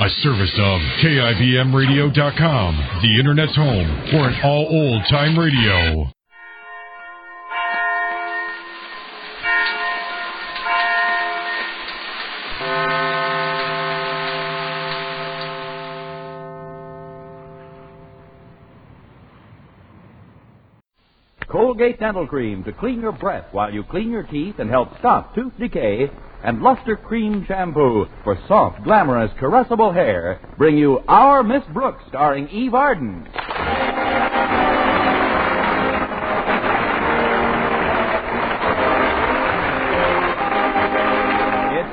A service of KIBMradio.com, the Internet's home for an all-old-time radio. Colgate Dental Cream to clean your breath while you clean your teeth and help stop tooth decay. And Luster Cream Shampoo for soft, glamorous, caressable hair bring you Our Miss Brooks, starring Eve Arden. It's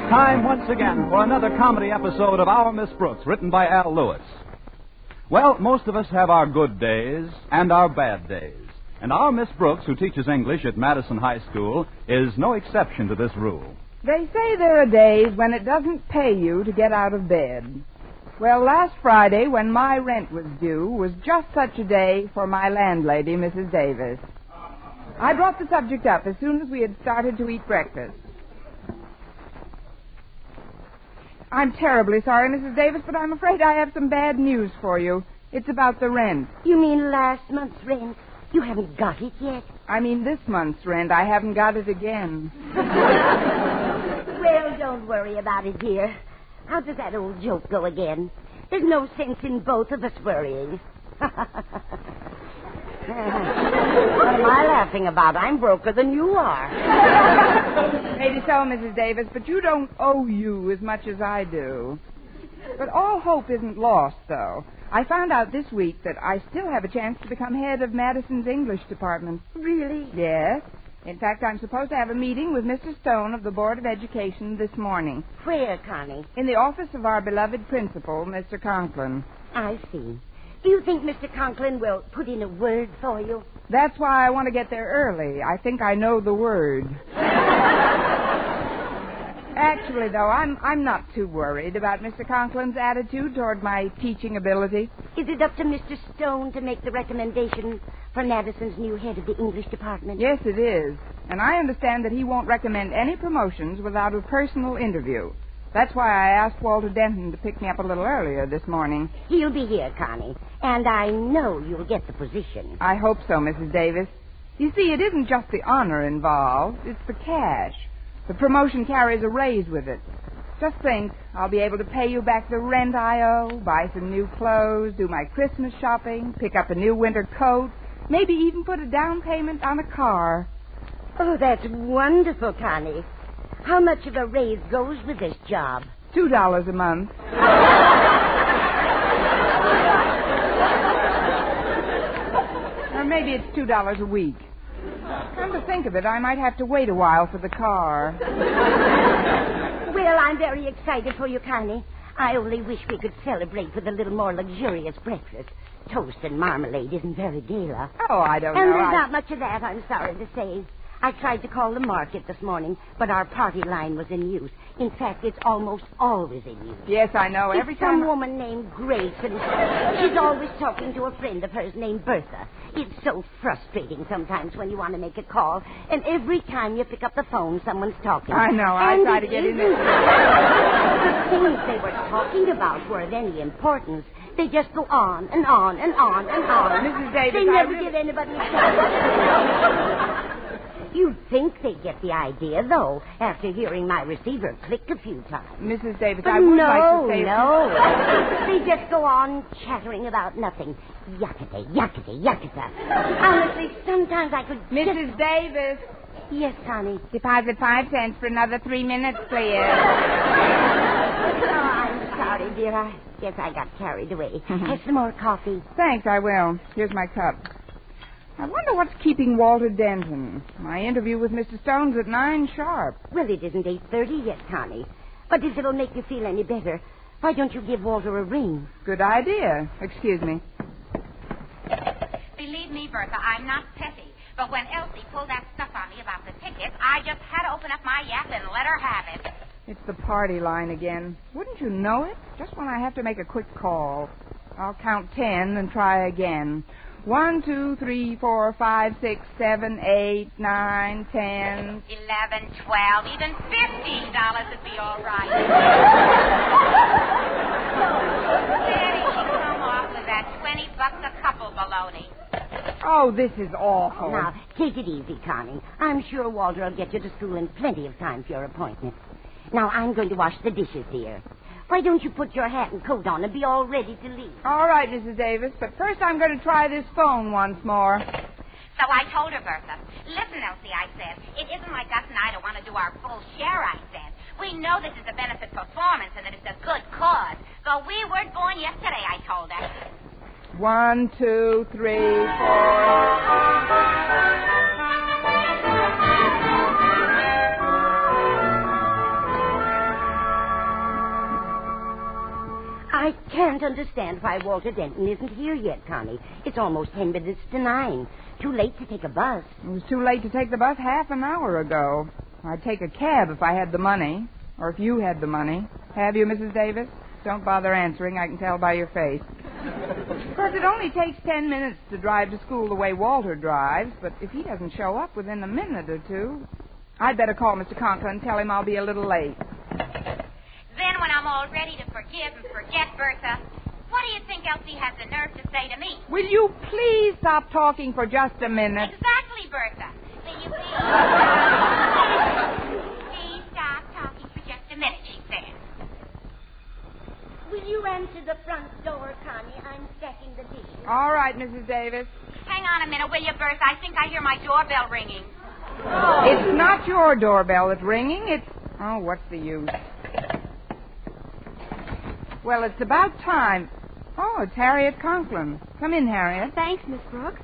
time once again for another comedy episode of Our Miss Brooks, written by Al Lewis. Well, most of us have our good days and our bad days. And our Miss Brooks, who teaches English at Madison High School, is no exception to this rule. They say there are days when it doesn't pay you to get out of bed. Well, last Friday, when my rent was due, was just such a day for my landlady, Mrs. Davis. I brought the subject up as soon as we had started to eat breakfast. I'm terribly sorry, Mrs. Davis, but I'm afraid I have some bad news for you. It's about the rent. You mean last month's rent? You haven't got it yet? I mean this month's rent. I haven't got it again. Well, don't worry about it, dear. How does that old joke go again? There's no sense in both of us worrying. What am I laughing about? I'm broker than you are. Maybe so, Mrs. Davis, but you don't owe you as much as I do. But all hope isn't lost, though. I found out this week that I still have a chance to become head of Madison's English department. Really? Yes. In fact, I'm supposed to have a meeting with Mr. Stone of the Board of Education this morning. Where, Connie? In the office of our beloved principal, Mr. Conklin. I see. Do you think Mr. Conklin will put in a word for you? That's why I want to get there early. I think I know the word. Actually, though, I'm not too worried about Mr. Conklin's attitude toward my teaching ability. Is it up to Mr. Stone to make the recommendation for Madison's new head of the English department? Yes, it is. And I understand that he won't recommend any promotions without a personal interview. That's why I asked Walter Denton to pick me up a little earlier this morning. He'll be here, Connie, and I know you'll get the position. I hope so, Mrs. Davis. You see, it isn't just the honor involved, it's the cash. The promotion carries a raise with it. Just think, I'll be able to pay you back the rent I owe, buy some new clothes, do my Christmas shopping, pick up a new winter coat, maybe even put a down payment on a car. Oh, that's wonderful, Connie. How much of a raise goes with this job? $2 a month. Or maybe it's $2 a week. Come to think of it, I might have to wait a while for the car. Well, I'm very excited for you, Connie. I only wish we could celebrate with a little more luxurious breakfast. Toast and marmalade isn't very gala. Oh, I don't know. And there's not much of that, I'm sorry to say. I tried to call the market this morning, but our party line was in use. In fact, it's almost always in use. Yes, I know. Every It's time some woman named Grace, and she's always talking to a friend of hers named Bertha. It's so frustrating sometimes when you want to make a call, and every time you pick up the phone, someone's talking. I know. I try to get in there. The things they were talking about were of any importance. They just go on and on and on and on. Mrs. Davis, they never give anybody a chance. You'd think they'd get the idea, though, after hearing my receiver click a few times. Mrs. Davis, But I would like to say... No. They just go on chattering about nothing. Yakata, yakata, yakata. Honestly, sometimes I could Mrs. Davis. Yes, Connie. Deposit 5 cents for another 3 minutes, please. Oh, I'm sorry, dear. I guess I got carried away. Have some more coffee. Thanks, I will. Here's my cup. I wonder what's keeping Walter Denton. My interview with Mr. Stone's at 9 sharp. Well, it isn't 8:30 yet, Connie. But if it'll make you feel any better, why don't you give Walter a ring? Good idea. Excuse me. Believe me, Bertha, I'm not petty. But when Elsie pulled that stuff on me about the tickets, I just had to open up my yap and let her have it. It's the party line again. Wouldn't you know it? Just when I have to make a quick call. I'll count 10 and try again. 1, 2, 3, 4, 5, 6, 7, 8, 9, 10... 11, 12, even $15 would be all right. Oh, this is awful. Now, take it easy, Connie. I'm sure Walter will get you to school in plenty of time for your appointment. Now, I'm going to wash the dishes, dear. Why don't you put your hat and coat on and be all ready to leave? All right, Mrs. Davis, but first I'm going to try this phone once more. So I told her, Bertha, listen, Elsie, I said, it isn't like us and I don't want to do our full share, I said. We know this is a benefit performance and that it's a good cause. But we weren't born yesterday, I told her. 1, 2, 3, 4. I can't understand why Walter Denton isn't here yet, Connie. It's almost 10 minutes to 9. Too late to take a bus. It was too late to take the bus half an hour ago. I'd take a cab if I had the money, or if you had the money. Have you, Mrs. Davis? Don't bother answering. I can tell by your face. Of course, it only takes 10 minutes to drive to school the way Walter drives, but if he doesn't show up within a minute or two, I'd better call Mr. Conklin and tell him I'll be a little late. Then when I'm all ready to forgive and forget, Bertha, what do you think Elsie has the nerve to say to me? Will you please stop talking for just a minute? Exactly, Bertha. Will you please? Please stop talking for just a minute, she said. Will you answer the front door, Connie? I'm stacking the dishes. All right, Mrs. Davis. Hang on a minute, will you, Bertha? I think I hear my doorbell ringing. It's not your doorbell that's ringing. It's... Oh, what's the use? Well, it's about time. Oh, it's Harriet Conklin. Come in, Harriet. Thanks, Miss Brooks.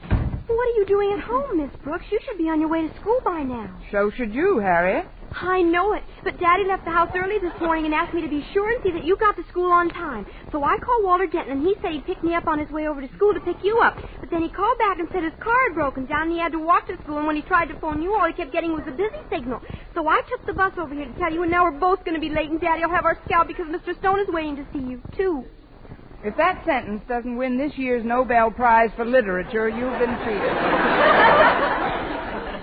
What are you doing at home, Miss Brooks? You should be on your way to school by now. So should you, Harriet. I know it, but Daddy left the house early this morning and asked me to be sure and see that you got to school on time. So I called Walter Denton, and he said he'd pick me up on his way over to school to pick you up. But then he called back and said his car had broken down and he had to walk to school, and when he tried to phone you, all he kept getting was a busy signal. So I took the bus over here to tell you, and now we're both going to be late, and Daddy will have our scout because Mr. Stone is waiting to see you, too. If that sentence doesn't win this year's Nobel Prize for Literature, you've been treated.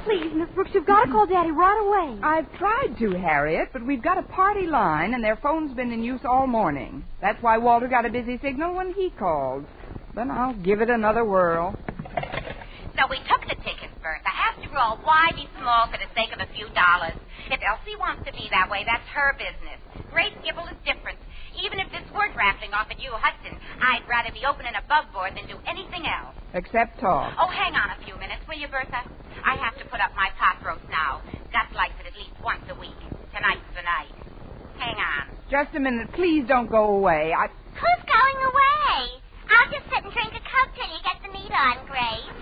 Please, Miss Brooks, you've got to call Daddy right away. I've tried to, Harriet, but we've got a party line, and their phone's been in use all morning. That's why Walter got a busy signal when he called. But I'll give it another whirl. So we took the tickets, Bertha. After all, why be small for the sake of a few dollars? If Elsie wants to be that way, that's her business. Grace Gibble is different. Even if this were drafting off at you, Hudson, I'd rather be open and above board than do anything else. Except talk. Oh, hang on a few minutes, will you, Bertha? I have to put up my pot roast now. Gus likes it at least once a week. Tonight's the night. Hang on. Just a minute. Please don't go away. Who's going away? I'll just sit and drink a Coke till you get the meat on, Grace.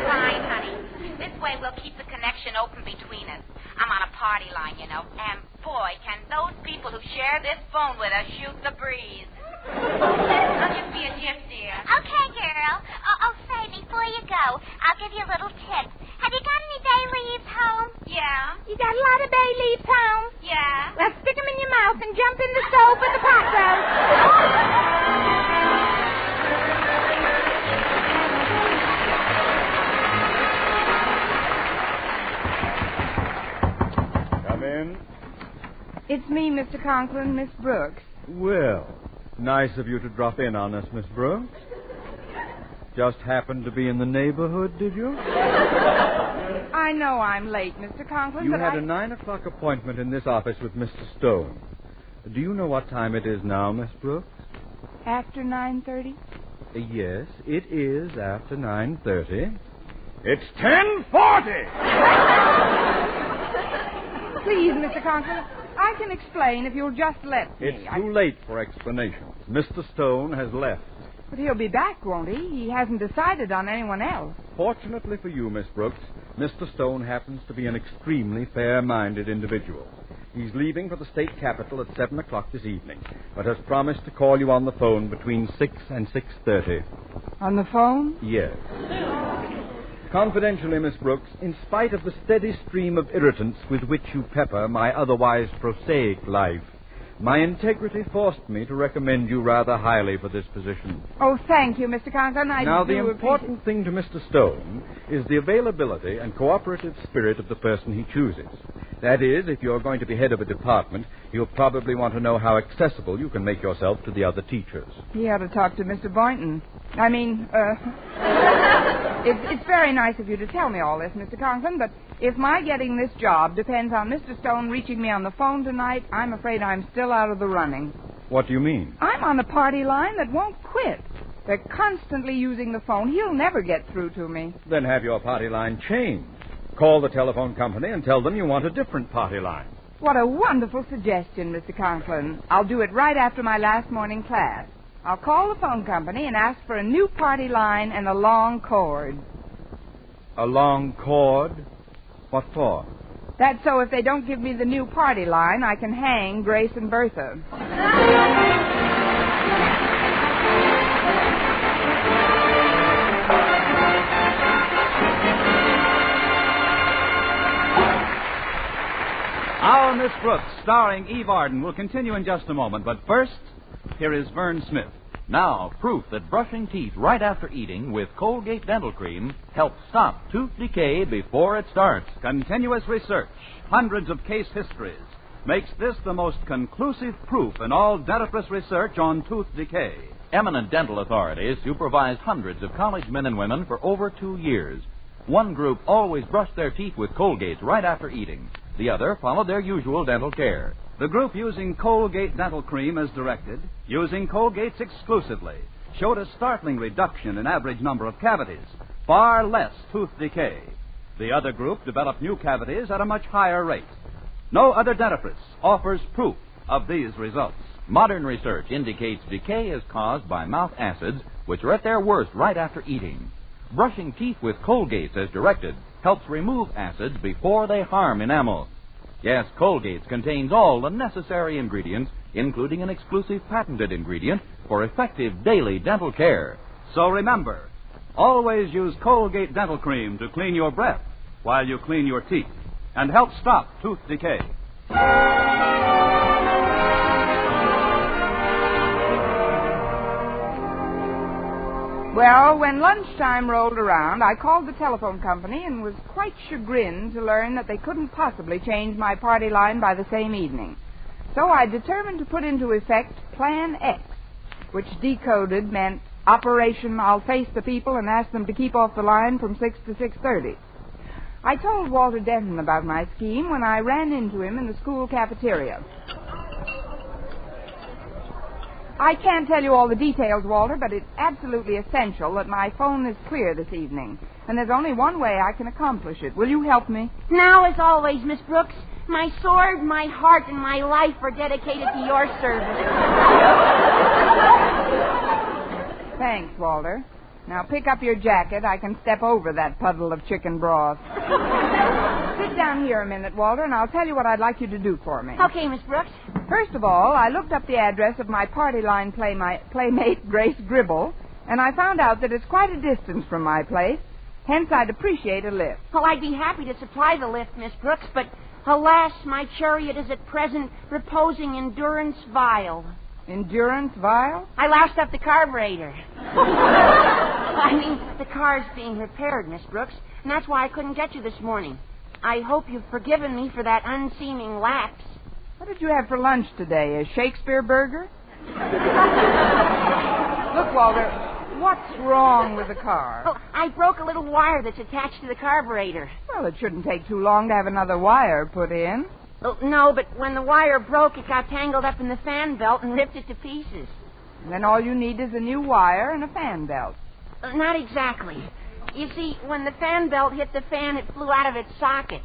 Fine, honey. This way we'll keep the connection open between us. I'm on a party line, you know, and boy, can those people who share this phone with us shoot the breeze. I'll just be a gift, dear. Okay, girl. Oh, say, before you go, I'll give you a little tip. Have you got any bay leaves home? Yeah. You got a lot of bay leaves home? Yeah. Well, stick them in your mouth and jump in the stove with the pot roast. Come in. It's me, Mr. Conklin, Miss Brooks. Well, nice of you to drop in on us, Miss Brooks. Just happened to be in the neighborhood, did you? I know I'm late, Mr. Conklin, You but had a 9 o'clock appointment in this office with Mr. Stone. Do you know what time it is now, Miss Brooks? After 9:30? Yes, it is after 9:30. It's 10:40! Please, Mr. Conklin, I can explain if you'll just let me. It's too late for explanations. Mr. Stone has left. But he'll be back, won't he? He hasn't decided on anyone else. Fortunately for you, Miss Brooks, Mr. Stone happens to be an extremely fair-minded individual. He's leaving for the state capitol at 7 o'clock this evening, but has promised to call you on the phone between 6 and 6:30. On the phone? Yes. Confidentially, Miss Brooks, in spite of the steady stream of irritants with which you pepper my otherwise prosaic life, My integrity forced me to recommend you rather highly for this position. Oh, thank you, Mr. Conklin. Now, the important thing to Mr. Stone is the availability and cooperative spirit of the person he chooses. That is, if you're going to be head of a department, you'll probably want to know how accessible you can make yourself to the other teachers. He ought to talk to Mr. Boynton. It's very nice of you to tell me all this, Mr. Conklin, but if my getting this job depends on Mr. Stone reaching me on the phone tonight, I'm afraid I'm still out of the running. What do you mean? I'm on the party line that won't quit. They're constantly using the phone. He'll never get through to me. Then have your party line changed. Call the telephone company and tell them you want a different party line. What a wonderful suggestion, Mr. Conklin. I'll do it right after my last morning class. I'll call the phone company and ask for a new party line and a long cord. A long cord? What for? That's so if they don't give me the new party line, I can hang Grace and Bertha. Our Miss Brooks, starring Eve Arden, will continue in just a moment. But first, here is Vern Smith. Now, proof that brushing teeth right after eating with Colgate Dental Cream helps stop tooth decay before it starts. Continuous research, hundreds of case histories, makes this the most conclusive proof in all dentifrice research on tooth decay. Eminent dental authorities supervised hundreds of college men and women for over 2 years. One group always brushed their teeth with Colgate right after eating. The other followed their usual dental care. The group using Colgate Dental Cream as directed, using Colgate's exclusively, showed a startling reduction in average number of cavities, far less tooth decay. The other group developed new cavities at a much higher rate. No other dentifrice offers proof of these results. Modern research indicates decay is caused by mouth acids, which are at their worst right after eating. Brushing teeth with Colgate as directed helps remove acids before they harm enamel. Yes, Colgate contains all the necessary ingredients, including an exclusive patented ingredient for effective daily dental care. So remember, always use Colgate Dental Cream to clean your breath while you clean your teeth and help stop tooth decay. Well, when lunchtime rolled around, I called the telephone company and was quite chagrined to learn that they couldn't possibly change my party line by the same evening. So I determined to put into effect Plan X, which decoded meant Operation I'll Face the People and Ask Them to Keep Off the Line from 6 to 6:30. I told Walter Denton about my scheme when I ran into him in the school cafeteria. I can't tell you all the details, Walter, but it's absolutely essential that my phone is clear this evening. And there's only one way I can accomplish it. Will you help me? Now, as always, Miss Brooks, my sword, my heart, and my life are dedicated to your service. Thanks, Walter. Now pick up your jacket. I can step over that puddle of chicken broth. Sit down here a minute, Walter, and I'll tell you what I'd like you to do for me. Okay, Miss Brooks. First of all, I looked up the address of my party line playmate, Grace Gribble, and I found out that it's quite a distance from my place. Hence, I'd appreciate a lift. Well, I'd be happy to supply the lift, Miss Brooks, but alas, my chariot is at present reposing in durance vile. Endurance vile? I loused up the carburetor. The car's being repaired, Miss Brooks, and that's why I couldn't get you this morning. I hope you've forgiven me for that unseeming lapse. What did you have for lunch today? A Shakespeare burger? Look, Walter, what's wrong with the car? Oh, I broke a little wire that's attached to the carburetor. Well, it shouldn't take too long to have another wire put in. Oh, no, but when the wire broke, it got tangled up in the fan belt and ripped it to pieces. And then all you need is a new wire and a fan belt. Not exactly. You see, when the fan belt hit the fan, it flew out of its socket.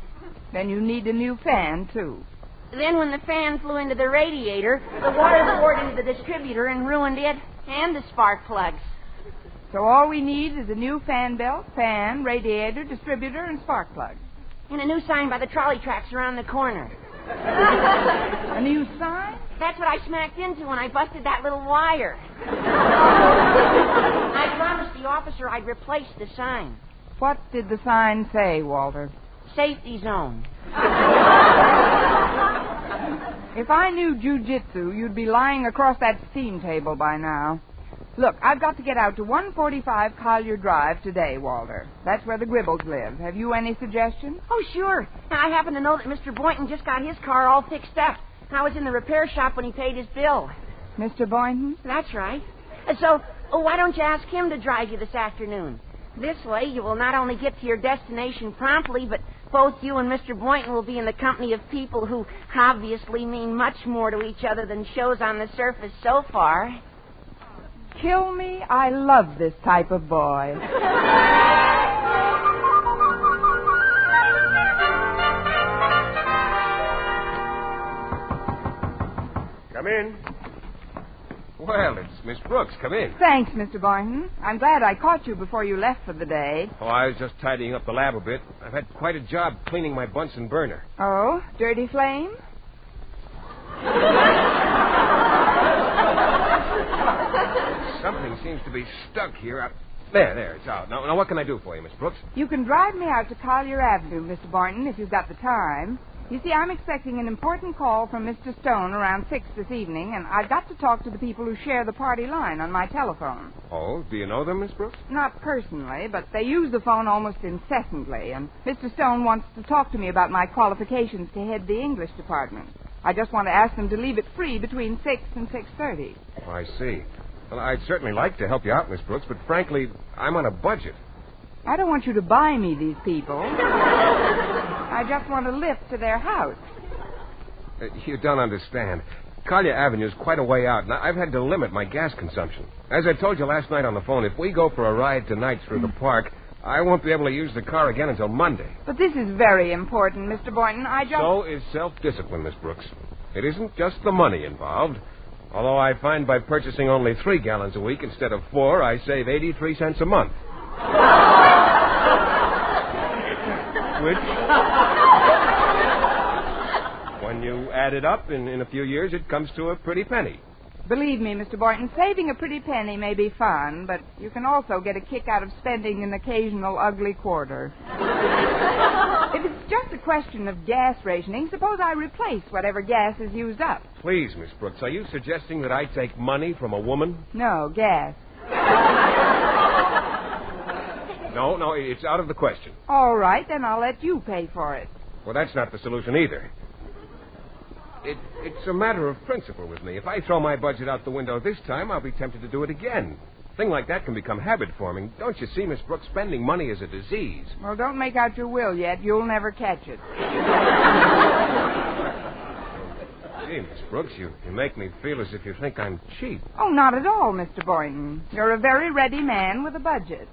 Then you need a new fan, too. Then when the fan flew into the radiator, the water poured into the distributor and ruined it and the spark plugs. So all we need is a new fan belt, fan, radiator, distributor, and spark plug. And a new sign by the trolley tracks around the corner. A new sign? That's what I smacked into when I busted that little wire. I promised the officer I'd replace the sign. What did the sign say, Walter? Safety zone. If I knew jujitsu, you'd be lying across that steam table by now. Look, I've got to get out to 145 Collier Drive today, Walter. That's where the Gribbles live. Have you any suggestions? Oh, sure. And I happen to know that Mr. Boynton just got his car all fixed up. I was in the repair shop when he paid his bill. Mr. Boynton? That's right. And so, why don't you ask him to drive you this afternoon? This way, you will not only get to your destination promptly, but both you and Mr. Boynton will be in the company of people who obviously mean much more to each other than shows on the surface so far. Kill me, I love this type of boy. Come in. Well, it's Miss Brooks. Come in. Thanks, Mr. Boynton. I'm glad I caught you before you left for the day. Oh, I was just tidying up the lab a bit. I've had quite a job cleaning my Bunsen burner. Oh, dirty flame? Something seems to be stuck here. There, it's out. Now, what can I do for you, Miss Brooks? You can drive me out to Collier Avenue, Mr. Boynton, if you've got the time. You see, I'm expecting an important call from Mr. Stone around 6 this evening, and I've got to talk to the people who share the party line on my telephone. Oh, do you know them, Miss Brooks? Not personally, but they use the phone almost incessantly, and Mr. Stone wants to talk to me about my qualifications to head the English department. I just want to ask them to leave it free between 6 and 6:30. Oh, I see. Well, I'd certainly like to help you out, Miss Brooks, but frankly, I'm on a budget. I don't want you to buy me these people. I just want to lift to their house. You don't understand. Collier Avenue is quite a way out, and I've had to limit my gas consumption. As I told you last night on the phone, if we go for a ride tonight through the park, I won't be able to use the car again until Monday. But this is very important, Mr. Boynton. So is self-discipline, Miss Brooks. It isn't just the money involved. Although I find by purchasing only 3 gallons a week instead of 4, I save 83 cents a month. Which, when you add it up in a few years, it comes to a pretty penny. Believe me, Mr. Boynton, saving a pretty penny may be fun, but you can also get a kick out of spending an occasional ugly quarter. If it's just a question of gas rationing, suppose I replace whatever gas is used up. Please, Miss Brooks, are you suggesting that I take money from a woman? No, gas. No, it's out of the question. All right, then I'll let you pay for it. Well, that's not the solution either. It's a matter of principle with me. If I throw my budget out the window this time, I'll be tempted to do it again. A thing like that can become habit-forming. Don't you see, Miss Brooks, spending money is a disease. Well, don't make out your will yet. You'll never catch it. Gee, Miss Brooks, you make me feel as if you think I'm cheap. Oh, not at all, Mr. Boynton. You're a very ready man with a budget.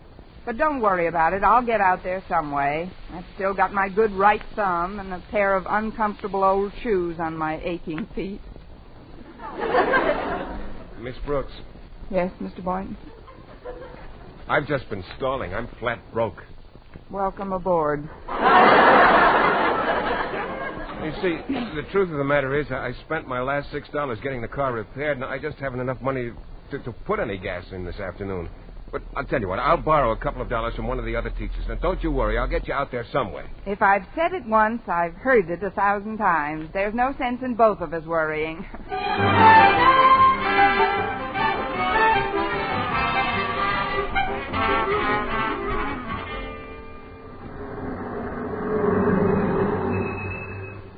But don't worry about it. I'll get out there some way. I've still got my good right thumb and a pair of uncomfortable old shoes on my aching feet. Miss Brooks. Yes, Mr. Boynton? I've just been stalling. I'm flat broke. Welcome aboard. You see, the truth of the matter is I spent my last $6 getting the car repaired, and I just haven't enough money to put any gas in this afternoon. But I'll tell you what, I'll borrow a couple of dollars from one of the other teachers. And don't you worry, I'll get you out there some way. If I've said it once, I've heard it 1,000 times. There's no sense in both of us worrying.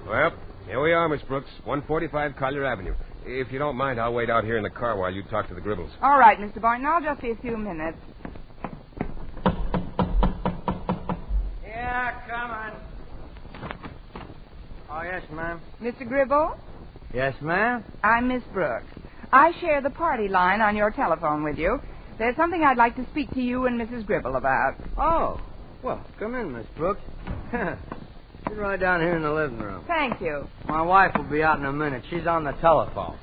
Well, here we are, Miss Brooks, 145 Collier Avenue. If you don't mind, I'll wait out here in the car while you talk to the Gribbles. All right, Mr. Boynton. I'll just be a few minutes. Yeah, come on. Oh, yes, ma'am. Mr. Gribble? Yes, ma'am? I'm Miss Brooks. I share the party line on your telephone with you. There's something I'd like to speak to you and Mrs. Gribble about. Oh, well, come in, Miss Brooks. Sit right down here in the living room. Thank you. My wife will be out in a minute. She's on the telephone.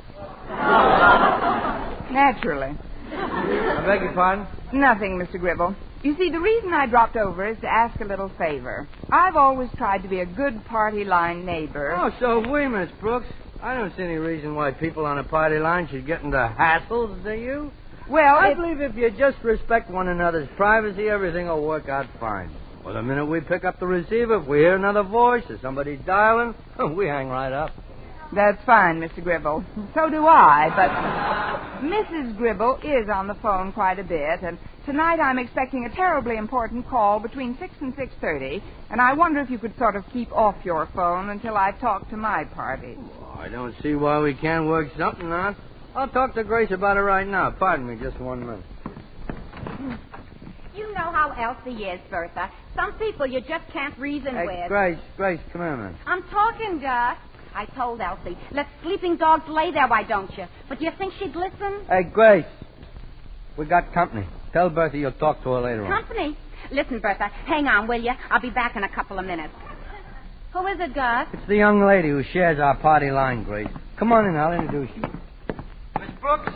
Naturally. I beg your pardon? Nothing, Mr. Gribble. You see, the reason I dropped over is to ask a little favor. I've always tried to be a good party line neighbor. Oh, so have we, Miss Brooks. I don't see any reason why people on a party line should get into hassles, do you? Well, I believe if you just respect one another's privacy, everything will work out fine. Well, the minute we pick up the receiver, if we hear another voice or somebody dialing, we hang right up. That's fine, Mr. Gribble. So do I, but Mrs. Gribble is on the phone quite a bit, and tonight I'm expecting a terribly important call between 6 and 6:30, and I wonder if you could sort of keep off your phone until I talk to my party. Oh, I don't see why we can't work something out. I'll talk to Grace about it right now. Pardon me, just 1 minute. You know how Elsie is, Bertha. Some people you just can't reason with. Grace, come here, man. I'm talking, Gus. I told Elsie, let sleeping dogs lay there, why don't you? But do you think she'd listen? Hey, Grace, we got company. Tell Bertha you'll talk to her later on. Company? Listen, Bertha, hang on, will you? I'll be back in a couple of minutes. Who is it, Gus? It's the young lady who shares our party line, Grace. Come on in, I'll introduce you. Miss Brooks,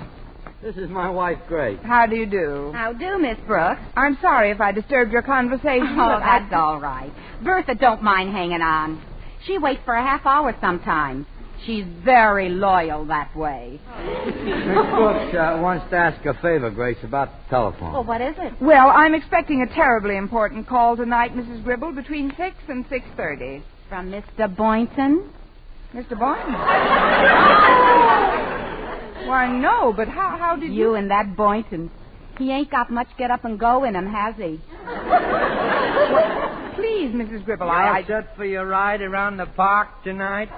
this is my wife, Grace. How do you do? How do, Miss Brooks? I'm sorry if I disturbed your conversation. Oh, that's all right. Bertha don't mind hanging on. She waits for a half hour sometimes. She's very loyal that way. Miss Brooks wants to ask a favor, Grace, about the telephone. Well, what is it? Well, I'm expecting a terribly important call tonight, Mrs. Gribble, between 6 and 6:30. From Mr. Boynton? Mr. Boynton? Why, no, but how did you... You and that Boynton. He ain't got much get up and go in him, has he? Well, please, Mrs. Gribble, You all set for your ride around the park tonight?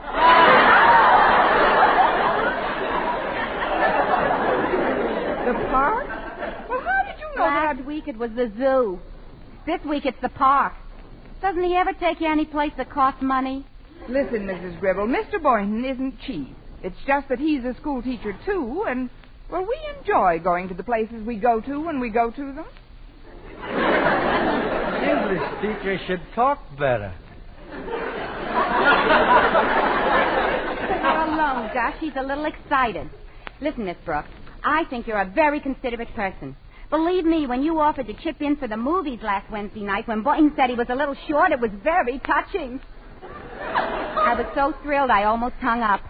The park? Well, how did you know that? Last week it was the zoo. This week it's the park. Doesn't he ever take you any place that costs money? Listen, Mrs. Gribble, Mr. Boynton isn't cheap. It's just that he's a school teacher, too, and, well, we enjoy going to the places we go to when we go to them. English teacher should talk better. How alone, Gus. He's a little excited. Listen, Miss Brooks, I think you're a very considerate person. Believe me, when you offered to chip in for the movies last Wednesday night, when Boynton said he was a little short, it was very touching. I was so thrilled I almost hung up.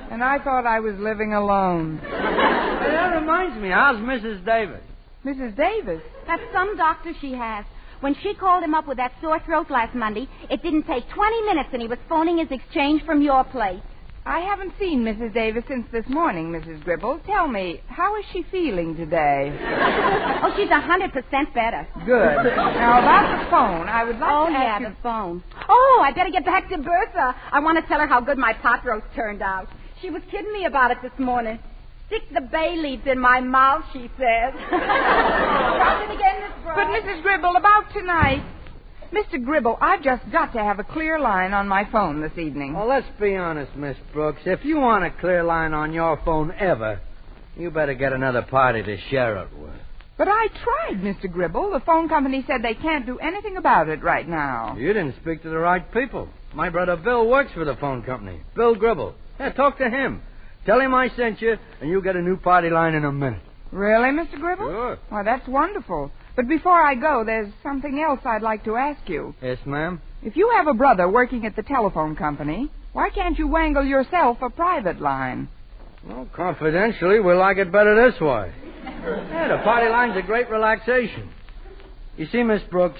And I thought I was living alone. Hey, that reminds me, how's Mrs. Davis? Mrs. Davis? That's some doctor she has. When she called him up with that sore throat last Monday, it didn't take 20 minutes and he was phoning his exchange from your place. I haven't seen Mrs. Davis since this morning, Mrs. Gribble. Tell me, how is she feeling today? Oh, she's 100% better. Good. Now, about the phone, I would like to ask you... the phone. Oh, I better get back to Bertha. I want to tell her how good my pot roast turned out. She was kidding me about it this morning. Stick the bay leaves in my mouth, she says. Try it again, Miss Brooks. But, Mrs. Gribble, about tonight... Mr. Gribble, I've just got to have a clear line on my phone this evening. Well, let's be honest, Miss Brooks. If you want a clear line on your phone ever, you better get another party to share it with. But I tried, Mr. Gribble. The phone company said they can't do anything about it right now. You didn't speak to the right people. My brother Bill works for the phone company. Bill Gribble. Yeah, talk to him. Tell him I sent you, and you'll get a new party line in a minute. Really, Mr. Gribble? Sure. Why, that's wonderful. But before I go, there's something else I'd like to ask you. Yes, ma'am? If you have a brother working at the telephone company, why can't you wangle yourself a private line? Well, confidentially, we like it better this way. Yeah, the party line's a great relaxation. You see, Miss Brooks,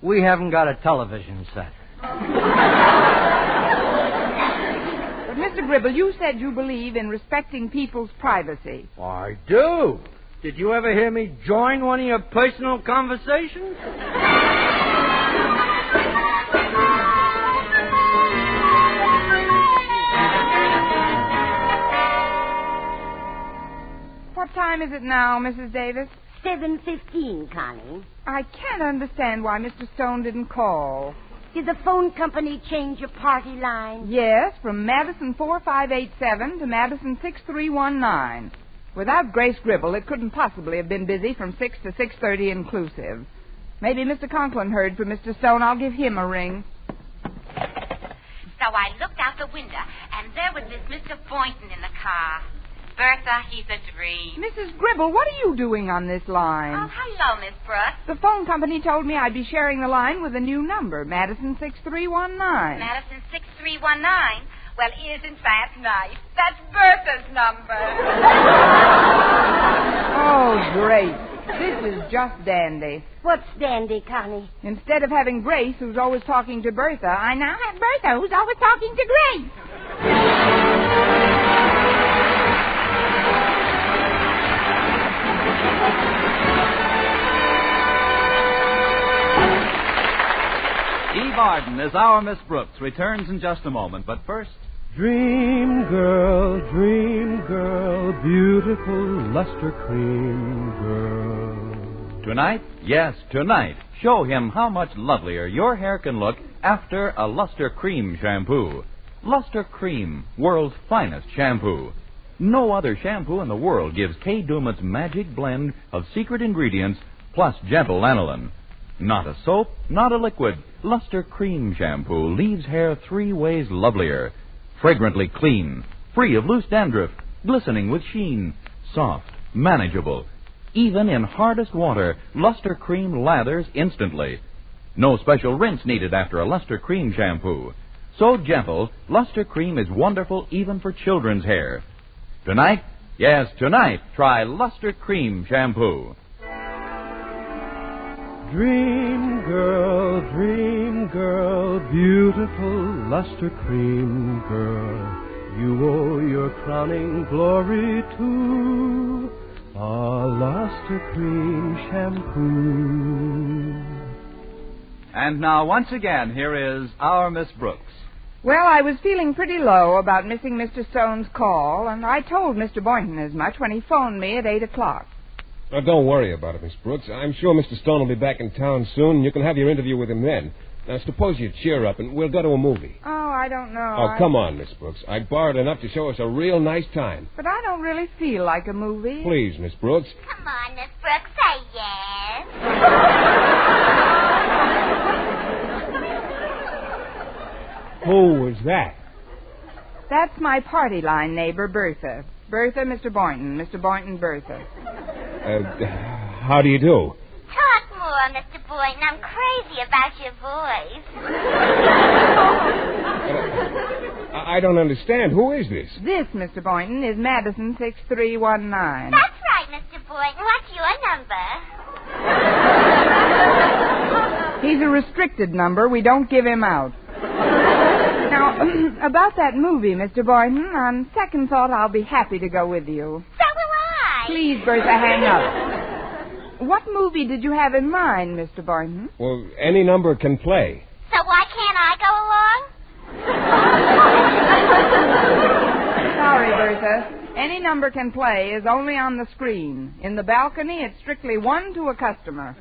we haven't got a television set. But, Mr. Gribble, you said you believe in respecting people's privacy. I do. Did you ever hear me join one of your personal conversations? What time is it now, Mrs. Davis? 7:15, Connie. I can't understand why Mr. Stone didn't call. Did the phone company change your party line? Yes, from Madison 4587 to Madison 6319. Without Grace Gribble, it couldn't possibly have been busy from 6 to 6:30 inclusive. Maybe Mr. Conklin heard from Mr. Stone. I'll give him a ring. So I looked out the window, and there was this Mr. Boynton in the car. Bertha, he's a dream. Mrs. Gribble, what are you doing on this line? Oh, hello, Miss Brooks. The phone company told me I'd be sharing the line with a new number, Madison 6319. Madison 6319? Well, isn't that nice? That's Bertha's number. Oh, great. This is just dandy. What's dandy, Connie? Instead of having Grace, who's always talking to Bertha, I now have Bertha, who's always talking to Grace. Eve Arden as our Miss Brooks returns in just a moment, but first... Dream girl, beautiful luster cream girl. Tonight, yes, tonight, show him how much lovelier your hair can look after a Luster Cream shampoo. Luster Cream, world's finest shampoo. No other shampoo in the world gives Kay Daumit's magic blend of secret ingredients plus gentle lanolin. Not a soap, not a liquid. Luster Cream shampoo leaves hair 3 ways lovelier. Fragrantly clean, free of loose dandruff, glistening with sheen, soft, manageable. Even in hardest water, Luster Cream lathers instantly. No special rinse needed after a Luster Cream shampoo. So gentle, Luster Cream is wonderful even for children's hair. Tonight, yes, tonight, try Luster Cream shampoo. Dream girl, beautiful luster cream girl. You owe your crowning glory to a luster cream shampoo. And now, once again, here is our Miss Brooks. Well, I was feeling pretty low about missing Mr. Stone's call, and I told Mr. Boynton as much when he phoned me at 8 o'clock. Now, don't worry about it, Miss Brooks. I'm sure Mr. Stone will be back in town soon, and you can have your interview with him then. Now, suppose you cheer up, and we'll go to a movie. Oh, I don't know. Oh, come on, Miss Brooks. I borrowed enough to show us a real nice time. But I don't really feel like a movie. Please, Miss Brooks. Come on, Miss Brooks, say yes. Who was that? That's my party line neighbor, Bertha. Bertha, Mr. Boynton. Mr. Boynton, Bertha. How do you do? Talk more, Mr. Boynton. I'm crazy about your voice. I don't understand. Who is this? This, Mr. Boynton, is Madison 6319. That's right, Mr. Boynton. What's your number? He's a restricted number. We don't give him out. Now, about that movie, Mr. Boynton, on second thought, I'll be happy to go with you. So will I. Please, Bertha, hang up. What movie did you have in mind, Mr. Boynton? Well, any number can play. So why can't I go along? Sorry, Bertha. Any number can play is only on the screen. In the balcony, it's strictly 1 to a customer.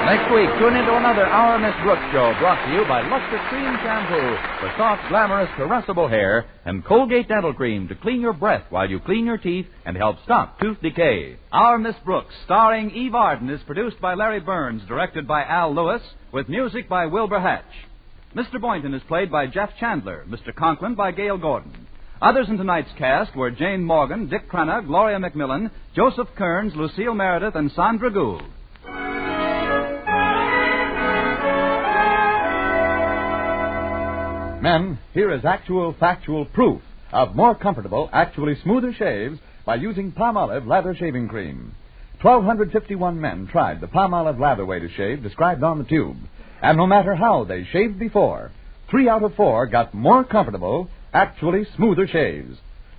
Next week, tune into another Our Miss Brooks show brought to you by Luster Cream Shampoo for soft, glamorous, caressable hair and Colgate Dental Cream to clean your breath while you clean your teeth and help stop tooth decay. Our Miss Brooks, starring Eve Arden, is produced by Larry Burns, directed by Al Lewis, with music by Wilbur Hatch. Mr. Boynton is played by Jeff Chandler, Mr. Conklin by Gail Gordon. Others in tonight's cast were Jane Morgan, Dick Crenna, Gloria McMillan, Joseph Kearns, Lucille Meredith, and Sandra Gould. Men, here is actual, factual proof of more comfortable, actually smoother shaves by using Palmolive Lather Shaving Cream. 1,251 men tried the Palmolive Lather way to shave described on the tube. And no matter how they shaved before, 3 out of 4 got more comfortable, actually smoother shaves.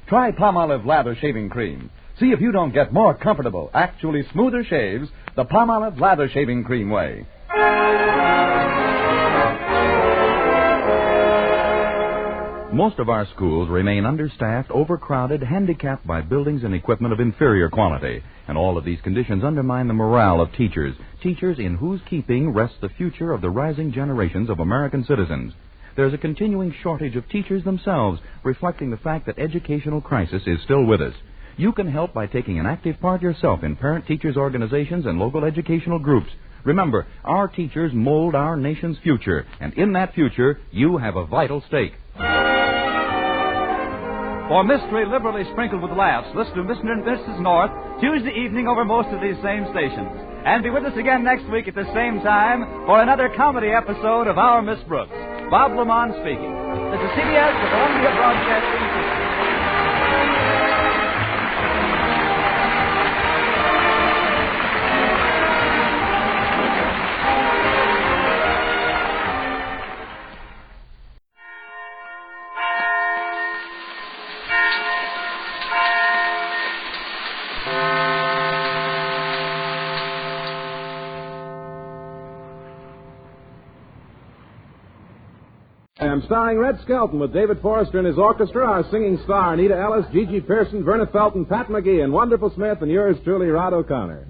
Try Palmolive Lather Shaving Cream. See if you don't get more comfortable, actually smoother shaves the Palmolive Lather Shaving Cream way. Most of our schools remain understaffed, overcrowded, handicapped by buildings and equipment of inferior quality. And all of these conditions undermine the morale of teachers, teachers in whose keeping rests the future of the rising generations of American citizens. There's a continuing shortage of teachers themselves, reflecting the fact that educational crisis is still with us. You can help by taking an active part yourself in parent-teachers organizations and local educational groups. Remember, our teachers mold our nation's future, and in that future, you have a vital stake. For mystery liberally sprinkled with laughs, listen to Mr. and Mrs. North Tuesday evening over most of these same stations. And be with us again next week at the same time for another comedy episode of Our Miss Brooks. Bob Lamont speaking. This is CBS, the Columbia Broadcasting System. I'm starring Red Skelton with David Forrester and his orchestra, our singing star Anita Ellis, Gigi Pearson, Verna Felton, Pat McGee, and Wonderful Smith, and yours truly, Rod O'Connor.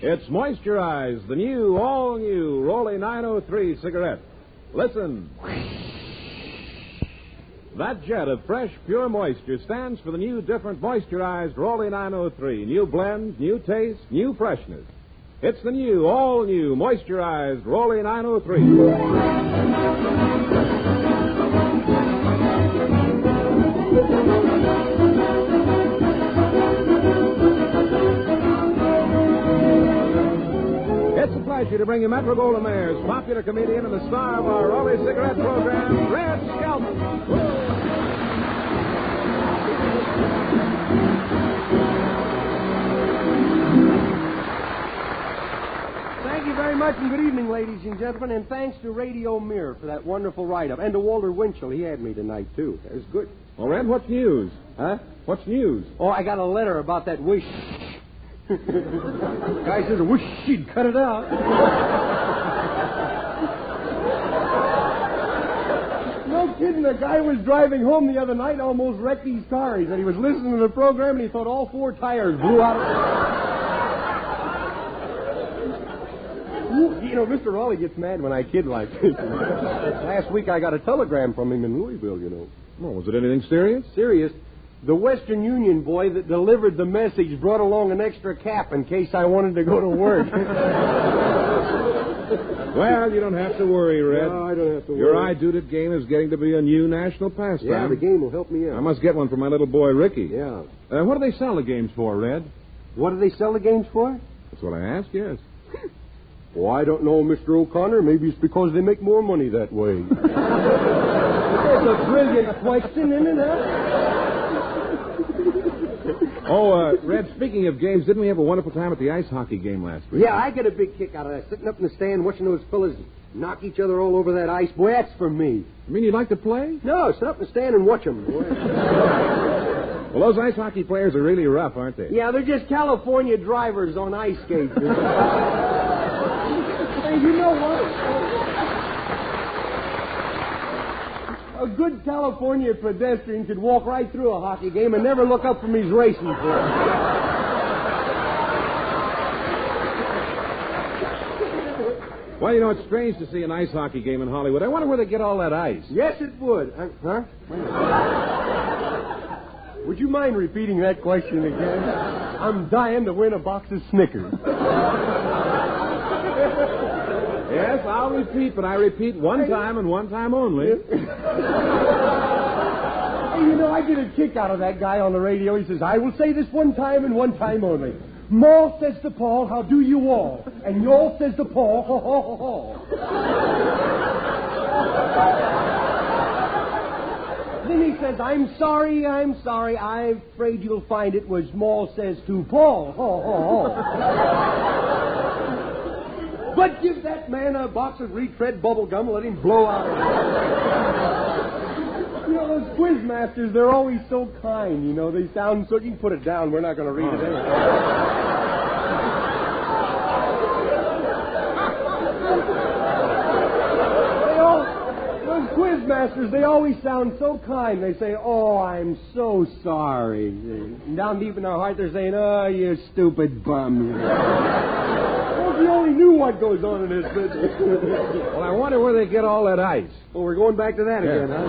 It's Moisturize, the new, all-new Rolly 903 cigarette. Listen. That jet of fresh, pure moisture stands for the new, different moisturized Rolly 903. New blend, new taste, new freshness. It's the new, all-new moisturized Rolly 903. To bring you Metro Goldwyn Mayer's popular comedian and the star of our Rolly cigarette program, Red Skelton. Thank you very much, and good evening, ladies and gentlemen, and thanks to Radio Mirror for that wonderful write-up, and to Walter Winchell. He had me tonight, too. That was good. Well, Red, what's news? Huh? What's news? Oh, I got a letter about that wish. Guy says, I wish she'd cut it out. No kidding. A guy was driving home the other night, almost wrecked his car. He said he was listening to the program, and he thought all four tires blew out of You know, Mr. Raleigh gets mad when I kid like this. Last week I got a telegram from him in Louisville, you know. Oh, was it anything serious? Serious. The Western Union boy that delivered the message brought along an extra cap in case I wanted to go to work. Well, you don't have to worry, Red. No, I don't have to worry. Your I-Do-It game is getting to be a new national pastime. Yeah, the game will help me out. I must get one for my little boy, Ricky. Yeah. What do they sell the games for, Red? What do they sell the games for? That's what I asked, yes. Oh, I don't know, Mr. O'Connor. Maybe it's because they make more money that way. That's a brilliant question, isn't it, huh? Red, speaking of games, didn't we have a wonderful time at the ice hockey game last week? Yeah, I get a big kick out of that. Sitting up in the stand watching those fellas knock each other all over that ice. Boy, that's for me. You mean you'd like to play? No, sit up in the stand and watch them. Well, those ice hockey players are really rough, aren't they? Yeah, they're just California drivers on ice skates. Hey, you know what? A good California pedestrian could walk right through a hockey game and never look up from his racing form. Well, you know, it's strange to see an ice hockey game in Hollywood. I wonder where they get all that ice. Yes, it would. Huh? Would you mind repeating that question again? I'm dying to win a box of Snickers. Yes, I'll repeat, but I repeat one time and one time only. Hey, you know, I get a kick out of that guy on the radio. He says, I will say this one time and one time only. Maul says to Paul, how do you all? And y'all says to Paul, ho, ho, ho, ho. Then he says, I'm sorry. I'm afraid you'll find it was Maul says to Paul, ho, ho, ho. But give that man a box of retread bubble gum and let him blow out. You know, those quiz masters, they're always so kind, you know. They sound so... You can put it down. We're not going to read it anyway. Those quiz masters, they always sound so kind. They say, oh, I'm so sorry. And down deep in their heart, they're saying, oh, you stupid bum. If you only knew what goes on in this business. Well, I wonder where they get all that ice. Well, we're going back to that again, huh?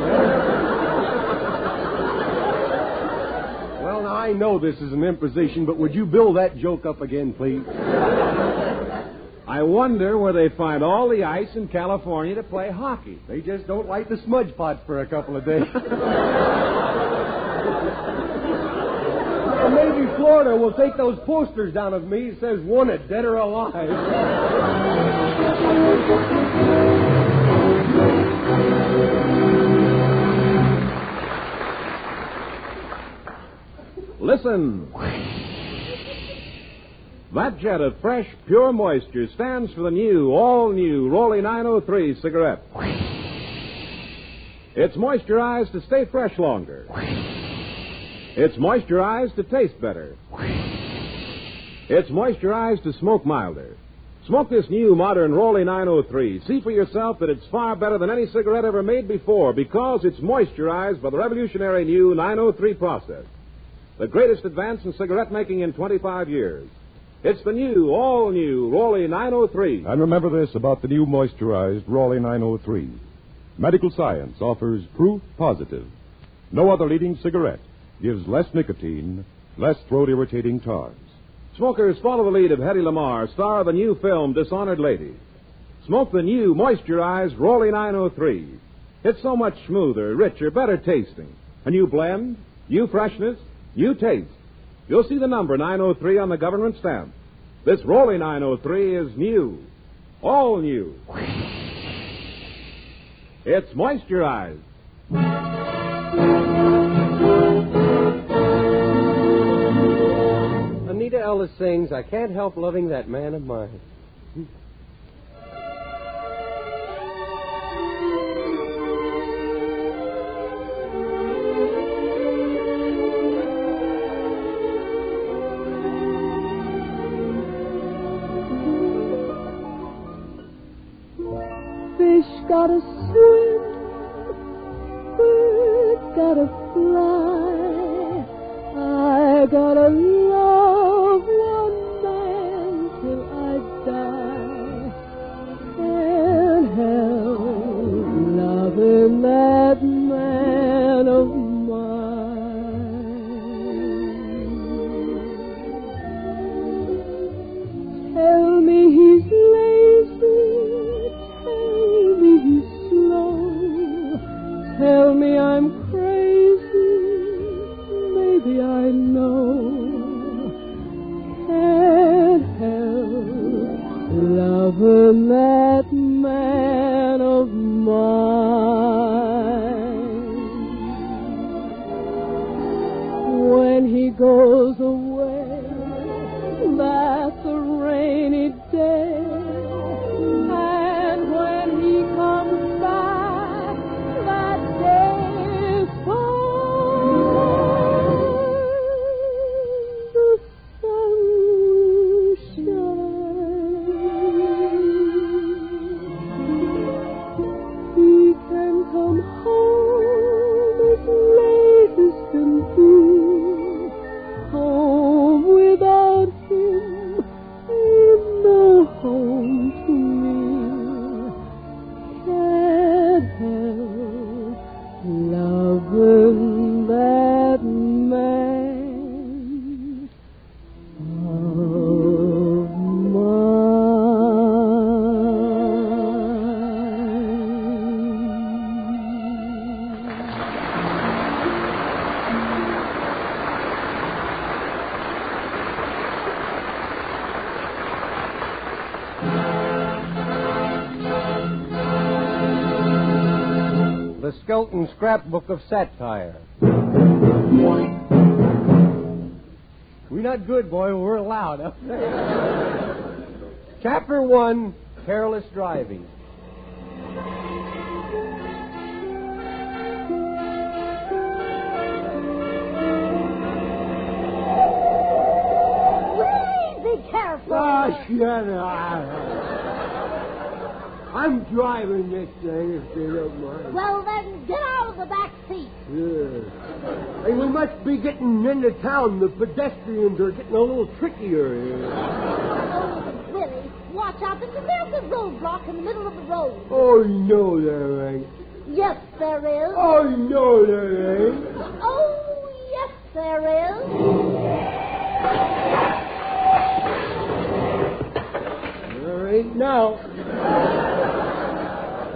Well, now, I know this is an imposition, but would you build that joke up again, please? I wonder where they find all the ice in California to play hockey. They just don't light the smudge pot for a couple of days. Or maybe Florida will take those posters down of me. It says, wanted, dead or alive. Listen. That jet of fresh, pure moisture stands for the new, all-new Rolly 903 cigarette. It's moisturized to stay fresh longer. It's moisturized to taste better. It's moisturized to smoke milder. Smoke this new, modern Rolly 903. See for yourself that it's far better than any cigarette ever made before because it's moisturized by the revolutionary new 903 process. The greatest advance in cigarette making in 25 years. It's the new, all-new Rolly 903. And remember this about the new moisturized Rolly 903. Medical science offers proof positive. No other leading cigarette gives less nicotine, less throat-irritating tars. Smokers, follow the lead of Hedy Lamarr, star of the new film Dishonored Lady. Smoke the new, moisturized Rolly 903. It's so much smoother, richer, better tasting. A new blend, new freshness, new taste. You'll see the number 903 on the government stamp. This Rolly 903 is new. All new. It's moisturized. Anita Ellis sings, I Can't Help Loving That Man of Mine. Fish gotta swim, bird gotta fly. I gotta love one man till I die. Can't help loving that man of mine. Tell me he's lazy, tell me he's slow, tell me I'm crazy, maybe I know. Can't help loving that man of mine. When he goes away, that's a rainy day. And when he comes back, that day is fine. The sun shines. He can come home as late as can be. Home without him ain't no home to me. Can't help loving that man of The Skelton Scrapbook of Satire. We're not good, boy. We're allowed. Huh? Chapter 1, Careless Driving. Be careful. Oh, shut up. I'm driving this thing, if you don't mind. Well, then, get out of the back seat. Yeah. Hey, we must be getting into town. The pedestrians are getting a little trickier here. Oh, Willie, watch out, because there's a roadblock in the middle of the road. Oh, no, there ain't. Yes, there is. Oh, no, there ain't. Oh, yes, there is. There ain't now.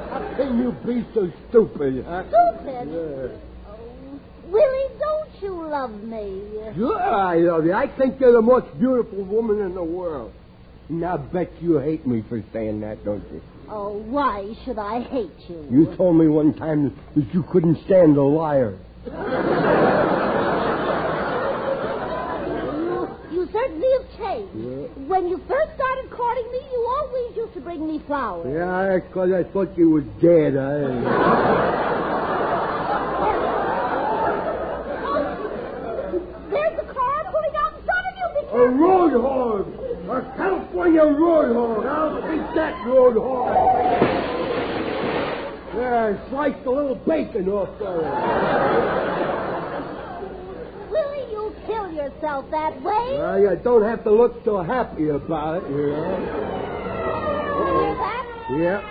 How can you be so stupid, huh? Stupid? Yeah. Willie, don't you love me? Sure, I love you. I think you're the most beautiful woman in the world. And I bet you hate me for saying that, don't you? Oh, why should I hate you? You told me one time that you couldn't stand a liar. say, when you first started courting me, you always used to bring me flowers. Yeah, that's because I thought you was dead. There's the car pulling out in front of you. Be A careful. road hog. A California road hog. I'll beat that road hog. There, sliced a little bacon off there. Willie, you'll kill yourself that way. Well, you don't have to look so happy about it, you know. Hear that? Yeah.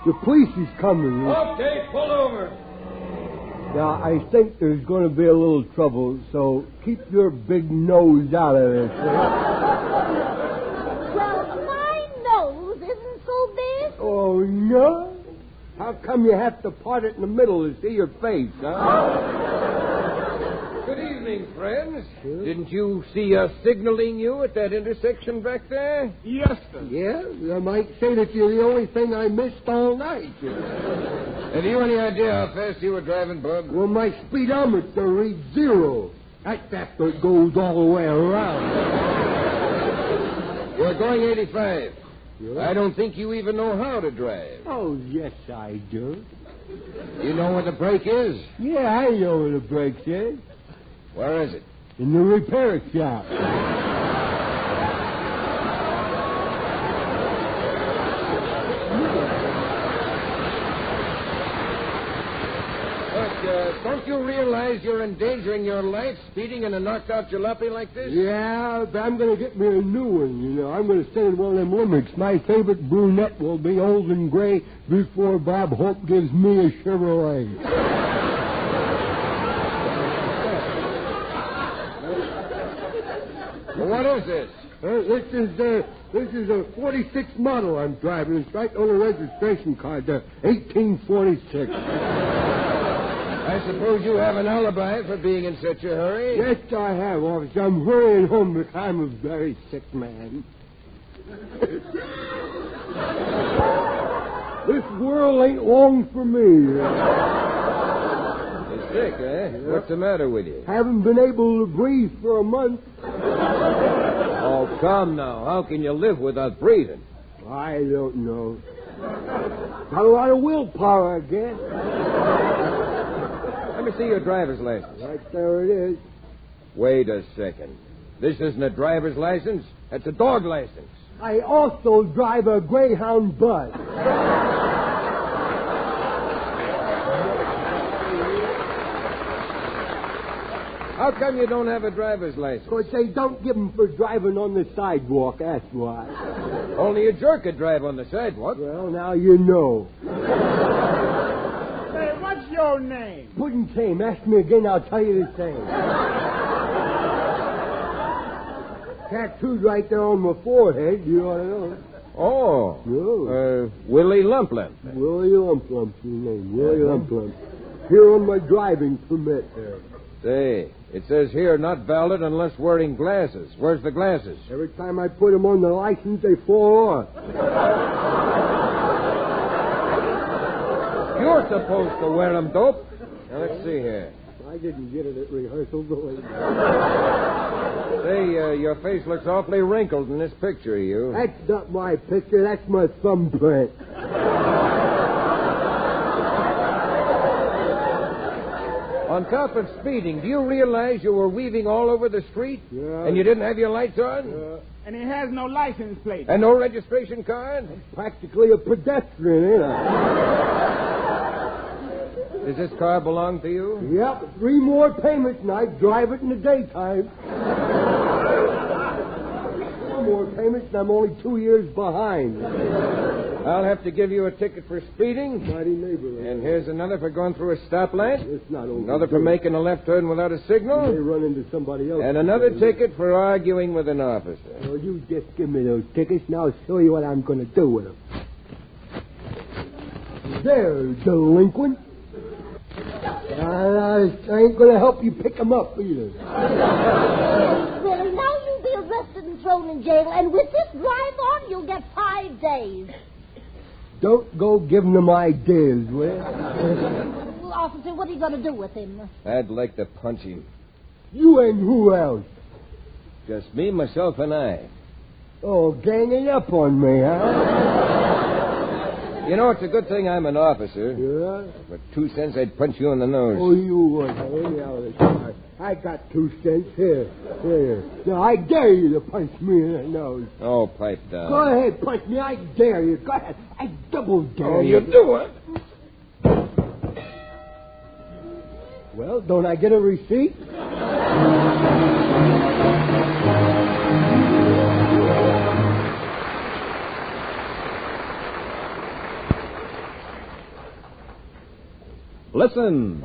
The police is coming. Okay, pull over. Now, I think there's going to be a little trouble, so keep your big nose out of this. Well, my nose isn't so big. Oh, no? How come you have to part it in the middle to see your face, huh? Good evening, friends. Didn't you see us signaling you at that intersection back there? Yes, sir. Yeah, I might say that you're the only thing I missed all night. Have you any idea how fast you were driving, Bub? Well, my speedometer reads 0. That's after it goes all the way around. You're going 85. I don't think you even know how to drive. Oh, yes, I do. You know where the brake is? Yeah, I know where the brakes is. Where is it? In the repair shop. Don't you realize you're endangering your life speeding in a knocked-out jalopy like this? Yeah, but I'm going to get me a new one, you know. I'm going to send one of them limericks. My favorite brunette will be old and gray before Bob Hope gives me a Chevrolet. Well, what is this? This is a 46 model I'm driving. It's right on the registration card there, 1846. I suppose you have an alibi for being in such a hurry? Yes, I have, officer. I'm hurrying home because I'm a very sick man. This world ain't long for me. You're sick, eh? What's the matter with you? Haven't been able to breathe for a month. Oh, come now. How can you live without breathing? I don't know. Got a lot of willpower, I guess. Let me see your driver's license. Right there it is. Wait a second. This isn't a driver's license. It's a dog license. I also drive a Greyhound bus. How come you don't have a driver's license? Because they don't give them for driving on the sidewalk, that's why. Only a jerk could drive on the sidewalk. Well, now you know. Say, what's your name? Puddin' Tame. Ask me again, I'll tell you the same. Tattooed right there on my forehead, you ought to know. Oh. No. Willie Lump Lump. Willie Lump Lump's your name. Willie Lump Lump. Here on my driving permit there. Say, it says here not valid unless wearing glasses. Where's the glasses? Every time I put them on the license, they fall off. You're supposed to wear them, dope. Now, let's see here. I didn't get it at rehearsal, though. Say, your face looks awfully wrinkled in this picture of you. That's not my picture. That's my thumbprint. On top of speeding, do you realize you were weaving all over the street? Yeah. And you didn't have your lights on? And he has no license plate. And no registration card? Practically a pedestrian, ain't I? Does this car belong to you? Yep. 3 more payments and I drive it in the daytime. 4 more payments and I'm only 2 years behind. I'll have to give you a ticket for speeding. Mighty neighbor. And here's another for going through a stoplight. It's not over. Another for making a left turn without a signal. They run into somebody else. And another ticket for arguing with an officer. Well, you just give me those tickets and I'll show you what I'm going to do with them. There, delinquent. I ain't going to help you pick them up either. Really, now you'll be arrested and thrown in jail, and with this drive on, you'll get 5 days. Don't go giving them ideas, will you? Well, officer, what are you going to do with him? I'd like to punch him. You and who else? Just me, myself, and I. Oh, ganging up on me, huh? You know, it's a good thing I'm an officer. Yeah? For 2 cents, I'd punch you in the nose. Oh, you would. Hey, now, I got 2 cents. Here. Now, I dare you to punch me in the nose. Oh, pipe down. Go ahead, punch me. I dare you. Go ahead. I double dare you. Do it. Well, don't I get a receipt? Listen.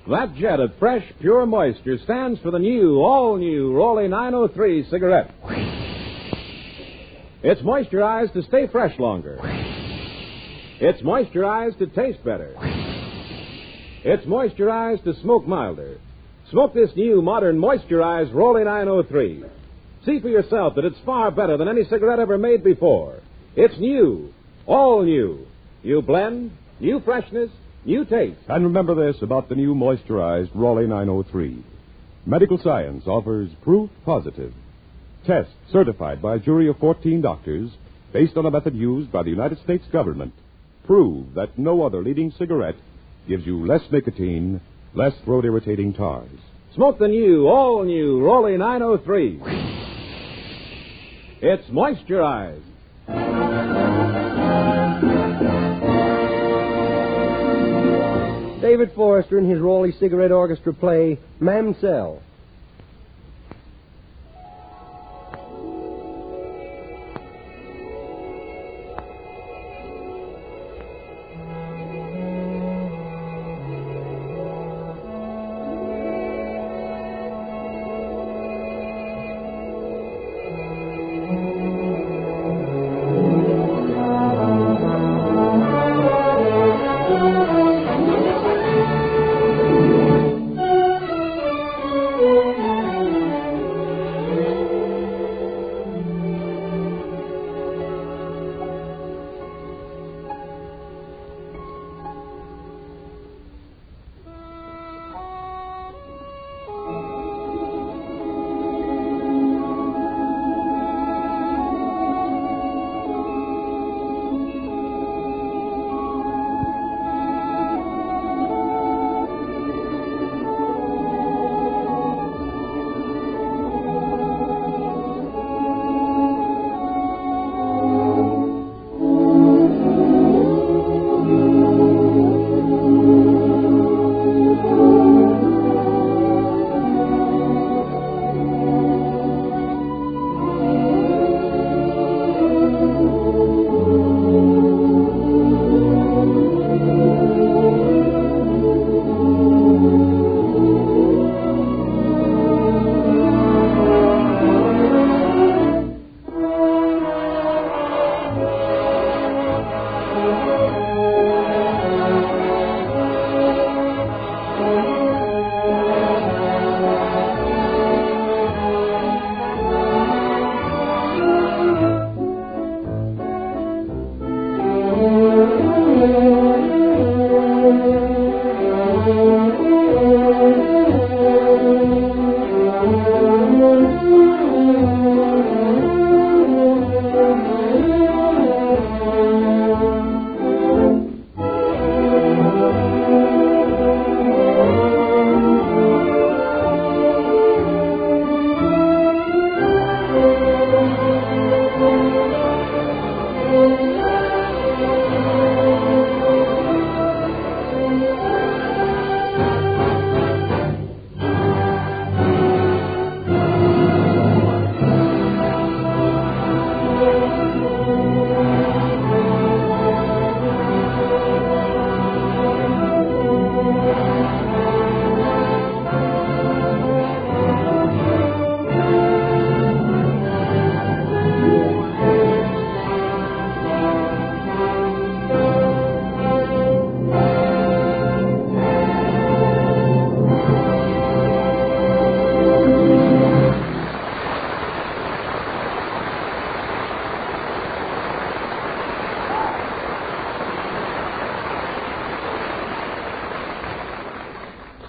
That jet of fresh, pure moisture stands for the new, all-new Rolly 903 cigarette. It's moisturized to stay fresh longer. It's moisturized to taste better. It's moisturized to smoke milder. Smoke this new, modern, moisturized Rolly 903. See for yourself that it's far better than any cigarette ever made before. It's new, all new. New blend, new freshness, new taste. And remember this about the new moisturized Rolly 903. Medical science offers proof positive. Test certified by a jury of 14 doctors based on a method used by the United States government. Prove that no other leading cigarette gives you less nicotine, less throat-irritating tars. Smoke the new, all new Rolly 903. It's moisturized. David Forrester in his Rolly Cigarette Orchestra play, Mamselle.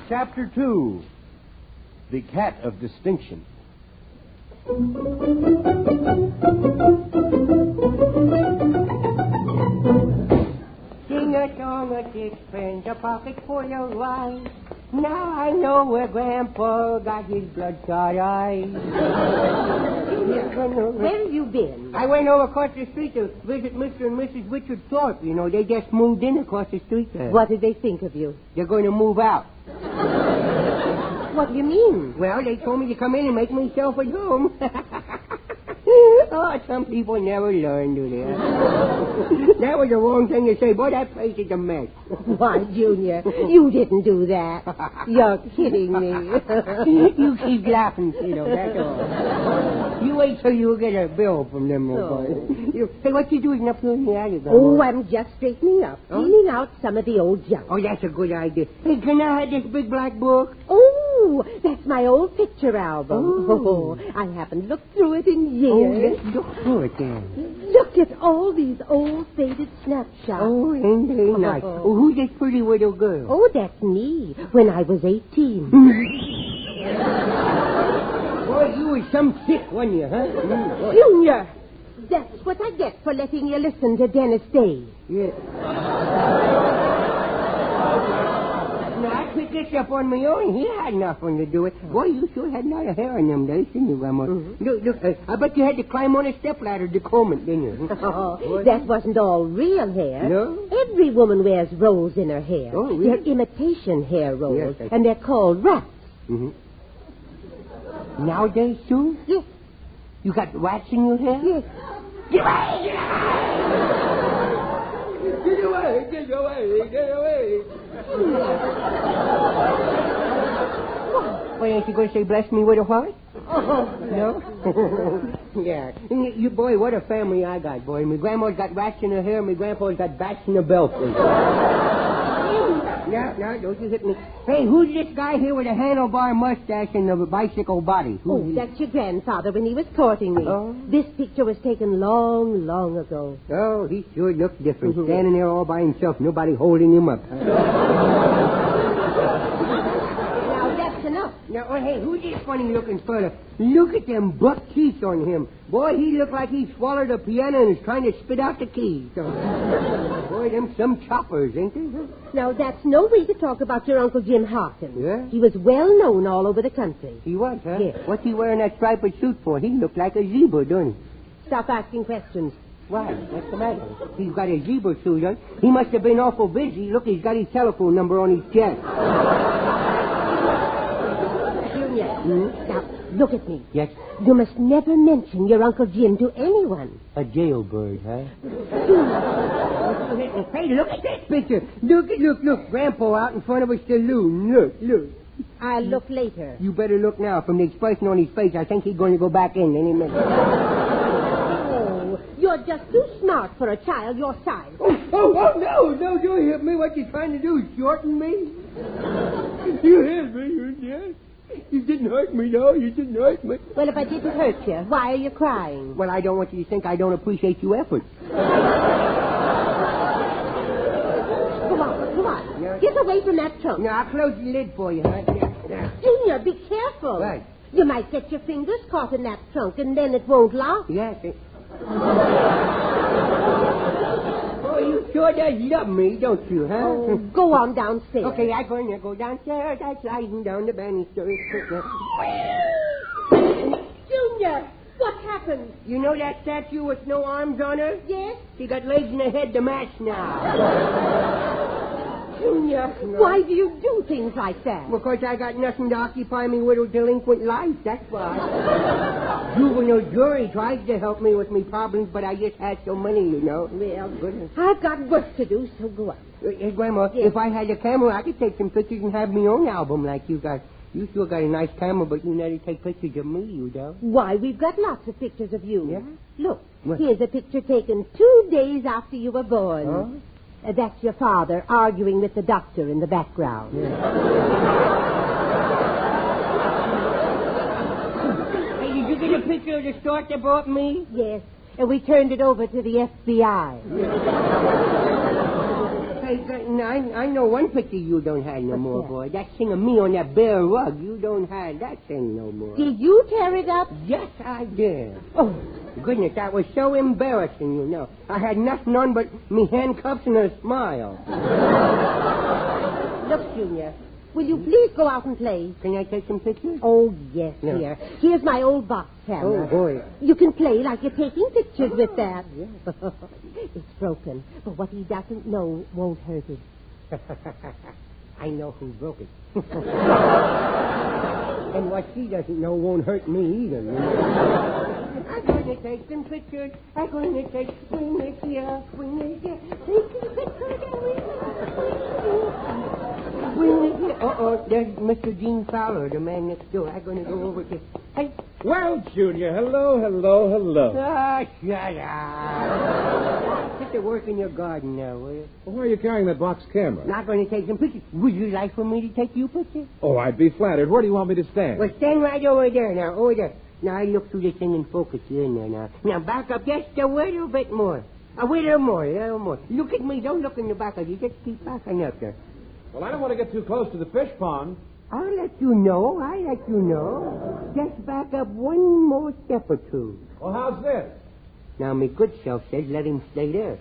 Chapter 2. the cat of distinction. Sing a song of sixpence, a pocket full of rice. Now I know where Grandpa got his bloodshot eyes. Where have you been? I went over across the street to visit Mr. and Mrs. Richard Thorpe. You know, they just moved in across the street there. What did they think of you? They're going to move out. What do you mean? Well, they told me to come in and make myself at home. Oh, some people never learn, do they? That was the wrong thing to say. Boy, that place is a mess. Why, Junior, you didn't do that. You're kidding me. You keep laughing, kiddo, that's all. You wait till you get a bill from them, boys. Hey, what you doing up here in the attic? Oh, I'm just straightening up, cleaning out some of the old junk. Oh, that's a good idea. Hey, can I have this big black book? Oh, that's my old picture album. Oh, I haven't looked through it in years. Oh, let's look through it then. Look at all these old faded snapshots. Oh, ain't they nice? Oh, who's this pretty little girl? Oh, that's me when I was 18. Boy, you was some sick, wasn't you, huh? Junior, that's what I get for letting you listen to Dennis Day. Yeah. Now, I picked this up on my own. He had nothing to do with it. Boy, you sure had a lot of hair in them days, didn't you, Grandma? Look, I bet you had to climb on a stepladder to comb it, didn't you? Oh, that wasn't all real hair. No? Every woman wears rolls in her hair. Oh, really? They're imitation hair rolls, Yes, and they're called wraps. Mm-hmm. Nowadays, too? Yes. You got wax in your hair? Yes. Get away! Get away! Get away! Get away! Why, ain't you going to say bless me with a what? No? Yeah. You, boy, what a family I got, boy. My grandma's got rats in her hair, my grandpa's got bats in her belt. No, don't you hit me. Hey, who's this guy here with a handlebar mustache and a bicycle body? Oh, that's your grandfather when he was courting me. Oh? This picture was taken long, long ago. Oh, he sure looks different. Standing there all by himself, nobody holding him up. Now, that's enough. Now, hey, who's this funny-looking fella? Look at them buck teeth on him. Boy, he looked like he swallowed a piano and is trying to spit out the keys. Boy, them some choppers, ain't they? Now, that's no way to talk about your Uncle Jim Hawkins. Yeah? He was well known all over the country. He was, huh? Yes. What's he wearing that striped suit for? He looked like a zebra, don't he? Stop asking questions. Why? What's the matter? He's got a zebra suit on. He must have been awful busy. Look, he's got his telephone number on his chest. Junior, now, look at me. Yes? You must never mention your Uncle Jim to anyone. A jailbird, huh? Hey, look at this picture. Look. Grandpa out in front of a saloon. Look. I'll look later. You better look now. From the expression on his face, I think he's going to go back in any minute. Oh, you're just too smart for a child your size. Oh, no, don't hit me. What you trying to do is shorten me? You hit me, yes. You didn't hurt me, no. You didn't hurt me. Well, if I didn't hurt you, why are you crying? Well, I don't want you to think I don't appreciate your efforts. Come on. Yeah. Get away from that trunk. Now, I'll close the lid for you, huh? Yeah. Junior, be careful. Right. You might get your fingers caught in that trunk, and then it won't lock. Yes. Oh, you sure does love me, don't you, huh? Oh, go on downstairs. Okay, I'm going to go downstairs. I'm sliding down the banister. Junior, what happened? You know that statue with no arms on her? Yes? She got legs and a head to match now. Junior, why do you do things like that? Because I got nothing to occupy me with a delinquent life, that's why. Juvenile jury tries to help me with me problems, but I just had so many, you know. Well, goodness. I've got work to do, so go on. Hey, Grandma, if I had a camera, I could take some pictures and have my own album like you got. You sure got a nice camera, but you never take pictures of me, you don't. Why, we've got lots of pictures of you. Yeah? Look, What? here's a picture taken 2 days after you were born. Huh? That's your father arguing with the doctor in the background. Yeah. Hey, did you get a picture of the stork that brought me? Yes, and we turned it over to the FBI. Hey, Hey, I know one picture you don't have no more, boy. That thing of me on that bare rug. You don't have that thing no more. Did you tear it up? Yes, I did. Oh, goodness, that was so embarrassing, you know. I had nothing on but me handcuffs and a smile. Look, Junior, will you please go out and play? Can I take some pictures? Oh, yes, No. dear. Here's my old box camera. Oh, boy. You can play like you're taking pictures with that. It's broken, but what he doesn't know won't hurt him. I know who broke it. And what she doesn't know won't hurt me either. You know? I'm going to take some pictures. I'm going to take swing it here, swing it here. Take some pictures and swing it here. Uh-oh, there's Mr. Gene Fowler, the man next door. I'm going to go over to... Hey. Well, Junior, hello. Ah, shut up. Get to work in your garden now, will you? Well, why are you carrying that box camera? Not going to take some pictures. Would you like for me to take you pictures? Oh, I'd be flattered. Where do you want me to stand? Well, stand right over there now, over there. Now, I look through this thing and focus you in there now. Now, back up just a little bit more. A little more. Look at me. Don't look in the back of you. Just keep backing up there. Well, I don't want to get too close to the fish pond. I'll let you know. Just back up one more step or two. Well, how's this? Now, me good self says let him stay there.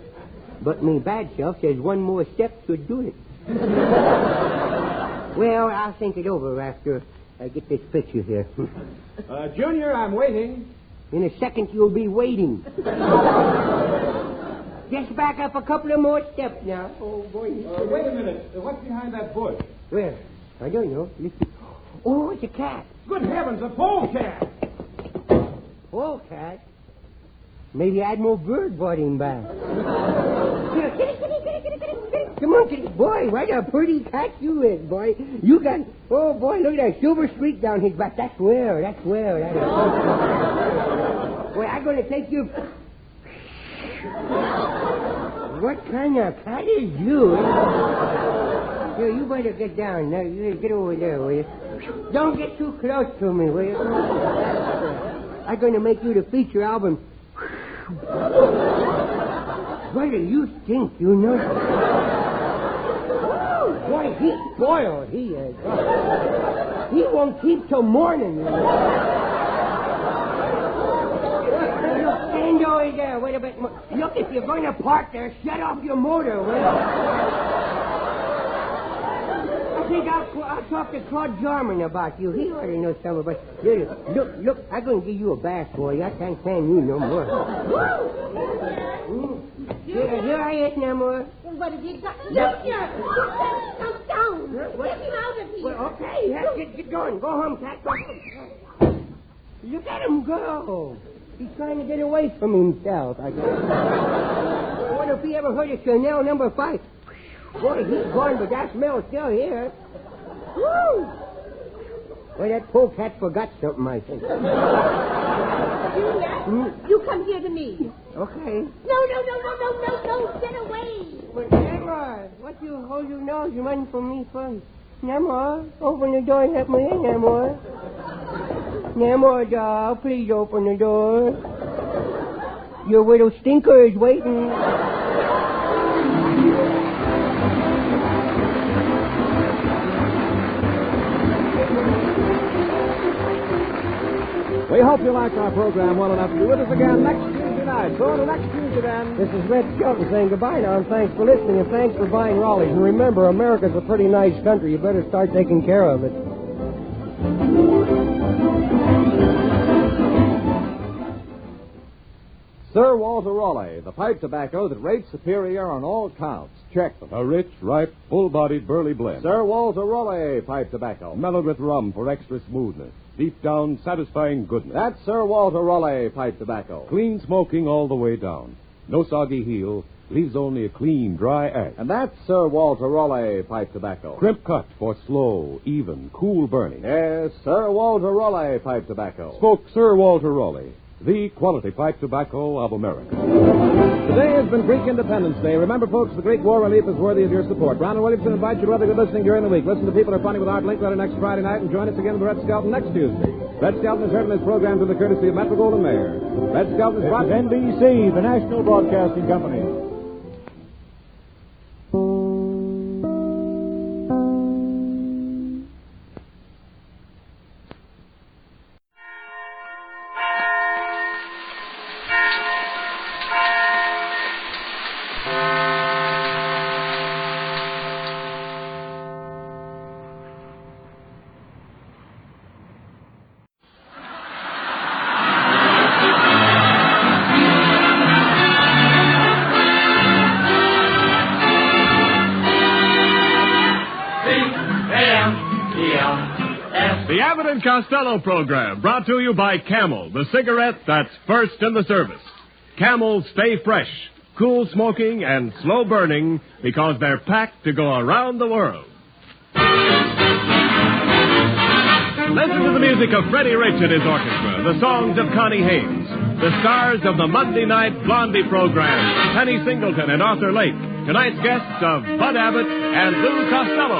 But me bad self says one more step should do it. Well, I'll think it over after I get this picture here. Junior, I'm waiting. In a second, you'll be waiting. Just back up a couple of more steps now. Oh, boy. Wait a minute. What's behind that bush? Where? I don't know. Listen. Oh, it's a cat. Good heavens, a polecat. Polecat? Maybe Admiral Byrd brought him back. Get it. Come on, kitty. Boy, what a pretty cat you is, boy. You got... Oh, boy, look at that silver streak down his back. That's where. That is. Boy, I'm going to take you... What kind of cat is you? Here, you better get down. Now, you get over there, will you? Don't get too close to me, will you? I'm going to make you the feature album. What do you think, you know? Boy, he's spoiled. He is. He won't keep till morning, you know. Stand over there. Wait a bit more. Look, if you're going to park there, shut off your motor, will you? I think I'll talk to Claude Jarman about you. He ought to know something about you. Look, I'm going to give you a bath, boy. I can't stand you no more. Here I is no more. What have you got? Look, come down. Get him out of here. Well, okay, get going. Go home, cat. Look at him go. He's trying to get away from himself, I guess. I wonder if he ever heard of Chanel number 5. Boy, he's gone, but that smell's still here. Woo! Well, that polecat forgot something, I think. Junior, you come here to me. Okay. No, get away. But, Namor, what you hold your nose? You run from me first. Namor, open the door and let me in, Namor. Namor, doll, please open the door. Your little stinker is waiting. We hope you liked our program well enough to be with us again next Tuesday night. So until next Tuesday then. This is Red Skelton saying goodbye now, and thanks for listening, and thanks for buying Raleigh's. And remember, America's a pretty nice country. You better start taking care of it. Sir Walter Raleigh, the pipe tobacco that rates superior on all counts. Check them. A rich, ripe, full-bodied burley blend. Sir Walter Raleigh pipe tobacco. Mellowed with rum for extra smoothness. Deep down, satisfying goodness. That's Sir Walter Raleigh pipe tobacco. Clean smoking all the way down. No soggy heel. Leaves only a clean, dry ash. And that's Sir Walter Raleigh pipe tobacco. Crimp cut for slow, even, cool burning. Yes, Sir Walter Raleigh pipe tobacco. Smoke Sir Walter Raleigh, the quality pipe tobacco of America. Today has been Greek Independence Day. Remember, folks, the Greek war relief is worthy of your support. Brown and Williamson invite you to other good listening during the week. Listen to People Are Funny with Art Linkletter next Friday night and join us again with Red Skelton next Tuesday. Red Skelton is heard in this program through the courtesy of Metro Goldwyn Mayer. Red Skelton is brought to NBC, the National Broadcasting Company. and Costello program brought to you by Camel, the cigarette that's first in the service. Camel stay fresh, cool smoking, and slow burning because they're packed to go around the world. Listen to the music of Freddie Rich and his orchestra, the songs of Connie Haynes, the stars of the Monday night Blondie program, Penny Singleton and Arthur Lake, tonight's guests of Bud Abbott and Lou Costello.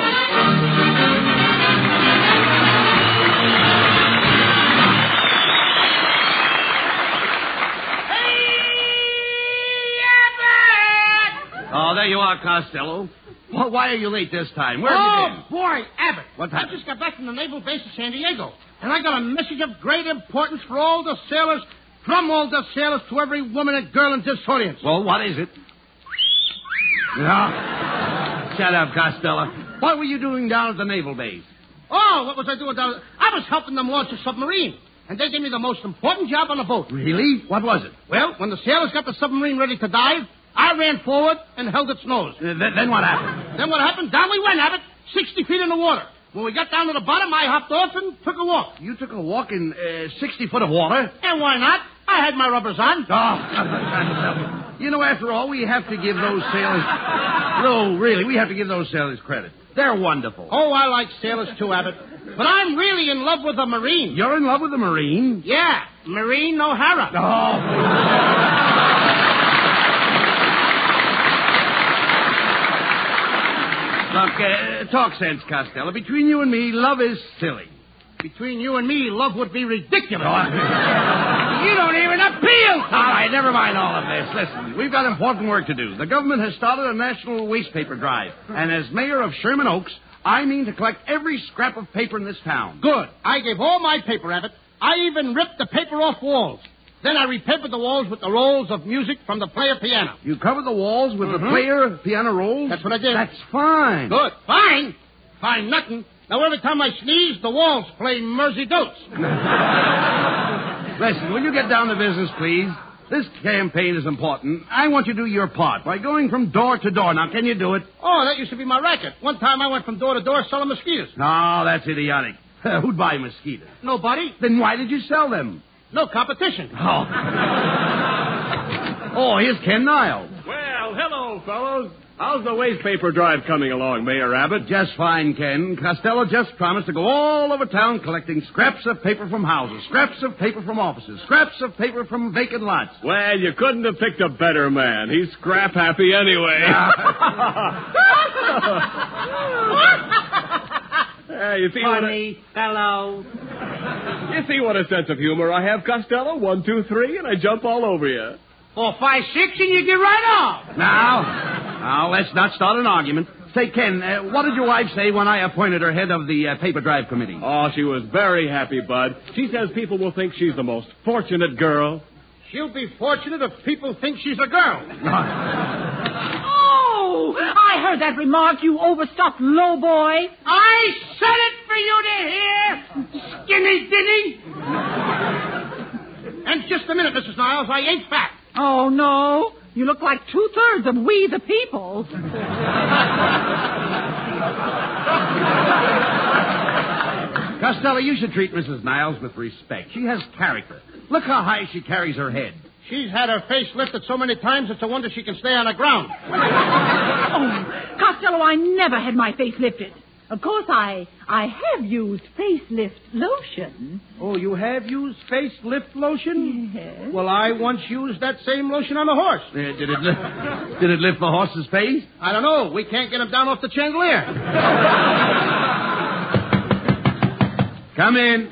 Oh, there you are, Costello. Well, why are you late this time? Where have you been? Boy, Abbott. What happened? I just got back from the Naval Base of San Diego, and I got a message of great importance for all the sailors, from all the sailors to every woman and girl in this audience. Well, what is it? No. Shut up, Costello. What were you doing down at the Naval Base? Oh, what was I doing down there? I was helping them launch a submarine, and they gave me the most important job on the boat. Really? What was it? Well, when the sailors got the submarine ready to dive, I ran forward and held its nose. Then what happened? Then what happened? Down we went, Abbott, 60 feet in the water. When we got down to the bottom, I hopped off and took a walk. You took a walk in 60 foot of water? And why not? I had my rubbers on. Oh, you know, after all, we have to give those sailors... No, really, we have to give those sailors credit. They're wonderful. Oh, I like sailors too, Abbott. But I'm really in love with a Marine. You're in love with a Marine? Yeah, Marine O'Hara. Oh. Look, talk sense, Costello. Between you and me, love is silly. Between you and me, love would be ridiculous. You don't even appeal. All right, never mind all of this. Listen, we've got important work to do. The government has started a national waste paper drive. And as mayor of Sherman Oaks, I mean to collect every scrap of paper in this town. Good. I gave all my paper, Abbott. I even ripped the paper off walls. Then I repapered the walls with the rolls of music from the player piano. You covered the walls with the player piano rolls? That's what I did. That's fine. Good. Fine? Fine nothing. Now, every time I sneeze, the walls play Mersey Dotes. Listen, will you get down to business, please? This campaign is important. I want you to do your part by going from door to door. Now, can you do it? Oh, that used to be my racket. One time I went from door to door selling mosquitoes. No, that's idiotic. Who'd buy mosquitoes? Nobody. Then why did you sell them? No competition. Oh. Oh, here's Ken Niles. Well, hello, fellows. How's the waste paper drive coming along, Mayor Abbott? Just fine, Ken. Costello just promised to go all over town collecting scraps of paper from houses, scraps of paper from offices, scraps of paper from vacant lots. Well, you couldn't have picked a better man. He's scrap happy anyway. You see Funny fellow. You see what a sense of humor I have, Costello? 1, 2, 3, and I jump all over you. 4, 5, 6, and you get right off. Now, let's not start an argument. Say, Ken, what did your wife say when I appointed her head of the paper drive committee? Oh, she was very happy, Bud. She says people will think she's the most fortunate girl. She'll be fortunate if people think she's a girl. Oh, I heard that remark, you overstuffed lowboy. I said it for you to hear, skinny ditty. And just a minute, Mrs. Niles, I ain't fat. Oh, no. You look like 2/3 of We the People. Costello, you should treat Mrs. Niles with respect. She has character. Look how high she carries her head. She's had her face lifted so many times, it's a wonder she can stay on the ground. Oh, Costello, I never had my face lifted. Of course, I have used facelift lotion. Oh, you have used facelift lotion? Yes. Well, I once used that same lotion on a horse. Did it lift the horse's face? I don't know. We can't get him down off the chandelier. Come in.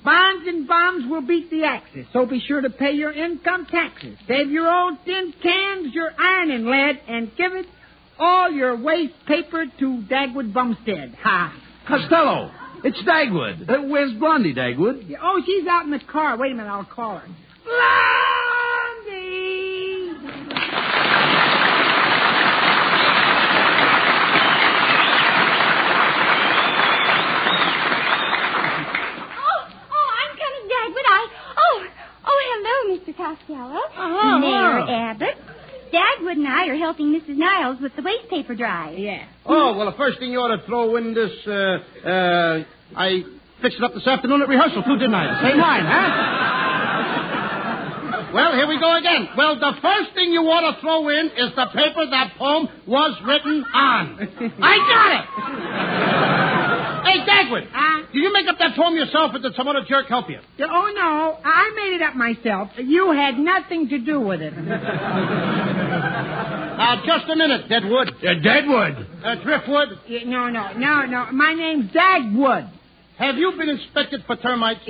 Bonds and bombs will beat the Axis, so be sure to pay your income taxes. Save your old tin cans, your ironing lead, and give it all your waste paper to Dagwood Bumstead. Ha! Costello, it's Dagwood. Where's Blondie, Dagwood? Oh, she's out in the car. Wait a minute, I'll call her. Blondie! Oh, I'm coming, Dagwood. Oh, hello, Mr. Costello. Oh, Mayor hello. Abbott. Dagwood and I are helping Mrs. Niles with the waste paper drive. Yeah. Oh, well, the first thing you ought to throw in this, I fixed it up this afternoon at rehearsal, too, didn't I? The same line, huh? Well, here we go again. Well, the first thing you ought to throw in is the paper that poem was written on. I got it! Hey, Dagwood, did you make up that poem yourself, or did some other jerk help you? Oh, no, I made it up myself. You had nothing to do with it. Just a minute, Deadwood. Deadwood? Driftwood? No. My name's Dagwood. Have you been inspected for termites?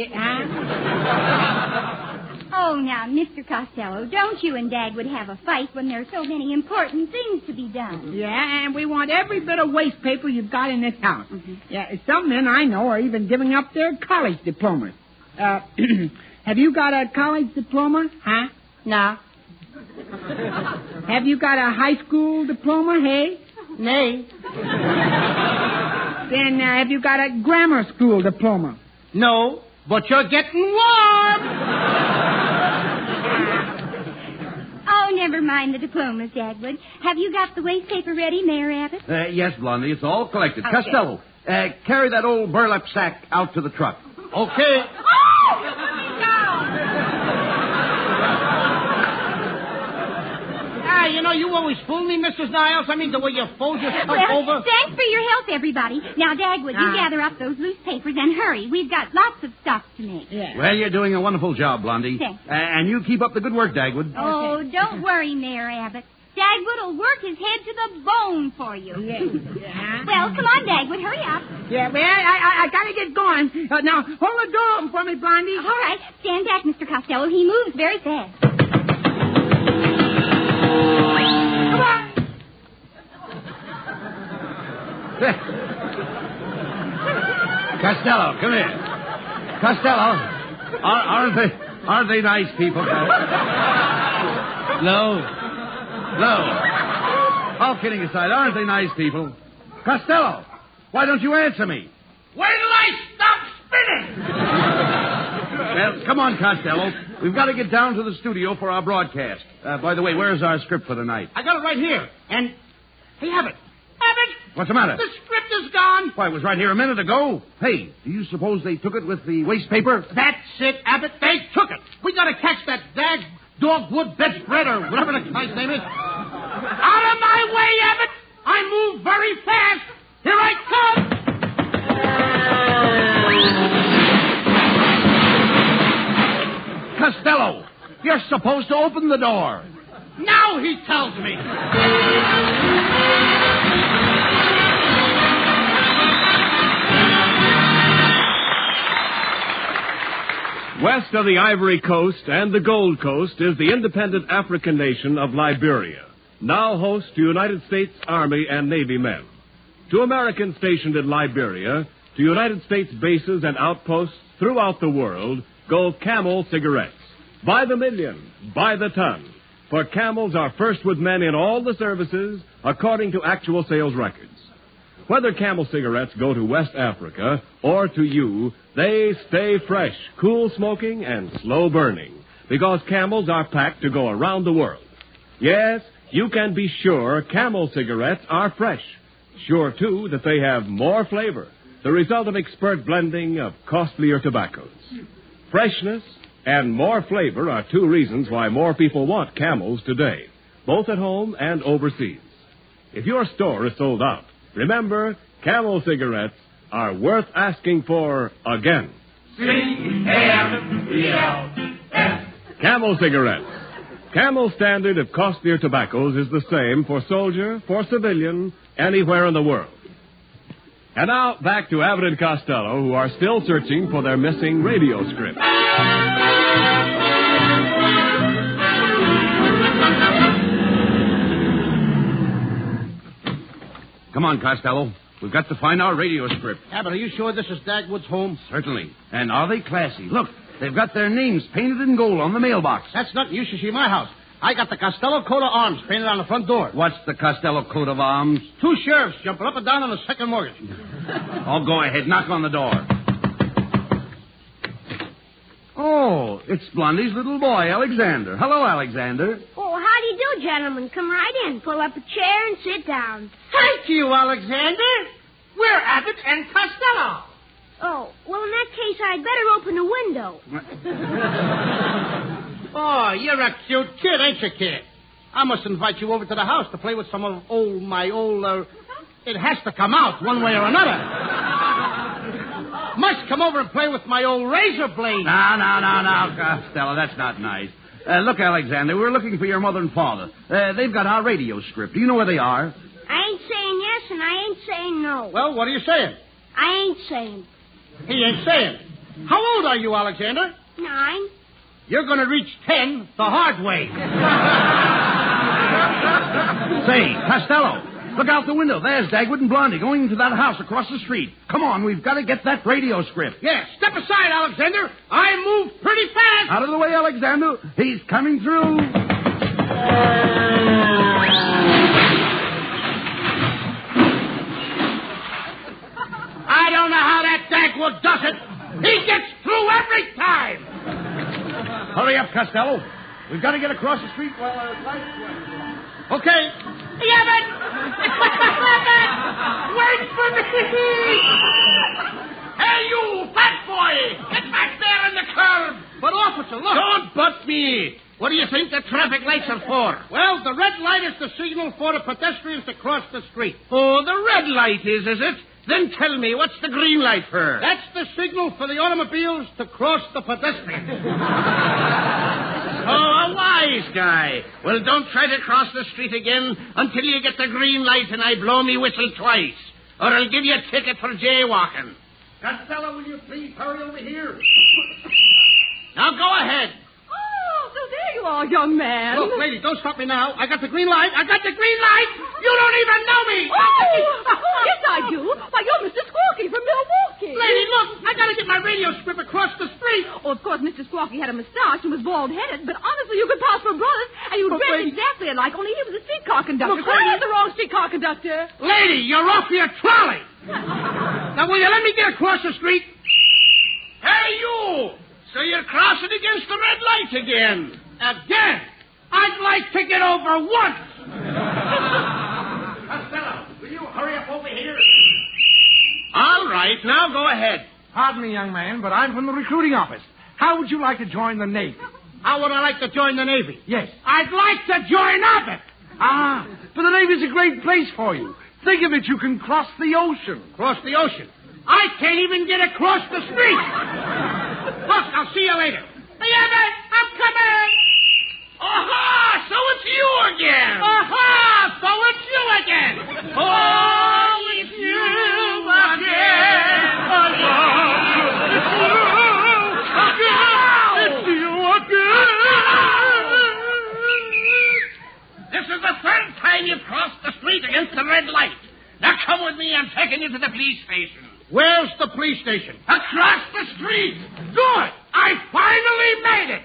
Oh, now, Mr. Costello, don't you and Dagwood have a fight when there are so many important things to be done? Yeah, and we want every bit of waste paper you've got in this house. Yeah, some men I know are even giving up their college diplomas. Have you got a college diploma? Huh? No. Have you got a high school diploma, hey? Nay. Then have you got a grammar school diploma? No, but you're getting warm. Oh, never mind the diplomas, Dagwood. Have you got the waste paper ready, Mayor Abbott? Yes, Blondie, it's all collected. Okay. Costello, carry that old burlap sack out to the truck. Okay. You know, you always fool me, Mrs. Niles. I mean, the way you fold yourself over. Thanks for your help, everybody. Now, Dagwood, you gather up those loose papers and hurry. We've got lots of stuff to make. Yeah. Well, you're doing a wonderful job, Blondie. Thanks. And you keep up the good work, Dagwood. Oh, don't worry, Mayor Abbott. Dagwood will work his head to the bone for you. Yeah. Well, come on, Dagwood, hurry up. Yeah, well, I gotta get going. Now, hold the door open for me, Blondie. All right, stand back, Mr. Costello. He moves very fast. Come on. Costello, come here. Costello, aren't they nice people? No. All kidding aside, aren't they nice people? Costello, why don't you answer me? Wait till I stop spinning! Well, come on, Costello. We've got to get down to the studio for our broadcast. By the way, where's our script for tonight? I got it right here. And, hey, Abbott. What's the matter? The script is gone. Why, it was right here a minute ago. Hey, do you suppose they took it with the waste paper? That's it, Abbott. They took it. We got to catch that dogwood bedspread or whatever the guy's name is. Out of my way, Abbott. I move very fast. Here I come. Costello, you're supposed to open the door. Now he tells me. West of the Ivory Coast and the Gold Coast is the independent African nation of Liberia, now host to United States Army and Navy men. To Americans stationed in Liberia, to United States bases and outposts throughout the world, go Camel cigarettes. By the million, by the ton. For Camels are first with men in all the services, according to actual sales records. Whether Camel cigarettes go to West Africa or to you, they stay fresh, cool smoking, and slow burning, because Camels are packed to go around the world. Yes, you can be sure Camel cigarettes are fresh. Sure, too, that they have more flavor, the result of expert blending of costlier tobaccos. Freshness and more flavor are two reasons why more people want Camels today, both at home and overseas. If your store is sold out, remember, Camel cigarettes are worth asking for again. C-A-M-E-L-S. Camel cigarettes. Camel's standard of costlier tobaccos is the same for soldier, for civilian, anywhere in the world. And now, back to Abbott and Costello, who are still searching for their missing radio script. Come on, Costello. We've got to find our radio script. Abbott, are you sure this is Dagwood's home? Certainly. And are they classy? Look, they've got their names painted in gold on the mailbox. That's nothing. You should see my house. I got the Costello coat of arms painted on the front door. What's the Costello coat of arms? 2 sheriffs jumping up and down on the second mortgage. Oh, go ahead. Knock on the door. Oh, it's Blondie's little boy, Alexander. Hello, Alexander. Oh, how do you do, gentlemen? Come right in. Pull up a chair and sit down. Thank you, Alexander. We're Abbott and Costello. Oh, well, in that case, I'd better open the window. Oh, you're a cute kid, ain't you, kid? I must invite you over to the house to play with some of my old... It has to come out one way or another. Must come over and play with my old razor blade. No, Costello, that's not nice. Look, Alexander, we're looking for your mother and father. They've got our radio script. Do you know where they are? I ain't saying yes, and I ain't saying no. Well, what are you saying? I ain't saying. He ain't saying. How old are you, Alexander? 9. You're going to reach 10 the hard way. Say, Costello, look out the window. There's Dagwood and Blondie going into that house across the street. Come on, we've got to get that radio script. Yes, step aside, Alexander. I move pretty fast. Out of the way, Alexander. He's coming through. I don't know how that Dagwood does it. He gets through every time. Hurry up, Costello. We've got to get across the street while our lights... Okay. Abbott! Abbott! Wait for me! Hey, you, fat boy! Get back there in the curb! But, officer, look. Don't butt me. What do you think the traffic lights are for? Well, the red light is the signal for the pedestrians to cross the street. Oh, the red light is it? Then tell me, what's the green light for? That's the signal for the automobiles to cross the pedestrians. Oh, a wise guy. Well, don't try to cross the street again until you get the green light and I blow me whistle twice. Or I'll give you a ticket for jaywalking. Costello, will you please hurry over here? Now go ahead. Oh, so there you are, young man. Look, lady, don't stop me now. I got the green light. You don't even know me. Oh, yes, I do. Why, you're Mr. Squawky from Milwaukee. Lady, look, I got to get my radio script across the street. Oh, of course, Mr. Squawky had a mustache and was bald-headed, but honestly, you could pass for brothers, and you dress exactly alike, only he was a streetcar conductor. Look, lady. He's the wrong streetcar conductor. Lady, you're off your trolley. Now, will you let me get across the street? Hey, you! So you're crossing against the red light again. Again? I'd like to get over once. Costello, will you hurry up over here? All right, now go ahead. Pardon me, young man, but I'm from the recruiting office. How would you like to join the Navy? How would I like to join the Navy? Yes. I'd like to join Abbott. Ah, but the Navy's a great place for you. Think of it, you can cross the ocean. Cross the ocean? I can't even get across the street. Look, I'll see you later. Hey, Abbott, I'm coming. Aha, so it's you again. Aha, so it's you again. Oh, it's you again. It's you again. This is the third time you've crossed the street against the red light. Now come with me. I'm taking you to the police station. Where's the police station? Across the street. Good. I finally made it.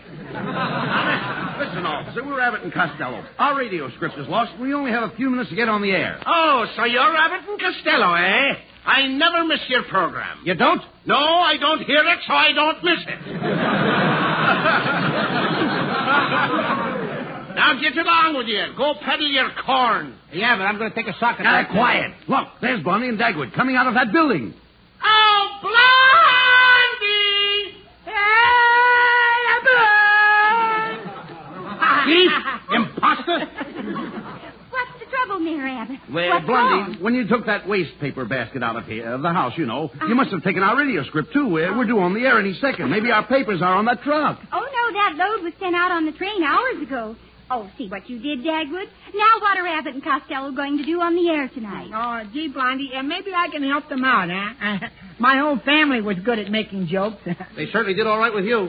Listen, officer, we're Abbott and Costello. Our radio script is lost. We only have a few minutes to get on the air. Oh, so you're Abbott and Costello, eh? I never miss your program. You don't? No, I don't hear it, so I don't miss it. Now get along with you. Go peddle your corn. Hey, Abbott, I'm going to take a sock at that. Quiet. Look, there's Blondie and Dagwood coming out of that building. Oh, Blondie! Thief! Imposter! What's the trouble, Mayor Abbott? Well, What's Blondie, wrong? when you took that waste paper basket out of here, the house, you must have taken our radio script, too. We're due on the air any second. Maybe our papers are on that truck. Oh, no, that load was sent out on the train hours ago. Oh, see what you did, Dagwood. Now what are Abbott and Costello going to do on the air tonight? Oh, gee, Blondie, maybe I can help them out, huh? My whole family was good at making jokes. They certainly did all right with you.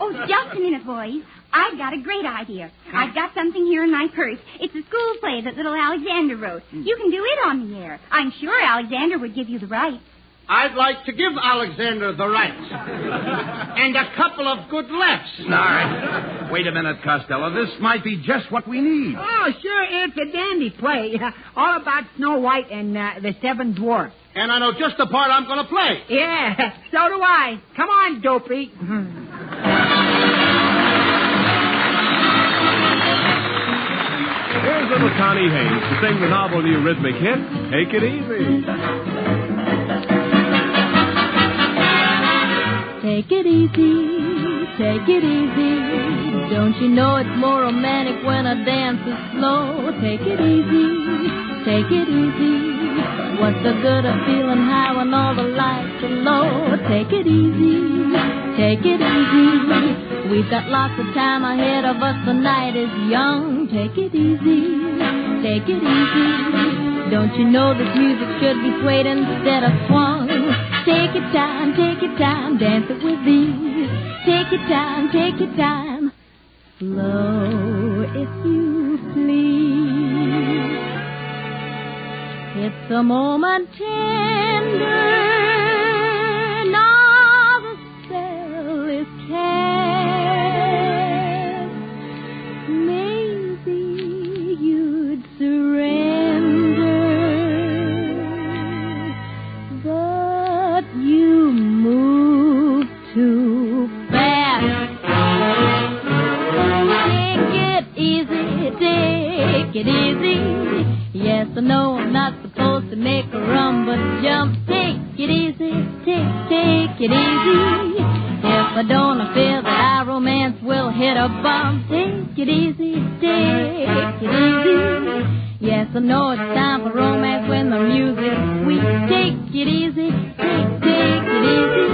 Oh, just a minute, boys. I've got a great idea. I've got something here in my purse. It's a school play that little Alexander wrote. You can do it on the air. I'm sure Alexander would give you the rights. I'd like to give Alexander the rights. And a couple of good laughs. All right. Wait a minute, Costello. This might be just what we need. Oh, sure, it's a dandy play. All about Snow White and the Seven Dwarfs. And I know just the part I'm going to play. Yeah, so do I. Come on, Dopey. Here's little Johnny Hayes to sing the novel new rhythmic hit, Take It Easy. Take it easy, take it easy. Don't you know it's more romantic when a dance is slow? Take it easy, take it easy. What's the good of feeling high when all the lights are low? Take it easy, take it easy. We've got lots of time ahead of us, the night is young. Take it easy, take it easy. Don't you know this music should be swayed instead of swung? Take your time, dance it with ease. Take your time, slow if you please. It's a moment tender, now the spell is cast. Maybe you'd surrender, but you move too fast. Take it easy. Yes, I know I'm not supposed to make a run, but jump. Take it easy, take it easy. If I don't, I fear that our romance will hit a bump. Take it easy, take it easy. Yes, I know it's time for romance when the music's sweet. Take it easy, take it easy.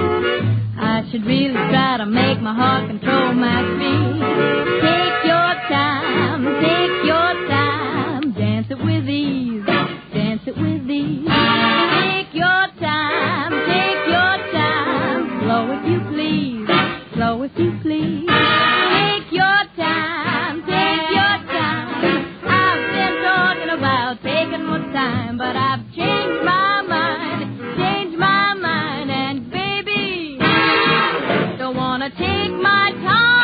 I should really try to make my heart control my feet. Take your time, dance it with ease, dance it with ease. Take your time, slow if you please, slow if you please. Take your time, I've been talking about taking my time, but I've changed my mind, and baby, don't wanna take my time.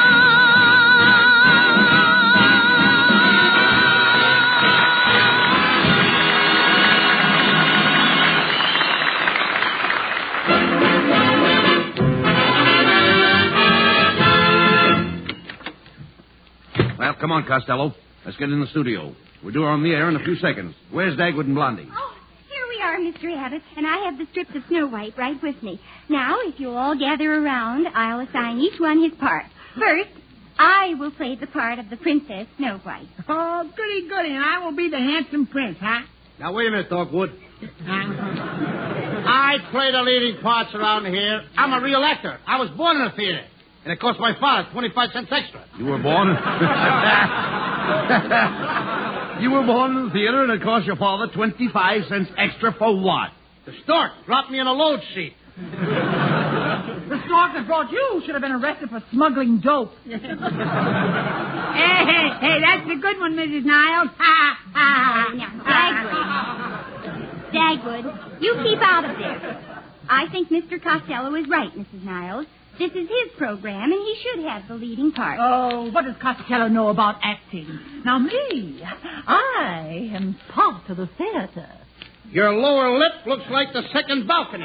Well, come on, Costello. Let's get in the studio. We're due on the air in a few seconds. Where's Dagwood and Blondie? Oh, here we are, Mr. Abbott, and I have the strips of Snow White right with me. Now, if you'll all gather around, I'll assign each one his part. First, I will play the part of the Princess Snow White. Oh, goody, and I will be the handsome prince, huh? Now, wait a minute, Dogwood. I play the leading parts around here. I'm a real actor. I was born in a theater. And it cost my father 25 cents extra. You were born in... You were born in the theater and it cost your father 25 cents extra for what? The stork dropped me in a load sheet. The stork that brought you should have been arrested for smuggling dope. Hey, that's a good one, Mrs. Niles. Dagwood, you keep out of there. I think Mr. Costello is right, Mrs. Niles. This is his program, and he should have the leading part. Oh, what does Costello know about acting? Now, me, I am part of the theater. Your lower lip looks like the second balcony.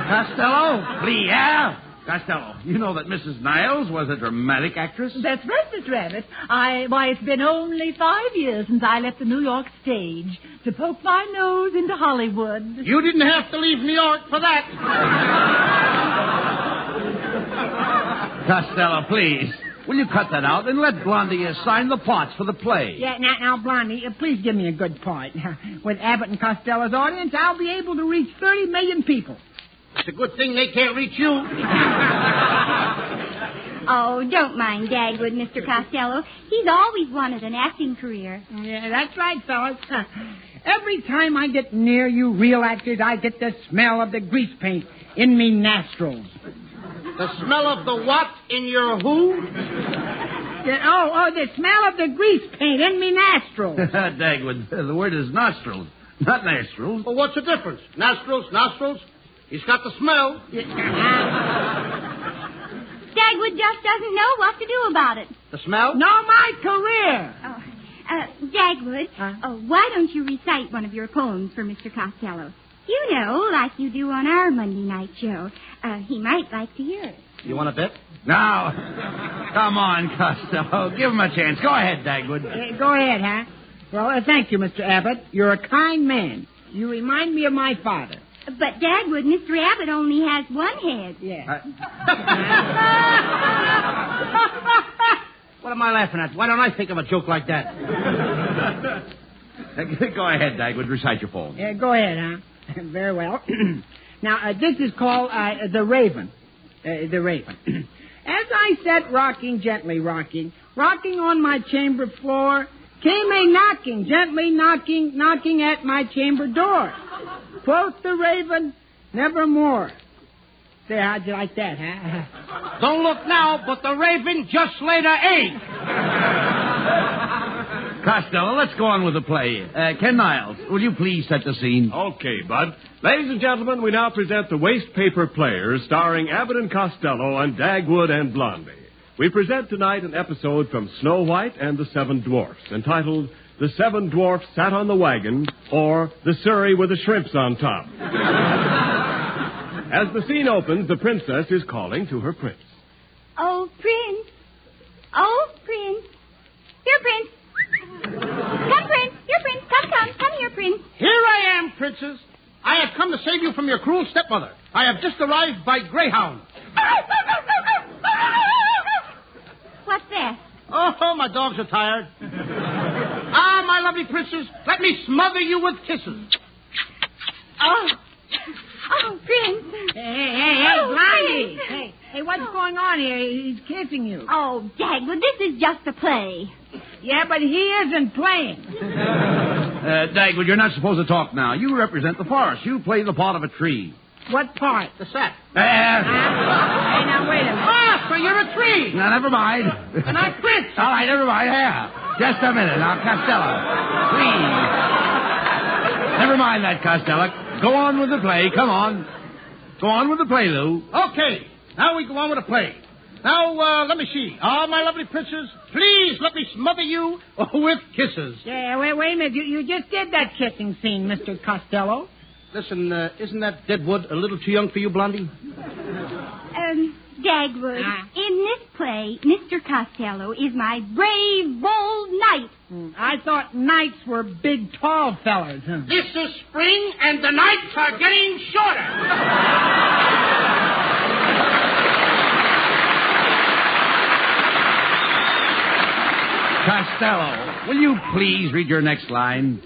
Costello, please. Yeah. Costello, you know that Mrs. Niles was a dramatic actress? That's right, Mr. Abbott. Why, it's been only 5 years since I left the New York stage to poke my nose into Hollywood. You didn't have to leave New York for that. Costello, please. Will you cut that out and let Blondie assign the parts for the play? Yeah, now, Blondie, please give me a good part. With Abbott and Costello's audience, I'll be able to reach 30 million people. It's a good thing they can't reach you. Oh, don't mind Dagwood, Mr. Costello. He's always wanted an acting career. Yeah, that's right, fellas. Every time I get near you real actors, I get the smell of the grease paint in me nostrils. The smell of the what in your who? The smell of the grease paint in me nostrils. Dagwood, the word is nostrils, not nostrils. Well, what's the difference? Nostrils? He's got the smell. Dagwood just doesn't know what to do about it. The smell? No, my career. Dagwood, why don't you recite one of your poems for Mr. Costello? You know, like you do on our Monday night show. He might like to hear it. You want a bit? Now, Come on, Costello. Give him a chance. Go ahead, Dagwood. Go ahead, huh? Well, thank you, Mr. Abbott. You're a kind man. You remind me of my father. But, Dagwood, Mr. Abbott only has one head. Yeah. What am I laughing at? Why don't I think of a joke like that? Go ahead, Dagwood. Recite your poem. Go ahead, huh? Very well. Now, this is called The Raven. The Raven. As I sat rocking, gently rocking on my chamber floor, came a knocking, gently knocking at my chamber door. Quoth the Raven, nevermore. Say, how'd you like that, huh? Don't look now, but the Raven just laid an egg. Costello, let's go on with the play. Ken Niles, will you please set the scene? Okay, Bud. Ladies and gentlemen, we now present the Waste Paper Players, starring Abbott and Costello and Dagwood and Blondie. We present tonight an episode from Snow White and the Seven Dwarfs, entitled The Seven Dwarfs Sat on the Wagon, or The Surrey with the Shrimps on Top. As the scene opens, the princess is calling to her prince. Oh, Prince. Oh, Prince. Here, Prince. Come, Prince. Here, Prince. Come here, Prince. Here I am, princess. I have come to save you from your cruel stepmother. I have just arrived by Greyhound. What's that? Oh, my dogs are tired. My lovely princess, let me smother you with kisses. Oh, Prince. Hey, Blondie. Hey, what's going on here? He's kissing you. Oh, Dagwood, this is just a play. Yeah, but he isn't playing. Dagwood, you're not supposed to talk now. You represent the forest. You play the part of a tree. What part? The sap. Hey, now, wait a minute. So you're a tree. Now, never mind. And I'm Prince. All right, never mind. Yeah. Just a minute. Now, Costello, please. Never mind that, Costello. Go on with the play. Come on. Go on with the play, Lou. Okay. Now we go on with the play. Now, let me see. My lovely princess, please let me smother you with kisses. Yeah, wait a minute. You just did that kissing scene, Mr. Costello. Listen, isn't that dead wood a little too young for you, Blondie? Dagwood, in this play, Mr. Costello is my brave, bold knight. I thought knights were big, tall fellers. Huh? This is spring, and the nights are getting shorter. Costello, will you please read your next line?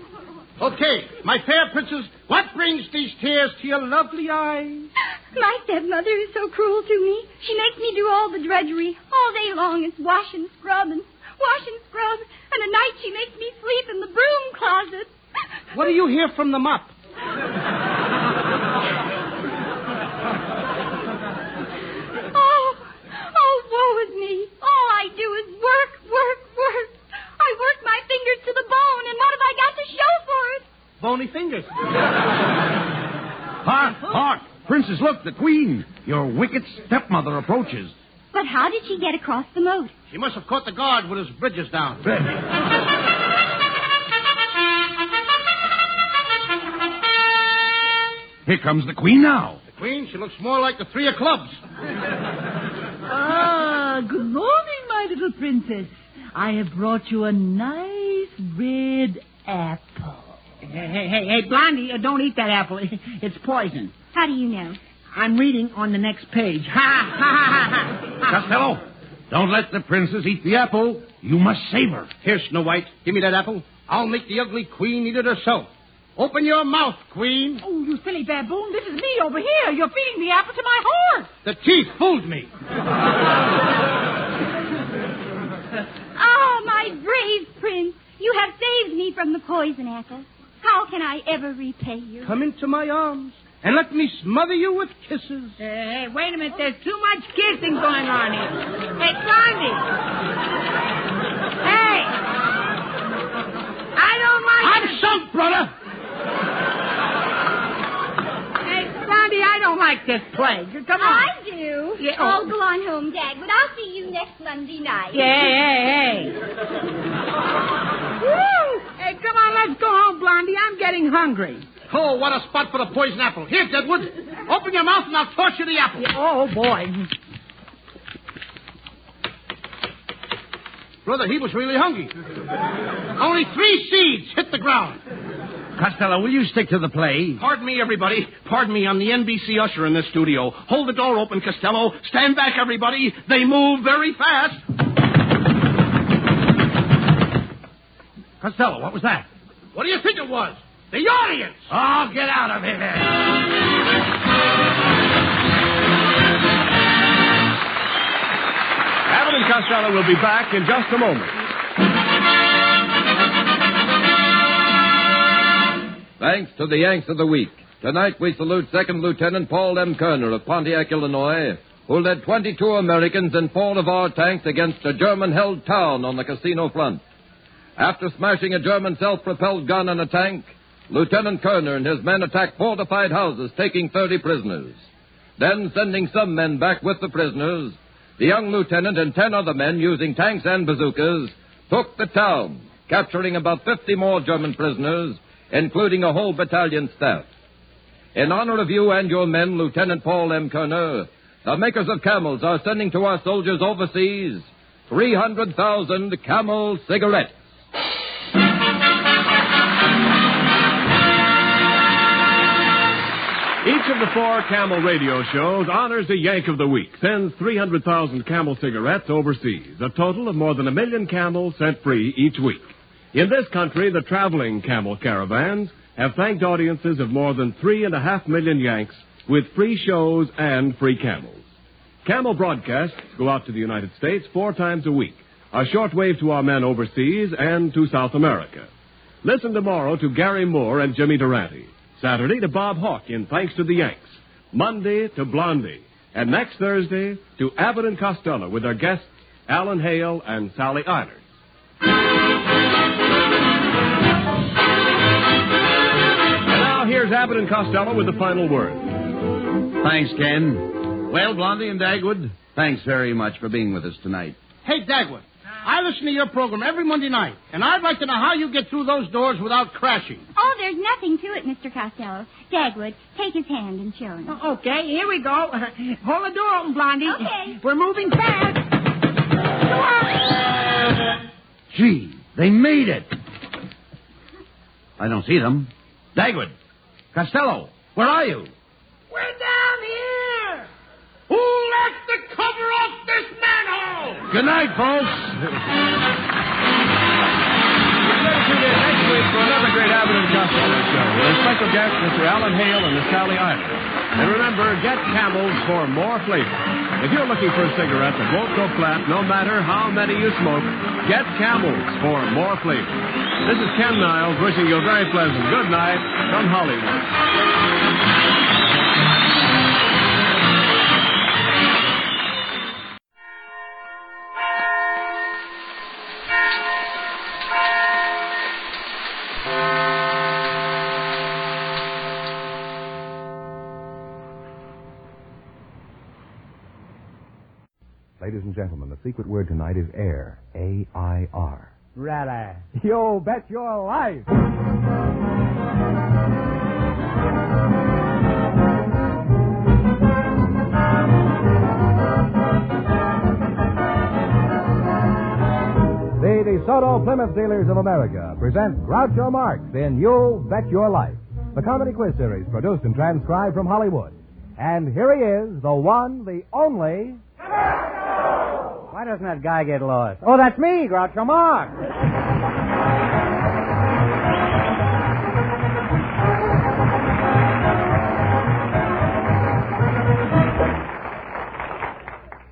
Okay, my fair princess, what brings these tears to your lovely eyes? My stepmother is so cruel to me. She makes me do all the drudgery. All day long it's wash and scrub. And at night she makes me sleep in the broom closet. What do you hear from the mop? Oh, woe is me. All I do is work. I work my fingers to the bone, and what have I got to show for it? Bony fingers. Hark! Princess, look, the queen. Your wicked stepmother approaches. But how did she get across the moat? She must have caught the guard with his bridges down. Here comes the queen now. The queen, she looks more like the three of clubs. Good morning, my little princess. I have brought you a nice red apple. Hey, Blondie, don't eat that apple. It's poison. How do you know? I'm reading on the next page. Ha! Costello, don't let the princess eat the apple. You must save her. Here, Snow White, give me that apple. I'll make the ugly queen eat it herself. Open your mouth, queen. Oh, you silly baboon. This is me over here. You're feeding the apple to my horse. The teeth fooled me. Oh, my brave prince. You have saved me from the poison apple. How can I ever repay you? Come into my arms and let me smother you with kisses. Hey, wait a minute. There's too much kissing going on here. Hey, Blondie. Hey. I don't mind. I'm sunk, brother. Hey, Blondie, I don't like this play. Come on. I do. Yeah, I'll go on home, Dad, but I'll see you next Monday night. Hey. Woo! Hey, come on, let's go home, Blondie. I'm getting hungry. Oh, what a spot for the poison apple. Here, Deadwood. Open your mouth and I'll toss you the apple. Yeah, oh, boy. Brother, he was really hungry. Only 3 seeds hit the ground. Costello, will you stick to the play? Pardon me, everybody. Pardon me, I'm the NBC usher in this studio. Hold the door open, Costello. Stand back, everybody. They move very fast. Costello, what was that? What do you think it was? The audience! Oh, get out of here. Abbott and Costello will be back in just a moment. Thanks to the Yanks of the Week. Tonight we salute Second Lieutenant Paul M. Kerner of Pontiac, Illinois, who led 22 Americans in 4 of our tanks against a German-held town on the casino front. After smashing a German self-propelled gun and a tank, Lieutenant Kerner and his men attacked fortified houses, taking 30 prisoners. Then, sending some men back with the prisoners, the young lieutenant and 10 other men, using tanks and bazookas, took the town, capturing about 50 more German prisoners, including a whole battalion staff. In honor of you and your men, Lieutenant Paul M. Kerner, the makers of Camels are sending to our soldiers overseas 300,000 Camel cigarettes. Each of the 4 Camel radio shows honors a Yank of the Week, sends 300,000 Camel cigarettes overseas, a total of more than 1 million Camels sent free each week. In this country, the traveling Camel caravans have thanked audiences of more than 3.5 million Yanks with free shows and free Camels. Camel broadcasts go out to the United States 4 times a week, a shortwave to our men overseas and to South America. Listen tomorrow to Gary Moore and Jimmy Durante. Saturday to Bob Hawke in Thanks to the Yanks. Monday to Blondie. And next Thursday to Abbott and Costello with their guests Alan Hale and Sally Iders. And now here's Abbott and Costello with the final word. Thanks, Ken. Well, Blondie and Dagwood, thanks very much for being with us tonight. Hey, Dagwood, I listen to your program every Monday night, and I'd like to know how you get through those doors without crashing. Oh, there's nothing to it, Mr. Costello. Dagwood, take his hand and show him. Okay, here we go. Hold the door open, Blondie. Okay. We're moving fast. Gee, they made it. I don't see them. Dagwood, Costello, where are you? We're down here. Who left the cover off this manhole? Good night, folks. Tune in next week for another great Abbott and Costello show with a special guest, Mr. Alan Hale and Miss Sally Iders. And remember, get Camels for more flavor. If you're looking for a cigarette that won't go flat no matter how many you smoke, get Camels for more flavor. This is Ken Niles wishing you a very pleasant good night from Hollywood. Ladies and gentlemen, the secret word tonight is air. A-I-R. Really? You bet your life. The DeSoto Plymouth Dealers of America present Groucho Marx in You Bet Your Life, the comedy quiz series produced and transcribed from Hollywood. And here he is, the one, the only... Why doesn't that guy get lost? Oh, that's me, Groucho Marx.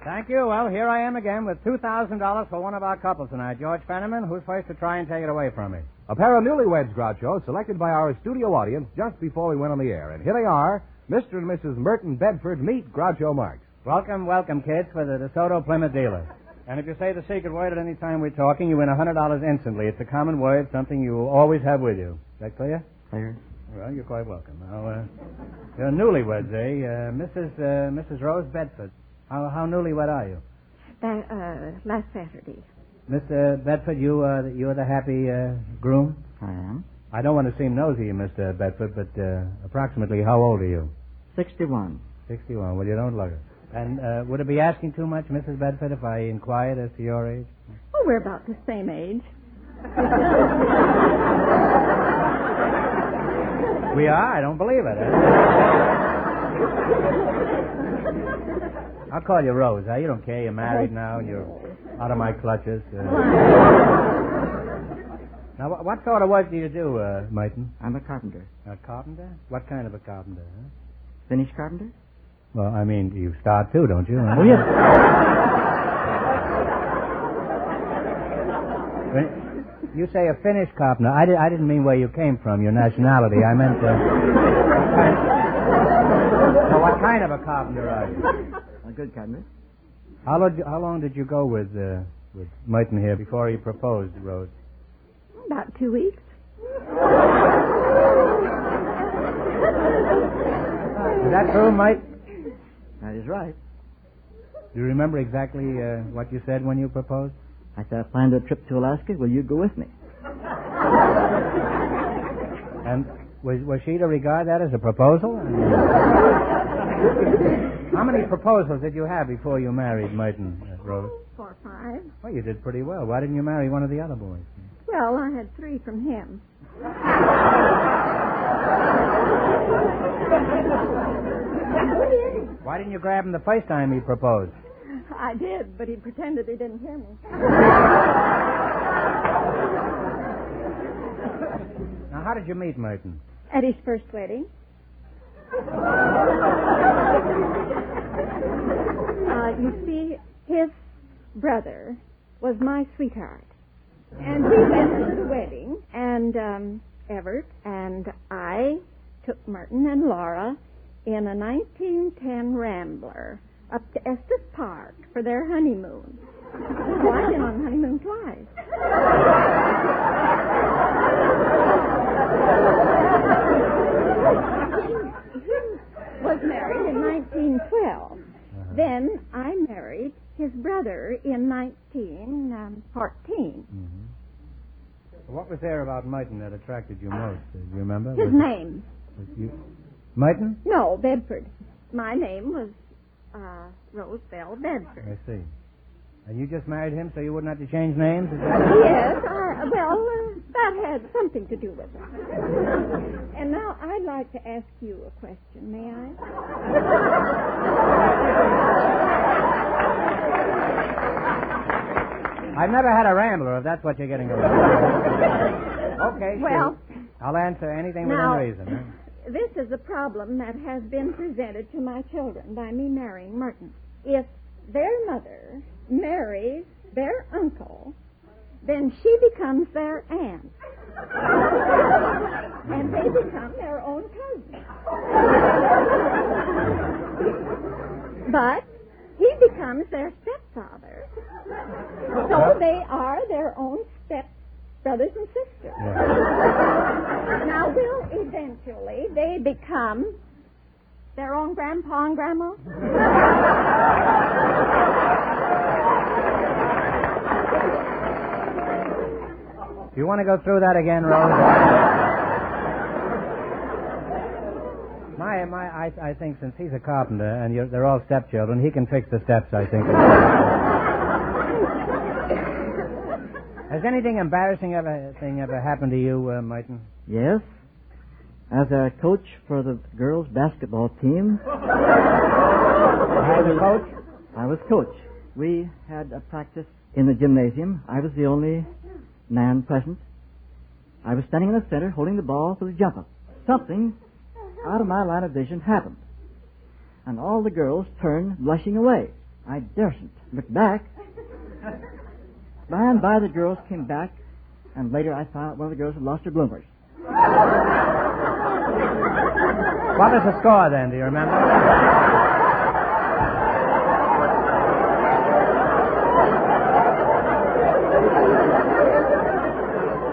Thank you. Well, here I am again with $2,000 for one of our couples tonight. George Fenneman, who's first to try and take it away from me? A pair of newlyweds, Groucho, selected by our studio audience just before we went on the air. And here they are, Mr. and Mrs. Merton Bedford. Meet Groucho Marx. Welcome, welcome, kids, for the DeSoto Plymouth dealer. And if you say the secret word at any time we're talking, you win $100 instantly. It's a common word, something you always have with you. Is that clear? Clear. Well, you're quite welcome. Now, you're newlyweds, eh? Mrs. Rose Bedford. How newlywed are you? Last Saturday. Mr. Bedford, you're the happy groom? I am. I don't want to seem nosy, Mr. Bedford, but approximately how old are you? 61. 61. Well, you don't look it. And would it be asking too much, Mrs. Bedford, if I inquired as to your age? Oh, Oh, we're about the same age. We are? I don't believe it. I'll call you Rose. You don't care. You're married now, and you're out of my clutches. Now, what sort of work do you do, Martin? I'm a carpenter. A carpenter? What kind of a carpenter? Huh? Finish carpenter? Well, I mean, you start too, don't you? Huh? Oh, yes. When you say a Finnish carpenter, I didn't mean where you came from, your nationality. I meant... Well, what kind of a carpenter are you? A good carpenter. How long did you go with Martin here before he proposed, Rose? About 2 weeks. Is that true, Mike? That is right. Do you remember exactly what you said when you proposed? I said I planned a trip to Alaska. Will you go with me? And was she to regard that as a proposal? How many proposals did you have before you married Martin, Rose? 4 or 5. Well, you did pretty well. Why didn't you marry one of the other boys? Well, I had 3 from him. Why didn't you grab him the first time he proposed? I did, but he pretended he didn't hear me. Now, how did you meet Martin? At his first wedding. You see, his brother was my sweetheart. And we went to the wedding, and Everett and I took Martin and Laura in a 1910 Rambler up to Estes Park for their honeymoon. Well, I've been on honeymoon twice. He was married in 1912. Then I married his brother in 1914. Mm-hmm. What was there about Martin that attracted you most? Do you remember? His name. Martin? No, Bedford. My name was Rose Bell Bedford. I see. And you just married him so you wouldn't have to change names? Is that Yes, that had something to do with it. And now I'd like to ask you a question, may I? I've never had a Rambler, if that's what you're getting at. Okay, well, sure. I'll answer anything within reason. Huh? This is a problem that has been presented to my children by me marrying Martin. If their mother marries their uncle, then she becomes their aunt. And they become their own cousin. But he becomes their stepfather. So they are their own stepbrothers and sisters. Yeah. Now, will eventually they become their own grandpa and grandma? Do you want to go through that again, Rose? I think since he's a carpenter and they're all stepchildren, he can fix the steps, I think. Has anything embarrassing ever happened to you, Martin? Yes. As a coach for the girls' basketball team. I was coach? I was coach. We had a practice in the gymnasium. I was the only man present. I was standing in the center holding the ball for the jump-up. Something out of my line of vision happened. And all the girls turned blushing away. I dursn't look back. By and by the girls came back, and later I found out one of the girls had lost her bloomers. What was the score then, do you remember?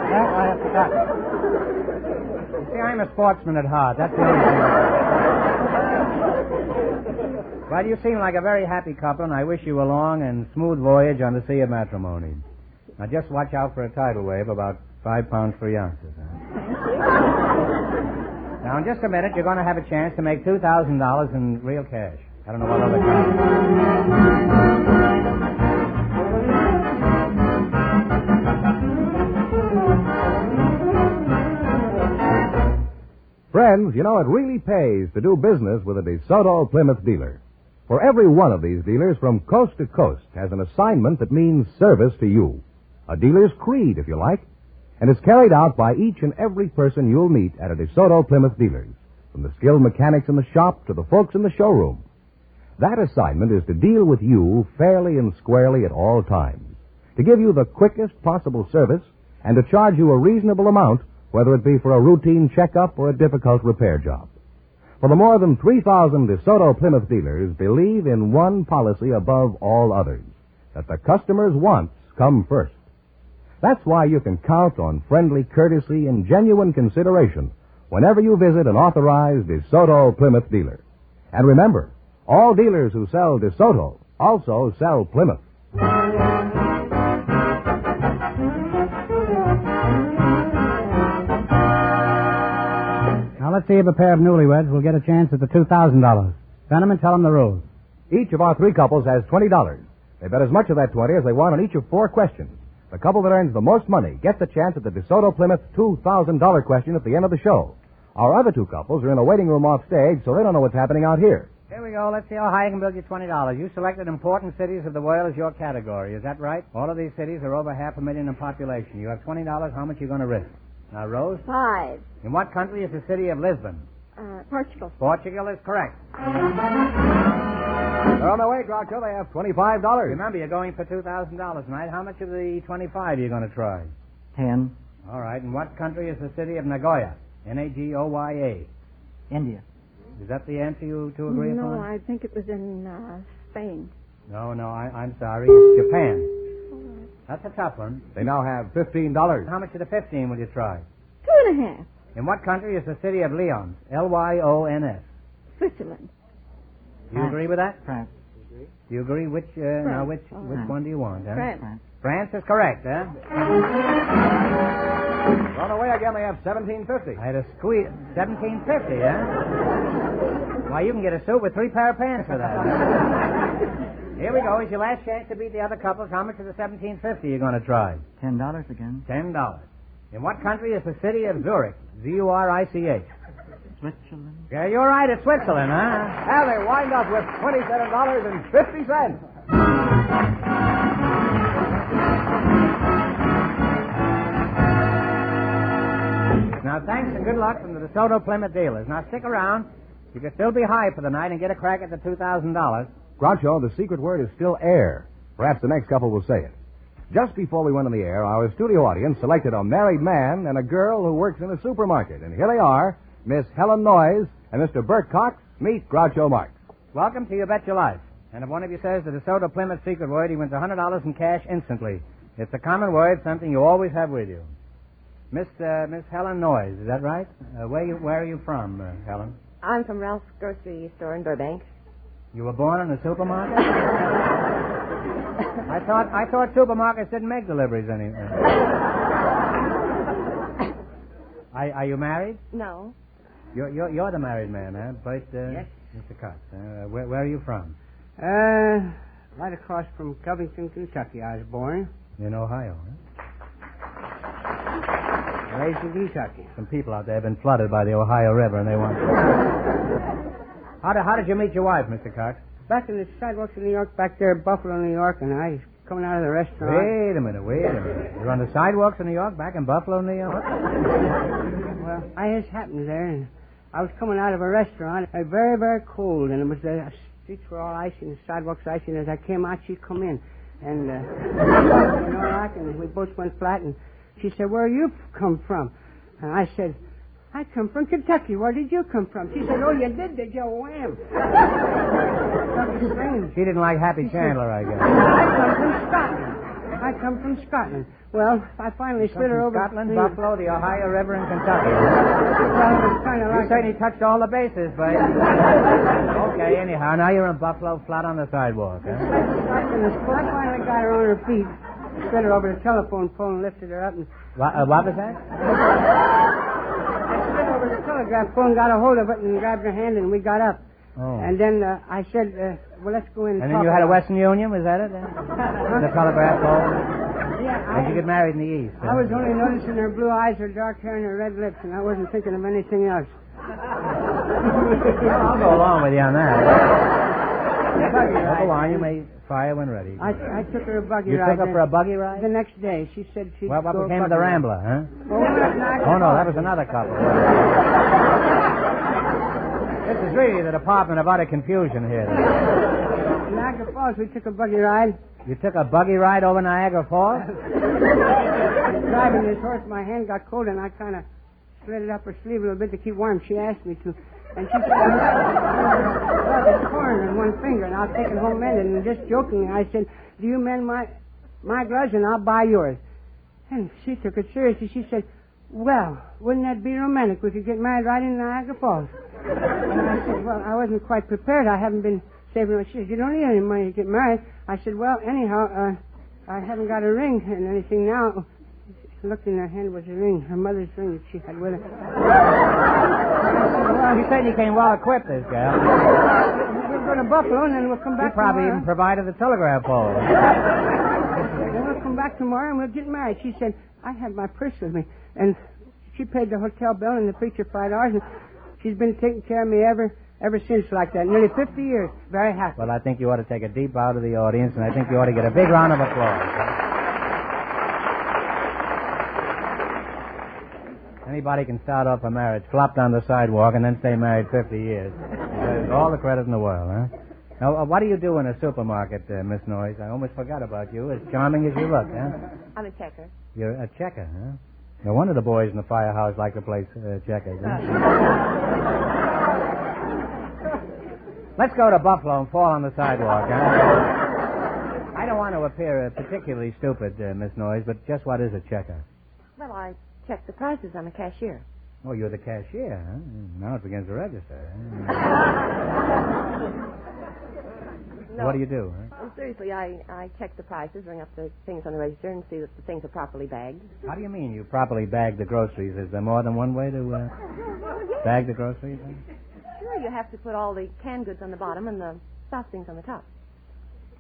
That I have forgotten. See, I'm a sportsman at heart. That's the only thing. Well, you seem like a very happy couple, and I wish you a long and smooth voyage on the sea of matrimony. Now, just watch out for a tidal wave about 5 pounds 3 ounces. Now, in just a minute, you're going to have a chance to make $2,000 in real cash. I don't know what other kind. Friends, you know, it really pays to do business with a DeSoto Plymouth dealer. For every one of these dealers from coast to coast has an assignment that means service to you. A dealer's creed, if you like. And is carried out by each and every person you'll meet at a DeSoto Plymouth dealer's, from the skilled mechanics in the shop to the folks in the showroom. That assignment is to deal with you fairly and squarely at all times, to give you the quickest possible service, and to charge you a reasonable amount, whether it be for a routine checkup or a difficult repair job. For the more than 3,000 DeSoto Plymouth dealers believe in one policy above all others, that the customer's wants come first. That's why you can count on friendly courtesy and genuine consideration whenever you visit an authorized DeSoto Plymouth dealer. And remember, all dealers who sell DeSoto also sell Plymouth. Now, let's see if a pair of newlyweds will get a chance at the $2,000. Send them and tell them the rules. Each of our three couples has $20. They bet as much of that 20 as they want on each of 4 questions. The couple that earns the most money gets a chance at the DeSoto Plymouth $2,000 question at the end of the show. Our other 2 couples are in a waiting room off stage, so they don't know what's happening out here. Here we go. Let's see how high I can build you $20. You selected important cities of the world as your category. Is that right? All of these cities are over 500,000 in population. You have $20. How much are you going to risk? Now, Rose? 5. In what country is the city of Lisbon? Portugal. Portugal is correct. They're on their way, Groucho. They have $25. Remember, you're going for $2,000 tonight. How much of the 25 are you going to try? 10. All right. In what country is the city of Nagoya? Nagoya. India. Is that the answer you two agree upon? No, I think it was in Spain. No, I'm sorry. It's Japan. That's a tough one. They now have $15. How much of the 15 will you try? 2.5. In what country is the city of Lyons? Lyons. Switzerland. Do you agree with that? France. Do you agree? Which one do you want? Huh? France. France is correct, huh? They're on their way again. They have $17.50. I had a squeeze. $17.50, huh? Why, you can get a suit with 3 pair of pants for that. Huh? Here we go. It's your last chance to beat the other couples. How much of the $17.50 are you going to try? $10 again. $10. In what country is the city of Zurich? Zurich. Switzerland. Yeah, you're right. It's Switzerland, huh? And they wind up with $27.50. Now, thanks and good luck from the DeSoto Plymouth dealers. Now, stick around. You can still be high for the night and get a crack at the $2,000. Groucho, the secret word is still air. Perhaps the next couple will say it. Just before we went on the air, our studio audience selected a married man and a girl who works in a supermarket. And here they are, Miss Helen Noyes and Mr. Bert Cox. Meet Groucho Marx. Welcome to You Bet Your Life. And if one of you says the DeSoto Plymouth secret word, he wins $100 in cash instantly. It's a common word, something you always have with you. Miss Helen Noyes, is that right? Where are you from, Helen? I'm from Ralph's grocery store in Burbank. You were born in a supermarket? I thought supermarkets didn't make deliveries anymore. Are you married? No. You're the married man, huh? But, yes. Mr. Cox, where are you from? Right across from Covington, Kentucky, I was born. In Ohio, huh? Raised in Kentucky. Some people out there have been flooded by the Ohio River, and they want... How did you meet your wife, Mr. Cox? Back in the sidewalks of New York, back there in Buffalo, New York, and I was coming out of the restaurant. Wait a minute. You're on the sidewalks of New York, back in Buffalo, New York? Well, I just happened there, and I was coming out of a restaurant, very, very cold, and it was the streets were all icy and the sidewalks icy, and as I came out, she'd come in. And, and we both went flat, and she said, "Where you come from?" And I said, "I come from Kentucky. Where did you come from?" She said, "Oh, you did you? Wham." She didn't like Happy Chandler, I guess. I come from Scotland. Well, I finally slid her over. Scotland, Buffalo, the Ohio River, and Kentucky. Well, it was kind of like... You certainly touched all the bases, but... Okay, anyhow, now you're in Buffalo, flat on the sidewalk, huh? I finally got her on her feet. Slid her over the telephone pole and lifted her up and... What was that? I slid over the telegraph pole and got a hold of it and grabbed her hand and we got up. Oh. And then I said, well, let's go in and then talk you had a about... Western Union, was that it? The telegraph pole? Yeah, Did you get married in the East? I was only noticing her blue eyes, her dark hair, and her red lips, and I wasn't thinking of anything else. I'll go along with you on that. Go on, you may fire when ready. I took her a buggy You ride. took her for a buggy ride? The next day. She said she'd Well, what go became of the buggy Rambler, ride. huh? Oh, Oh, no, that was another couple. This is really the Department of Utter Confusion here. Niagara Falls, we took a buggy ride. You took a buggy ride over Niagara Falls? Driving this horse, my hand got cold, and I kind of slid it up her sleeve a little bit to keep warm. She asked me to. And she said, well, it's torn in one finger, and I'll take it home mended. And just joking, I said, do you mend my gloves, and I'll buy yours. And she took it seriously. She said, well, wouldn't that be romantic? We could get married right in Niagara Falls. And I said, well, I wasn't quite prepared. I haven't been saving much. She said, you don't need any money to get married. I said, well, anyhow, I haven't got a ring and anything now. She looked in her hand was a ring, her mother's ring that she had with her. Well, you said you came well equipped, this gal. We'll go to Buffalo, and then we'll come back You probably tomorrow. even provided the telegraph pole. Then we'll come back tomorrow, and we'll get married. She said, I have my purse with me. And she paid the hotel bill and the preacher $5, and she's been taking care of me ever since like that. Nearly 50 years. Very happy. Well, I think you ought to take a deep bow to the audience, and I think you ought to get a big round of applause. Anybody can start off a marriage, flop down the sidewalk, and then stay married 50 years. All the credit in the world, huh? Now, what do you do in a supermarket, Miss Noyes? I almost forgot about you, as charming as you look, huh? I'm a checker. You're a checker, huh? No wonder the boys in the firehouse like to play checkers, huh? Let's go to Buffalo and fall on the sidewalk, huh? I don't want to appear particularly stupid, Miss Noyes, but just what is a checker? Well, I check the prices. I'm a cashier. Oh, you're the cashier, huh? Now it begins to register. No. What do you do, huh? Well, seriously, I check the prices, ring up the things on the register, and see that the things are properly bagged. How do you mean you properly bag the groceries? Is there more than one way to bag the groceries? Huh? Sure, you have to put all the canned goods on the bottom and the soft things on the top.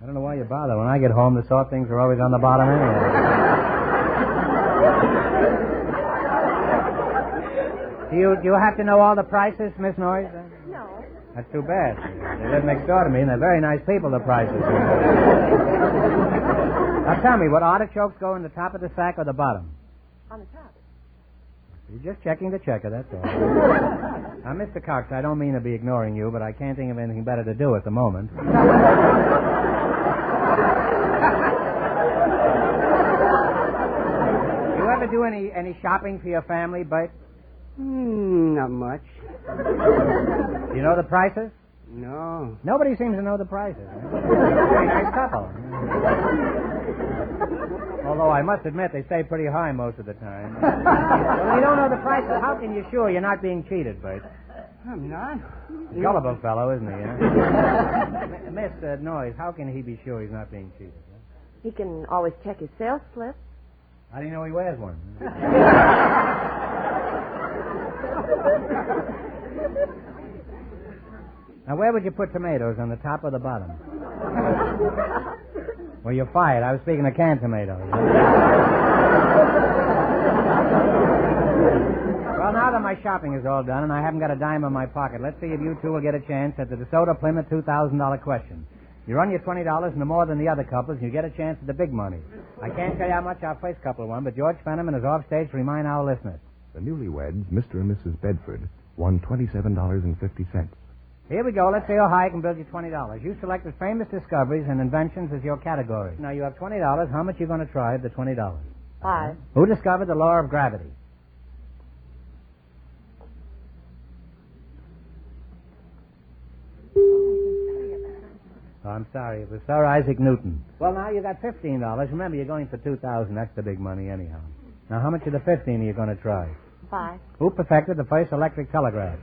I don't know why you bother. When I get home, the soft things are always on the bottom anyway. Do you have to know all the prices, Miss Noyes? No. That's too bad. They live next door to me, and they're very nice people, the prices. Now tell me, would artichokes go in the top of the sack or the bottom? On the top. You're just checking the checker, that's all. Now, Mr. Cox, I don't mean to be ignoring you, but I can't think of anything better to do at the moment. You ever do any shopping for your family, Bert? Not much. You know the prices? No. Nobody seems to know the prices. Very nice couple. Although I must admit they stay pretty high most of the time. Well, you don't know the prices. How can you sure you're not being cheated, Bert? I'm not. A gullible fellow, isn't he? Huh? Miss Noyes, how can he be sure he's not being cheated? Huh? He can always check his sales slip. How do you know he wears one? Now, where would you put tomatoes, on the top or the bottom? Well, you're fired. I was speaking of canned tomatoes. Well, now that my shopping is all done and I haven't got a dime in my pocket, let's see if you two will get a chance at the DeSoto Plymouth $2,000 question. You run your $20 no more than the other couples, and you get a chance at the big money. I can't tell you how much our first couple won, but George Fenneman is off stage to remind our listeners. The newlyweds, Mr. and Mrs. Bedford, won $27.50. Here we go. Let's see how high I can build you $20. You selected famous discoveries and inventions as your category. Now, you have $20. How much are you going to try of the $20? $5. Who discovered the law of gravity? Oh, I'm sorry. It was Sir Isaac Newton. Well, now you got $15. Remember, you're going for $2,000. That's the big money anyhow. Now, how much of the 15 are you going to try? 5. Who perfected the first electric telegraph?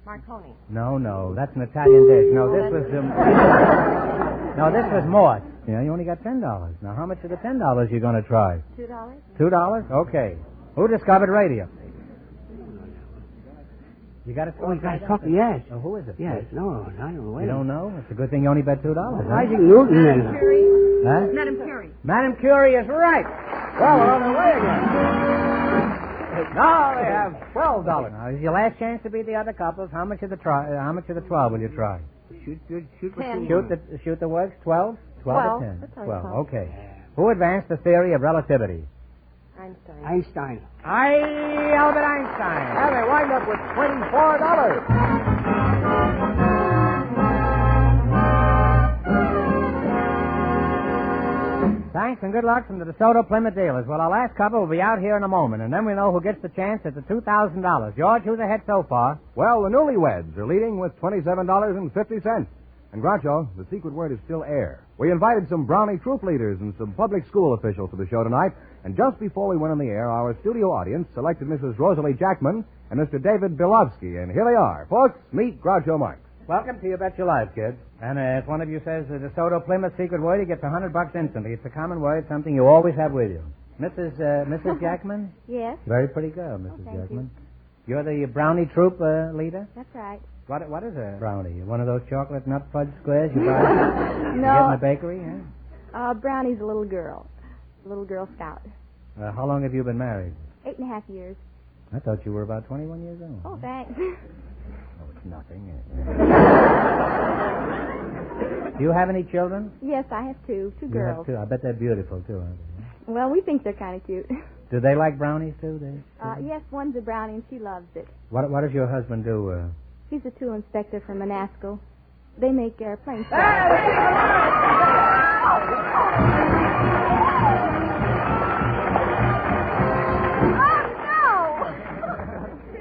Marconi. No, that's an Italian dish. No, this was Morse. Yeah, you only got $10. Now, how much of the $10 you going to try? $2. $2? Okay. Who discovered radio? You got it? Oh, you got talking? Yes. Oh, who is it? Yes. No, I don't know. You don't know? It's a good thing you only bet $2. Huh? Isaac Newton, then. Huh? Madam Curie. Madam Curie is right. Well, we're on our way again. Now they have $12. Now, this is your last chance to beat the other couples. How much of the 12 will you try? Shoot 10. Shoot the works. 12? 12 or 10? That's all 12. 12. Okay. Who advanced the theory of relativity? Einstein. Albert Einstein. And they wind up with $24. Thanks and good luck from the DeSoto Plymouth dealers. Well, our last couple will be out here in a moment, and then we know who gets the chance at the $2,000. George, who's ahead so far? Well, the newlyweds are leading with $27.50. And Groucho, the secret word is still air. We invited some Brownie troop leaders and some public school officials to the show tonight, and just before we went on the air, our studio audience selected Mrs. Rosalie Jackman and Mr. David Bilovsky, and here they are. Folks, meet Groucho Marx. Welcome to You Bet Your Life, kids. And if one of you says the DeSoto Plymouth secret word, he gets $100 instantly. It's a common word, something you always have with you. Mrs. Jackman? Yes. Very pretty girl, Mrs. thank Jackman. You're the Brownie troop leader? That's right. What is a brownie? One of those chocolate nut fudge squares you buy? You No. get in the bakery, huh? Brownie's a little girl. A little Girl Scout. How long have you been married? 8.5 years. I thought you were about 21 years old. Oh, thanks. Oh, it's nothing. Do you have any children? Yes, I have two You girls. have two. I bet they're beautiful, too, aren't they? Well, we think they're kind of cute. Do they like brownies, too? Yes, one's a brownie, and she loves it. What does your husband do? He's a tool inspector from Manasco. They make airplanes.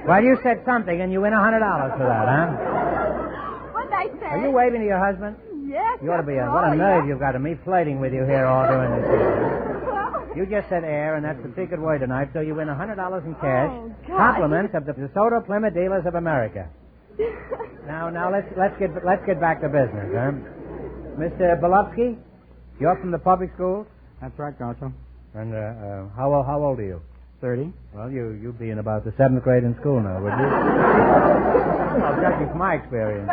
Well, you said something, and you win $100 for that, huh? What'd I say? Are you waving to your husband? Yes. You ought to be what a nerve you've got of me flirting with you here all doing this. You just said air, and that's the secret word tonight, so you win $100 in cash. Oh, God. Compliments of the DeSoto Plymouth Dealers of America. Now let's get back to business, huh? Mr. Bilovsky, you're from the public schools? That's right, Groucho. And how old are you? 30. Well, you'd be in about the 7th grade in school now, would you? Well, judging from my experience.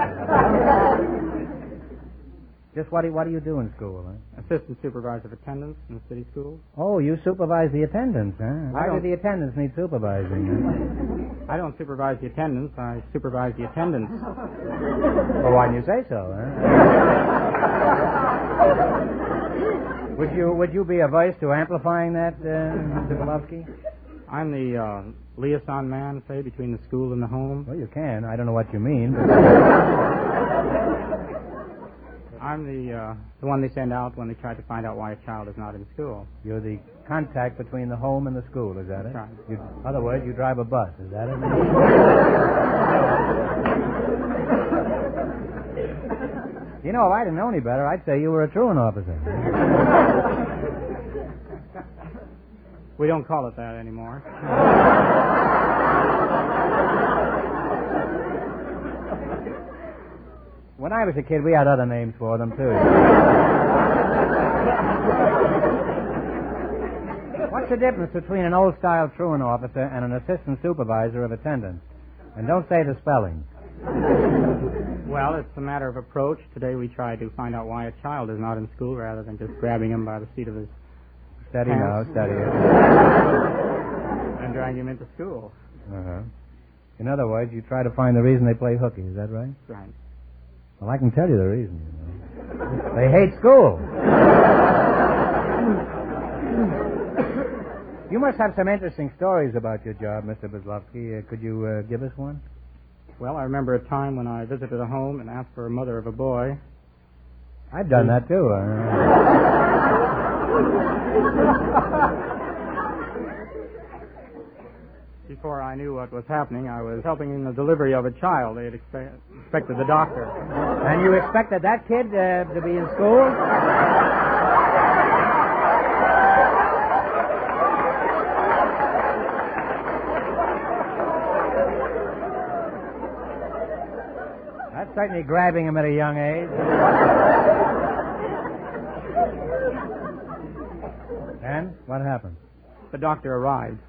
Just what do you do in school, huh? Assistant supervisor of attendance in the city schools. Oh, you supervise the attendance, huh? Why do the attendants need supervising? I don't supervise the attendance. I supervise the attendance. Well, why didn't you say so, huh? Would you be averse to amplifying that, Mr. Bilovsky? I'm the liaison man, say, between the school and the home. Well, you can. I don't know what you mean, but... I'm the one they send out when they try to find out why a child is not in school. You're the contact between the home and the school, is that it? That's right. In other words, you drive a bus, is that it? You know, if I didn't know any better, I'd say you were a truant officer. We don't call it that anymore. When I was a kid, we had other names for them, too. What's the difference between an old-style truant officer and an assistant supervisor of attendance? And don't say the spelling. Well, it's a matter of approach. Today we try to find out why a child is not in school rather than just grabbing him by the seat of his Steady pants. now, steady. And dragging him into school. Uh-huh. In other words, you try to find the reason they play hooky, is that right? Right. Well, I can tell you the reason. They hate school. You must have some interesting stories about your job, Mr. Bilovsky. Could you give us one? Well, I remember a time when I visited a home and asked for a mother of a boy. I've done that, too. Before I knew what was happening, I was helping in the delivery of a child. They had expected the doctor. And you expected that kid to be in school? That's certainly grabbing him at a young age. And what happened? The doctor arrived.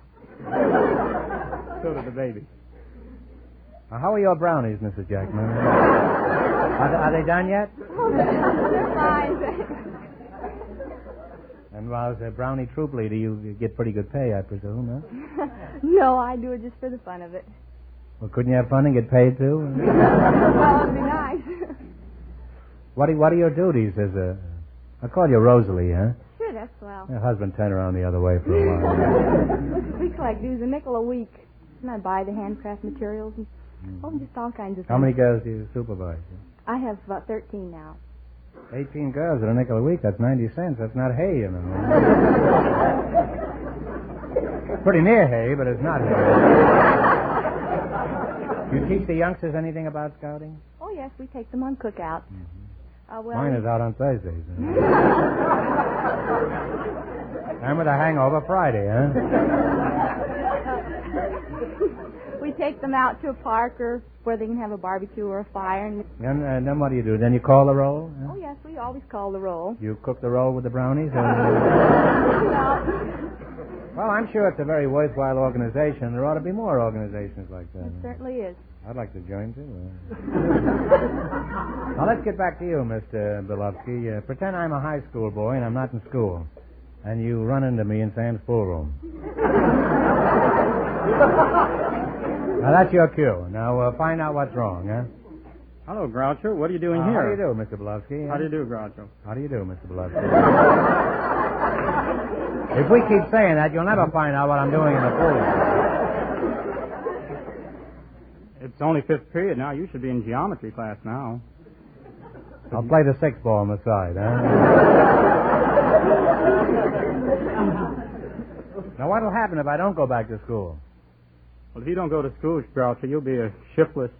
So did the baby. Now, how are your brownies, Mrs. Jackman? Are they done yet? They're fine. And Well, as a brownie troop leader, you get pretty good pay, I presume, huh? No, I do it just for the fun of it. Well, couldn't you have fun and get paid, too? Well, it'd be nice. What are your duties as a... I'll call you Rosalie, huh? Sure, that's swell. Your husband turned around the other way for a while. We collect dues $0.05 a week. And I buy the handcraft materials and just all kinds of things. How many girls do you supervise? I have about 13 now. 18 girls at $0.05 a week. That's 90 cents. That's not hay, you know. Pretty near hay, but it's not hay. You teach the youngsters anything about scouting? Oh, yes, we take them on cookouts. Mine is out on Thursdays. And with a hangover Friday, huh? We take them out to a park or where they can have a barbecue or a fire. And then what do you do? Then you call the roll? Huh? Oh, yes, we always call the roll. You cook the roll with the brownies? Well, I'm sure it's a very worthwhile organization. There ought to be more organizations like that. It certainly is. I'd like to join, too. Now, let's get back to you, Mr. Bilovsky. Pretend I'm a high school boy and I'm not in school. And you run into me in Sam's pool room. Now, that's your cue. Now, find out what's wrong, huh? Hello, Groucho. What are you doing here? How do you do, Mr. Bilovsky? How do you do, Groucho? How do you do, Mr. Bilovsky? If we keep saying that, you'll never find out what I'm doing in the pool. It's only fifth period now. You should be in geometry class now. I'll play the sixth ball on the side, huh? Now, what'll happen if I don't go back to school? Well, if you don't go to school, Groucho, you'll be a shiftless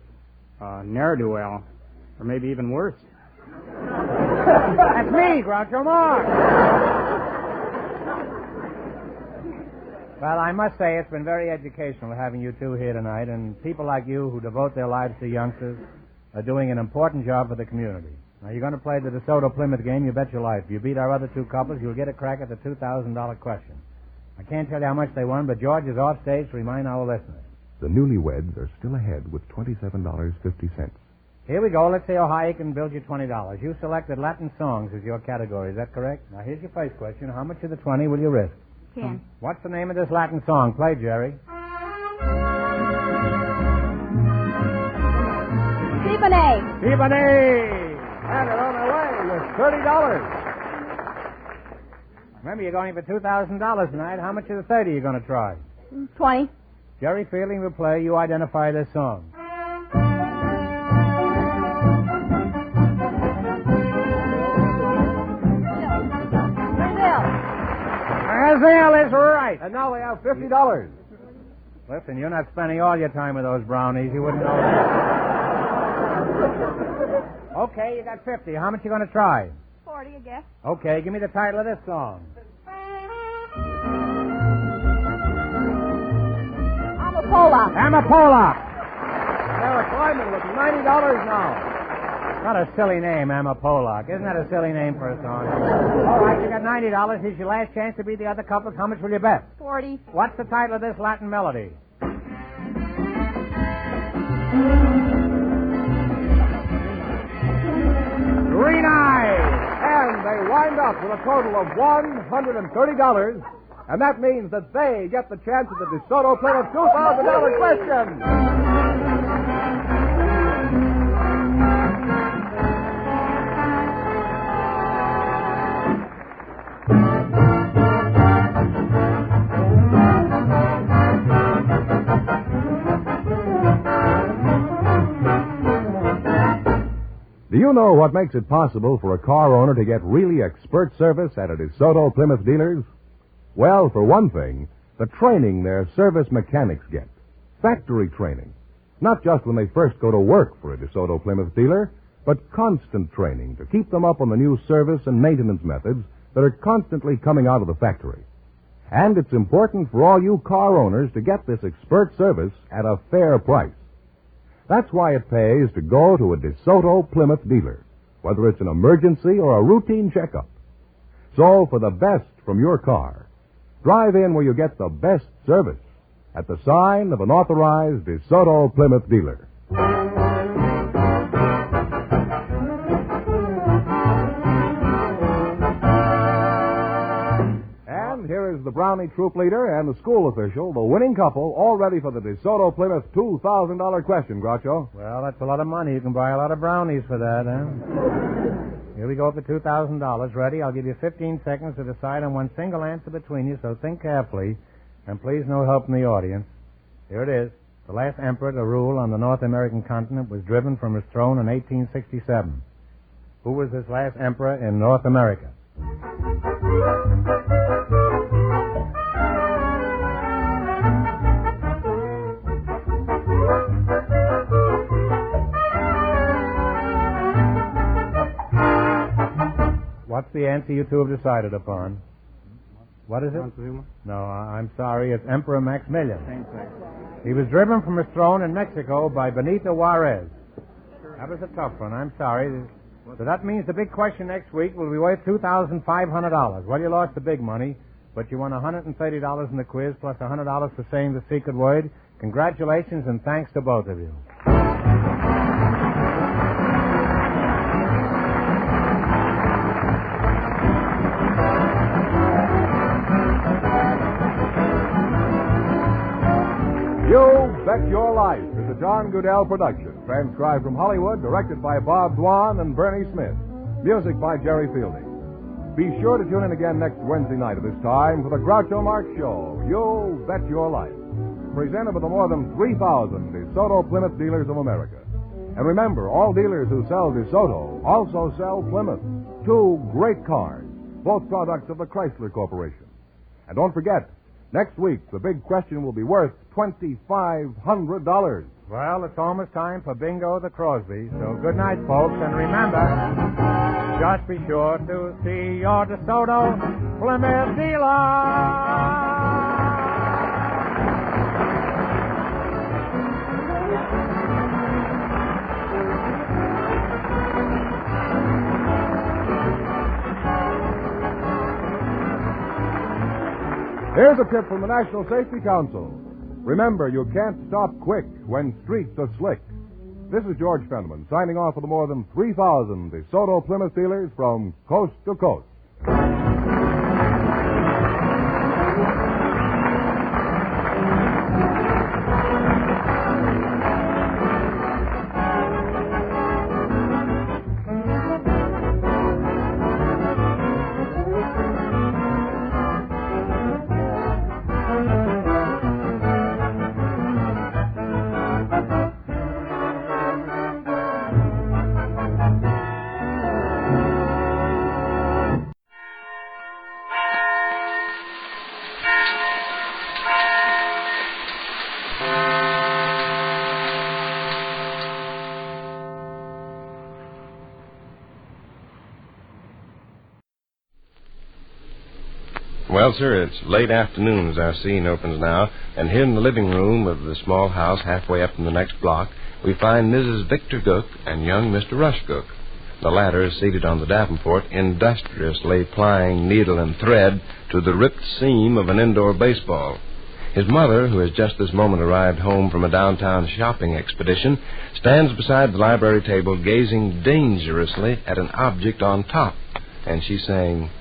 ne'er-do-well, or maybe even worse. That's me, Groucho Marx. Well, I must say it's been very educational having you two here tonight, and people like you who devote their lives to youngsters are doing an important job for the community. Now, you're going to play the DeSoto Plymouth game, you bet your life. If you beat our other two couples, you'll get a crack at the $2,000 question. I can't tell you how much they won, but George is off stage to remind our listeners. The newlyweds are still ahead with $27.50. Here we go. Let's see how high you can build your $20. You selected Latin songs as your category. Is that correct? Now, here's your first question. How much of the 20 will you risk? 10. What's the name of this Latin song? Play, Jerry. Siboney. Siboney. And it on the way with $30. Remember, you're going for $2,000 tonight. How much of the 30 are you going to try? 20. Jerry Fielding will play. You identify this song. Brazil is right. And now we have $50. Listen, you're not spending all your time with those brownies. You wouldn't know that. Okay, you got 50. How much you going to try? 40, I guess. Okay, give me the title of this song. Amapola. Amapola. Sarah Kleiman with $90 now. Not a silly name, Amapola. Isn't that a silly name for a song? All right, you got $90. Here's your last chance to beat the other couples. How much will you bet? 40. What's the title of this Latin melody? Green Eyes. And they wind up with a total of $130. And that means that they get the chance at the DeSoto Plymouth $2,000 question. Do you know what makes it possible for a car owner to get really expert service at a DeSoto Plymouth dealers? Well, for one thing, the training their service mechanics get. Factory training. Not just when they first go to work for a DeSoto Plymouth dealer, but constant training to keep them up on the new service and maintenance methods that are constantly coming out of the factory. And it's important for all you car owners to get this expert service at a fair price. That's why it pays to go to a DeSoto Plymouth dealer, whether it's an emergency or a routine checkup. So, for the best from your car, drive in where you get the best service at the sign of an authorized DeSoto Plymouth dealer. the Brownie troop leader and the school official, the winning couple, all ready for the DeSoto Plymouth $2,000 question, Groucho. Well, that's a lot of money. You can buy a lot of brownies for that, huh? Here we go for $2,000. Ready? I'll give you 15 seconds to decide on one single answer between you, so think carefully. And please, no help from the audience. Here it is. The last emperor to rule on the North American continent was driven from his throne in 1867. Who was this last emperor in North America? What's the answer you two have decided upon? What is it? No, I'm sorry. It's Emperor Maximilian. He was driven from his throne in Mexico by Benito Juarez. That was a tough one. I'm sorry. So that means the big question next week will be worth $2,500. Well, you lost the big money, but you won $130 in the quiz plus $100 for saying the secret word. Congratulations and thanks to both of you. You Bet Your Life is a John Goodell production, transcribed from Hollywood, directed by Bob Dwan and Bernie Smith. Music by Jerry Fielding. Be sure to tune in again next Wednesday night at this time for the Groucho Marx Show, You Bet Your Life, presented by the more than 3,000 DeSoto Plymouth dealers of America. And remember, all dealers who sell DeSoto also sell Plymouth, two great cars, both products of the Chrysler Corporation. And don't forget, next week, the big question will be worth $2,500. Well, it's almost time for Bingo the Crosby, so good night, folks, and remember, just be sure to see your DeSoto Plymouth dealer. Here's a tip from the National Safety Council. Remember, you can't stop quick when streets are slick. This is George Fenneman signing off for the more than 3,000 DeSoto Plymouth dealers from coast to coast. Well, sir, it's late afternoon as our scene opens now, and here in the living room of the small house halfway up in the next block, we find Mrs. Victor Gook and young Mr. Rush Gook. The latter is seated on the davenport, industriously plying needle and thread to the ripped seam of an indoor baseball. His mother, who has just this moment arrived home from a downtown shopping expedition, stands beside the library table gazing dangerously at an object on top, and she's saying,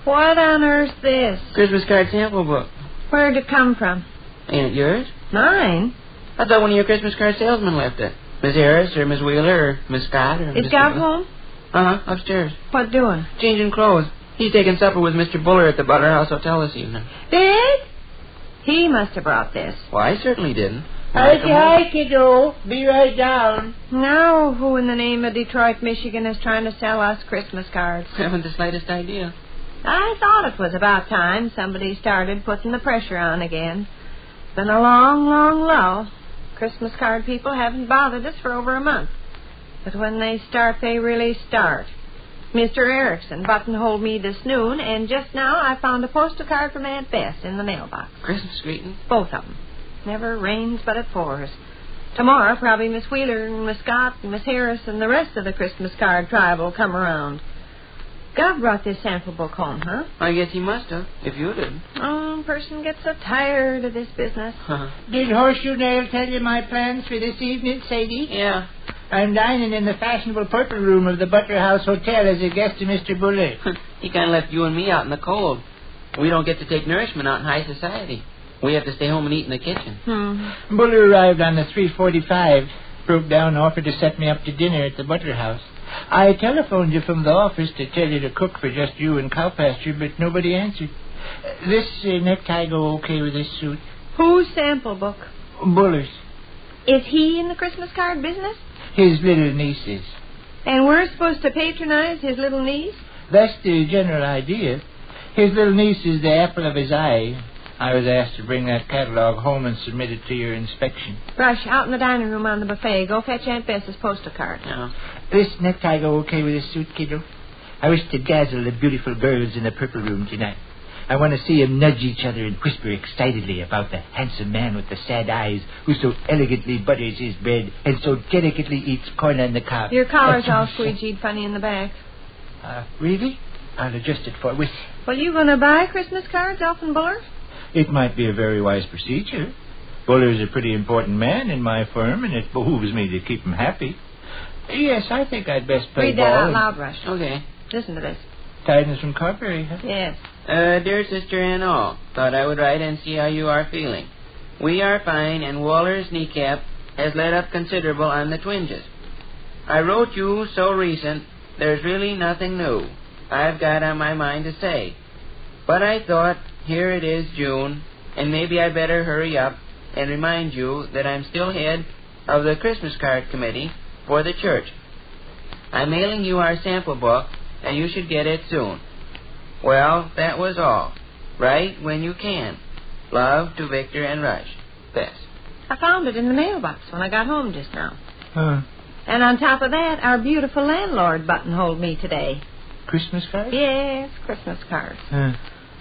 "What on earth's this?" Christmas card sample book. Where'd it come from? Ain't it yours? Mine? I thought one of your Christmas card salesmen left it. Miss Harris or Miss Wheeler or Miss Scott or Is Gav home? Uh-huh, upstairs. What doing? Changing clothes. He's taking supper with Mr. Buller at the Butter House Hotel this evening. Did? He must have brought this. Well, I certainly didn't. Hi, kiddo. Be right down. Now, who in the name of Detroit, Michigan is trying to sell us Christmas cards? I haven't the slightest idea. I thought it was about time somebody started putting the pressure on again. It's been a long, long lull. Christmas card people haven't bothered us for over a month. But when they start, they really start. Mr. Erickson buttonholed me this noon, and just now I found a postal card from Aunt Bess in the mailbox. Christmas greeting? Both of them. Never rains but it pours. Tomorrow, probably Miss Wheeler and Miss Scott and Miss Harris and the rest of the Christmas card tribe will come around. Gov brought this sample book home, huh? I guess he must have, if you did. Oh, person gets so tired of this business. Did Horseshoe Nail tell you my plans for this evening, Sadie? Yeah. I'm dining in the fashionable purple room of the Butter House Hotel as a guest of Mr. Buller. He kind of left you and me out in the cold. We don't get to take nourishment out in high society. We have to stay home and eat in the kitchen. Buller arrived on the 3:45. Broke down and offered to set me up to dinner at the Butler House. I telephoned you from the office to tell you to cook for just you and Cowpasture, but nobody answered. This necktie go okay with this suit? Whose sample book? Buller's. Is he in the Christmas card business? His little niece's. And we're supposed to patronize his little niece? That's the general idea. His little niece is the apple of his eye. I was asked to bring that catalog home and submit it to your inspection. Rush, out in the dining room on the buffet. Go fetch Aunt Bess's postal card. No. This necktie go okay with this suit, kiddo? I wish to dazzle the beautiful girls in the purple room tonight. I want to see them nudge each other and whisper excitedly about the handsome man with the sad eyes who so elegantly butters his bread and so delicately eats corn on the cob. Your collar's all squeegeed funny in the back. Really? I'll adjust it for with. Well, you going to buy Christmas cards, Elfin Buller? It might be a very wise procedure. Buller's a pretty important man in my firm, and it behooves me to keep him happy. Yes, I think I'd best play Read ball. that out loud, Rush. Okay. Listen to this. Tidings from Carberry, huh? Yes. Dear sister and all, thought I would write and see how you are feeling. We are fine, and Waller's kneecap has let up considerable on the twinges. I wrote you so recent, there's really nothing new I've got on my mind to say. But I thought, here it is June, and maybe I'd better hurry up and remind you that I'm still head of the Christmas card committee for the church. I'm mailing you our sample book, and you should get it soon. Well, that was all. Write when you can. Love to Victor and Rush. Bess. I found it in the mailbox when I got home just now. Huh. And on top of that, our beautiful landlord buttonholed me today. Christmas card? Yes, Christmas cards. Huh.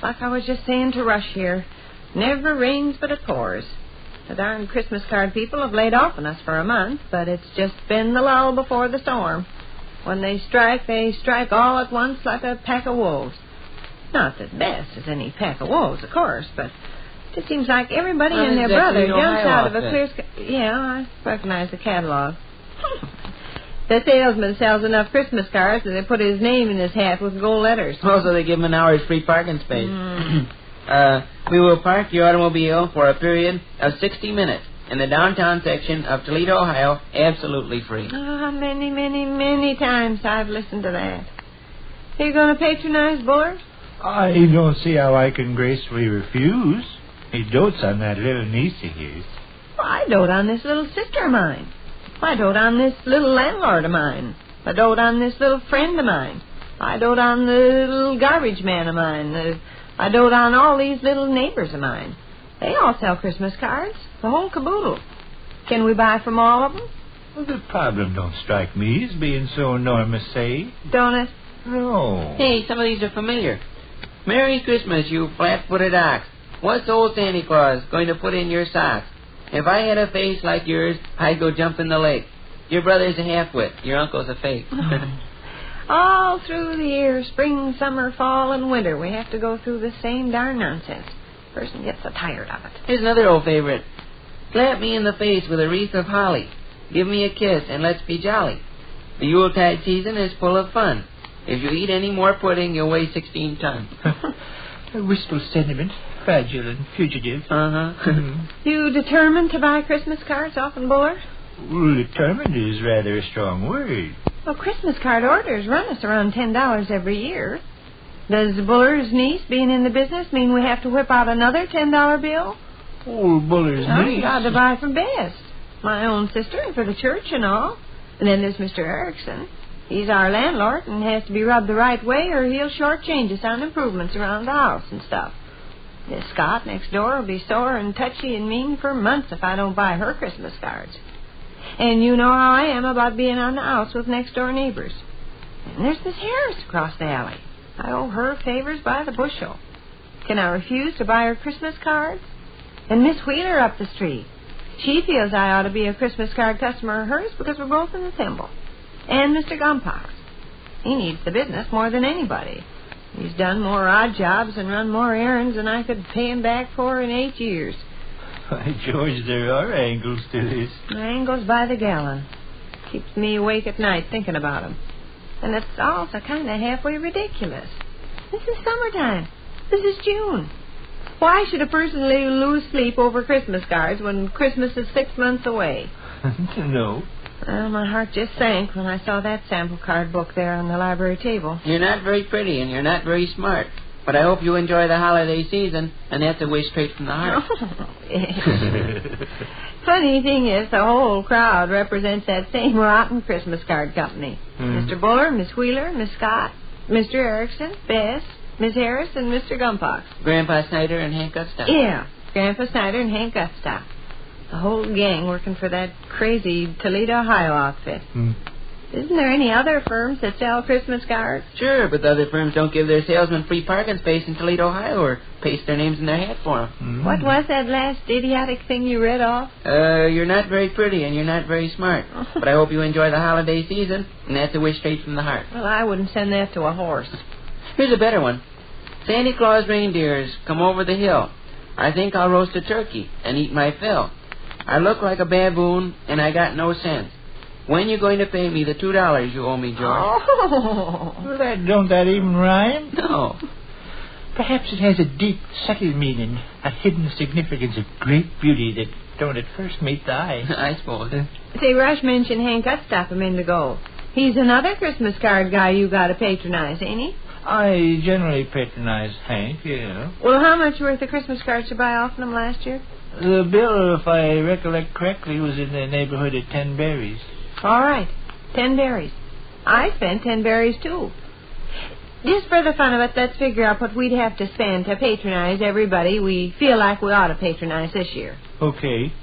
Like I was just saying to Rush here, never rains but it pours. The darn Christmas card people have laid off on us for a month, but it's just been the lull before the storm. When they strike all at once like a pack of wolves. Not that Bess is any pack of wolves, of course, but it just seems like everybody and their brother jumps out of a clear sky. Yeah, I recognize the catalog. The salesman sells enough Christmas cards that they put his name in his hat with gold letters. Also, they give him an hour's free parking space. We will park your automobile for a period of 60 minutes in the downtown section of Toledo, Ohio, absolutely free. Many, many, many times I've listened to that. Are you going to patronize Buller? I don't see how I can gracefully refuse. He dotes on that little niece of his. Well, I dote on this little sister of mine. I dote on this little landlord of mine. I dote on this little friend of mine. I dote on the little garbage man of mine. I dote on all these little neighbors of mine. They all sell Christmas cards, the whole caboodle. Can we buy from all of them? Well, the problem don't strike me as being so enormous, say. Don't it? No. Hey, some of these are familiar. Merry Christmas, you flat-footed ox. What's old Santa Claus going to put in your socks? If I had a face like yours, I'd go jump in the lake. Your brother's a half-wit. Your uncle's a fake. All through the year, spring, summer, fall, and winter, we have to go through the same darn nonsense. Person gets so tired of it. Here's another old favorite. Slap me in the face with a wreath of holly. Give me a kiss and let's be jolly. The Yuletide season is full of fun. If you eat any more pudding, you'll weigh 16 tons. A wistful sentiment, fragile and fugitive. You determined to buy Christmas cards, Elfin Buller? Well, determined is rather a strong word. Well, Christmas card orders run us around $10 every year. Does Buller's niece being in the business mean we have to whip out another $10 bill? Oh, Buller's niece? You got to buy for Bess, my own sister, and for the church and all. And then there's Mr. Erickson. He's our landlord and has to be rubbed the right way or he'll shortchange us on improvements around the house and stuff. Miss Scott next door will be sore and touchy and mean for months if I don't buy her Christmas cards. And you know how I am about being on the outs with next door neighbors. And there's Miss Harris across the alley. I owe her favors by the bushel. Can I refuse to buy her Christmas cards? And Miss Wheeler up the street. She feels I ought to be a Christmas card customer of hers because we're both in the thimble. And Mr. Gumpox. He needs the business more than anybody. He's done more odd jobs and run more errands than I could pay him back for in 8 years. By George, there are angles to this. Angles by the gallon. Keeps me awake at night thinking about him. And it's also kind of halfway ridiculous. This is summertime. This is June. Why should a person lose sleep over Christmas cards when Christmas is 6 months away? No. Well, my heart just sank when I saw that sample card book there on the library table. You're not very pretty and you're not very smart. But I hope you enjoy the holiday season, and that's a wish straight from the heart. Funny thing is, the whole crowd represents that same rotten Christmas card company. Mr. Buller, Miss Wheeler, Miss Scott, Mr. Erickson, Bess, Miss Harris, and Mr. Gumpox. Grandpa Snyder and Hank Gutstock. Yeah, Grandpa Snyder and Hank Gutstock. The whole gang working for that crazy Toledo, Ohio outfit. Isn't there any other firms that sell Christmas cards? Sure, but the other firms don't give their salesmen free parking space in Toledo, Ohio, or paste their names in their hat for them. What was that last idiotic thing you read off? You're not very pretty and you're not very smart. But I hope you enjoy the holiday season, and that's a wish straight from the heart. Well, I wouldn't send that to a horse. Here's a better one. Santa Claus reindeers come over the hill. I think I'll roast a turkey and eat my fill. I look like a baboon, and I got no sense. When you going to pay me the $2 you owe me, George? Well, don't that even rhyme? No. Perhaps it has a deep, subtle meaning, a hidden significance of great beauty that don't at first meet the eye. I suppose. Say, Rush mentioned Hank Gutstock a minute ago. He's another Christmas card guy you got to patronize, ain't he? I generally patronize Hank, yeah. Well, how much worth of Christmas cards you buy off him last year? The bill, if I recollect correctly, was in the neighborhood of 10 berries. All right, 10 berries. I spent 10 berries, too. Just for the fun of it, let's figure out what we'd have to spend to patronize everybody we feel like we ought to patronize this year. Okay.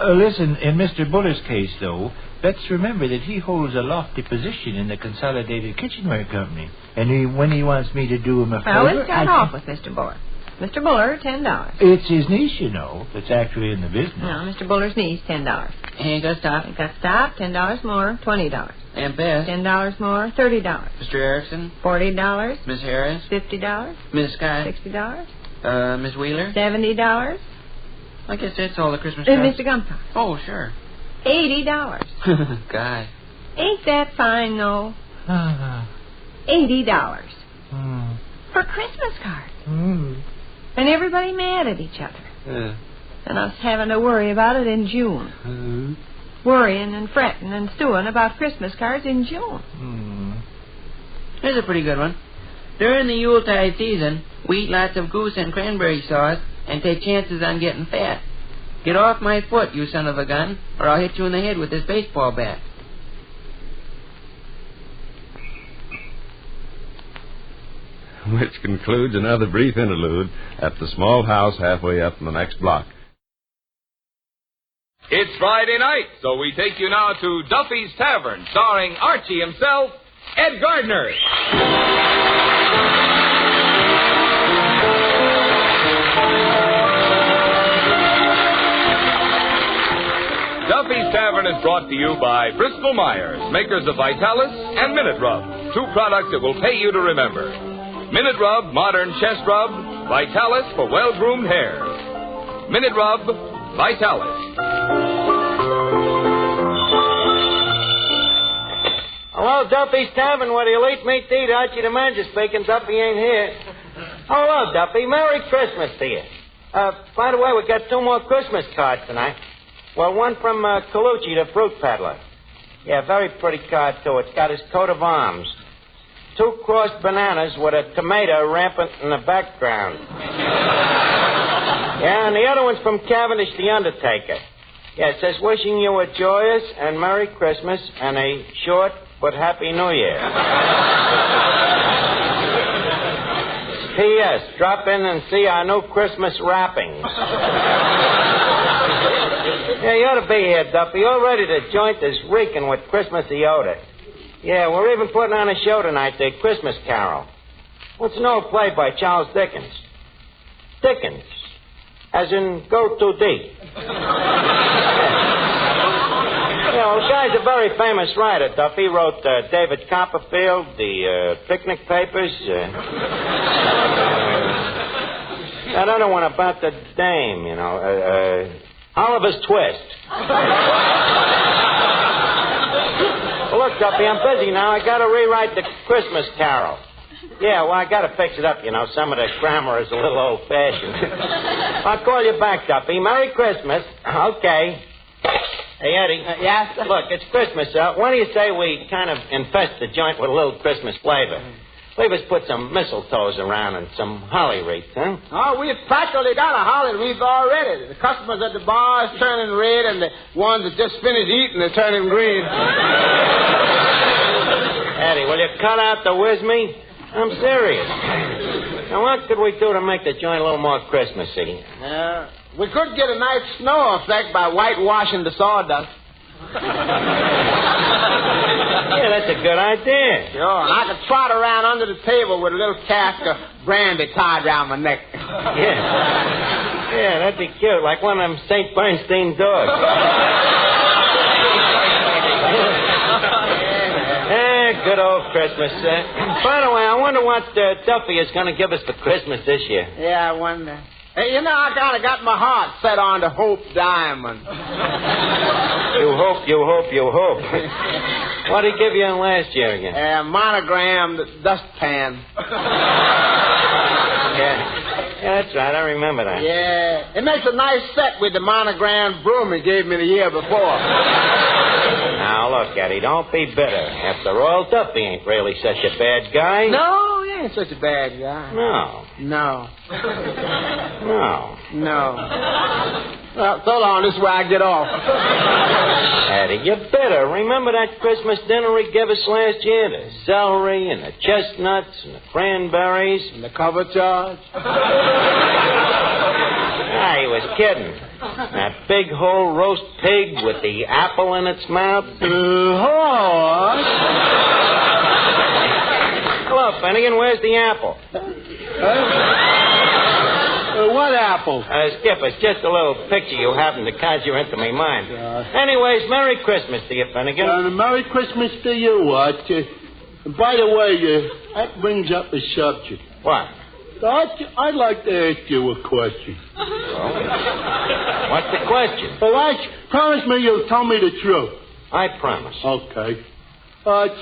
Listen, in Mr. Buller's case, though, let's remember that he holds a lofty position in the Consolidated Kitchenware Company. And when he wants me to do him a favor... Well, let's start off with Mr. Buller. Mr. Buller, $10. It's his niece, you know, that's actually in the business. No, Mr. Buller's niece, $10. Hank Gutstock. Hank Gutstock, $10 more, $20. And Bess. $10 more, $30. Mr. Erickson. $40. Miss Harris. $50. Miss Scott. $60. Miss Wheeler. $70. I guess that's all the Christmas cards. Mr. Gumpox. Oh, sure. $80. God. Ain't that fine, though? $80. For Christmas cards. And everybody mad at each other. And us having to worry about it in June. Worrying and fretting and stewing about Christmas cards in June. Here's a pretty good one. During the Yuletide season, we eat lots of goose and cranberry sauce and take chances on getting fat. Get off my foot, you son of a gun, or I'll hit you in the head with this baseball bat. Which concludes another brief interlude at the small house halfway up in the next block. It's Friday night, so we take you now to Duffy's Tavern, starring Archie himself, Ed Gardner. Duffy's Tavern is brought to you by Bristol Myers, makers of Vitalis and Minute Rub, two products that will pay you to remember. Minute Rub, modern chest rub. Vitalis for well-groomed hair. Minute Rub, Vitalis. Hello, Duffy's Tavern. What do you late meet to eat? Archie the manager speaking. Duffy ain't here. Hello, Duffy. Merry Christmas to you. By the way, we got 2 more Christmas cards tonight. Well, one from Colucci, the fruit peddler. Yeah, very pretty card, too. It's got his coat of arms. 2 crossed bananas with a tomato rampant in the background. Yeah, and the other one's from Cavendish the Undertaker. Yeah, it says, wishing you a joyous and Merry Christmas and a short but Happy New Year. P.S. Drop in and see our new Christmas wrappings. Yeah, you ought to be here, Duffy. Already the joint is reeking with Christmassy odor. Yeah, we're even putting on a show tonight, the Christmas Carol. What's an old play by Charles Dickens? Dickens, as in go too deep. Yeah, well, the guy's a very famous writer, Duffy. He wrote David Copperfield, the Picnic Papers. That other one about the dame, you know, Oliver's Twist. Well, look, Duffy, I'm busy now. I got to rewrite the Christmas Carol. Yeah, well, I got to fix it up, you know. Some of the grammar is a little old-fashioned. I'll call you back, Duffy. Merry Christmas. Okay. Hey, Eddie. Yes? Look, it's Christmas. Why do you say we kind of infest the joint with a little Christmas flavor? Leave us put some mistletoes around and some holly wreaths, huh? Oh, we've practically got a holly wreath already. The customers at the bar is turning red, and the ones that just finished eating are turning green. Eddie, will you cut out the whiz me? I'm serious. Now, what could we do to make the joint a little more Christmassy? We could get a nice snow effect by whitewashing the sawdust. Yeah, that's a good idea. Sure, and I could trot around under the table with a little cask of brandy tied around my neck. Yeah, that'd be cute, like one of them St. Bernstein dogs. Good old Christmas. By the way, I wonder what Duffy is going to give us for Christmas this year. Yeah, I wonder. Hey, you know, I kind of got my heart set on the Hope Diamond. You hope. What did he give you in last year again? Monogrammed dustpan. Yeah, that's right. I remember that. Yeah. It makes a nice set with the monogrammed broom he gave me the year before. Now, look, Eddie, don't be bitter. After all, Duffy ain't really such a bad guy. No, he ain't such a bad guy. No. Well, so long. This is where I get off. Eddie, you're bitter. Remember that Christmas dinner he gave us last year? The celery and the chestnuts and the cranberries. And the cover charge? He was kidding. That big whole roast pig with the apple in its mouth. Hello, Finnegan. Where's the apple? What apple? Skip, it's just a little picture you happened to conjure into my mind. Anyways, Merry Christmas to you, Finnegan. Merry Christmas to you, Arch. By the way, that brings up a subject. What? Arch, I'd like to ask you a question. What's the question? Well, Arch, promise me you'll tell me the truth. I promise. Okay. Arch,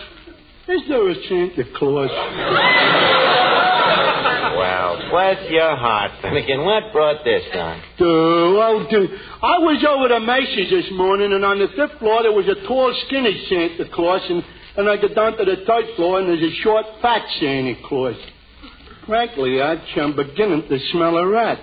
is there a Santa Claus? Well, bless your heart, Finnegan. What brought this on? I was over to Macy's this morning, and on the 5th floor there was a tall, skinny Santa Claus, and I got down to the 3rd floor, and there's a short, fat Santa Claus. Frankly, Arch, I'm beginning to smell a rat.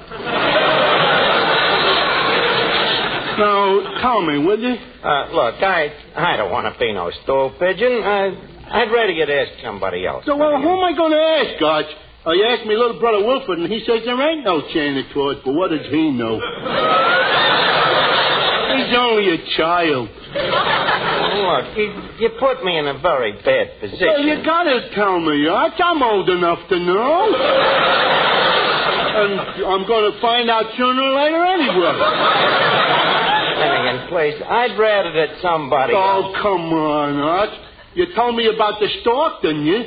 Now, tell me, will you? Look, I don't want to be no stool pigeon. I'd rather you'd ask somebody else. So, well, who am I going to ask, Arch? You asked me little brother Wilford, and he says there ain't no Santa Claus, but what does he know? He's only a child. Look, you put me in a very bad position. Well, you got to tell me, Arch. I'm old enough to know. And I'm going to find out sooner or later anyway. Finnegan, please, I'd rather that somebody else. Oh, come on, Arch. You told me about the stork, didn't you?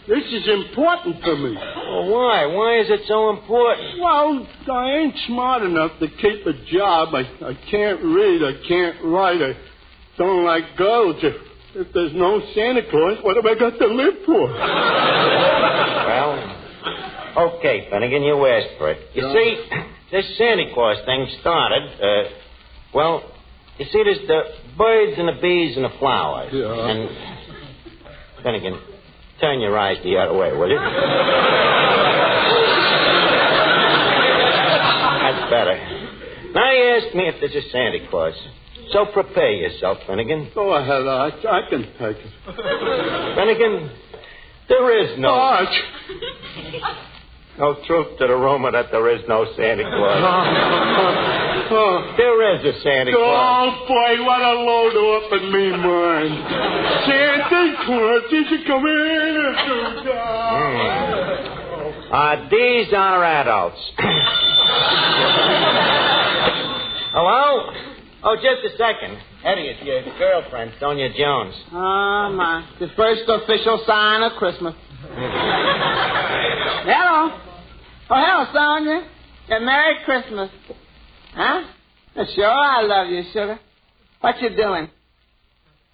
This is important to me. Well, why? Why is it so important? Well, I ain't smart enough to keep a job. I can't read. I can't write. I don't like girls. If there's no Santa Claus, what have I got to live for? Well, okay, Finnegan, you asked for it. You see, this Santa Claus thing started, you see, there's the birds and the bees and the flowers. Yeah. And, Finnegan, turn your eyes the other way, will you? That's better. Now you ask me if there's a Santa Claus. So prepare yourself, Finnegan. Go ahead, Arch. I can take it. Finnegan, there is no... Arch! No truth to the rumor that there is no Santa Claus. There is a Santa Claus. Oh, boy, what a load off in me mind. Santa Claus, did you come in? These are adults. Hello? Oh, just a second. Eddie, it's your girlfriend, Sonia Jones. Oh, my. The first official sign of Christmas. Hello. Oh, hello, Sonia. And Merry Christmas. Huh? Sure, I love you, sugar. What you doing?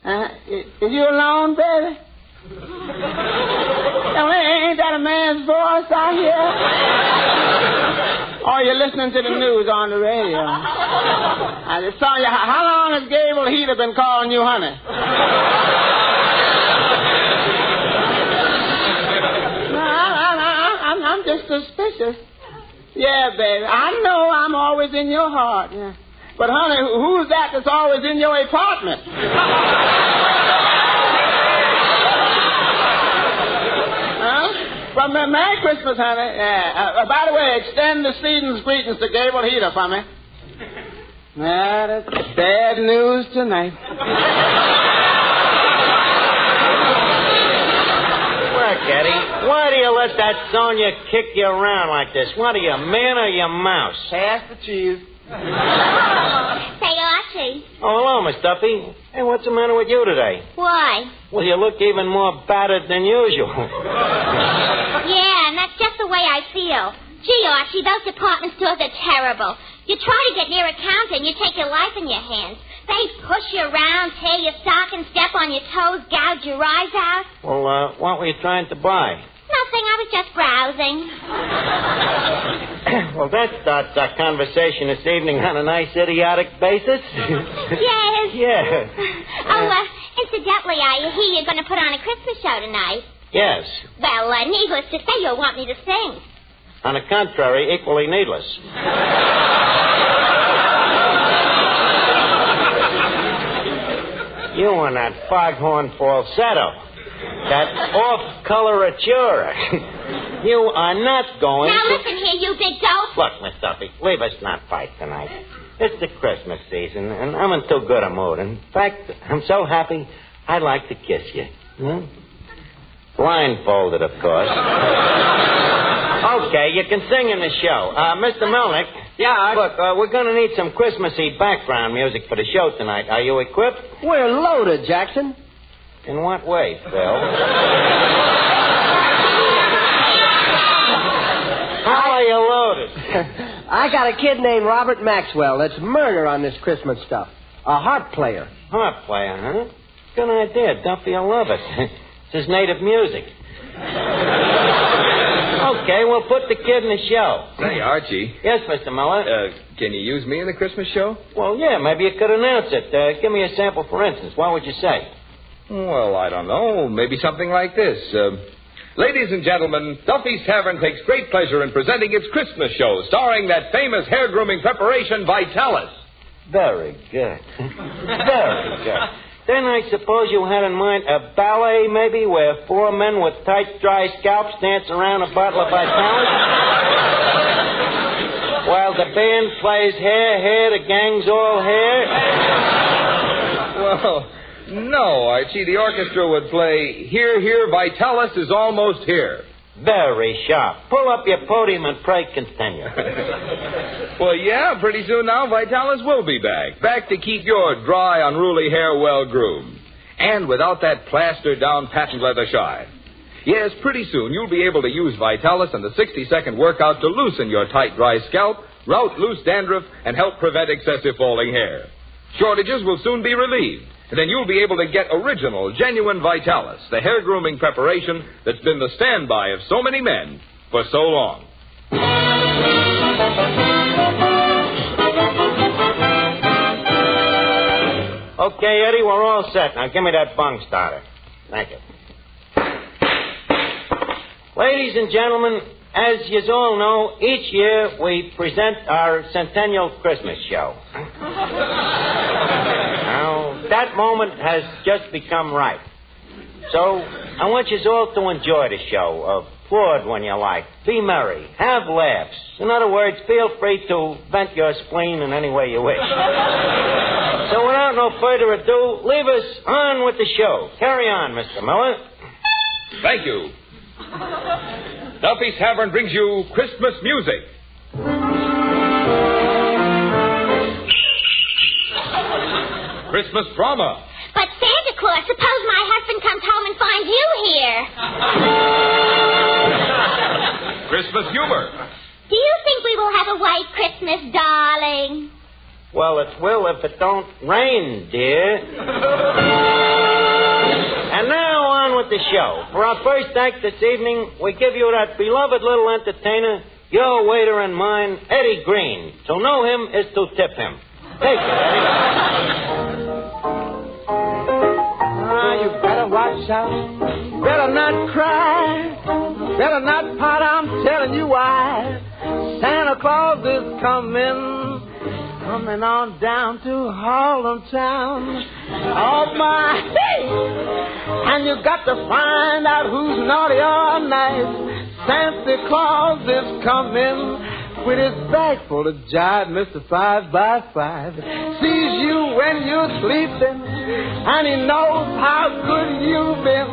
Is you alone, baby? Now, ain't that a man's voice out here? Or you're listening to the news on the radio? I just saw you. How long has Gable Heater been calling you honey? No, I'm just suspicious. Yeah, baby. I know I'm always in your heart. Yeah. But, honey, who's that that's always in your apartment? Well, Merry Christmas, honey. Yeah. By the way, extend the season's greetings to Gable Heater for me. That's bad news tonight. Look, Eddie, why do you let that Sonia kick you around like this? What are you, man or you mouse? Pass the cheese. Say, Archie. Oh, hello, Miss Duffy. Hey, what's the matter with you today? Why? Well, you look even more battered than usual. Yeah, and that's just the way I feel. Gee, Archie, those department stores are terrible. You try to get near a counter and you take your life in your hands. They push you around, tear your stockings, step on your toes, gouge your eyes out. Well, what were you trying to buy? Nothing, I was just browsing. Well, that starts our conversation this evening on a nice idiotic basis. Yes. Yeah. Incidentally, I hear you're going to put on a Christmas show tonight. Yes. Well, needless to say, you'll want me to sing. On the contrary, equally needless. You and that foghorn falsetto. That off-coloratura. You are not going Now to... listen here, you big dope. Look, Miss Duffy, leave us not fight tonight. It's the Christmas season, and I'm in too good a mood. In fact, I'm so happy, I'd like to kiss you. Hmm? Blindfolded, of course. Okay, you can sing in the show. Mr. Melnick. Yeah? Look, we're going to need some Christmassy background music for the show tonight. Are you equipped? We're loaded, Jackson. In what way, Phil? How are you loaded? I got a kid named Robert Maxwell that's murder on this Christmas stuff. A harp player. Harp player, huh? Good idea. Duffy will love it. It's his native music. Okay, we'll put the kid in the show. Say, Archie. Yes, Mr. Muller? Can you use me in the Christmas show? Well, yeah, maybe you could announce it. Give me a sample, for instance. What would you say? Well, I don't know. Maybe something like this. Ladies and gentlemen, Duffy's Tavern takes great pleasure in presenting its Christmas show, starring that famous hair grooming preparation, Vitalis. Very good. Very good. Then I suppose you had in mind a ballet, maybe, where four men with tight, dry scalps dance around a bottle of Vitalis? While the band plays Hair, the gang's all hair? Well... No, Archie, the orchestra would play Here, Here, Vitalis is Almost Here. Very sharp. Pull up your podium and pray continue. Well, yeah, pretty soon now, Vitalis will be back. Back to keep your dry, unruly hair well groomed. And without that plastered-down patent leather shine. Yes, pretty soon you'll be able to use Vitalis and the 60-second workout to loosen your tight, dry scalp, rout loose dandruff, and help prevent excessive falling hair. Shortages will soon be relieved. And then you'll be able to get original, genuine Vitalis, the hair grooming preparation that's been the standby of so many men for so long. Okay, Eddie, we're all set. Now give me that bung starter. Thank you. Ladies and gentlemen, as you all know, each year we present our Centennial Christmas show. Now, that moment has just become ripe. So, I want you all to enjoy the show. Applaud when you like. Be merry. Have laughs. In other words, feel free to vent your spleen in any way you wish. So, without no further ado, leave us on with the show. Carry on, Mr. Miller. Thank you. Duffy's Tavern brings you Christmas music. Christmas drama. But Santa Claus, suppose my husband comes home and finds you here. Christmas humor. Do you think we will have a white Christmas, darling? Well, it will if it don't rain, dear. And now on with the show. For our first act this evening, we give you that beloved little entertainer, your waiter and mine, Eddie Green. To know him is to tip him. Take it, Eddie. You better watch out. Better not cry. Better not pout. I'm telling you why. Santa Claus is coming on down to Harlem Town. Oh, my. And you got to find out who's naughty or nice. Santa Claus is coming with his bag full of jive, Mr. 5x5. Sees you when you're sleeping, and he knows how good you've been.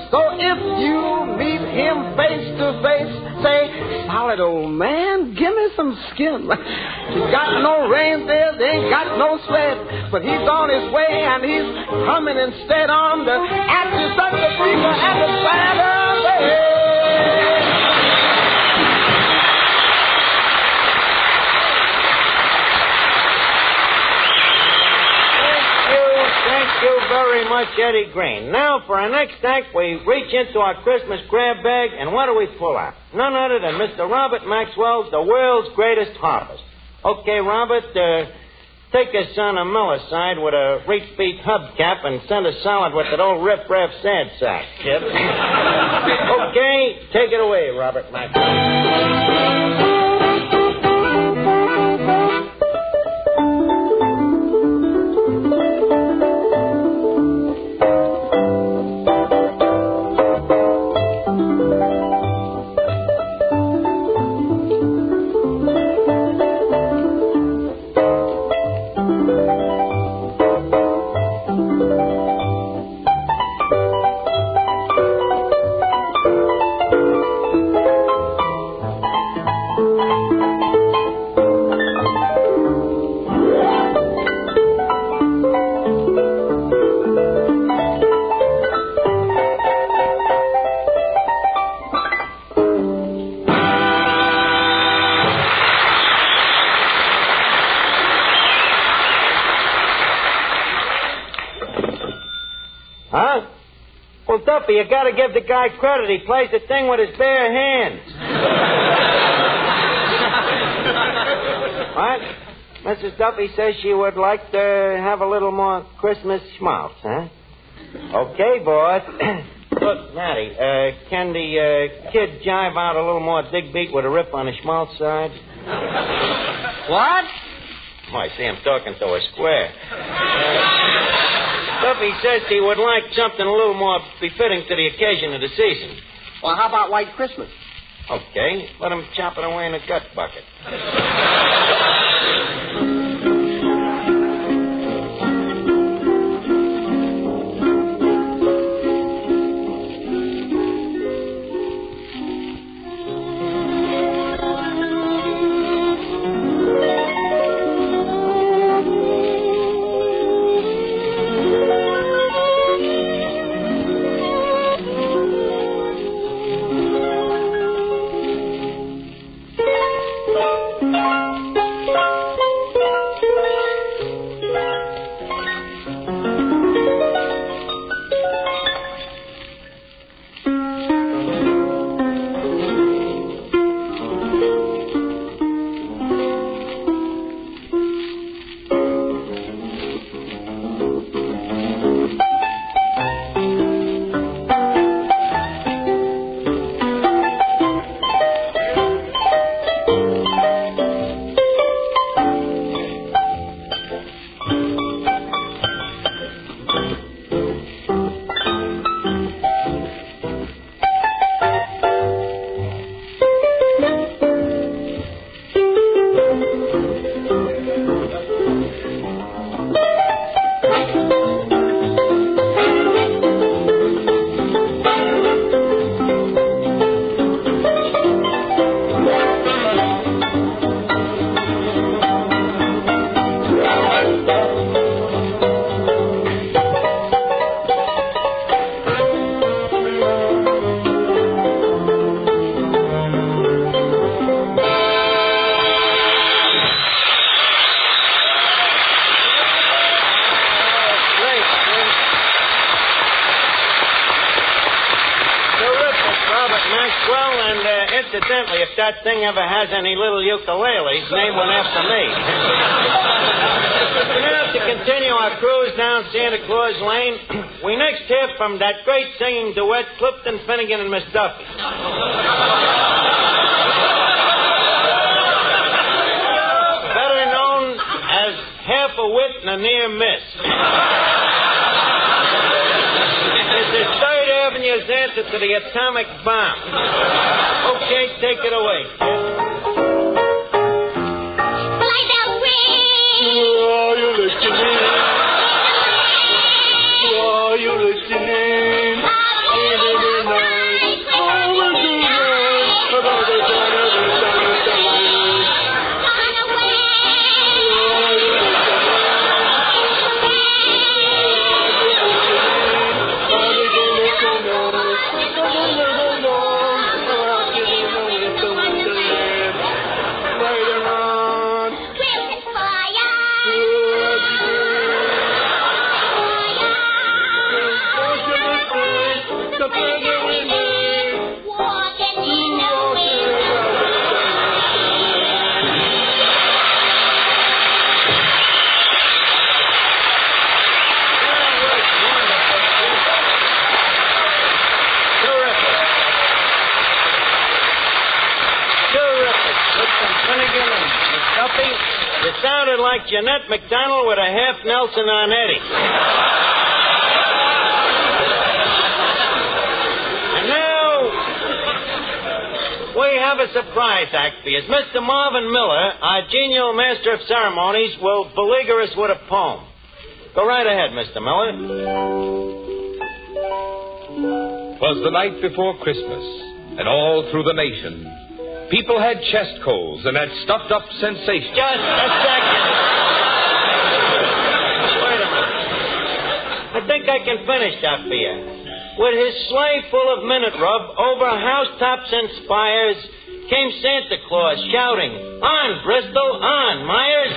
So if you meet him face to face, say, solid old man, give me some skin. He got no reindeer, they ain't got no sled, but he's on his way, and he's coming instead on the axis of the fever and the Santa. Thank you very much, Eddie Green. Now, for our next act, we reach into our Christmas grab bag, and what do we pull out? None other than Mr. Robert Maxwell's The World's Greatest Harvest. Okay, Robert, take us on a Miller side with a reach-beat hubcap and send us solid with that old rip-raff sad sack, Chip. Okay, take it away, Robert Maxwell. Huh? Well, Duffy, you gotta give the guy credit. He plays the thing with his bare hands. What? Mrs. Duffy says she would like to have a little more Christmas schmaltz, huh? Okay, boss. Look, Matty, can the kid jive out a little more dig beat with a rip on the schmaltz side? What? Oh, I see him talking to a square. Duffy says he would like something a little more befitting to the occasion of the season. Well, how about White Christmas? Okay, let him chop it away in a gut bucket. Well, and incidentally, if that thing ever has any little ukuleles, name one after me. Now, to continue our cruise down Santa Claus Lane, we next hear from that great singing duet, Clifton Finnegan and Miss Duffy. Better known as half a wit and a near miss. It's the Third Avenue's answer to the atomic bomb. Okay, take it away. Sleigh bells ring. Are you listening? Are you listening? It sounded like Jeanette MacDonald with a half Nelson on Eddie. And now, we have a surprise act for you. Mr. Marvin Miller, our genial master of ceremonies, will beleaguer us with a poem. Go right ahead, Mr. Miller. 'Twas the night before Christmas, and all through the nation, people had chest colds and that stuffed-up sensation. Just a second. Wait a minute. I think I can finish that for you. With his sleigh full of minute rub over housetops and spires came Santa Claus shouting, "On, Bristol, on, Myers."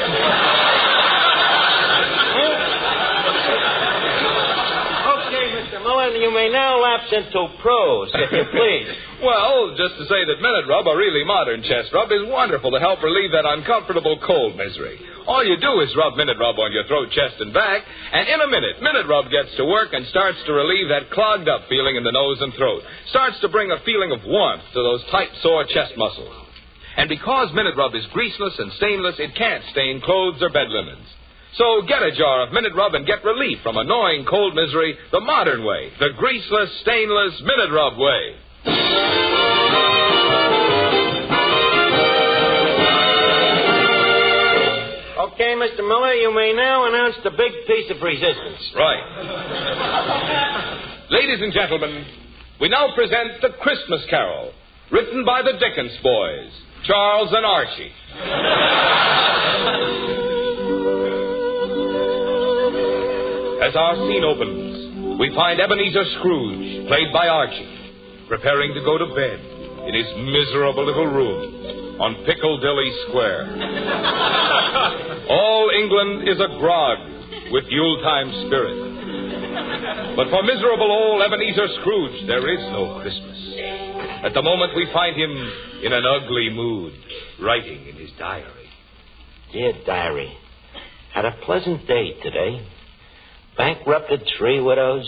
Okay, Mr. Miller, you may now lapse into prose, if you please. Well, just to say that Minute Rub, a really modern chest rub, is wonderful to help relieve that uncomfortable cold misery. All you do is rub Minute Rub on your throat, chest, and back, and in a minute, Minute Rub gets to work and starts to relieve that clogged up feeling in the nose and throat. Starts to bring a feeling of warmth to those tight, sore chest muscles. And because Minute Rub is greaseless and stainless, it can't stain clothes or bed linens. So get a jar of Minute Rub and get relief from annoying cold misery the modern way, the greaseless, stainless Minute Rub way. Okay, Mr. Miller, you may now announce the big piece of resistance. Right. Ladies and gentlemen, we now present The Christmas Carol, written by the Dickens boys, Charles and Archie. As our scene opens, we find Ebenezer Scrooge, played by Archie, preparing to go to bed in his miserable little room on Piccadilly Square. All England is agog with Yuletime spirit. But for miserable old Ebenezer Scrooge, there is no Christmas. At the moment, we find him in an ugly mood, writing in his diary. Dear diary, had a pleasant day today. Bankrupted 3 widows,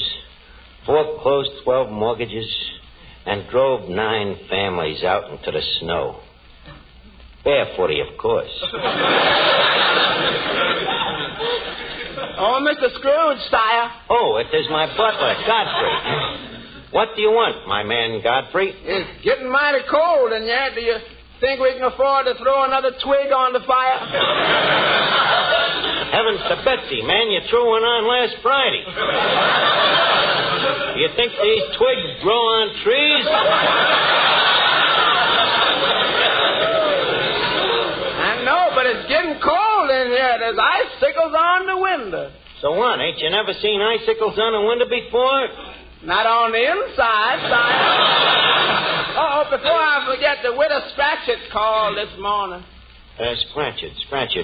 foreclosed 12 mortgages, and drove 9 families out into the snow. Barefooty, of course. Oh, Mr. Scrooge, sire. Oh, it is my butler, Godfrey. What do you want, my man Godfrey? It's getting mighty cold in here. Do you think we can afford to throw another twig on the fire? Heavens to Betsy, man, you threw one on last Friday. You think these twigs grow on trees? I know, but it's getting cold in here. There's icicles on the window. So what, ain't you never seen icicles on a window before? Not on the inside, sire. Oh, before I forget, the widow Scratchit called this morning. Scratchit.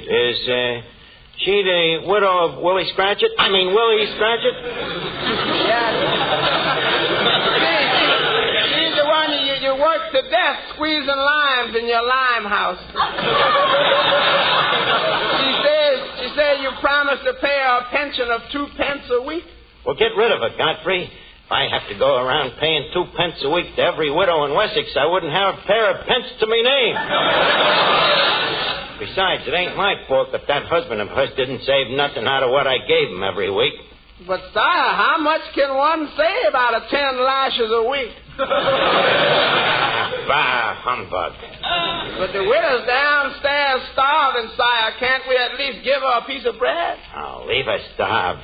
Is, she the widow of Willie Scratchit? I mean, Willie Scratchit? Yeah. She's the one you work to death squeezing limes in your lime house. She says you promised to pay her a pension of 2 pence a week. Well, get rid of it, Godfrey. If I have to go around paying 2 pence a week to every widow in Wessex, I wouldn't have a pair of pence to me name. Besides, it ain't my fault that husband of hers didn't save nothing out of what I gave him every week. But, sire, how much can one save out of 10 lashes a week? Bah, humbug. But the widow's downstairs starving, sire. Can't we at least give her a piece of bread? Oh, leave her starve.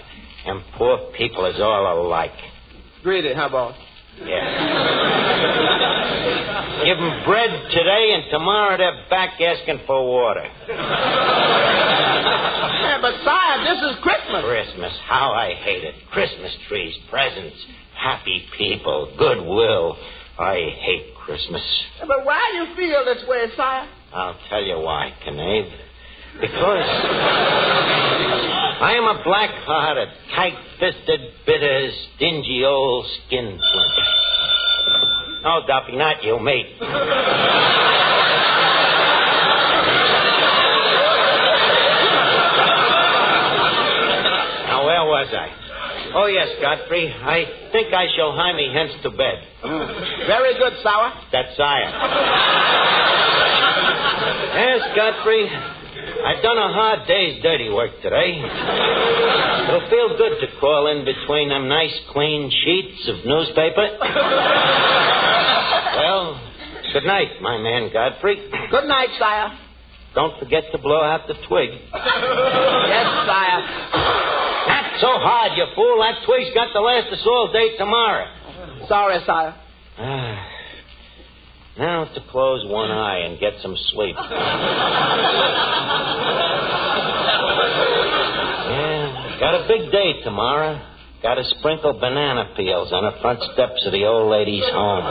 Them poor people is all alike. Greedy, huh, boss? Yeah. Give them bread today, and tomorrow they're back asking for water. Yeah, but, sire, this is Christmas. Christmas, how I hate it. Christmas trees, presents, happy people, goodwill. I hate Christmas. Yeah, but why do you feel this way, sire? I'll tell you why, Knave. Because I am a black-hearted, tight-fisted, bitter, stingy old skinflint. No, Duffy, not you, me. Now, where was I? Oh, yes, Godfrey. I think I shall hie me hence to bed. Very good, sire. That's sire. Yes, Godfrey. I've done a hard day's dirty work today. It'll feel good to crawl in between them nice, clean sheets of newspaper. Well, good night, my man Godfrey. Good night, sire. Don't forget to blow out the twig. Yes, sire. Not so hard, you fool. That twig's got to last us all day tomorrow. Sorry, sire. Now to close one eye and get some sleep. Yeah, got a big day tomorrow. Got to sprinkle banana peels on the front steps of the old lady's home.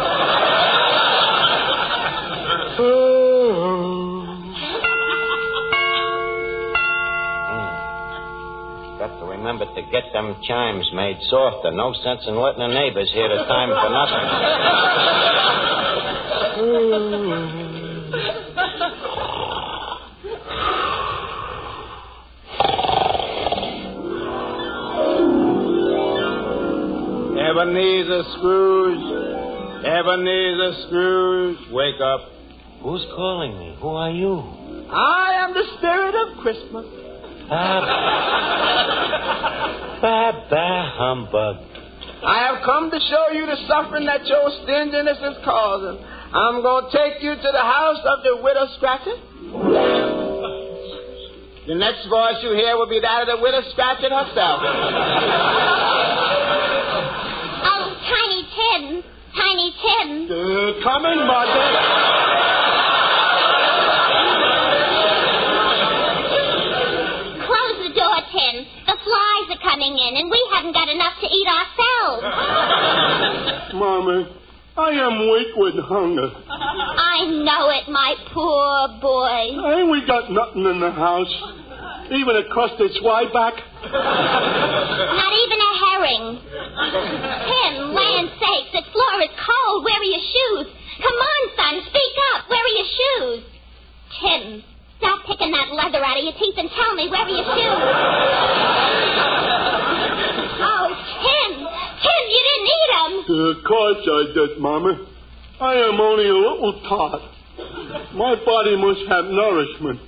Got to remember to get them chimes made softer. No sense in letting the neighbors hear the time for nothing. Ebenezer Scrooge, Ebenezer Scrooge, wake up. Who's calling me? Who are you? I am the spirit of Christmas. Bah, humbug. I have come to show you the suffering that your stinginess is causing. I'm going to take you to the house of the widow Scratchit. The next voice you hear will be that of the widow Scratchit herself. Oh, Tiny Tim. Tiny Tim. Coming, Mother. Close the door, Tim. The flies are coming in, and we haven't got enough to eat ourselves. Mama, I am weak with hunger. I know it, my poor boy. Ain't we got nothing in the house? Even a crusted swieback? Not even a herring. Tim, land's sakes, the floor is cold. Where are your shoes? Come on, son, speak up. Where are your shoes? Tim, stop picking that leather out of your teeth and tell me, where are your shoes? Oh, Tim, you didn't eat them. Of course I did, Mama. I am only a little tot. My body must have nourishment.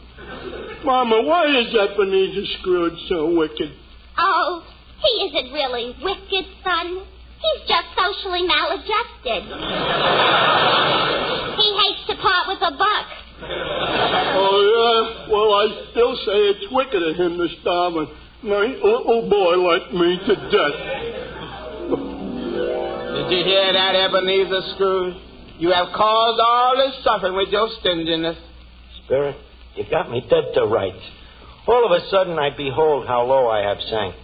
Mama, why is Ebenezer Scrooge so wicked? Oh, he isn't really wicked, son. He's just socially maladjusted. He hates to part with a buck. Oh, yeah? Well, I still say it's wicked of him to starve a nice little boy like me to death. Did you hear that, Ebenezer Scrooge? You have caused all this suffering with your stinginess. Spirit, you got me dead to rights. All of a sudden, I behold how low I have sank.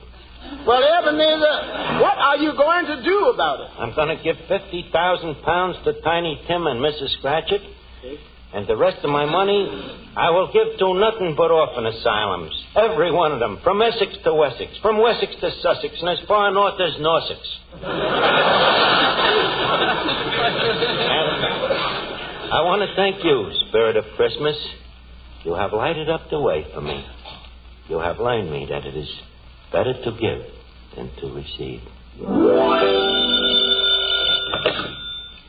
Well, Ebenezer, what are you going to do about it? I'm going to give 50,000 pounds to Tiny Tim and Mrs. Scratchit. And the rest of my money, I will give to nothing but orphan asylums. Every one of them, from Essex to Wessex, from Wessex to Sussex, and as far north as Norsex. I want to thank you, Spirit of Christmas. You have lighted up the way for me. You have learned me that it is better to give than to receive.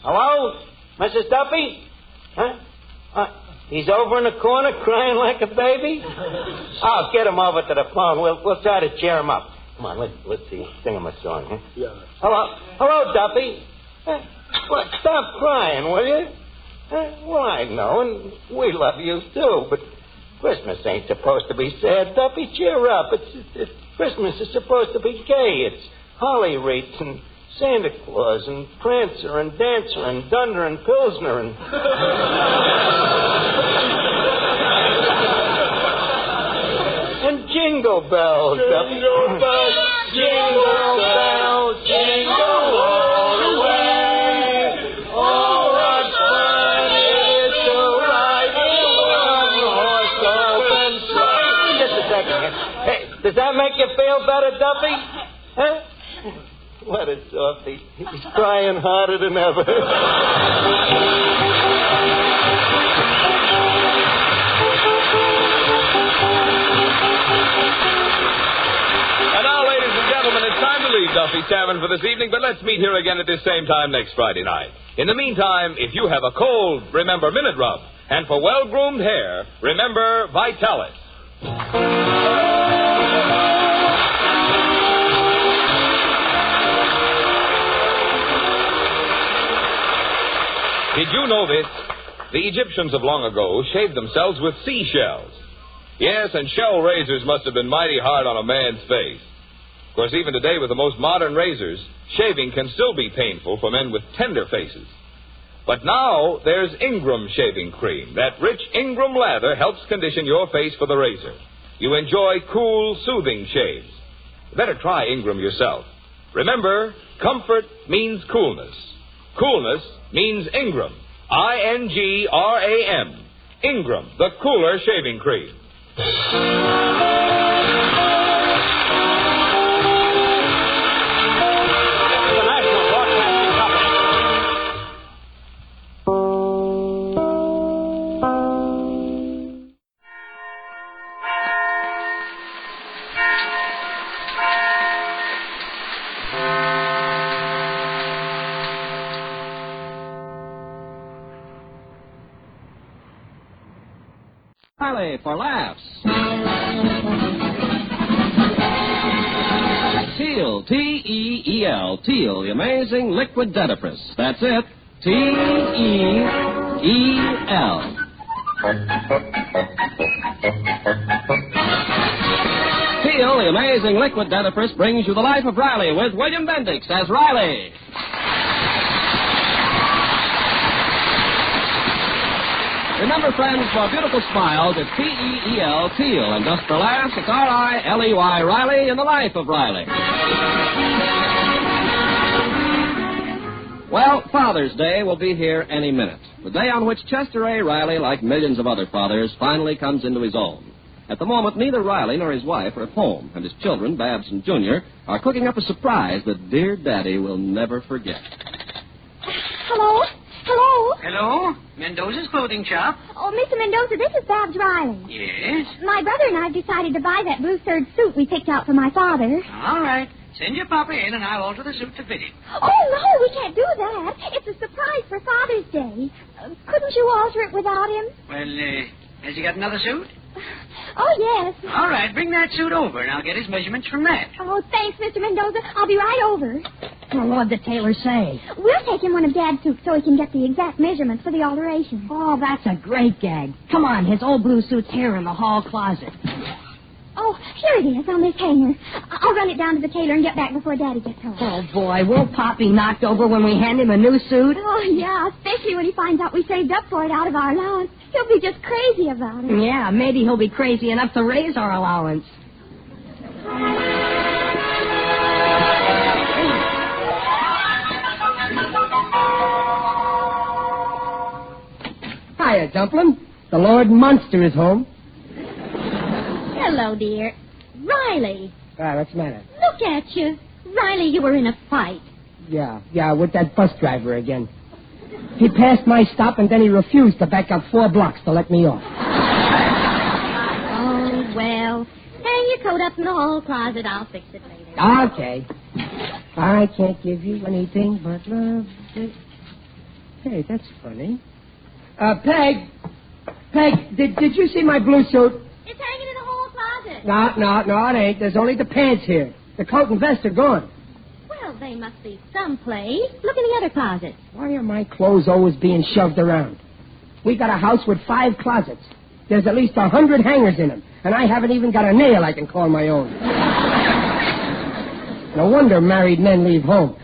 Hello? Mrs. Duffy? Huh? He's over in the corner crying like a baby? I'll get him over to the phone. We'll try to cheer him up. Come on, let's see. Sing him a song, huh? Yeah. Hello, Duffy. Stop crying, will you? Well, I know, and we love you, too, but Christmas ain't supposed to be sad. Duffy, cheer up. It's Christmas is supposed to be gay. It's holly wreaths and Santa Claus and Prancer and Dancer and Dunder and Pilsner and... and Jingle Bells. Jingle bells, jingle bells, jingle all the way. Oh, what fun it is to ride in one-horse open sleigh. Just a second. Hey, does that make you feel better, Duffy? Huh? What a softy. He's crying harder than ever. And now, ladies and gentlemen, it's time to leave Duffy's Tavern for this evening, but let's meet here again at this same time next Friday night. In the meantime, if you have a cold, remember Minute Rub. And for well-groomed hair, remember Vitalis. Did you know this? The Egyptians of long ago shaved themselves with seashells. Yes, and shell razors must have been mighty hard on a man's face. Of course, even today with the most modern razors, shaving can still be painful for men with tender faces. But now there's Ingram shaving cream. That rich Ingram lather helps condition your face for the razor. You enjoy cool, soothing shaves. You better try Ingram yourself. Remember, comfort means coolness. Coolness means Ingram. I-N-G-R-A-M. Ingram, the cooler shaving cream. Riley for laughs. Teal, T-E-E-L, Teal, the amazing liquid dentifrice. That's it, T-E-E-L. Teal, the amazing liquid dentifrice, brings you The Life of Riley with William Bendix as Riley. Remember, friends, for a beautiful smile, it's T-E-E-L, Teal. And just for laughs, it's R-I-L-E-Y, Riley, in The Life of Riley. Well, Father's Day will be here any minute. The day on which Chester A. Riley, like millions of other fathers, finally comes into his own. At the moment, neither Riley nor his wife are at home, and his children, Babs and Junior, are cooking up a surprise that dear Daddy will never forget. Hello? Hello? Hello? Mendoza's clothing shop? Oh, Mr. Mendoza, this is Babs Riley. Yes? My brother and I have decided to buy that blue serge suit we picked out for my father. All right. Send your papa in and I'll alter the suit to fit him. Oh, no, we can't do that. It's a surprise for Father's Day. Couldn't you alter it without him? Well, has he got another suit? Oh, yes. All right, bring that suit over and I'll get his measurements from that. Oh, thanks, Mr. Mendoza. I'll be right over. Well, what'd the tailor say? We'll take him one of Dad's suits so he can get the exact measurements for the alteration. Oh, that's a great gag. Come on, his old blue suit's here in the hall closet. Oh, here it is on this hanger. I'll run it down to the tailor and get back before Daddy gets home. Oh, boy, will Pop be knocked over when we hand him a new suit? Oh, yeah, especially when he finds out we saved up for it out of our allowance. He'll be just crazy about it. Yeah, maybe he'll be crazy enough to raise our allowance. Hiya, Dumpling. The Lord Munster is home. Hello, dear. Riley. What's the matter? Look at you. Riley, you were in a fight. Yeah, with that bus driver again. He passed my stop, and then he refused to back up 4 blocks to let me off. Oh, well, hang your coat up in the hall closet. I'll fix it later. Okay. I can't give you anything but love. Hey, that's funny. Peg, did you see my blue suit? It's hanging in the hall closet. No, it ain't. There's only the pants here. The coat and vest are gone. Well, they must be someplace. Look in the other closet. Why are my clothes always being shoved around? We got a house with 5 closets. There's at least 100 hangers in them, and I haven't even got a nail I can call my own. No wonder married men leave home.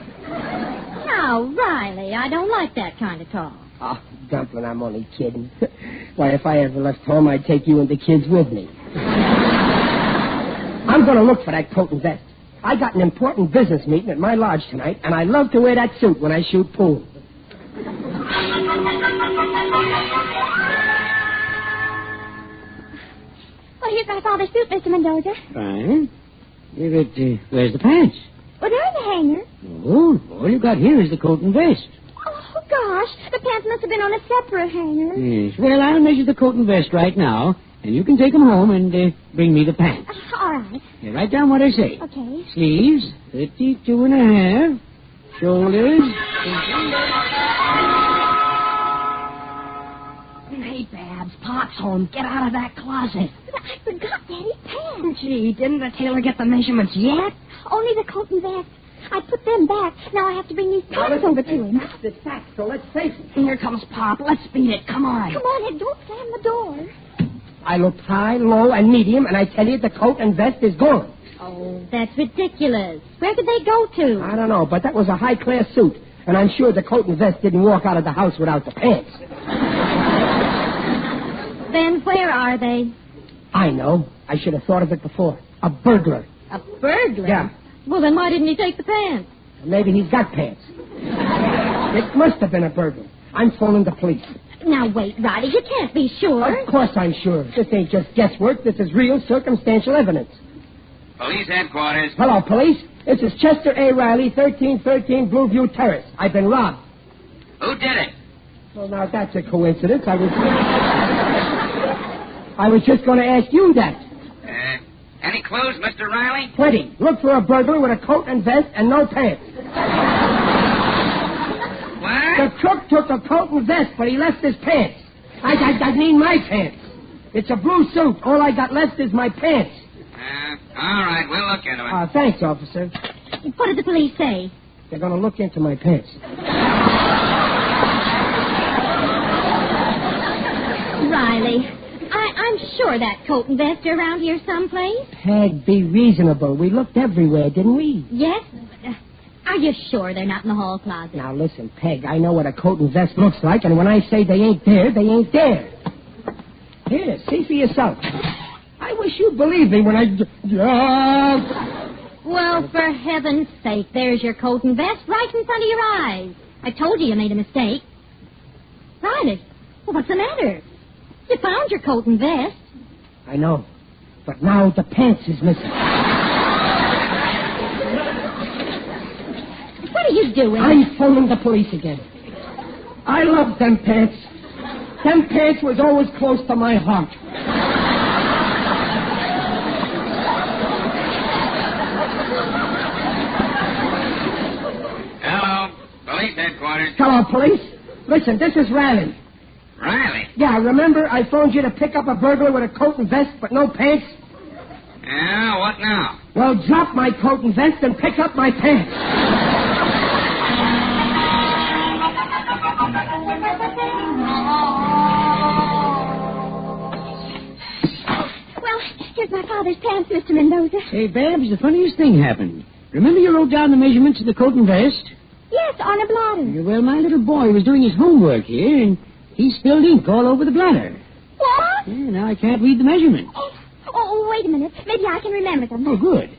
Now, Riley, I don't like that kind of talk. Oh, Dumpling, I'm only kidding. Why, if I ever left home, I'd take you and the kids with me. I'm going to look for that coat and vest. I got an important business meeting at my lodge tonight, and I love to wear that suit when I shoot pool. Well, here's my father's suit, Mr. Mendoza. Fine. Where's the pants? Well, they're in the hanger. Oh, all you got here is the coat and vest. Oh, gosh. The pants must have been on a separate hanger. Yes. Well, I'll measure the coat and vest right now, and you can take them home and bring me the pants. All right. Yeah, write down what I say. Okay. Sleeves, 32.5. Shoulders. Hey, Babs, Pop's home. Get out of that closet. But I forgot Daddy's pants. Gee, didn't the tailor get the measurements yet? Only the coat and vest. I put them back. Now I have to bring these pants over to him. It's fact, so let's face it. Here comes Pop. Let's beat it. Come on. Come on, Ed. Don't slam the door. I looked high, low, and medium, and I tell you the coat and vest is gone. Oh, that's ridiculous. Where did they go to? I don't know, but that was a high-class suit, and I'm sure the coat and vest didn't walk out of the house without the pants. Then where are they? I know. I should have thought of it before. A burglar. A burglar? Yeah. Well, then why didn't he take the pants? Maybe he's got pants. It must have been a burglar. I'm phoning the police. Now, wait, Roddy. You can't be sure. Of course I'm sure. This ain't just guesswork. This is real circumstantial evidence. Police headquarters. Hello, police. This is Chester A. Riley, 1313 Blueview Terrace. I've been robbed. Who did it? Well, now, that's a coincidence. I was just going to ask you that. Any clues, Mr. Riley? Plenty. Look for a burglar with a coat and vest and no pants. What? The crook took a coat and vest, but he left his pants. I mean my pants. It's a blue suit. All I got left is my pants. All right, we'll look into it. Thanks, officer. What did the police say? They're going to look into my pants. Riley, I'm sure that coat and vest are around here someplace. Peg, be reasonable. We looked everywhere, didn't we? Yes? Are you sure they're not in the hall closet? Now, listen, Peg, I know what a coat and vest looks like, and when I say they ain't there, they ain't there. Here, see for yourself. I wish you'd believe me when I... Well, for heaven's sake, there's your coat and vest right in front of your eyes. I told you made a mistake. Riley, well, what's the matter? You found your coat and vest. I know, but now the pants is missing. What are you doing? I'm phoning the police again. I love them pants. Them pants was always close to my heart. Hello, police headquarters. Hello, police. Listen, this is Riley. Riley? Yeah, remember I phoned you to pick up a burglar with a coat and vest but no pants? Yeah, what now? Well, drop my coat and vest and pick up my pants. Well, here's my father's pants, Mr. Mendoza. Hey, Babs, the funniest thing happened. Remember you wrote down the measurements of the coat and vest? Yes, on a blotter. Well, my little boy was doing his homework here, and he spilled ink all over the blotter. What? Yeah, now I can't read the measurements. Oh, wait a minute. Maybe I can remember them. Oh, good.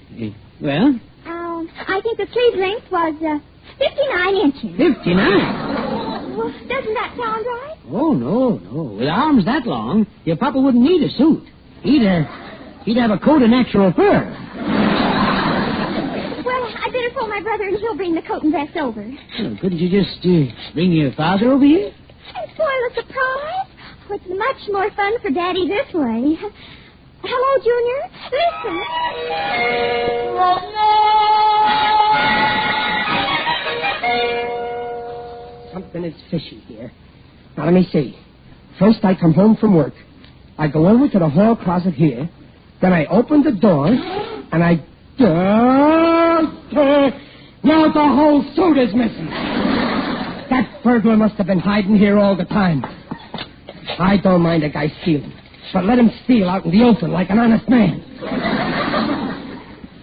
Well? I think the sleeve length was 59 inches. 59? Well, doesn't that sound right? Oh, no. With arms that long, your papa wouldn't need a suit. He'd have a coat of natural fur. Well, I'd better phone my brother and he'll bring the coat and vest over. Well, couldn't you just bring your father over here? And spoil a surprise? Oh, it's much more fun for Daddy this way. Hello, Junior. Listen. Something is fishy here. Now, let me see. First, I come home from work. I go over to the hall closet here. Then I open the door, and I... now the whole suit is missing. That burglar must have been hiding here all the time. I don't mind a guy stealing, but let him steal out in the open like an honest man.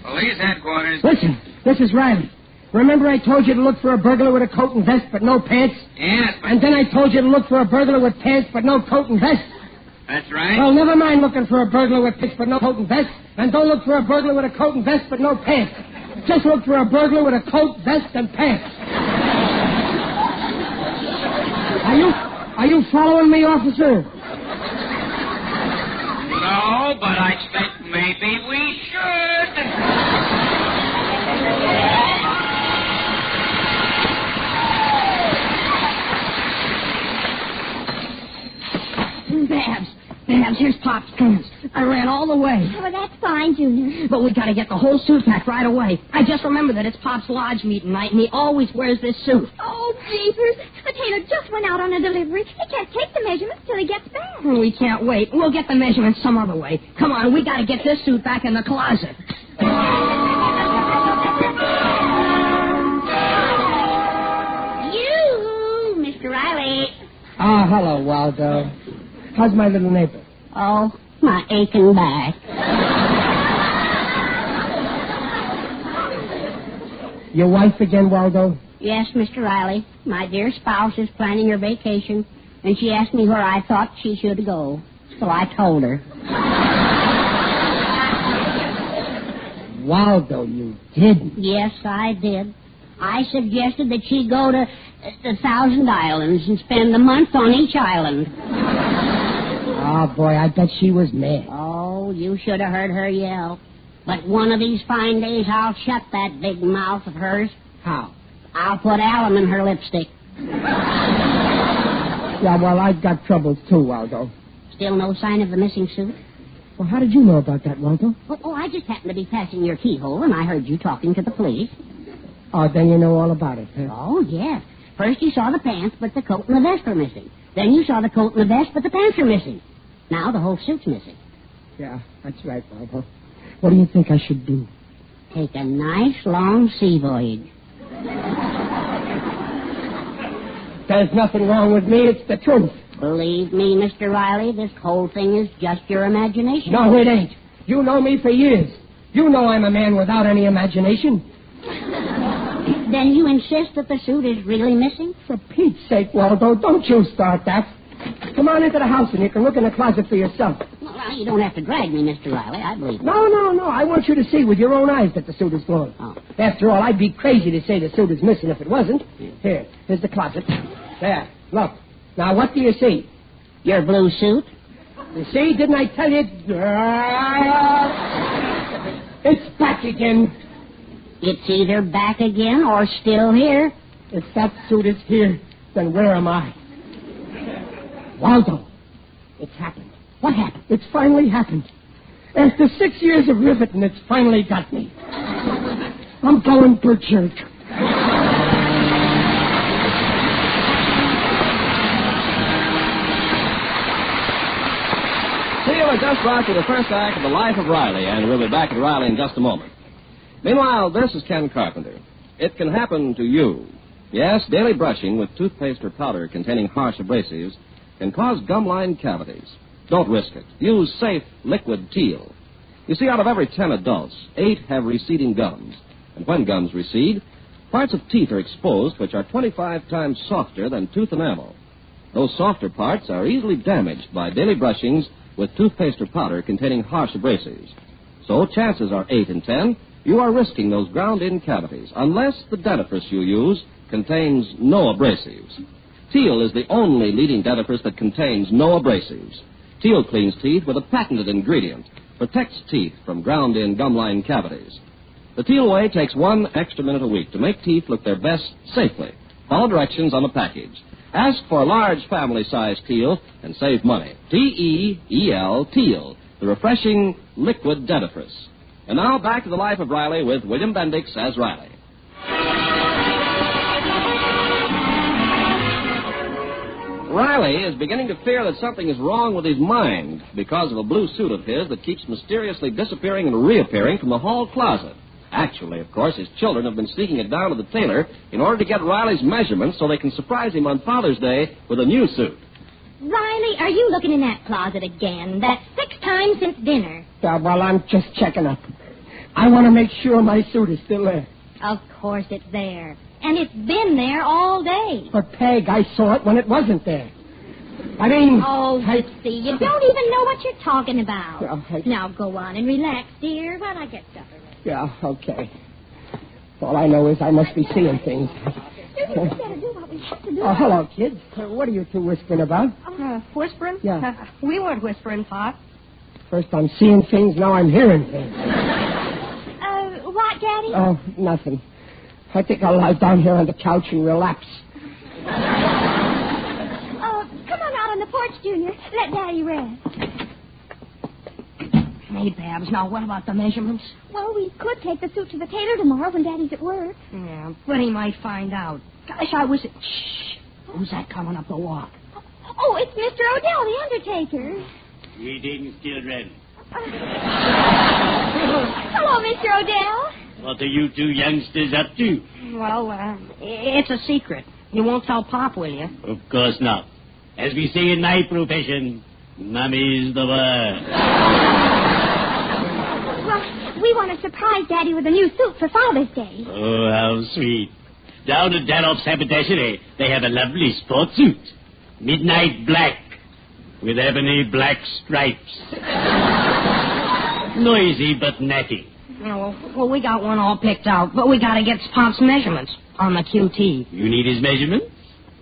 Police headquarters. Listen, this is Riley. Remember I told you to look for a burglar with a coat and vest but no pants? Yes, but... And then I told you to look for a burglar with pants but no coat and vest? That's right. Well, never mind looking for a burglar with pants but no coat and vest. And don't look for a burglar with a coat and vest but no pants. Just look for a burglar with a coat, vest, and pants. Are you following me, officer? No, but I think maybe we should. Babs, here's Pop's pants. I ran all the way. Oh, that's fine, Junior. But we gotta get the whole suit packed right away. I just remembered that it's Pop's lodge meeting night, and he always wears this suit. Oh, jeepers. The tailor just went out on a delivery. He can't take the measurements till he gets back. We can't wait. We'll get the measurements some other way. Come on, we gotta get this suit back in the closet. You, Mr. Riley. Ah, hello, Waldo. How's my little neighbor? Oh, my aching back. Your wife again, Waldo? Yes, Mr. Riley. My dear spouse is planning her vacation, and she asked me where I thought she should go. So I told her. Waldo, you didn't. Yes, I did. I suggested that she go to the Thousand Islands and spend a month on each island. Oh, boy, I bet she was mad. Oh, you should have heard her yell. But one of these fine days, I'll shut that big mouth of hers. How? I'll put alum in her lipstick. Yeah, well, I've got troubles, too, Waldo. Still no sign of the missing suit? Well, how did you know about that, Waldo? Oh, I just happened to be passing your keyhole, and I heard you talking to the police. Oh, then you know all about it, huh? Oh, yes. First you saw the pants, but the coat and the vest were missing. Then you saw the coat and the vest, but the pants are missing. Now the whole suit's missing. Yeah, that's right, Waldo. What do you think I should do? Take a nice long sea voyage. There's nothing wrong with me. It's the truth. Believe me, Mr. Riley, this whole thing is just your imagination. No, it ain't. You know me for years. You know I'm a man without any imagination. Then you insist that the suit is really missing? For Pete's sake, Waldo, don't you start that. Come on into the house and you can look in the closet for yourself. Well, you don't have to drag me, Mr. Riley. I believe you. No. I want you to see with your own eyes that the suit is gone. Oh. After all, I'd be crazy to say the suit is missing if it wasn't. Here's the closet. There, look. Now, what do you see? Your blue suit. You see? Didn't I tell you? It's back again. It's either back again or still here. If that suit is here, then where am I? Waldo, it's happened. What happened? It's finally happened. After 6 years of riveting, it's finally got me. I'm going per church. See you just brought you the first act of The Life of Riley, and we'll be back at Riley in just a moment. Meanwhile, this is Ken Carpenter. It can happen to you. Yes, daily brushing with toothpaste or powder containing harsh abrasives can cause gum-line cavities. Don't risk it. Use safe liquid Teal. You see, out of every 10 adults, 8 have receding gums. And when gums recede, parts of teeth are exposed which are 25 times softer than tooth enamel. Those softer parts are easily damaged by daily brushings with toothpaste or powder containing harsh abrasives. So chances are 8 in 10 you are risking those ground-in cavities unless the dentifrice you use contains no abrasives. Teal is the only leading dentifrice that contains no abrasives. Teal cleans teeth with a patented ingredient, protects teeth from ground-in gum-line cavities. The The Teal Way takes 1 extra minute a week to make teeth look their best safely. Follow directions on the package. Ask for a large family-sized Teal and save money. T-E-E-L, Teal, the refreshing liquid dentifrice. And now back to the life of Riley with William Bendix as Riley. Riley is beginning to fear that something is wrong with his mind because of a blue suit of his that keeps mysteriously disappearing and reappearing from the hall closet. Actually, of course, his children have been sneaking it down to the tailor in order to get Riley's measurements so they can surprise him on Father's Day with a new suit. Riley, are you looking in that closet again? That's 6 times since dinner. Yeah, well, I'm just checking up. I want to make sure my suit is still there. Of course it's there. And it's been there all day. But, Peg, I saw it when it wasn't there. I mean... Oh, see, you don't even know what you're talking about. Yeah, Now, go on and relax, dear, while I get supper ready. Yeah, okay. All I know is I must be seeing things. You better do what we have to do. Oh, hello, kids. What are you two whispering about? Whispering? Yeah. We weren't whispering, Pop. First I'm seeing things, now I'm hearing things. What, Daddy? Oh, nothing. I think I'll lie down here on the couch and relapse. Come on out on the porch, Junior. Let Daddy rest. Hey, Babs, now what about the measurements? Well, we could take the suit to the tailor tomorrow when Daddy's at work. Yeah, but he might find out. Gosh, I was... Shh! Who's that coming up the walk? Oh, it's Mr. Odell, the undertaker. Greetings, children. Hello, Mr. Odell. What are you two youngsters up to? Well, it's a secret. You won't tell Pop, will you? Of course not. As we say in my profession, Mummy's the word. Well, we want to surprise Daddy with a new suit for Father's Day. Oh, how sweet. Down at Danoff's haberdashery, they have a lovely sports suit. Midnight black, with ebony black stripes. Noisy but natty. Yeah, well, we got one all picked out, but we got to get Pop's measurements on the QT. You need his measurements?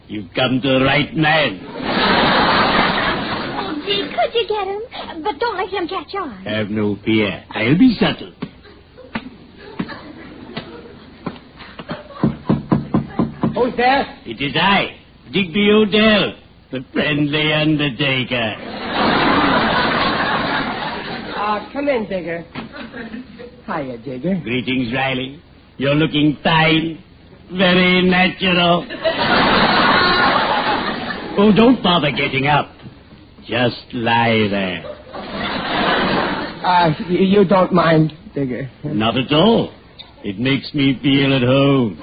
You've come to the right man. Oh, gee, could you get him? But don't let him catch on. Have no fear. I'll be subtle. Who's there? It is I, Digby Odell, the friendly undertaker. Come in, Digger. Hiya, Digger. Greetings, Riley. You're looking fine. Very natural. Oh, don't bother getting up. Just lie there. You don't mind, Digger? Not at all. It makes me feel at home.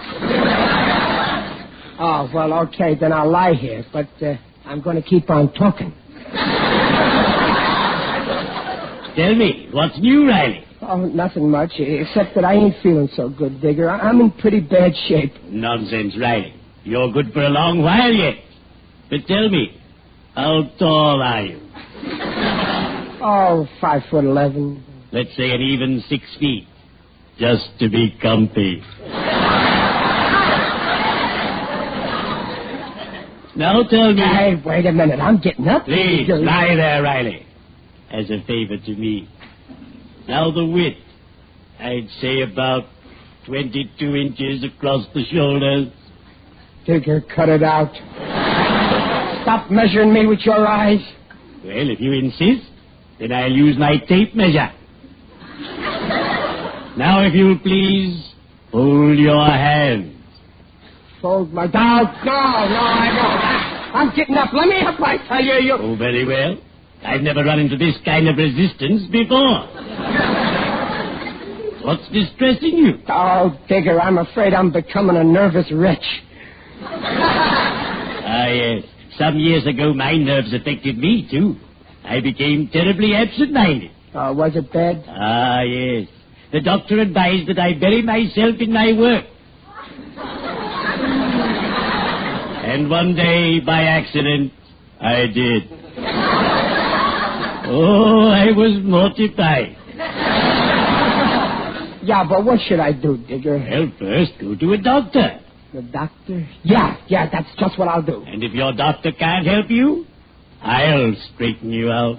Oh, well, okay, then I'll lie here, but I'm going to keep on talking. Tell me, what's new, Riley? Oh, nothing much, except that I ain't feeling so good, Digger. I'm in pretty bad shape. Nonsense, Riley. You're good for a long while yet. But tell me, how tall are you? Oh, 5'11". Let's say an even 6 feet, just to be comfy. Now tell me... Hey, wait a minute. I'm getting up. Please, lie there, Riley. As a favor to me. Now the width. I'd say about 22 inches across the shoulders. Digger, cut it out. Stop measuring me with your eyes. Well, if you insist, then I'll use my tape measure. Now, if you'll please, hold your hands. Fold my... No, I don't. I'm getting up. Let me up, I tell you. Oh, very well. I've never run into this kind of resistance before. What's distressing you? Oh, Digger, I'm afraid I'm becoming a nervous wretch. Ah, yes. Some years ago, my nerves affected me, too. I became terribly absent-minded. Oh, was it bad? Ah, yes. The doctor advised that I bury myself in my work. And one day, by accident, I did. Oh, I was mortified. Yeah, but what should I do, Digger? Well, first, go to a doctor. The doctor? Yeah, that's just what I'll do. And if your doctor can't help you, I'll straighten you out.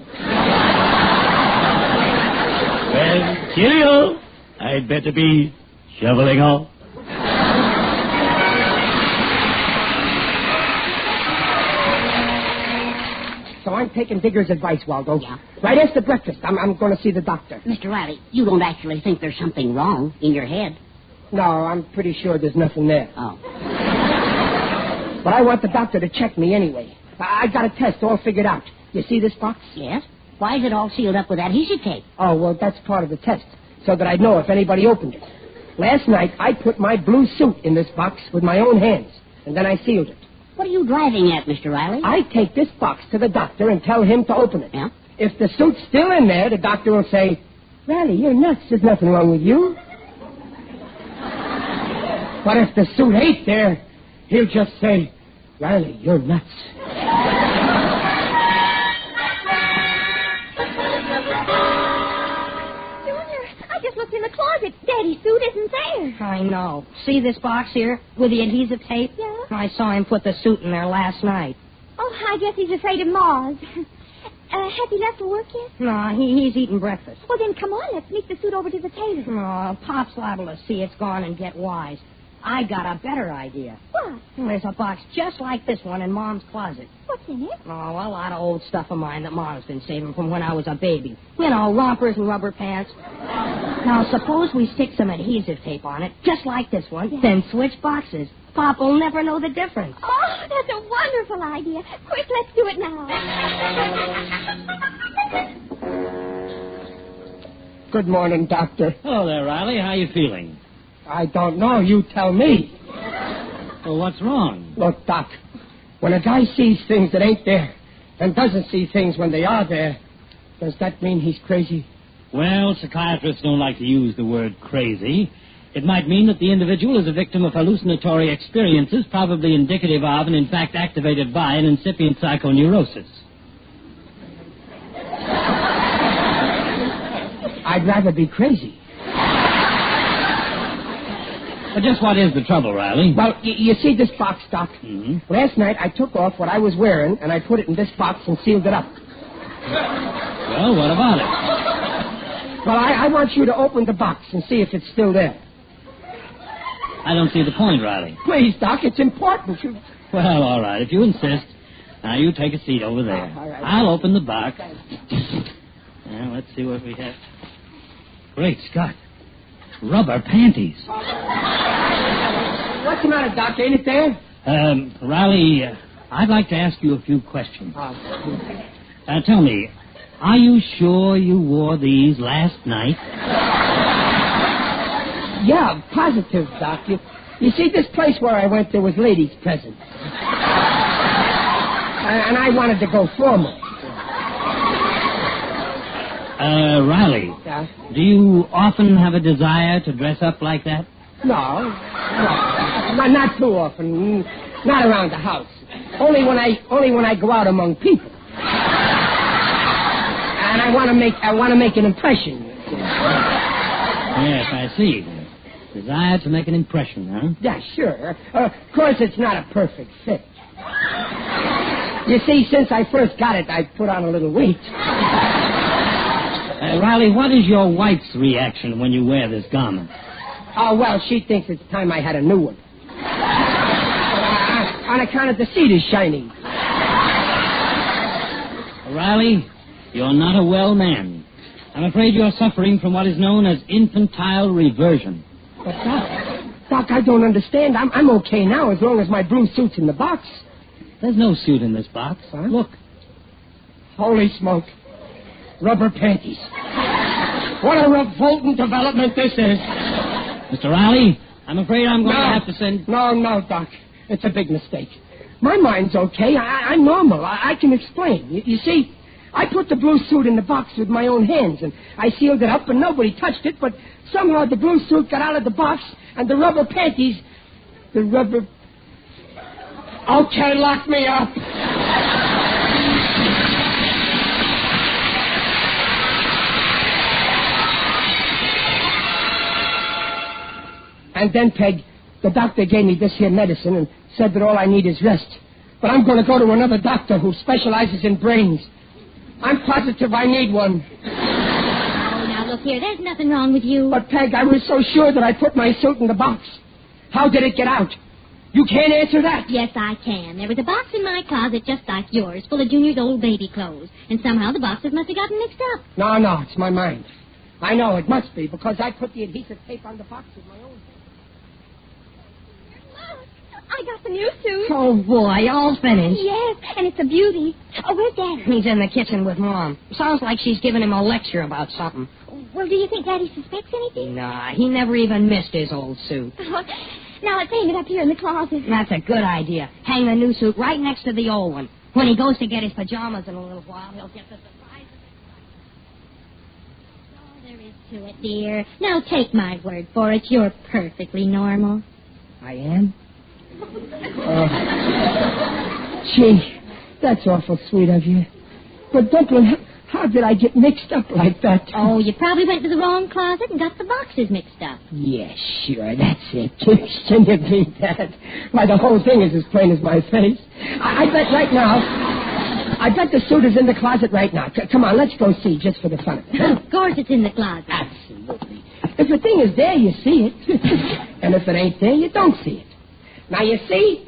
Well, cheerio. I'd better be Shoveling off? So I'm taking Digger's advice, Waldo. Yeah. Right after breakfast, I'm going to see the doctor. Mr. Riley, you don't actually think there's something wrong in your head? No, I'm pretty sure there's nothing there. Oh. But I want the doctor to check me anyway. I got a test all figured out. You see this box? Yes. Why is it all sealed up with adhesive tape? Oh, well, that's part of the test, so that I'd know if anybody opened it. Last night, I put my blue suit in this box with my own hands, and then I sealed it. What are you driving at, Mr. Riley? I take this box to the doctor and tell him to open it. Yeah? If the suit's still in there, the doctor will say, Riley, you're nuts. There's nothing wrong with you. But if the suit ain't there, he'll just say, Riley, you're nuts. I just looked in the closet. Daddy's suit isn't there. I know. See this box here with the adhesive tape? Yeah. I saw him put the suit in there last night. Oh, I guess he's afraid of moths. Has he left for work yet? No, he's eating breakfast. Well, then come on. Let's sneak the suit over to the tailor. No, Pop's liable to see it's gone and get wise. I got a better idea. What? There's a box just like this one in Mom's closet. What's in it? Oh, a lot of old stuff of mine that Mom's been saving from when I was a baby. You know, rompers and rubber pants. Now, suppose we stick some adhesive tape on it, just like this one, then switch boxes. Pop will never know the difference. Oh, that's a wonderful idea. Quick, let's do it now. Good morning, Doctor. Hello there, Riley. How you feeling? I don't know. You tell me. Well, what's wrong? Look, Doc, when a guy sees things that ain't there and doesn't see things when they are there, does that mean he's crazy? Well, psychiatrists don't like to use the word crazy. It might mean that the individual is a victim of hallucinatory experiences, probably indicative of and, in fact, activated by an incipient psychoneurosis. I'd rather be crazy. But just what is the trouble, Riley? Well, you see this box, Doc? Mm-hmm. Last night I took off what I was wearing and I put it in this box and sealed it up. Well, what about it? Well, I want you to open the box and see if it's still there. I don't see the point, Riley. Please, Doc, it's important. Well, all right, if you insist. Now, you take a seat over there. All right. I'll open the box. Now, let's see what we have. Great Scott. Rubber panties. What's the matter, Doc? Ain't it there? Riley, I'd like to ask you a few questions. Tell me, are you sure you wore these last night? Yeah, positive, Doc. You see, this place where I went, there was ladies present. And I wanted to go formal. Riley, Yeah? do you often have a desire to dress up like that? No, not too often. Not around the house. Only when I go out among people. And I want to make an impression. Yes, I see. Desire to make an impression, huh? Yeah, sure. Of course, it's not a perfect fit. You see, since I first got it, I put on a little weight. Riley, what is your wife's reaction when you wear this garment? Oh, well, she thinks it's time I had a new one. On account of the seat is shiny. Riley, you're not a well man. I'm afraid you're suffering from what is known as infantile reversion. But, Doc, I don't understand. I'm okay now as long as my blue suit's in the box. There's no suit in this box. Huh? Look. Holy smoke. Rubber panties. What a revolting development this is. Mr. Riley, I'm afraid I'm going to have to send... No, Doc. It's a big mistake. My mind's okay. I'm normal. I can explain. You see, I put the blue suit in the box with my own hands, and I sealed it up, and nobody touched it, but somehow the blue suit got out of the box, and the rubber panties... Okay, lock me up. And then, Peg, the doctor gave me this here medicine and said that all I need is rest. But I'm going to go to another doctor who specializes in brains. I'm positive I need one. Oh, now, look, here. There's nothing wrong with you. But, Peg, I was so sure that I put my suit in the box. How did it get out? You can't answer that. Yes, I can. There was a box in my closet just like yours, full of Junior's old baby clothes. And somehow the boxes must have gotten mixed up. No, it's my mind. I know it must be, because I put the adhesive tape on the box with my own. I got the new suit. Oh, boy, all finished. Yes, and it's a beauty. Oh, where's Daddy? He's in the kitchen with Mom. Sounds like she's giving him a lecture about something. Well, do you think Daddy suspects anything? Nah, he never even missed his old suit. Now let's hang it up here in the closet. That's a good idea. Hang the new suit right next to the old one. When he goes to get his pajamas in a little while, he'll get the surprise. All there is to it, dear. Now take my word for it. You're perfectly normal. I am? Gee, that's awful sweet of you. But, Dumpling, how did I get mixed up like that? Oh, you probably went to the wrong closet and got the boxes mixed up. Yeah, sure, that's it. Can you beat that? Why, the whole thing is as plain as my face. I bet right now... I bet the suit is in the closet right now. Come on, let's go see, just for the fun of it. Of course it's in the closet. Absolutely. If the thing is there, you see it. And if it ain't there, you don't see it. Now, you see?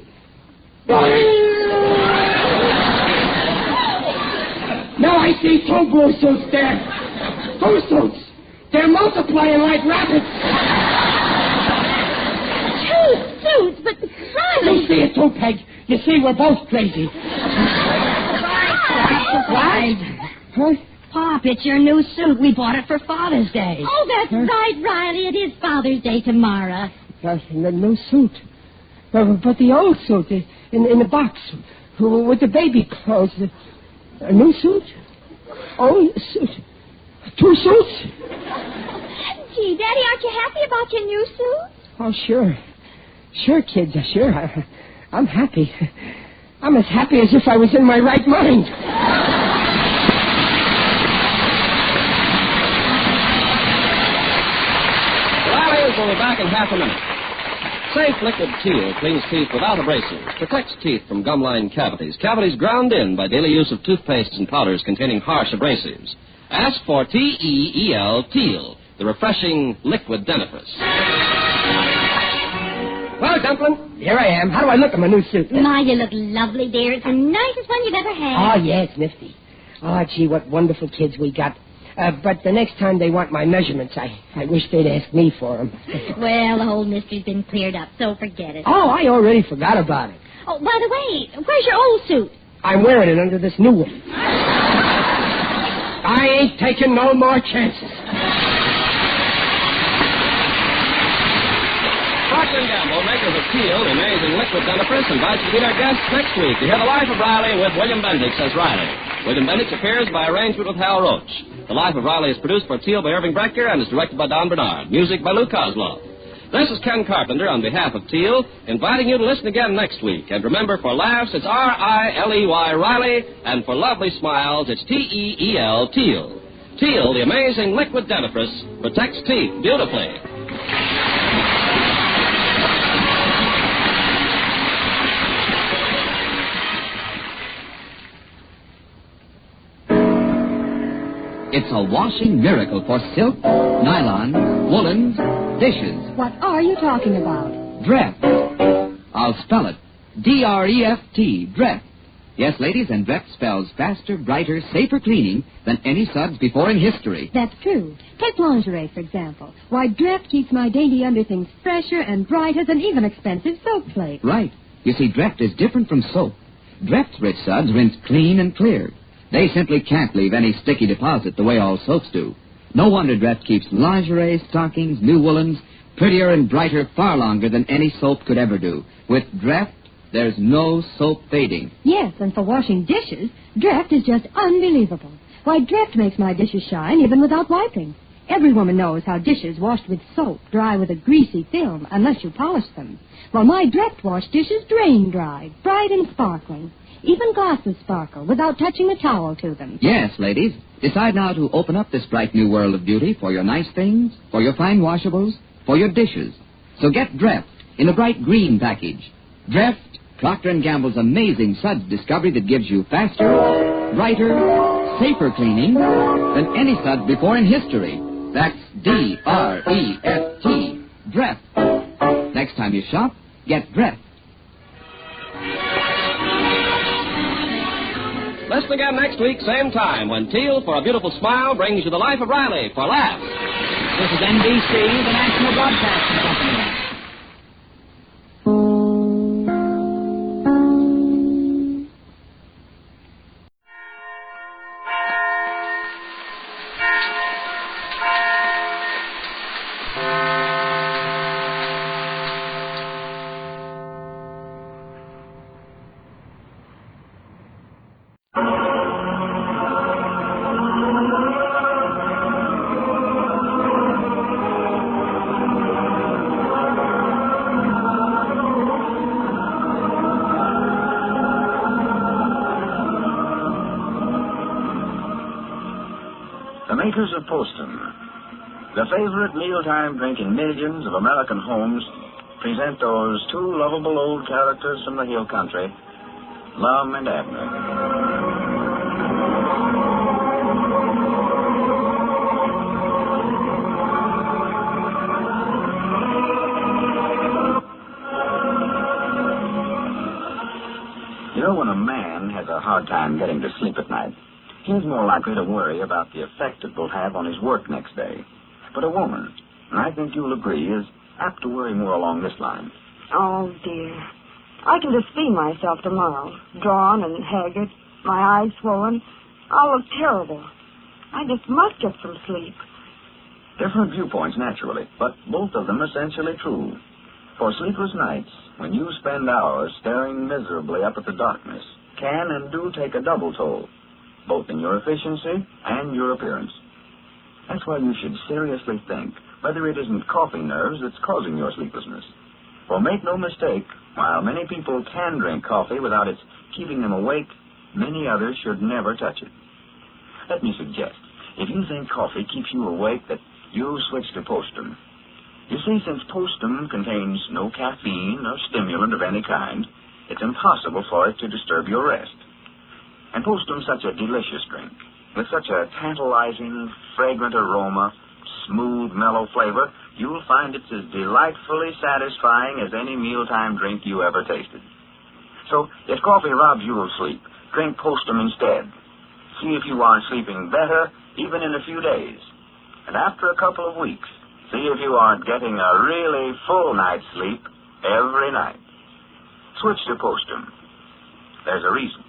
Now I see two blue suits there. 2 suits. They're multiplying like rabbits. 2 suits, but Riley... You see it too, Peg. You see, we're both crazy. What? Huh? Pop, it's your new suit. We bought it for Father's Day. Oh, that's right, Riley. It is Father's Day tomorrow. The new suit. But the old suit in the box with the baby clothes. A new suit? Oh, suit. 2 suits? Gee, Daddy, aren't you happy about your new suit? Oh, sure. Sure, kids, sure. I'm happy. I'm as happy as if I was in my right mind. Riley will be back in half a minute. Safe liquid Teal cleans teeth without abrasives, protects teeth from gum-lined cavities, cavities ground in by daily use of toothpastes and powders containing harsh abrasives. Ask for T-E-E-L, Teal, the refreshing liquid dentifrice. Well, Dumpling, here I am. How do I look in my new suit? My, you look lovely, dear. It's the nicest one you've ever had. Oh, yeah, it's nifty. Oh, gee, what wonderful kids we got. But the next time they want my measurements, I wish they'd ask me for them. Well, the whole mystery's been cleared up, so forget it. Oh, I already forgot about it. Oh, by the way, where's your old suit? I'm wearing it under this new one. I ain't taking no more chances. Procter & Gamble, makers of Teal, the amazing liquid dentifrice, invites you to be their guests next week to hear the life of Riley with William Bendix as Riley. William Bendix appears by arrangement with Hal Roach. The Life of Riley is produced for Teal by Irving Brecker and is directed by Don Bernard. Music by Lou Kozlov. This is Ken Carpenter on behalf of Teal, inviting you to listen again next week. And remember, for laughs, it's R-I-L-E-Y, Riley, and for lovely smiles, it's T-E-E-L, Teal. Teal, the amazing liquid dentifrice, protects teeth beautifully. It's a washing miracle for silk, nylon, woolens, dishes. What are you talking about? Dreft. I'll spell it. D-R-E-F-T, Dreft. Yes, ladies, and Dreft spells faster, brighter, safer cleaning than any suds before in history. That's true. Take lingerie, for example. Why, Dreft keeps my dainty underthings fresher and brighter than even expensive soap flakes. Right. You see, Dreft is different from soap. Dreft's rich suds rinse clean and clear. They simply can't leave any sticky deposit the way all soaps do. No wonder Dreft keeps lingerie, stockings, new woolens prettier and brighter far longer than any soap could ever do. With Dreft, there's no soap fading. Yes, and for washing dishes, Dreft is just unbelievable. Why, Dreft makes my dishes shine even without wiping. Every woman knows how dishes washed with soap dry with a greasy film unless you polish them. Well, my Dreft wash dishes drain dry, bright and sparkling. Even glasses sparkle without touching a towel to them. Yes, ladies. Decide now to open up this bright new world of beauty for your nice things, for your fine washables, for your dishes. So get Dreft in a bright green package. Dreft, Procter & Gamble's amazing suds discovery that gives you faster, brighter, safer cleaning than any suds before in history. That's D-R-E-F-T. Dreft. Next time you shop, get Dreft. Listen again next week, same time, when Teal for a Beautiful Smile brings you The Life of Riley for laughs. This is NBC, the National Broadcasting Company. Makers of Postum, the favorite mealtime drink in millions of American homes, present those two lovable old characters from the hill country, Lum and Abner. You know, when a man has a hard time getting to sleep at night, he's more likely to worry about the effect it will have on his work next day. But a woman, and I think you'll agree, is apt to worry more along this line. Oh, dear. I can just see myself tomorrow, drawn and haggard, my eyes swollen. I'll look terrible. I just must get some sleep. Different viewpoints, naturally, but both of them essentially true. For sleepless nights, when you spend hours staring miserably up at the darkness, can and do take a double toll, both in your efficiency and your appearance. That's why you should seriously think whether it isn't coffee nerves that's causing your sleeplessness. For make no mistake, while many people can drink coffee without its keeping them awake, many others should never touch it. Let me suggest, if you think coffee keeps you awake, that you switch to Postum. You see, since Postum contains no caffeine or stimulant of any kind, it's impossible for it to disturb your rest. And Postum's such a delicious drink, with such a tantalizing, fragrant aroma, smooth, mellow flavor, you'll find it's as delightfully satisfying as any mealtime drink you ever tasted. So, if coffee robs you of sleep, drink Postum instead. See if you aren't sleeping better, even in a few days. And after a couple of weeks, see if you aren't getting a really full night's sleep every night. Switch to Postum. There's a reason.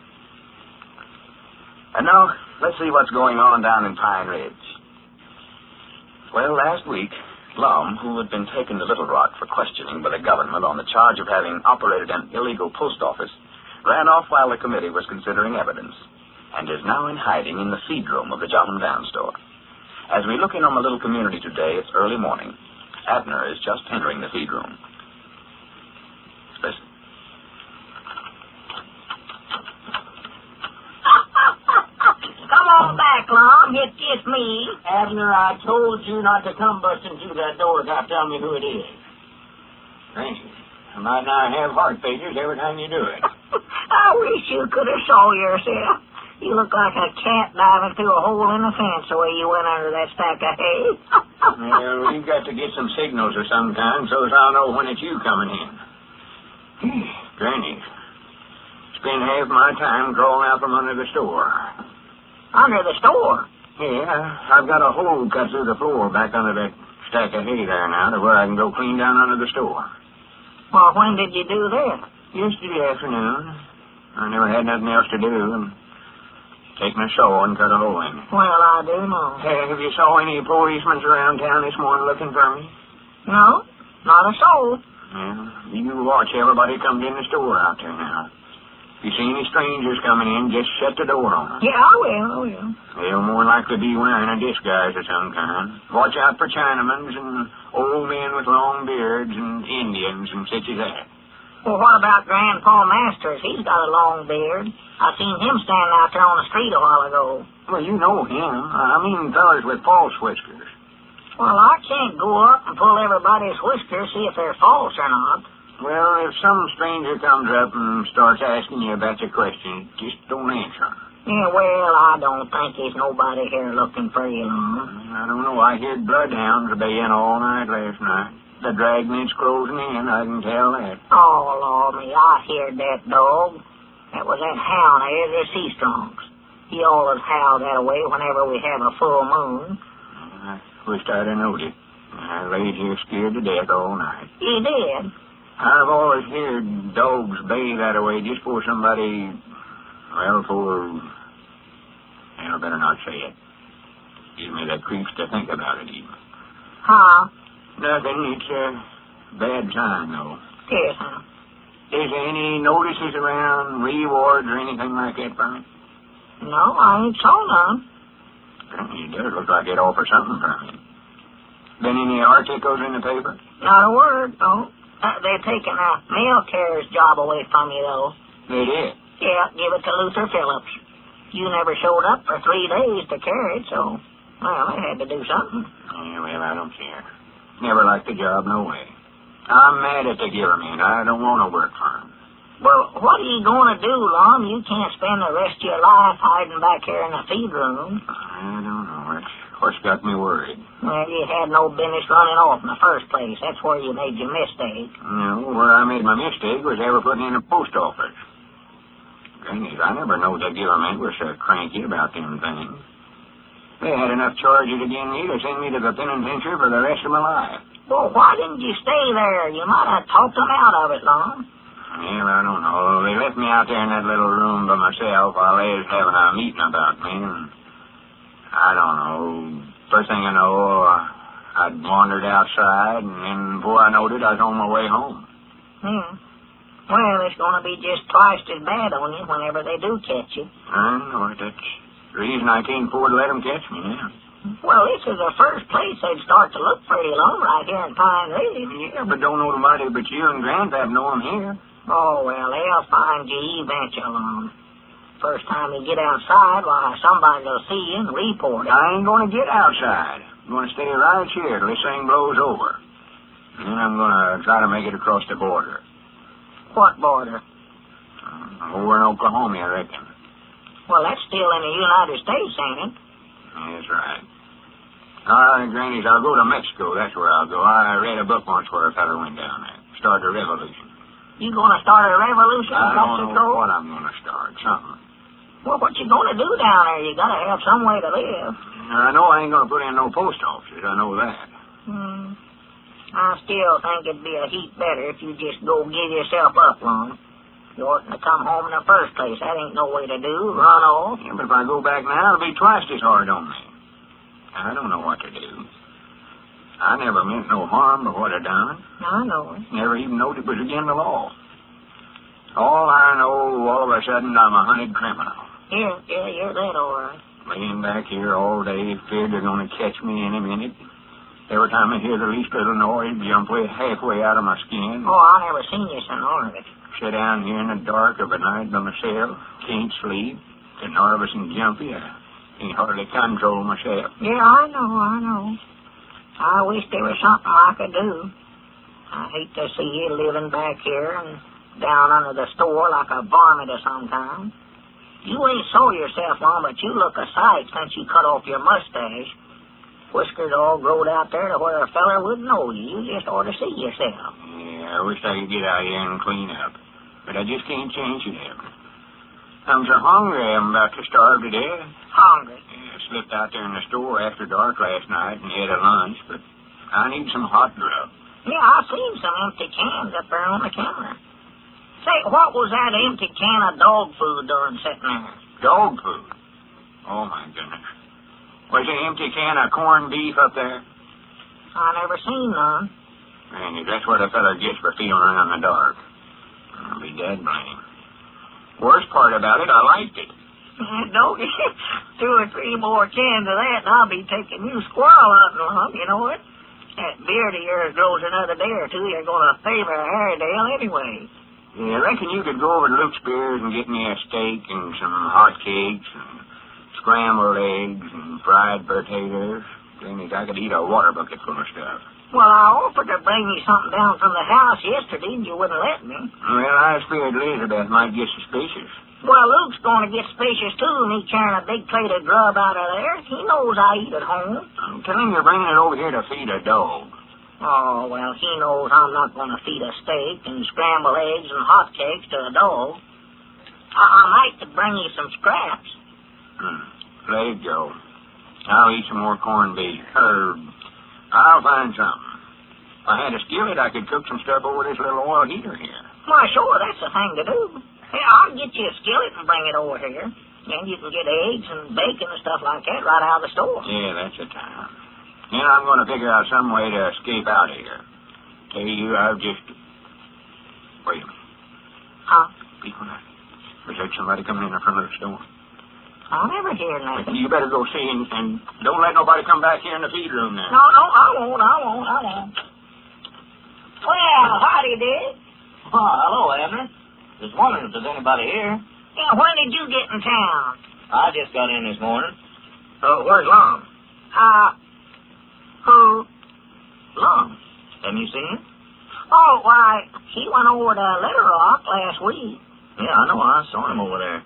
And now, let's see what's going on down in Pine Ridge. Well, last week, Lum, who had been taken to Little Rock for questioning by the government on the charge of having operated an illegal post office, ran off while the committee was considering evidence, and is now in hiding in the feed room of the Jot 'em Down store. As we look in on the little community today, it's early morning. Abner is just entering the feed room. Listen. Come on back, Lum. It's me. Abner, I told you not to come busting through that door without telling me who it is. Gracie, I might not have heart failures every time you do it. I wish you could have saw yourself. You look like a cat diving through a hole in the fence the way you went under that stack of hay. Well, we've got to get some signals of some kind so as I'll know when it's you coming in. Granny, spend half my time crawling out from under the store. Under the store? Yeah, I've got a hole cut through the floor back under that stack of hay there now to where I can go clean down under the store. Well, when did you do that? Yesterday afternoon. I never had nothing else to do and taken a saw and cut a hole in it. Well, I do know. Have you saw any policemen around town this morning looking for me? No, not a soul. Well, you watch everybody comes in the store out there now. If you see any strangers coming in, just shut the door on them. Yeah, I will. They'll more likely be wearing a disguise of some kind. Watch out for Chinamans and old men with long beards and Indians and such as that. Well, what about Grandpa Masters? He's got a long beard. I seen him standing out there on the street a while ago. Well, you know him. I mean fellas with false whiskers. Well, I can't go up and pull everybody's whiskers, see if they're false or not. Well, if some stranger comes up and starts asking you about your question, just don't answer him. Yeah, well, I don't think there's nobody here looking for you, Lum. I don't know. I heard bloodhounds baying all night last night. The dragnet's closing in, I can tell that. Oh, Lord me, I heard that dog. That was that hound there, the Sea-Strongs. He always howled that way whenever we have a full moon. I wished I'd have knowed it. I laid here scared to death all night. You did? I've always heard dogs bay that way just for somebody, well, I better not say it. Gives me the creeps to think about it even. Huh? Nothing. It's a bad sign, though. Yes, huh? Is there any notices around rewards or anything like that for me? No, I ain't saw none. It does look like it offered something for me. Been any articles in the paper? Not a word, no. They're taking a mail carrier's job away from you, though. They did? Yeah, give it to Luther Phillips. You never showed up for 3 days to carry it, so, well, they had to do something. Yeah, well, I don't care. Never liked the job, no way. I'm mad at the government. I don't want to work for them. Well, what are you going to do, Lum? You can't spend the rest of your life hiding back here in the feed room. I don't know. That's what's got me worried. Well, you had no business running off in the first place. That's where you made your mistake. No, where I made my mistake was ever putting in a post office. Goodness, I never knowed the government was so cranky about them things. They had enough charges against me to send me to the penitentiary for the rest of my life. Well, why didn't you stay there? You might have talked them out of it, Lum. Well, I don't know. They left me out there in that little room by myself while they was having a meeting about me, and I don't know. First thing I know, I'd wandered outside, and then before I knowed it, I was on my way home. Well, it's going to be just twice as bad on you whenever they do catch you. I know. That's the reason I can't afford to let them catch me now. Well, this is the first place they'd start to look for you, Lum, right here in Pine Ridge. Yeah, but don't know nobody but you and Grandpap know I'm here. Oh, well, they'll find you eventually, Lum. First time you get outside, why, somebody will see you and report it. I ain't going to get outside. I'm going to stay right here till this thing blows over. And then I'm going to try to make it across the border. What border? Over in Oklahoma, I reckon. Well, that's still in the United States, ain't it? That's right. All right, Grannies, I'll go to Mexico. That's where I'll go. I read a book once where a fella went down there. Started a revolution. You going to start a revolution in I Mexico? don't know what I'm going to start. Something. Well, what you going to do down there? You got to have some way to live. I know I ain't going to put in no post offices. I know that. I still think it'd be a heap better if you just go give yourself up, Lum. You oughtn't to come home in the first place. That ain't no way to do. Run off. Yeah, but if I go back now, it'll be twice as hard on me. I don't know what to do. I never meant no harm by what I done. I know it. Never even knowed it was against the law. All I know, all of a sudden, I'm a hunted criminal. Yeah, you're that all right. Laying back here all day, feared they're going to catch me any minute. Every time I hear the least little noise, jump halfway out of my skin. Oh, I never seen you so nervous. Sit down here in the dark of a night by myself, can't sleep, get nervous and jumpy. I can't hardly control myself. Yeah, I know. I wish there was something I could do. I hate to see you living back here and down under the store like a varmint of some kind. You ain't sold yourself long, but you look a sight since you cut off your mustache. Whiskers all growed out there to where a feller would know you. You just ought to see yourself. Yeah, I wish I could get out here and clean up. But I just can't change it, Abner. I'm so hungry I'm about to starve to death. Hungry? Yeah, I slipped out there in the store after dark last night and had a lunch, but I need some hot grub. Yeah, I seen some empty cans up there on the counter. Say, what was that empty can of dog food doing sitting there? Dog food? Oh, my goodness. Was an empty can of corned beef up there? I never seen none. And that's what a fella gets for feeling around in the dark. I'll be dead blame. Worst part about it, I liked it. Don't you? 2 or 3 more cans of that, and I'll be taking you squirrel hunting, Lum. You know what? That beard of yours grows another day or two. You're going to favor Airedale anyway. Yeah, I reckon you could go over to Luke Spears and get me a steak and some hot cakes and scrambled eggs and fried potatoes. Then I could eat a water bucket full of stuff. Well, I offered to bring you something down from the house yesterday, and you wouldn't let me. Well, I was feared Elizabeth might get suspicious. Well, Luke's going to get spacious, too, and he's carrying a big plate of grub out of there. He knows I eat at home. Tell him you're bringing it over here to feed a dog. Oh, well, he knows I'm not going to feed a steak and scrambled eggs and hotcakes to a dog. I might bring you some scraps. Let it go. I'll eat some more corned beef. I'll find something. If I had a skillet, I could cook some stuff over this little oil heater here. Why, sure, that's the thing to do. Yeah, I'll get you a skillet and bring it over here. Then you can get eggs and bacon and stuff like that right out of the store. Yeah, that's the time. Then I'm going to figure out some way to escape out of here. Tell you, I've just... Wait a minute. Huh? Be quiet. Was that somebody coming in from the store? I'll never hear nothing. You better go see and don't let nobody come back here in the feed room now. No, I won't. Well, howdy, Dick. Oh, hello, Abner. Just wondering if there's anybody here. Yeah, when did you get in town? I just got in this morning. Where's Lum? Who? Lum. Haven't you seen him? Oh, why, he went over to Little Rock last week. Yeah, I know. I saw him over there.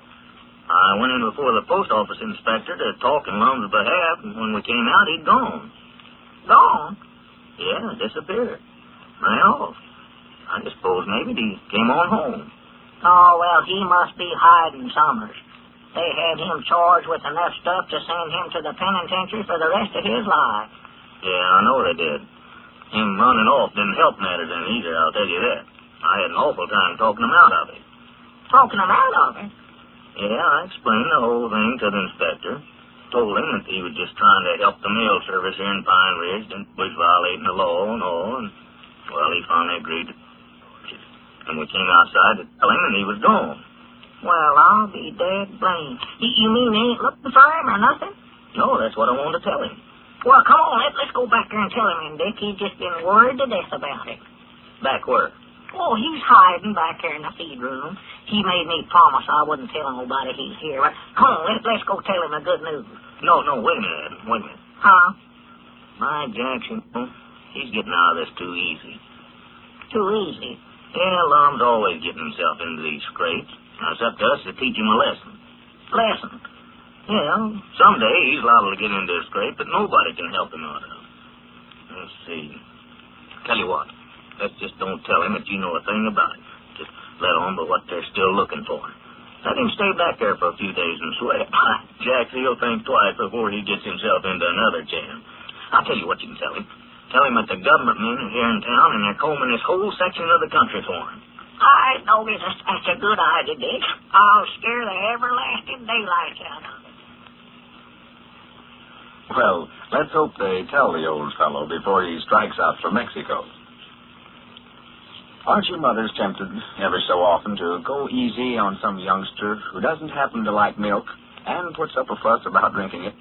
I went in before the post office inspector to talk in Lum's behalf, and when we came out, he'd gone. Gone? Yeah, disappeared. Ran off. I just suppose maybe he came on home. Oh, well, he must be hiding Summers. They had him charged with enough stuff to send him to the penitentiary for the rest of his life. Yeah, I know they did. Him running off didn't help matters any either, I'll tell you that. I had an awful time talking him out of it. Talking him out of it? Yeah, I explained the whole thing to the inspector. Told him that he was just trying to help the mail service here in Pine Ridge and was violating the law and all, and, well, he finally agreed to... And we came outside to tell him, and he was gone. Well, I'll be dead blamed. You mean they ain't looking for him or nothing? No, that's what I wanted to tell him. Well, come on, let's go back there and tell him, Dick. He's just been worried to death about it. Back where? Oh, he's hiding back there in the feed room. He made me promise I wouldn't tell nobody he's here. But come on, let's go tell him the good news. No, wait a minute. Huh? My Jackson, he's getting out of this too easy. Too easy? Yeah, Lum's always getting himself into these scrapes. Now, it's up to us to teach him a lesson. Lesson? Yeah, someday he's liable to get into a scrape that nobody can help him out of. Let's see. Tell you what, let's just don't tell him that you know a thing about it. Just let on but what they're still looking for. Let him stay back there for a few days and sweat. Jack, he'll think twice before he gets himself into another jam. I'll tell you what you can tell him. Tell him that the government men are here in town and they're combing this whole section of the country for him. I know that's a good idea, Dick. I'll scare the everlasting daylights out of it. Well, let's hope they tell the old fellow before he strikes out for Mexico. Aren't you mothers tempted ever so often to go easy on some youngster who doesn't happen to like milk and puts up a fuss about drinking it?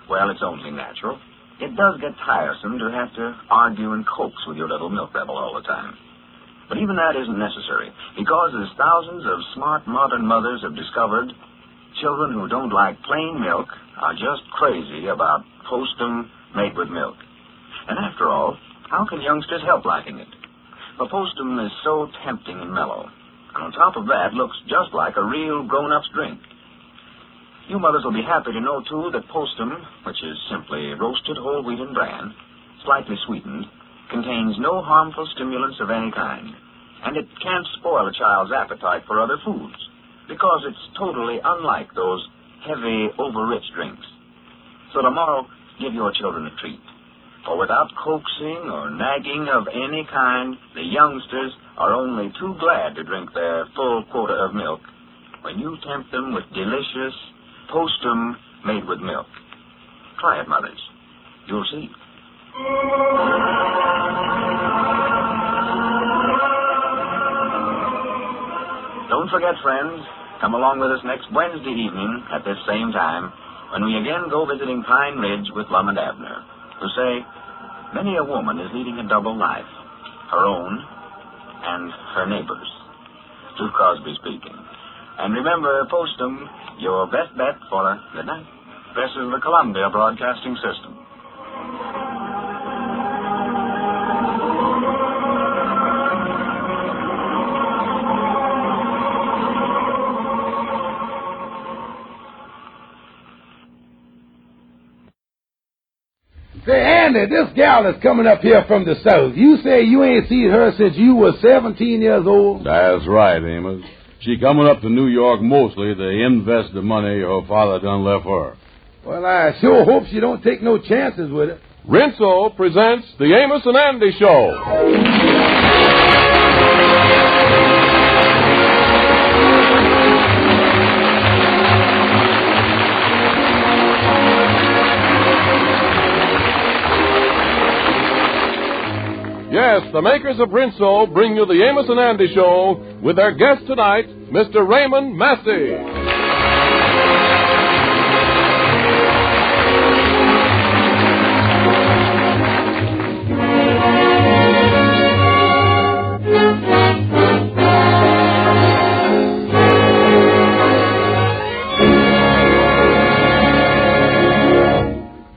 Well, it's only natural. It does get tiresome to have to argue and coax with your little milk rebel all the time. But even that isn't necessary, because as thousands of smart modern mothers have discovered, children who don't like plain milk are just crazy about Postum made with milk. And after all, how can youngsters help liking it? For Postum is so tempting and mellow, and on top of that looks just like a real grown-up's drink. You mothers will be happy to know, too, that Postum, which is simply roasted whole wheat and bran, slightly sweetened, contains no harmful stimulants of any kind, and it can't spoil a child's appetite for other foods, because it's totally unlike those heavy, over-rich drinks. So tomorrow, give your children a treat. For without coaxing or nagging of any kind, the youngsters are only too glad to drink their full quota of milk when you tempt them with delicious Postum made with milk. Try it, mothers. You'll see. Don't forget, friends, come along with us next Wednesday evening at this same time when we again go visiting Pine Ridge with Lum and Abner, who say, many a woman is leading a double life, her own and her neighbor's. Lou Crosby speaking. And remember, Postum, your best bet for a good night. This is the Columbia Broadcasting System. Say, Andy, this gal that's coming up here from the south, you say you ain't seen her since you were 17 years old? That's right, Amos. She coming up to New York mostly to invest the money her father done left her. Well, I sure hope she don't take no chances with it. Rinso presents the Amos and Andy Show. Yes, the makers of Rinso bring you the Amos and Andy Show with their guest tonight, Mr. Raymond Massey.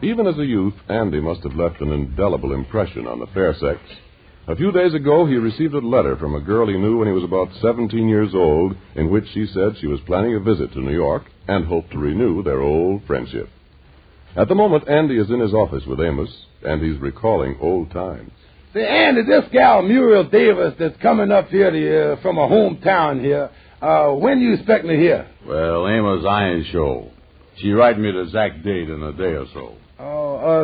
Even as a youth, Andy must have left an indelible impression on the fair sex. A few days ago, he received a letter from a girl he knew when he was about 17 years old, in which she said she was planning a visit to New York and hoped to renew their old friendship. At the moment, Andy is in his office with Amos, and he's recalling old times. Say, Andy, this gal, Muriel Davis, that's coming up here from her hometown here, when you expecting to hear? Well, Amos, I ain't sure. She write me the exact date in a day or so.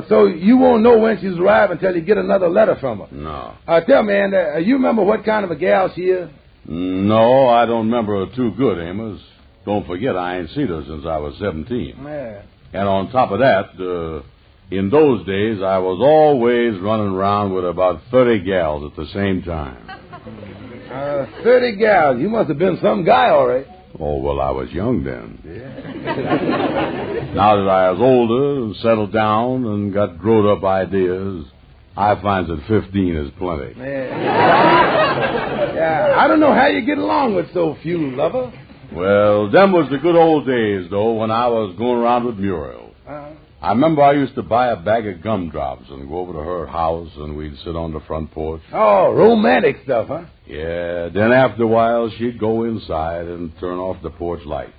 So you won't know when she's arrived until you get another letter from her? No. Tell me, Andy, you remember what kind of a gal she is? No, I don't remember her too good, Amos. Don't forget, I ain't seen her since I was 17. Yeah. And on top of that, in those days, I was always running around with about 30 gals at the same time. 30 gals? You must have been some guy, all right. Oh, well, I was young then. Yeah. Now that I was older and settled down and got grown-up ideas, I find that 15 is plenty. Yeah, I don't know how you get along with so few, lover. Well, them was the good old days, though, when I was going around with Muriel. I remember I used to buy a bag of gumdrops and go over to her house, and we'd sit on the front porch. Oh, romantic stuff, huh? Yeah, then after a while, she'd go inside and turn off the porch light,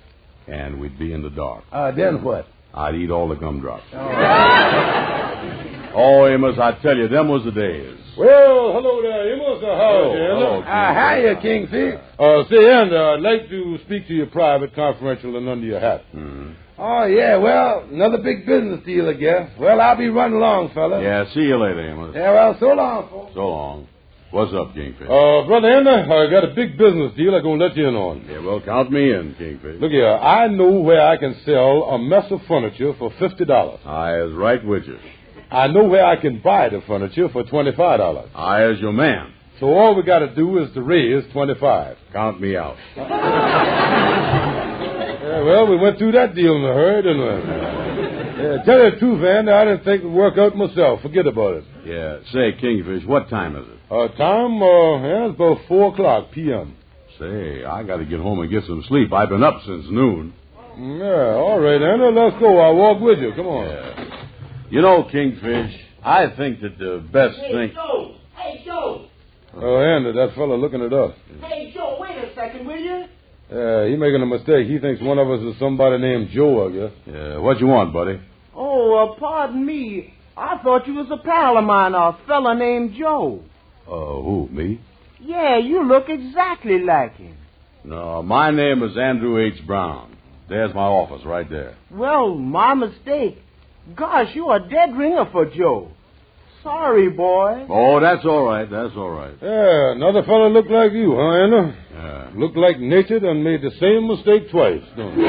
and we'd be in the dark. Then what? I'd eat all the gumdrops. Oh, Amos, I tell you, them was the days. Well, hello there, Amos. Hello, hiya, Kingfish. Say, Andy, I'd like to speak to you private, confidential, and under your hat. Mm-hmm. Oh, yeah, well, another big business deal, I guess. Well, I'll be running along, fella. Yeah, see you later, Amos. Yeah, well, so long, folks. So long. What's up, Kingfish? Brother Andy, I got a big business deal I'm going to let you in on. Yeah, well, count me in, Kingfish. Look here, I know where I can sell a mess of furniture for $50. I is right with you. I know where I can buy the furniture for $25. I is your man. So all we got to do is to raise $25. Count me out. Yeah, well, we went through that deal in a hurry, didn't we? Tell you the truth, Andy, I didn't think it would work out myself. Forget about it. Yeah. Say, Kingfish, what time is it? It's about 4 o'clock p.m. Say, I got to get home and get some sleep. I've been up since noon. Yeah, all right, Andy, let's go. I'll walk with you. Come on. Yeah. You know, Kingfish, I think that the best thing... Hey, Joe! Oh, Andy, that fella looking at us. Hey, Joe, wait a second, will you? Yeah, he making a mistake. He thinks one of us is somebody named Joe, I guess. Yeah, what you want, buddy? Oh, pardon me. I thought you was a pal of mine, a fella named Joe. Who, me? Yeah, you look exactly like him. No, my name is Andrew H. Brown. There's my office right there. Well, my mistake. Gosh, you're a dead ringer for Joe. Sorry, boy. Oh, that's all right. That's all right. Yeah, another fella look like you, huh, Anna? Yeah. Look like nature done made the same mistake twice, don't you?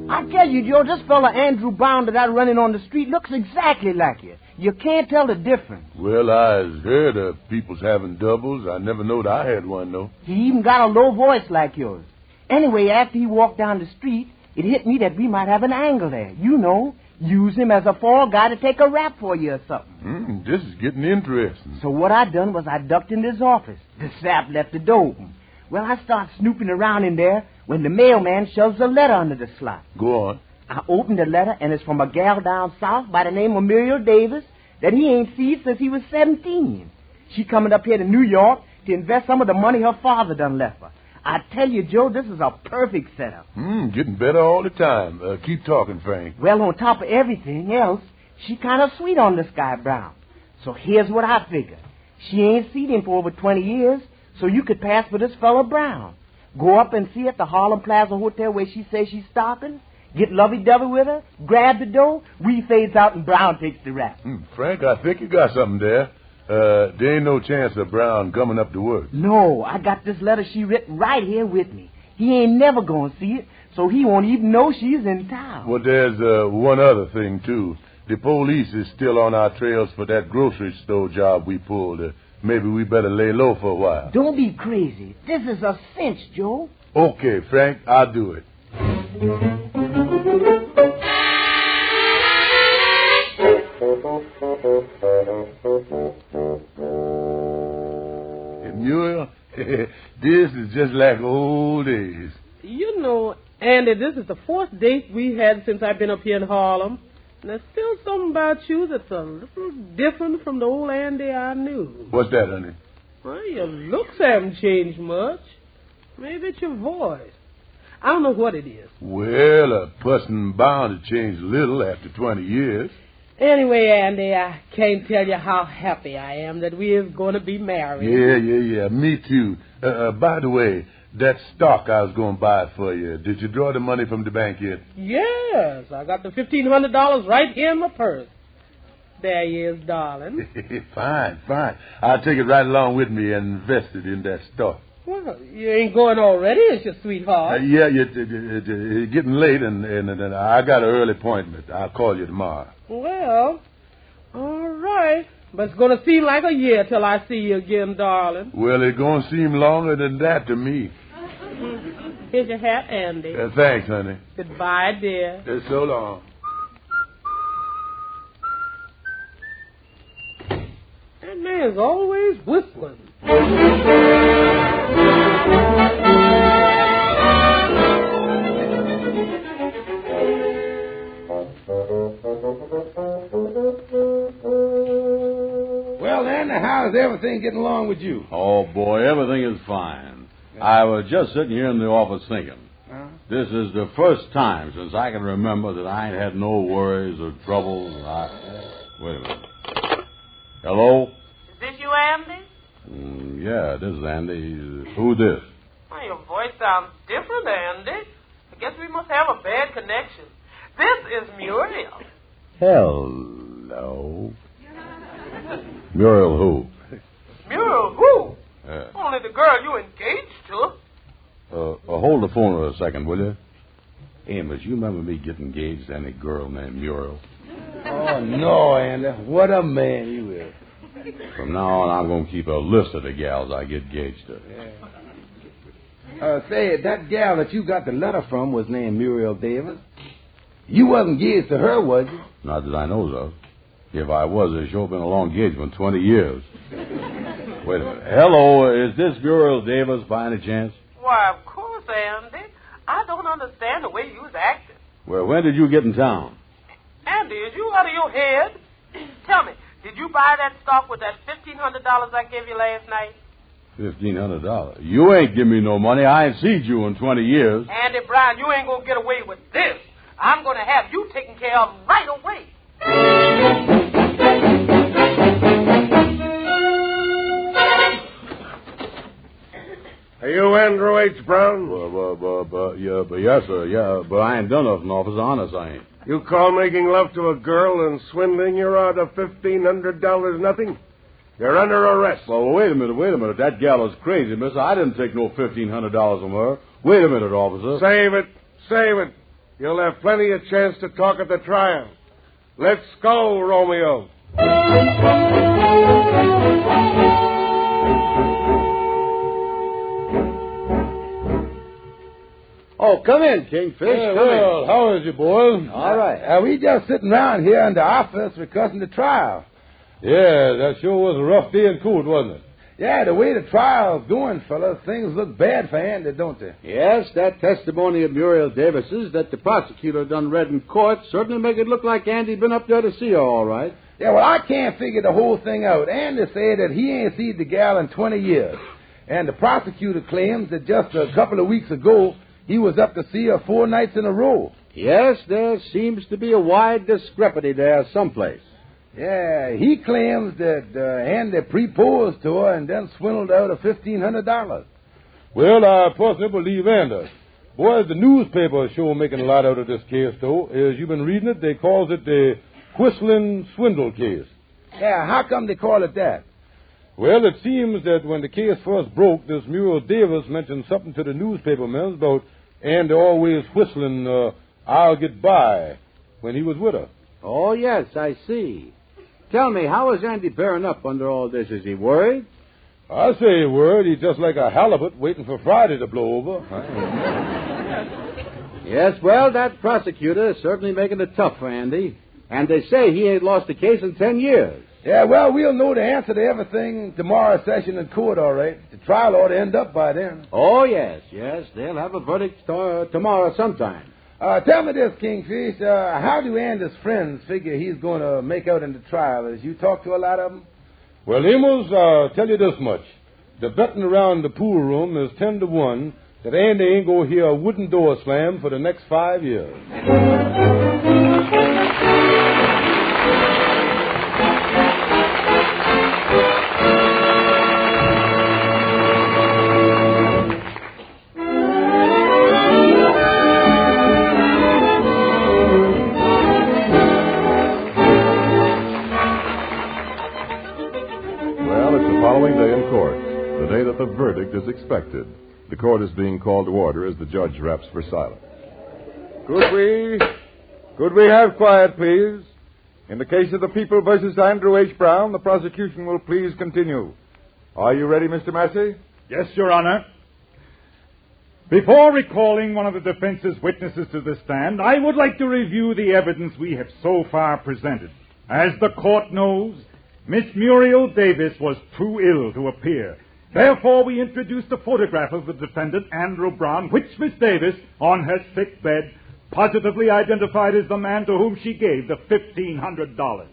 I tell you, Joe, this fella Andrew Brown that I running on the street looks exactly like you. You can't tell the difference. Well, I've heard of people's having doubles. I never knowed I had one, though. He even got a low voice like yours. Anyway, after he walked down the street, it hit me that we might have an angle there. You know, use him as a fall guy to take a rap for you or something. This is getting interesting. So what I done was I ducked in his office. The sap left the door open. Well, I start snooping around in there when the mailman shoves a letter under the slot. Go on. I opened the letter, and it's from a gal down south by the name of Muriel Davis that he ain't seen since he was 17. She coming up here to New York to invest some of the money her father done left her. I tell you, Joe, this is a perfect setup. Getting better all the time. Keep talking, Frank. Well, on top of everything else, she kind of sweet on this guy Brown. So here's what I figure. She ain't seen him for over 20 years, so you could pass for this fella Brown. Go up and see at the Harlem Plaza Hotel where she says she's stopping. Get lovey-dovey with her, grab the dough, we fades out and Brown takes the rap. Frank, I think you got something there. There ain't no chance of Brown coming up to work. No, I got this letter she written right here with me. He ain't never gonna see it, so he won't even know she's in town. Well, there's one other thing, too. The police is still on our trails for that grocery store job we pulled. Maybe we better lay low for a while. Don't be crazy. This is a cinch, Joe. Okay, Frank, I'll do it. Muriel, this is just like old days. You know, Andy, this is the 4th date we had since I've been up here in Harlem. And there's still something about you that's a little different from the old Andy I knew. What's that, honey? Well, your looks haven't changed much. Maybe it's your voice. I don't know what it is. Well, a person bound to change a little after 20 years. Anyway, Andy, I can't tell you how happy I am that we are going to be married. Yeah. Me too. By the way, that stock I was going to buy for you, did you draw the money from the bank yet? Yes, I got the $1,500 right here in my purse. There he is, darling. Fine. I'll take it right along with me and invest it in that stock. Well, you ain't going already, is your sweetheart? Yeah, you're getting late, and I got an early appointment. I'll call you tomorrow. Well, all right. But it's going to seem like a year till I see you again, darling. Well, it's going to seem longer than that to me. Here's your hat, Andy. Thanks, honey. Goodbye, dear. So long. That man's always whistling. Well, Andy, how's everything getting along with you? Oh, boy, everything is fine. I was just sitting here in the office thinking. This is the first time since I can remember that I ain't had no worries or troubles. Wait a minute. Hello? Is this you, Andy? Yeah, this is Andy. Who's this? Well, your voice sounds different, Andy. I guess we must have a bad connection. This is Muriel. Hello. Muriel who? Muriel who? Only the girl you engaged to. Hold the phone a second, will you? Amos, you remember me getting engaged to any girl named Muriel? Oh, no, Andy. What a man you is. From now on, I'm going to keep a list of the gals I get engaged to. Say, that gal that you got the letter from was named Muriel Davis. You wasn't engaged to her, was you? Not that I knows of. If I was, there's sure been a long engagement, 20 years. Wait a minute. Hello, is this Muriel Davis by any chance? Why, of course, Andy. I don't understand the way you was acting. Well, when did you get in town? Andy, is you out of your head? Tell me, did you buy that stock with that $1,500 I gave you last night? $1,500? You ain't give me no money. I ain't seen you in 20 years. Andy Brown, you ain't going to get away with this. I'm going to have you taken care of right away. Are you Andrew H. Brown? Yes, sir. Yeah, but I ain't done nothing, officer. Honest, I ain't. You call making love to a girl and swindling her out of $1,500 nothing? You're under arrest. Well, wait a minute. That gal is crazy, miss. I didn't take no $1,500 from her. Wait a minute, officer. Save it. You'll have plenty of chance to talk at the trial. Let's go, Romeo. Oh, come in, Kingfish. Well, how is you, boys? All right. We just sitting around here in the office discussing the trial. Yeah, that sure was a rough day in court, wasn't it? Yeah, the way the trial's going, fellas, things look bad for Andy, don't they? Yes, that testimony of Muriel Davis's that the prosecutor done read in court certainly make it look like Andy'd been up there to see her all right. Yeah, well, I can't figure the whole thing out. Andy said that he ain't seen the gal in 20 years. And the prosecutor claims that just a couple of weeks ago, he was up to see her 4 nights in a row. Yes, there seems to be a wide discrepancy there someplace. Yeah, he claims that Andy proposed to her and then swindled out of $1,500. Well, I personally believe Andy. Boys, the newspaper sure making a lot out of this case, though. As you've been reading it, they calls it the Whistling Swindle case. Yeah, how come they call it that? Well, it seems that when the case first broke, this Muriel Davis mentioned something to the newspaper men about Andy always whistling, I'll get by, when he was with her. Oh, yes, I see. Tell me, how is Andy bearing up under all this? Is he worried? I say a word. He's just like a halibut waiting for Friday to blow over. Yes, well, that prosecutor is certainly making it tough for Andy. And they say he ain't lost a case in 10 years. Yeah, well, we'll know the answer to everything tomorrow's session in court, all right. The trial ought to end up by then. Oh, yes. They'll have a verdict tomorrow sometime. Tell me this, Kingfish. How do Andy's friends figure he's going to make out in the trial? As you talk to a lot of them? Well, Amos, I'll tell you this much. The betting around the pool room is 10-1 that Andy ain't going to hear a wooden door slam for the next 5 years. The verdict is expected. The court is being called to order as the judge raps for silence. Could we have quiet, please? In the case of the People versus Andrew H. Brown, the prosecution will please continue. Are you ready, Mr. Massey? Yes, Your Honor. Before recalling one of the defense's witnesses to the stand, I would like to review the evidence we have so far presented. As the court knows, Miss Muriel Davis was too ill to appear. Therefore, we introduced a photograph of the defendant, Andrew Brown, which Miss Davis, on her sick bed, positively identified as the man to whom she gave the $1,500.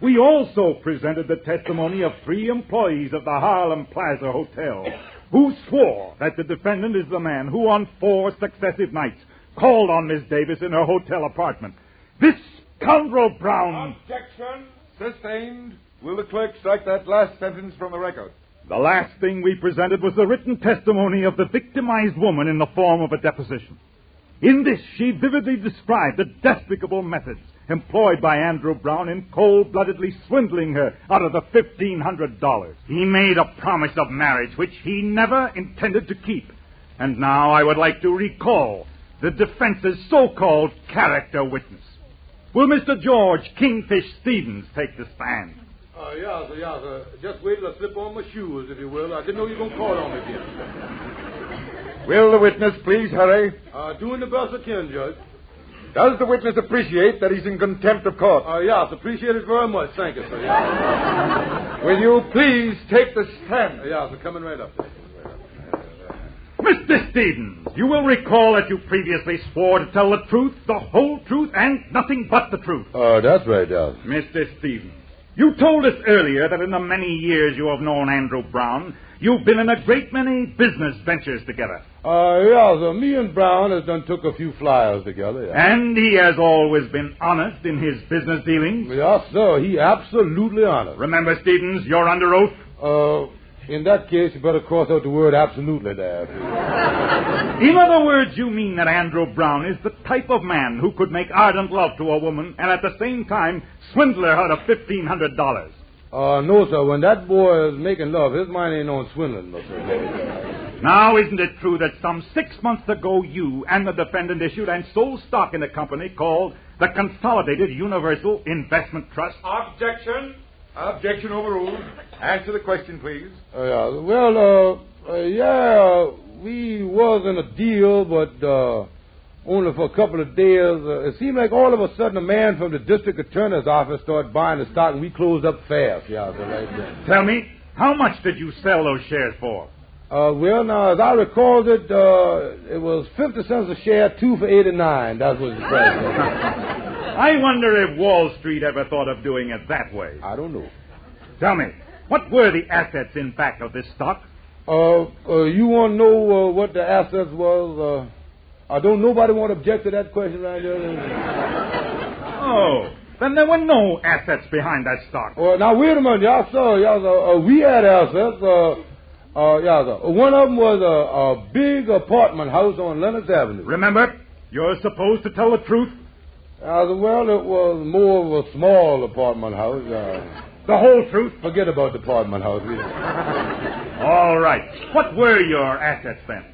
We also presented the testimony of 3 employees of the Harlem Plaza Hotel, who swore that the defendant is the man who, on 4 successive nights, called on Miss Davis in her hotel apartment. This scoundrel Brown... Objection sustained. Will the clerk strike that last sentence from the record? The last thing we presented was the written testimony of the victimized woman in the form of a deposition. In this, she vividly described the despicable methods employed by Andrew Brown in cold-bloodedly swindling her out of the $1,500. He made a promise of marriage which he never intended to keep. And now I would like to recall the defense's so-called character witness. Will Mr. George Kingfish Stevens take the stand? Yes, sir. Just wait till I slip on my shoes, if you will. I didn't know you were going to call on me again. Will the witness please hurry? Doing the best I can, Judge. Does the witness appreciate that he's in contempt of court? Yes, appreciate it very much. Thank you, sir. Yes. Will you please take the stand? Yes, sir. Coming right up. Mr. Stevens, you will recall that you previously swore to tell the truth, the whole truth, and nothing but the truth. That's right, yes. Mr. Stevens, you told us earlier that in the many years you have known Andrew Brown, you've been in a great many business ventures together. Yes, sir. Me and Brown has done took a few flyers together. Yes. And he has always been honest in his business dealings? Yes, sir. He absolutely honest. Remember, Stevens, you're under oath? In that case, you better cross out the word absolutely there. In other words, you mean that Andrew Brown is the type of man who could make ardent love to a woman and at the same time swindle her out of $1,500? No, sir. When that boy is making love, his mind ain't on swindling, sir. Now, isn't it true that some 6 months ago you and the defendant issued and sold stock in a company called the Consolidated Universal Investment Trust? Objection. Objection overruled. Answer the question, please. We was in a deal, but only for a couple of days. It seemed like all of a sudden a man from the district attorney's office started buying the stock, and we closed up fast. Tell me, How much did you sell those shares for? Well, now, as I recall it was 50 cents a share, 2 for 89. That was the price. I wonder if Wall Street ever thought of doing it that way. I don't know. Tell me, what were the assets in back of this stock? You want to know what the assets was? I don't. Nobody want to object to that question right there. Oh, then there were no assets behind that stock. Well, now wait a minute, y'all. We had assets. One of them was a big apartment house on Leonard's Avenue. Remember, you're supposed to tell the truth. Well, it was more of a small apartment house. The whole truth? Forget about the apartment house. All right. What were your assets then?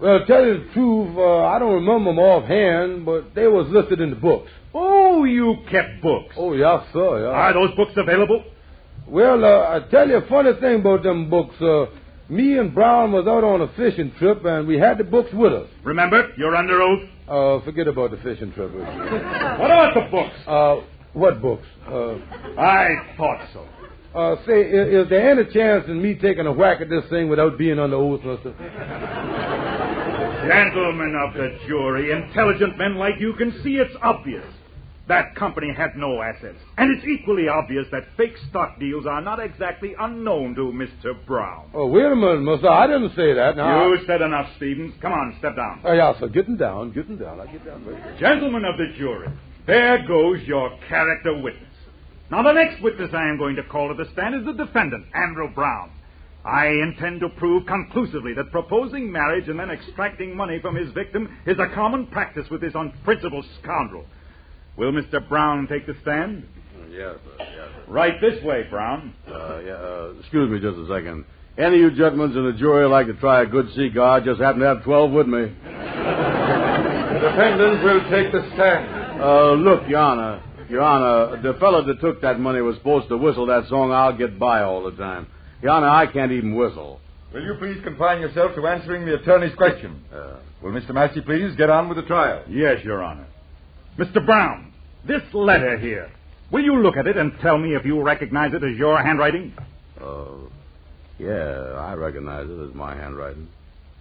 Well, to tell you the truth, I don't remember them offhand, but they was listed in the books. Oh, you kept books? Oh, yes, sir. Yeah. Are those books available? Well, I tell you a funny thing about them books. Me and Brown was out on a fishing trip, and we had the books with us. Remember, you're under oath. Forget about the fishing trip. What about the books? What books? I thought so. Say, is there any chance in me taking a whack at this thing without being under oath, mister? Gentlemen of the jury, intelligent men like you can see it's obvious. That company had no assets. And it's equally obvious that fake stock deals are not exactly unknown to Mr. Brown. Oh, wait a minute, mister. I didn't say that. Now, you said enough, Stevens. Come on, step down. Oh, yeah, sir. Getting down. I get down. Gentlemen of the jury, there goes your character witness. Now, the next witness I am going to call to the stand is the defendant, Andrew Brown. I intend to prove conclusively that proposing marriage and then extracting money from his victim is a common practice with this unprincipled scoundrel. Will Mr. Brown take the stand? Yes, sir. Right this way, Brown. Excuse me just a second. Any of you gentlemen in the jury like to try a good cigar? Just happen to have 12 with me. The defendant will take the stand. Look, Your Honor, the fellow that took that money was supposed to whistle that song, I'll Get By, all the time. Your Honor, I can't even whistle. Will you please confine yourself to answering the attorney's question? Will Mr. Massey please get on with the trial? Yes, Your Honor. Mr. Brown, this letter here, will you look at it and tell me if you recognize it as your handwriting? Yeah, I recognize it as my handwriting.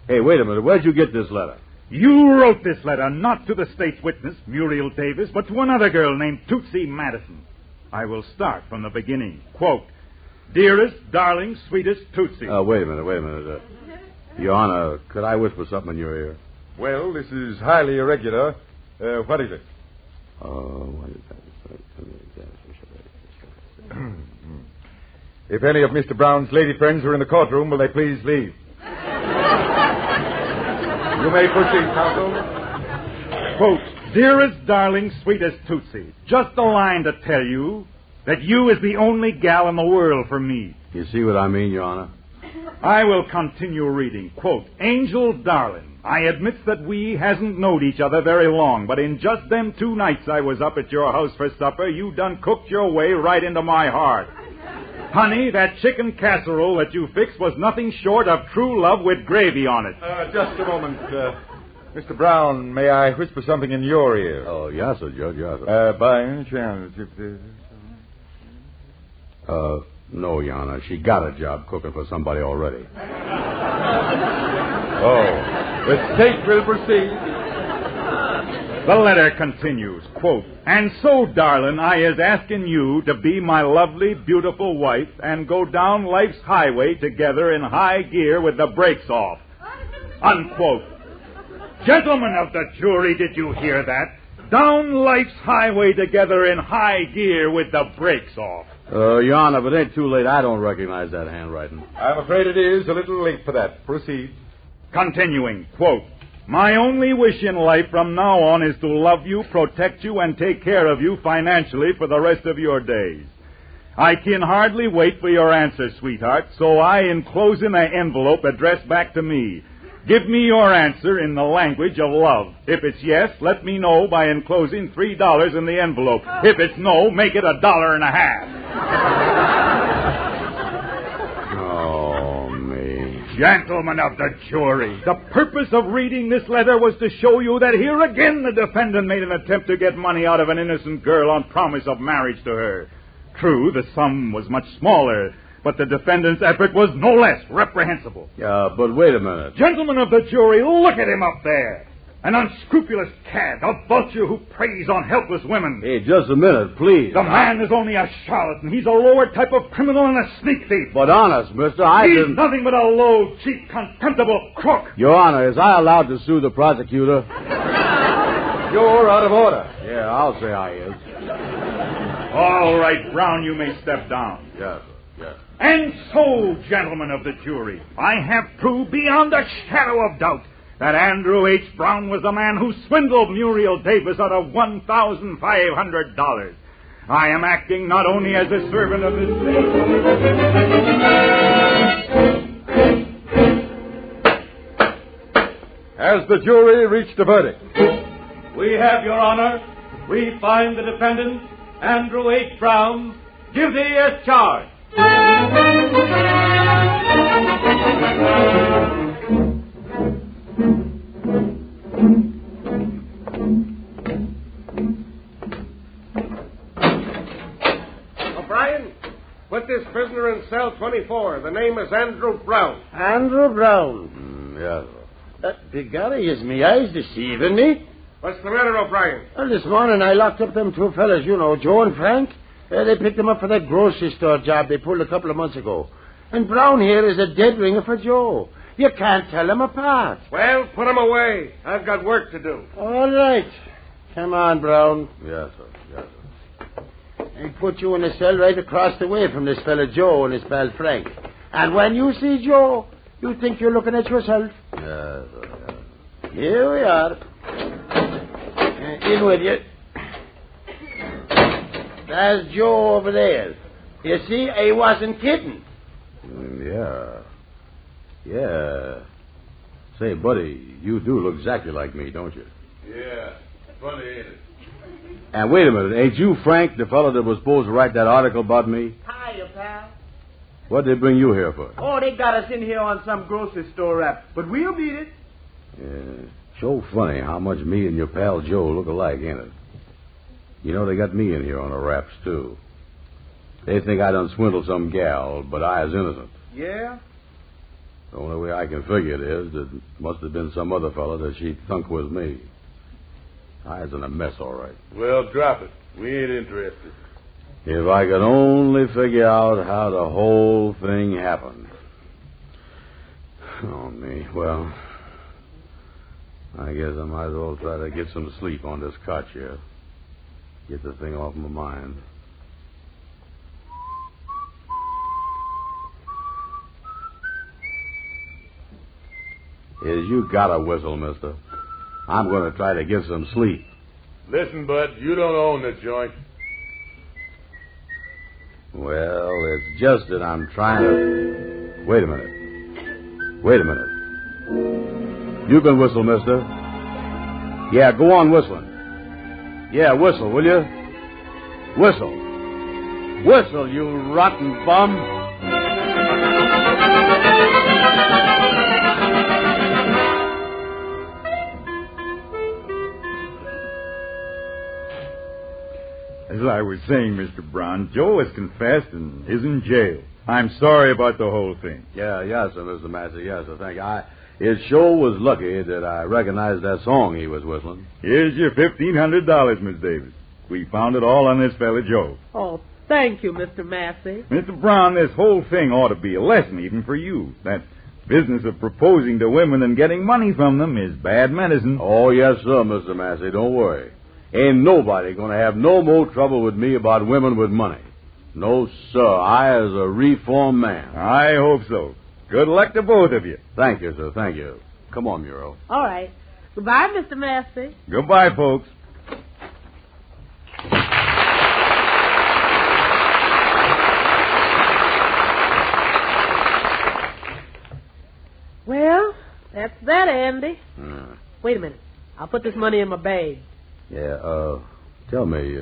Hey, wait a minute. Where'd you get this letter? You wrote this letter not to the state's witness, Muriel Davis, but to another girl named Tootsie Madison. I will start from the beginning. Quote, Dearest, darling, sweetest Tootsie. Wait a minute. Your Honor, could I whisper something in your ear? Well, this is highly irregular. What is it? What is that? If any of Mr. Brown's lady friends are in the courtroom, will they please leave? You may proceed, counsel. Quote, Dearest, darling, sweetest Tootsie, just a line to tell you that you is the only gal in the world for me. You see what I mean, Your Honor? I will continue reading. Quote, Angel, darling, I admit that we hasn't knowed each other very long, but in just them 2 nights I was up at your house for supper, you done cooked your way right into my heart. Honey, that chicken casserole that you fixed was nothing short of true love with gravy on it. Just a moment. Mr. Brown, may I whisper something in your ear? Oh, yes, sir, Judge, yes, sir. By any chance, no, Your Honor. She got a job cooking for somebody already. The state will proceed. The letter continues, quote, And so, darling, I is asking you to be my lovely, beautiful wife and go down life's highway together in high gear with the brakes off. Unquote. Gentlemen of the jury, did you hear that? Down life's highway together in high gear with the brakes off. Your Honor, if it ain't too late, I don't recognize that handwriting. I'm afraid it is a little late for that. Proceed. Continuing, quote, My only wish in life from now on is to love you, protect you, and take care of you financially for the rest of your days. I can hardly wait for your answer, sweetheart, so I enclose in an envelope addressed back to me. Give me your answer in the language of love. If it's yes, let me know by enclosing $3 in the envelope. If it's no, make it $1.50. Oh, me. Gentlemen of the jury, the purpose of reading this letter was to show you that here again the defendant made an attempt to get money out of an innocent girl on promise of marriage to her. True, the sum was much smaller, But the defendant's effort was no less reprehensible. Yeah, but wait a minute. Gentlemen of the jury, look at him up there. An unscrupulous cad, a vulture who preys on helpless women. Hey, just a minute, please. The man is only a charlatan. He's a lower type of criminal and a sneak thief. But honest, mister, He's nothing but a low, cheap, contemptible crook. Your Honor, is I allowed to sue the prosecutor? You're out of order. Yeah, I'll say I is. All right, Brown, you may step down. Yes, sir. Yes. And so, gentlemen of the jury, I have proved beyond a shadow of doubt that Andrew H. Brown was the man who swindled Muriel Davis out of $1,500. I am acting not only as a servant of the state. Has the jury reached a verdict? We have, Your Honor. We find the defendant, Andrew H. Brown, guilty as charged. O'Brien, put this prisoner in cell 24. The name is Andrew Brown. Andrew Brown. Yes, Begorry, is me eyes deceiving me? What's the matter, O'Brien? Well, this morning I locked up them two fellas, you know, Joe and Frank. They picked them up for that grocery store job they pulled a couple of months ago. And Brown here is a dead ringer for Joe. You can't tell them apart. Well, put them away. I've got work to do. All right. Come on, Brown. Yes, sir. Yes, sir. I'll put you in a cell right across the way from this fella Joe and his pal Frank. And when you see Joe, you think you're looking at yourself. Yes, sir. Yes. Here we are. In with you. There's Joe over there. You see, I wasn't kidding. Yeah. Yeah. Say, buddy, you do look exactly like me, don't you? Yeah. Funny, ain't it? And wait a minute, ain't you Frank, the fellow that was supposed to write that article about me? Hiya, pal. What'd they bring you here for? Oh, they got us in here on some grocery store rap, but we'll beat it. Yeah. So funny how much me and your pal Joe look alike, ain't it? You know, they got me in here on the raps, too. They think I done swindled some gal, but I is innocent. Yeah? The only way I can figure it is that it must have been some other fella that she thunk was me. I is in a mess, all right. Well, drop it. We ain't interested. If I could only figure out how the whole thing happened. Oh, me. Well, I guess I might as well try to get some sleep on this cot here. Get the thing off my mind. Is you got a whistle, mister? I'm going to try to get some sleep. Listen, Bud, you don't own the joint. Well, it's just that I'm trying to... Wait a minute. Wait a minute. You can whistle, mister. Yeah, go on whistling. Yeah, whistle, will you? Whistle. Whistle, you rotten bum. As I was saying, Mr. Brown, Joe has confessed and is in jail. I'm sorry about the whole thing. Yeah, yes, sir, Mr. Massey. Yes, sir, thank you. It sure was lucky that I recognized that song he was whistling. Here's your $1,500, Miss Davis. We found it all on this fella, Joe. Oh, thank you, Mr. Massey. Mr. Brown, this whole thing ought to be a lesson even for you. That business of proposing to women and getting money from them is bad medicine. Oh, yes, sir, Mr. Massey. Don't worry. Ain't nobody going to have no more trouble with me about women with money. No, sir. I is a reformed man. I hope so. Good luck to both of you. Thank you, sir. Thank you. Come on, Muriel. All right. Goodbye, Mr. Massey. Goodbye, folks. Well, that's that, Andy. Wait a minute. I'll put this money in my bag. Yeah, tell me,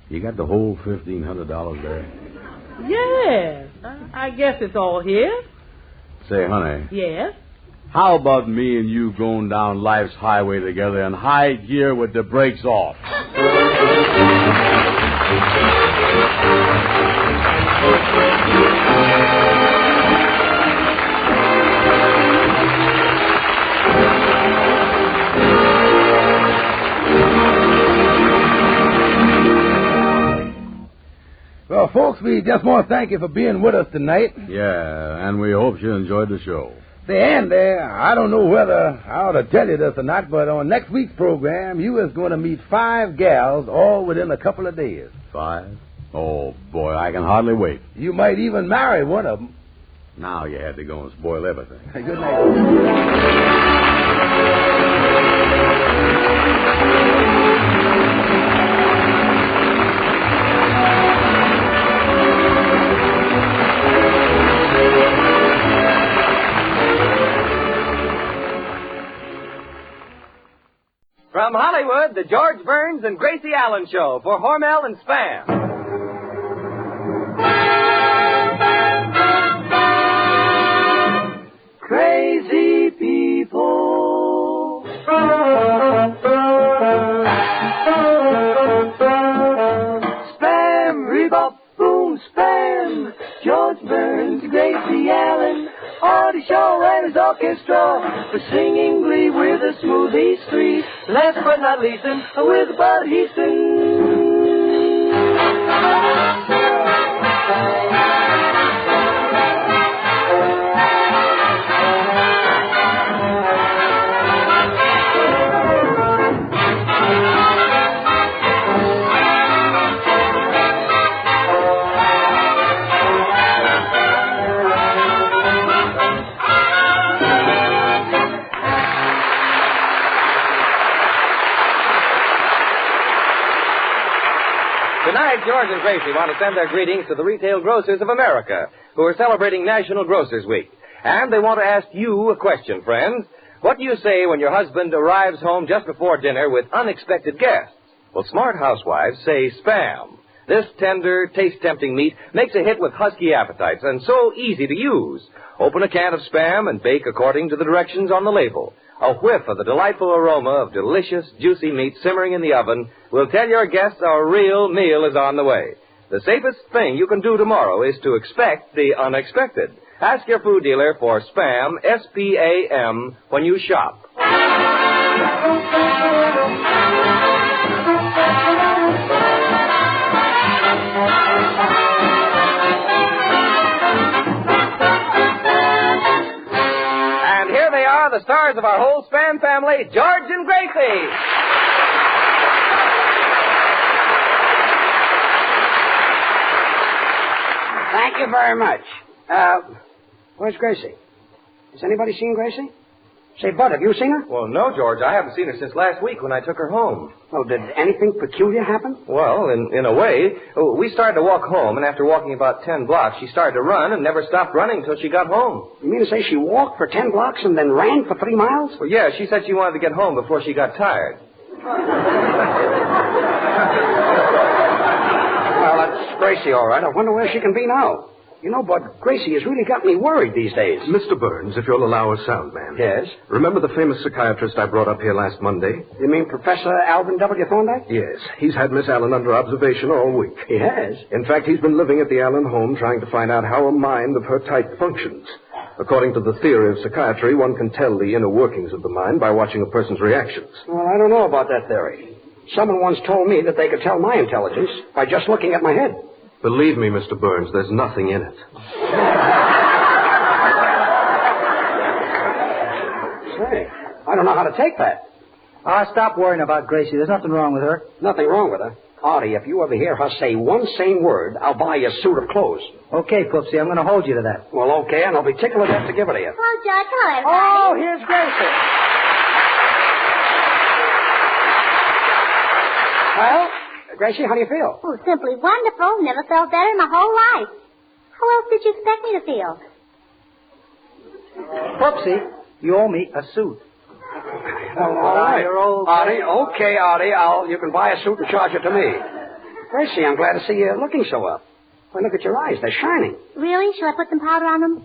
you got the whole $1,500 there? Yes. I guess it's all here. Say, honey. Yes? How about me and you going down life's highway together in high gear with the brakes off? Well, folks, we just want to thank you for being with us tonight. Yeah, and we hope you enjoyed the show. Say, Andy, I don't know whether I ought to tell you this or not, but on next week's program, you is going to meet 5 gals all within a couple of days. 5? Oh, boy, I can hardly wait. You might even marry one of them. Now you had to go and spoil everything. Good night. From Hollywood, the George Burns and Gracie Allen Show for Hormel and Spam. Crazy people. Spam, rebop, boom, spam. George Burns, Gracie Allen. Artie Shaw and his orchestra for singing glee with a smooth East Street. Last but not least, with Bud Heaston. Tonight, George and Gracie want to send their greetings to the retail grocers of America, who are celebrating National Grocers Week. And they want to ask you a question, friends. What do you say when your husband arrives home just before dinner with unexpected guests? Well, smart housewives say Spam. This tender, taste-tempting meat makes a hit with husky appetites and so easy to use. Open a can of Spam and bake according to the directions on the label. A whiff of the delightful aroma of delicious, juicy meat simmering in the oven will tell your guests a real meal is on the way. The safest thing you can do tomorrow is to expect the unexpected. Ask your food dealer for Spam, S-P-A-M, when you shop. The stars of our whole Spam family, George and Gracie. Thank you very much. Where's Gracie? Has anybody seen Gracie? Say, Bud, have you seen her? Well, no, George. I haven't seen her since last week when I took her home. Oh, did anything peculiar happen? Well, in a way. We started to walk home, and after walking about 10 blocks, she started to run and never stopped running until she got home. You mean to say she walked for 10 blocks and then ran for 3 miles? Well, yeah, she said she wanted to get home before she got tired. Well, that's Gracie, all right. I wonder where she can be now. You know, Bud, Gracie has really got me worried these days. Mr. Burns, if you'll allow a sound man. Yes? Remember the famous psychiatrist I brought up here last Monday? You mean Professor Alvin W. Thorndyke? Yes. He's had Miss Allen under observation all week. He has? In fact, he's been living at the Allen home trying to find out how a mind of her type functions. According to the theory of psychiatry, one can tell the inner workings of the mind by watching a person's reactions. Well, I don't know about that theory. Someone once told me that they could tell my intelligence by just looking at my head. Believe me, Mr. Burns, there's nothing in it. Say, I don't know how to take that. Stop worrying about Gracie. There's nothing wrong with her. Nothing wrong with her? Artie, if you ever hear her say one sane word, I'll buy you a suit of clothes. Okay, Poopsie, I'm going to hold you to that. Well, okay, and I'll be tickled to death to give it to you. Hello, George. Hello, everybody. Oh, here's Gracie. Well, Gracie, how do you feel? Oh, simply wonderful. Never felt better in my whole life. How else did you expect me to feel? Poopsie, you owe me a suit. All right. Artie, okay, Artie. You can buy a suit and charge it to me. Gracie, I'm glad to see you looking so up. Well, look at your eyes. They're shining. Really? Shall I put some powder on them?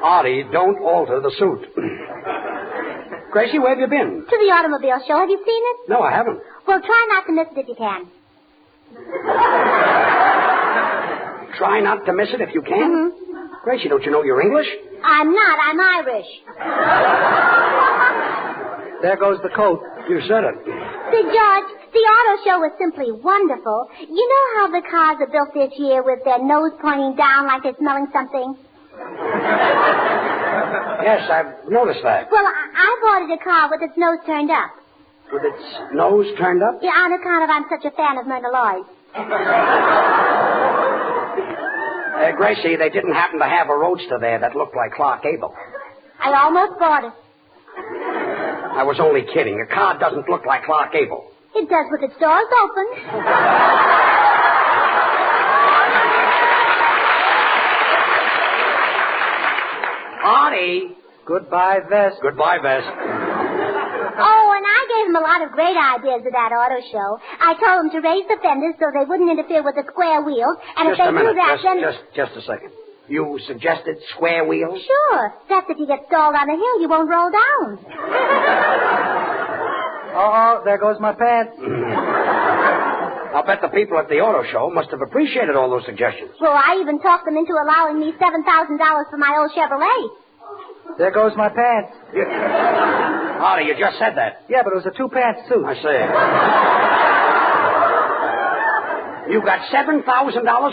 Artie, don't alter the suit. Gracie, where have you been? To the automobile show. Have you seen it? No, I haven't. Well, try not to miss it if you can. Try not to miss it if you can? Mm-hmm. Gracie, don't you know your English? I'm not. I'm Irish. There goes the coat. You said it. Big George, the auto show was simply wonderful. You know how the cars are built this year with their nose pointing down like they're smelling something? Yes, I've noticed that. Well, I've ordered a car with its nose turned up. With its nose turned up? Yeah, on account of I'm such a fan of Myrna Lloyd. Gracie, they didn't happen to have a roadster there that looked like Clark Gable. I almost bought it. I was only kidding. A car doesn't look like Clark Gable. It does with its doors open. Artie! Goodbye, Vest. Goodbye, Vest. Oh, and I gave him a lot of great ideas at that auto show. I told him to raise the fenders so they wouldn't interfere with the square wheels, and Just if they a minute. do that, then... Just a second. You suggested square wheels? Sure. That's if you get stalled on a hill, you won't roll down. Oh, there goes my pants. I'll bet the people at the auto show must have appreciated all those suggestions. Well, I even talked them into allowing me $7,000 for my old Chevrolet. There goes my pants. Artie, you just said that. Yeah, but it was a two-pants suit. I see. You got $7,000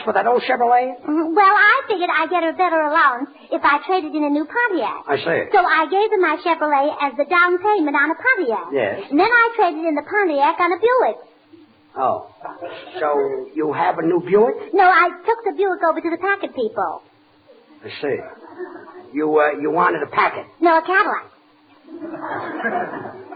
for that old Chevrolet? Well, I figured I'd get a better allowance if I traded in a new Pontiac. I see. So I gave him my Chevrolet as the down payment on a Pontiac. Yes. And then I traded in the Pontiac on a Buick. Oh. So you have a new Buick? No, I took the Buick over to the Packard people. I see. You wanted a Packard? No, a Cadillac.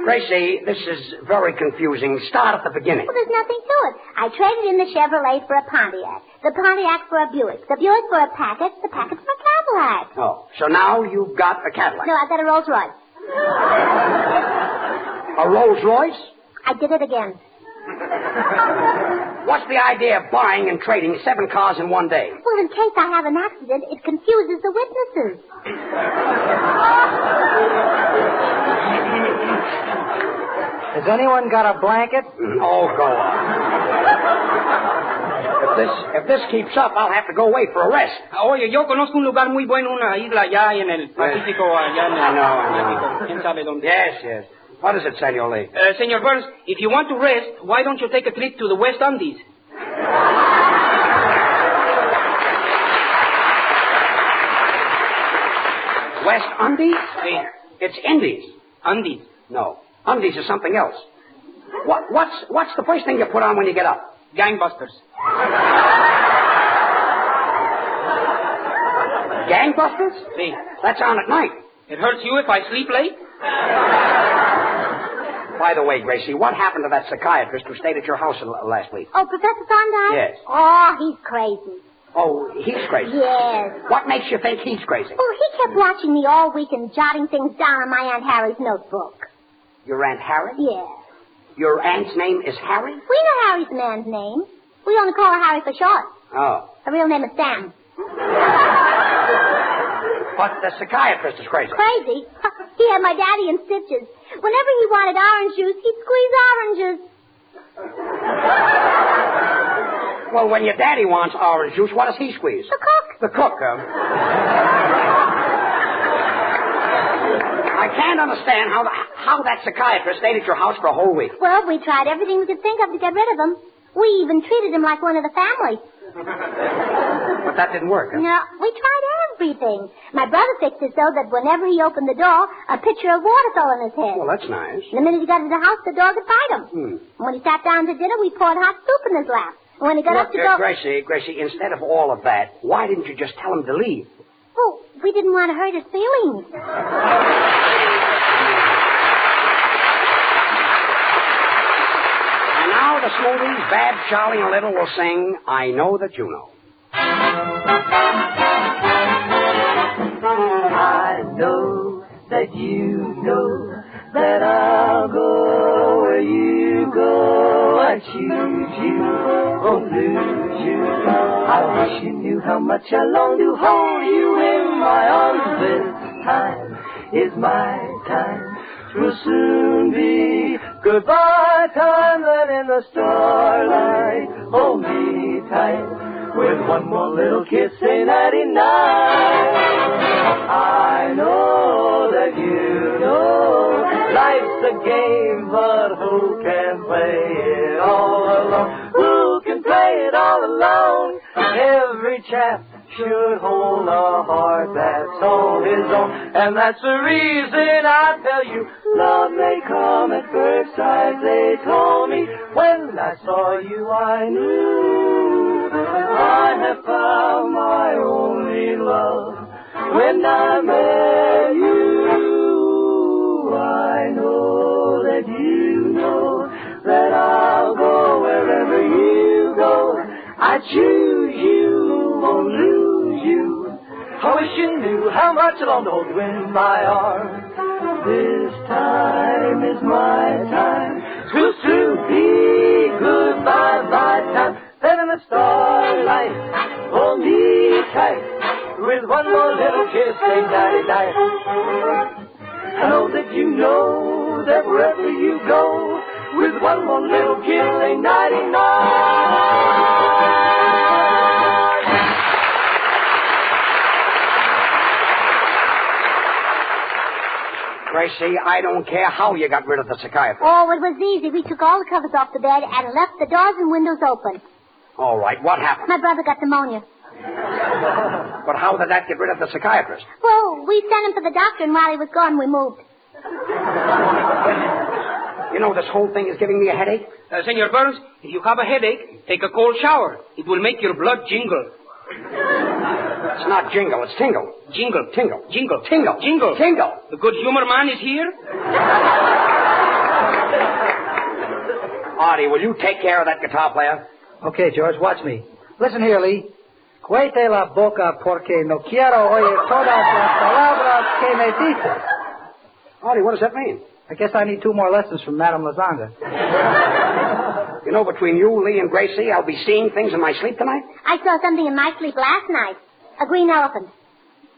Gracie, this is very confusing. Start at the beginning. Well, there's nothing to it. I traded in the Chevrolet for a Pontiac, the Pontiac for a Buick, the Buick for a Packard, the Packard for a Cadillac. Oh, so now you've got a Cadillac. No, I got a Rolls Royce. A Rolls Royce? I did it again. What's the idea of buying and trading 7 cars in one day? Well, in case I have an accident, it confuses the witnesses. Has anyone got a blanket? Oh, go on. If this keeps up, I'll have to go away for a rest. Oye, yo conozco un lugar muy bueno, una isla allá en el Pacífico, allá en el Pacífico. ¿Quién sabe dónde? Yes. What is it, Senor Lee? Senor Burns, if you want to rest, why don't you take a trip to the West Indies? West Indies? Sí. It's Indies. Andes. No. Undies is something else. What's the first thing you put on when you get up? Gangbusters. Gangbusters? Sí. That's on at night. It hurts you if I sleep late? By the way, Gracie, what happened to that psychiatrist who stayed at your house last week? Oh, Professor Thorndyke? Yes. Oh, he's crazy. Oh, he's crazy? Yes. What makes you think he's crazy? Oh, he kept watching me all week and jotting things down on my Aunt Harry's notebook. Your Aunt Harry? Yes. Your aunt's name is Harry? We know Harry's the man's name. We only call her Harry for short. Oh. Her real name is Sam. But the psychiatrist is crazy. Crazy? He had my daddy in stitches. Whenever he wanted orange juice, he'd squeeze oranges. Well, when your daddy wants orange juice, what does he squeeze? The cook. The cook, I can't understand how that psychiatrist stayed at your house for a whole week. Well, we tried everything we could think of to get rid of him. We even treated him like one of the family. But that didn't work, huh? No, we tried everything. My brother fixed it so that whenever he opened the door, a pitcher of water fell on his head. Well, that's nice. And the minute he got to the house, the dog would fight him. And when he sat down to dinner, we poured hot soup in his lap. And when he got up to go... Gracie, instead of all of that, why didn't you just tell him to leave? Oh, we didn't want to hurt his feelings. And now the Smoothies, Bab, Charlie, and Little will sing I Know That You Know. I know that you know that I'll go where you go. I choose you, won't lose you. I wish you knew how much I long to hold you in my arms. This time is my time. 'Twill soon be goodbye time. Then in the starlight, hold me tight. With one more little kiss, say nighty-night. I know that you know life's a game, but who can play it all alone? Who can play it all alone? Every chap should hold a heart that's all his own. And that's the reason I tell you, love may come at first sight, they told me. When I saw you, I knew I have found my only love. When I met you, I know that you know that I'll go wherever you go. I choose you, won't lose you. I wish you knew how much I long to hold you in my arms. This time is my time to soon be goodbye by time. Then in the starlight, hold me tight with one more little kiss, say nighty-night. I know that you know that wherever you go, with one more little kiss, say nighty-night. Gracie, I don't care how you got rid of the psychiatrist. Oh, it was easy. We took all the covers off the bed and left the doors and windows open. All right, what happened? My brother got pneumonia. But how did that get rid of the psychiatrist? Well, we sent him for the doctor, and while he was gone, we moved. You know, this whole thing is giving me a headache. Senor Burns, if you have a headache, take a cold shower. It will make your blood jingle. It's not jingle, it's tingle. Jingle. Tingle. Jingle. Tingle. Jingle. Tingle. The good humor man is here. Artie, will you take care of that guitar player? Okay, George, watch me. Listen here, Lee. Cuete la boca porque no quiero oír todas las palabras que me dices. Artie, what does that mean? I guess I need 2 more lessons from Madame Lazanga. You know, between you, Lee, and Gracie, I'll be seeing things in my sleep tonight. I saw something in my sleep last night. A green elephant.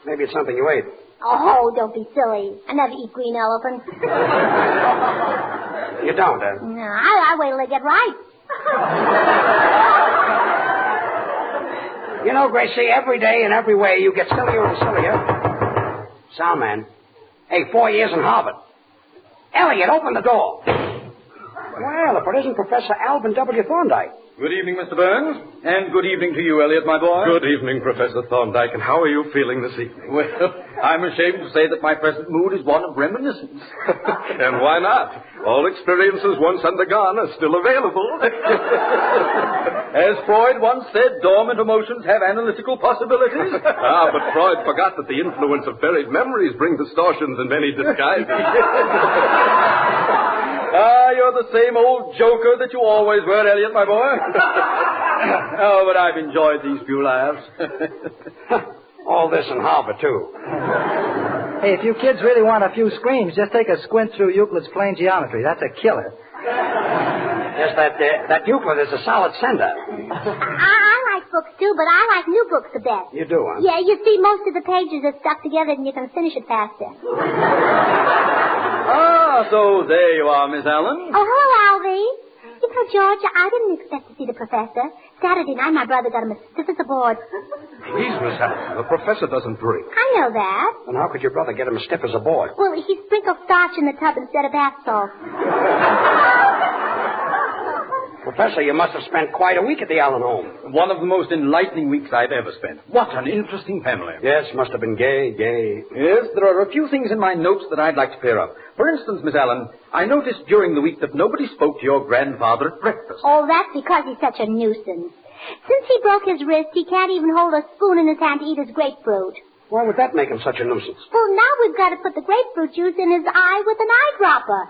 Maybe it's something you ate. Oh, don't be silly. I never eat green elephants. You don't, eh? No, I wait till they get ripe. You know, Gracie, every day and every way you get sillier and sillier. Soundman. Hey, 4 years in Harvard. Elliot, open the door. Well, if it isn't Professor Alvin W. Thorndyke. Good evening, Mr. Burns. And good evening to you, Elliot, my boy. Good evening, Professor Thorndyke. And how are you feeling this evening? Well, I'm ashamed to say that my present mood is one of reminiscence. And why not? All experiences once undergone are still available. As Freud once said, dormant emotions have analytical possibilities. But Freud forgot that the influence of buried memories bring distortions in many disguises. You're the same old joker that you always were, Elliot, my boy. Oh, but I've enjoyed these few laughs. All this in Harvard, too. Hey, if you kids really want a few screams, just take a squint through Euclid's plane geometry. That's a killer. Yes, that Euclid is a solid sender. I like books, too, but I like new books the best. You do, huh? Yeah, you see, most of the pages are stuck together and you can finish it faster. So there you are, Miss Allen. Oh, hello, Alvy. You know, George, I didn't expect to see the professor. Saturday night, my brother got him as stiff as a board. Please, Miss Allen, the professor doesn't drink. I know that. And how could your brother get him as stiff as a board? Well, he sprinkled starch in the tub instead of bath salt. Professor, you must have spent quite a week at the Allen home. One of the most enlightening weeks I've ever spent. What an interesting family. Yes, must have been gay. Yes, there are a few things in my notes that I'd like to clear up. For instance, Miss Allen, I noticed during the week that nobody spoke to your grandfather at breakfast. Oh, that's because he's such a nuisance. Since he broke his wrist, he can't even hold a spoon in his hand to eat his grapefruit. Why would that make him such a nuisance? Well, now we've got to put the grapefruit juice in his eye with an eyedropper.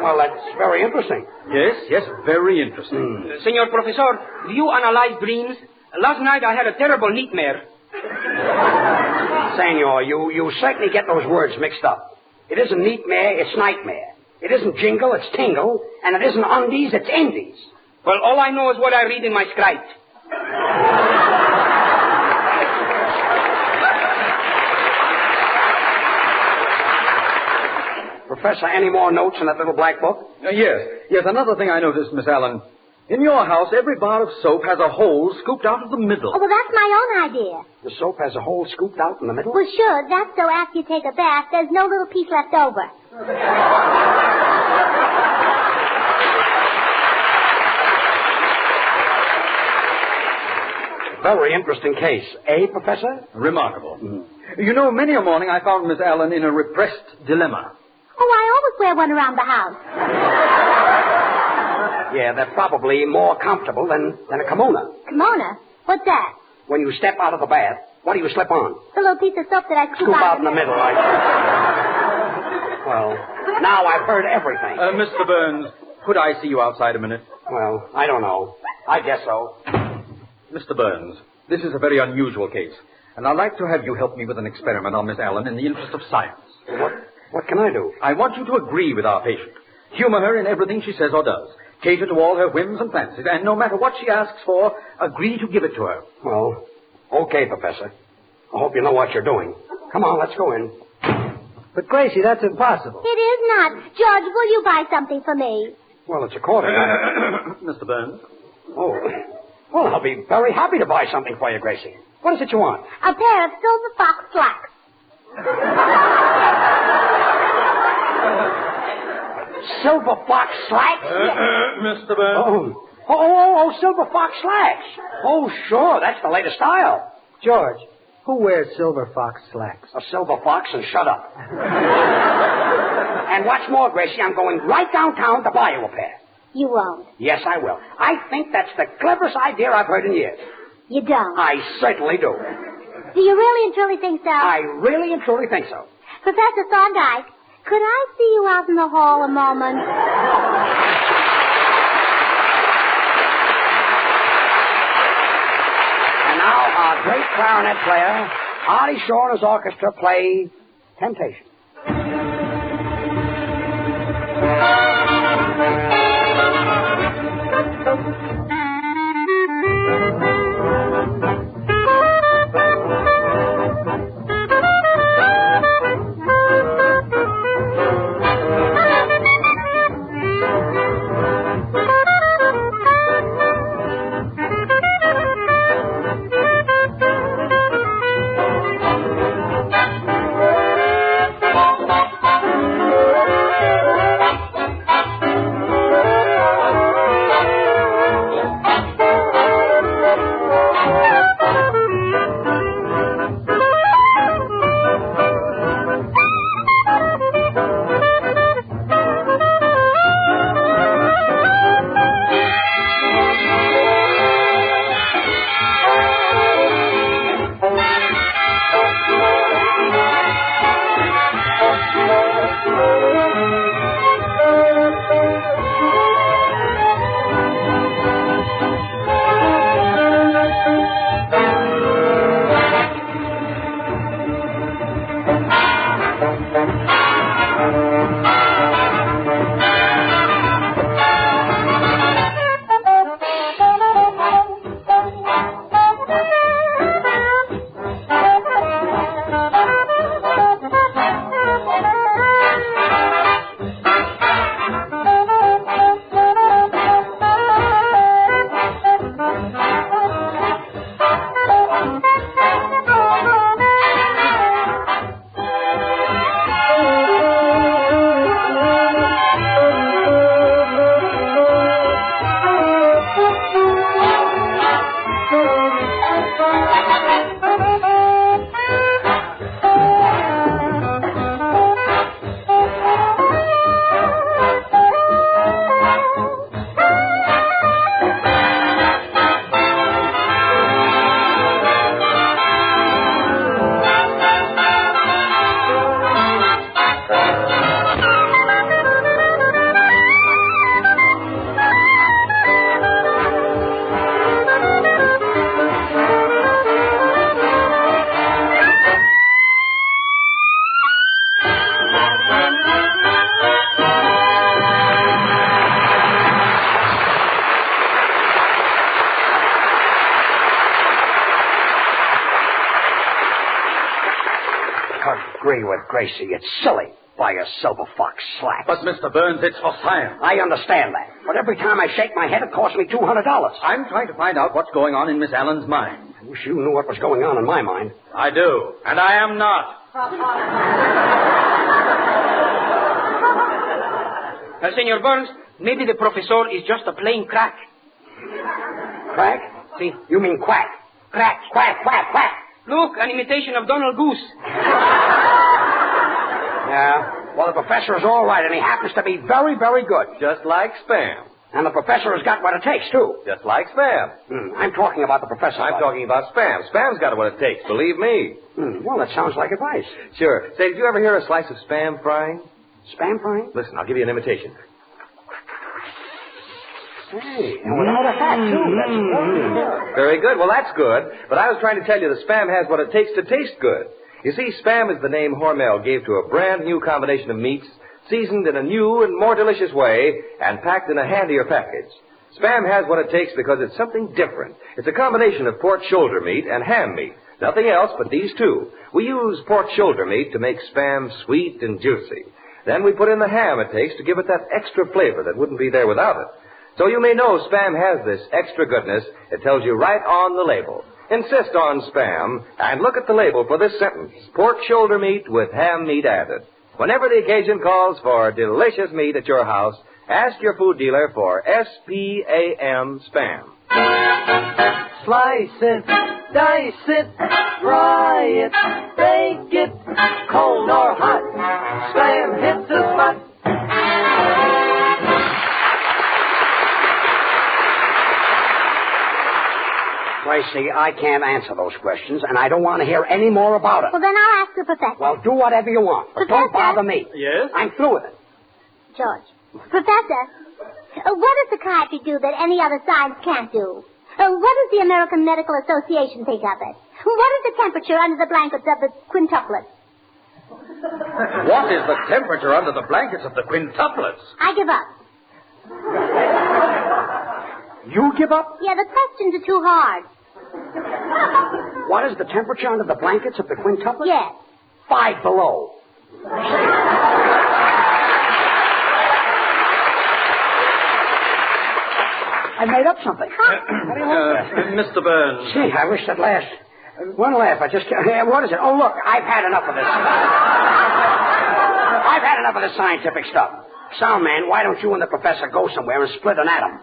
Well, that's very interesting. Yes, very interesting. Senor Professor, do you analyze dreams? Last night I had a terrible nightmare. Senor, you certainly get those words mixed up. It isn't neatmare, it's nightmare. It isn't jingle, it's tingle. And it isn't undies, it's indies. Well, all I know is what I read in my script. Professor, any more notes in that little black book? Yes. Another thing I noticed, Miss Allen. In your house, every bar of soap has a hole scooped out of the middle. Oh, well, that's my own idea. The soap has a hole scooped out in the middle? Well, sure. That's so after you take a bath, there's no little piece left over. Very interesting case. Eh, Professor? Remarkable. You know, many a morning I found Miss Allen in a repressed dilemma. Oh, I always wear one around the house. Yeah, they're probably more comfortable than a kimono. Kimono? What's that? When you step out of the bath, what do you slip on? The little piece of soap that I scoop out in the middle, right? Well, now I've heard everything. Mr. Burns, could I see you outside a minute? Well, I don't know. I guess so. Mr. Burns, this is a very unusual case, and I'd like to have you help me with an experiment on Miss Allen in the interest of science. What can I do? I want you to agree with our patient. Humor her in everything she says or does. Cater to all her whims and fancies, and no matter what she asks for, agree to give it to her. Well, okay, Professor. I hope you know what you're doing. Come on, let's go in. But, Gracie, that's impossible. It is not. George, will you buy something for me? Well, it's a quarter. Mr. Burns? Oh, well, I'll be very happy to buy something for you, Gracie. What is it you want? A pair of silver fox slacks. Silver fox slacks? Mr. Burns? Oh, silver fox slacks. Oh, sure, that's the latest style. George, who wears silver fox slacks? A silver fox and shut up. And what's more, Gracie, I'm going right downtown to buy you a pair. You won't. Yes, I will. I think that's the cleverest idea I've heard in years. You don't? I certainly do. Do you really and truly think so? I really and truly think so. Professor Thorndyke, could I see you out in the hall a moment? And now our great clarinet player, Artie Shaw and his orchestra play Temptation. Agree with Gracie. It's silly. Fire silver fox slap. But, Mr. Burns, it's for science. I understand that. But every time I shake my head, it costs me $200. I'm trying to find out what's going on in Miss Allen's mind. I wish you knew what was going on in my mind. I do, and I am not. Senor Burns, maybe the professor is just a plain crack. Crack? See? You mean quack. Crack. Quack, quack, quack. Look, an imitation of Donald Goose. Yeah. Well, the professor is all right, and he happens to be very, very good. Just like Spam. And the professor has got what it takes, too. Just like Spam. I'm talking about the professor. I'm talking about Spam. Spam's got what it takes, believe me. Well, that sounds like advice. Sure. Say, did you ever hear a slice of Spam frying? Spam frying? Listen, I'll give you an imitation. Hey, and without a hat, too. That's very good. Well, that's good. But I was trying to tell you that Spam has what it takes to taste good. You see, Spam is the name Hormel gave to a brand new combination of meats, seasoned in a new and more delicious way, and packed in a handier package. Spam has what it takes because it's something different. It's a combination of pork shoulder meat and ham meat. Nothing else but these two. We use pork shoulder meat to make Spam sweet and juicy. Then we put in the ham it takes to give it that extra flavor that wouldn't be there without it. So you may know Spam has this extra goodness. It tells you right on the label. Insist on Spam and look at the label for this sentence. Pork shoulder meat with ham meat added. Whenever the occasion calls for delicious meat at your house, ask your food dealer for S-P-A-M Spam. Slice it, dice it, fry it, bake it, cold or hot. Spam hits the spot. Gracie, I can't answer those questions, and I don't want to hear any more about it. Well, then I'll ask the professor. Well, do whatever you want, but don't bother me. Yes? I'm through with it. George. Professor, what does psychiatry do that any other science can't do? What does the American Medical Association think of it? What is the temperature under the blankets of the quintuplets? What is the temperature under the blankets of the quintuplets? I give up. You give up? Yeah, the questions are too hard. What is the temperature under the blankets of the quintuplets? Yes. 5 below. I made up something. Mr. Burns. Gee, I wish that last. One laugh. I just can't. What is it? Oh, look, I've had enough of this. I've had enough of this scientific stuff. Sound man, why don't you and the professor go somewhere and split an atom?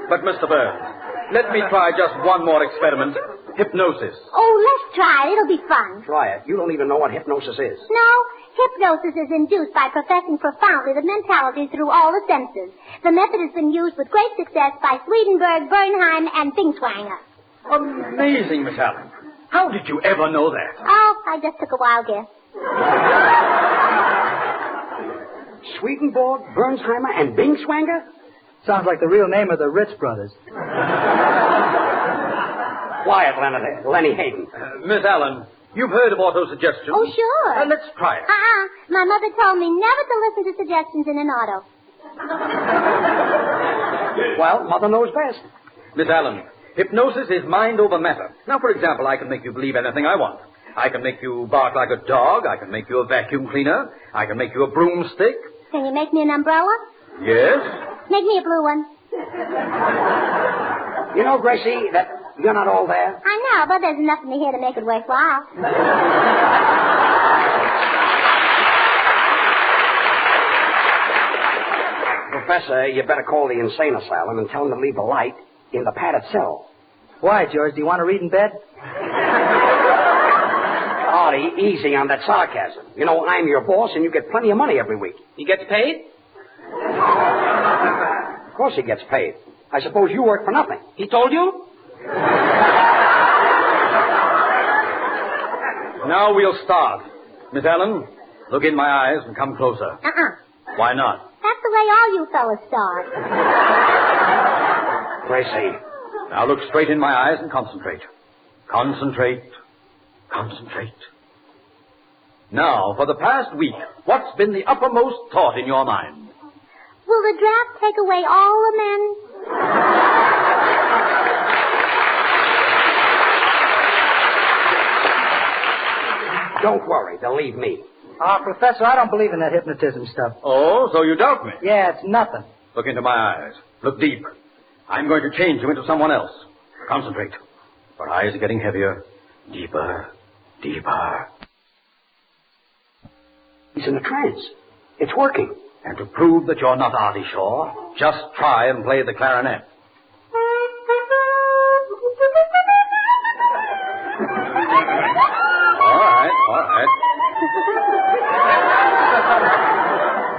But, Mr. Burns, let me try just one more experiment. Hypnosis. Oh, let's try it. It'll be fun. Try it. You don't even know what hypnosis is. No, hypnosis is induced by professing profoundly the mentality through all the senses. The method has been used with great success by Swedenborg, Bernheim, and Bingswanger. Amazing, Miss Allen. How did you ever know that? Oh, I just took a wild guess. Swedenborg, Bernheimer, and Bingswanger? Sounds like the real name of the Ritz brothers. Quiet, Lenny Hayden. Miss Allen, you've heard of autosuggestion. Oh, sure. Let's try it. My mother told me never to listen to suggestions in an auto. Well, Mother knows best. Miss Allen, hypnosis is mind over matter. Now, for example, I can make you believe anything I want. I can make you bark like a dog. I can make you a vacuum cleaner. I can make you a broomstick. Can you make me an umbrella? Yes. Make me a blue one. You know, Gracie, that you're not all there. I know, but there's enough in me here to make it worthwhile. Professor, you better call the insane asylum and tell them to leave the light in the padded cell. Why, George? Do you want to read in bed? Artie, easy on that sarcasm. You know, I'm your boss, and you get plenty of money every week. He gets paid? Of course he gets paid. I suppose you work for nothing. He told you? Now we'll start. Miss Allen, look in my eyes and come closer. Why not? That's the way all you fellas start. Gracie. Now look straight in my eyes and concentrate. Concentrate. Concentrate. Now, for the past week, what's been the uppermost thought in your mind? Will the draft take away all the men? Don't worry, they'll leave me. Professor, I don't believe in that hypnotism stuff. Oh, so you doubt me? Yeah, it's nothing. Look into my eyes. Look deep. I'm going to change you into someone else. Concentrate. Your eyes are getting heavier. Deeper. Deeper. He's in a trance. It's working. And to prove that you're not Artie Shaw, just try and play the clarinet. All right.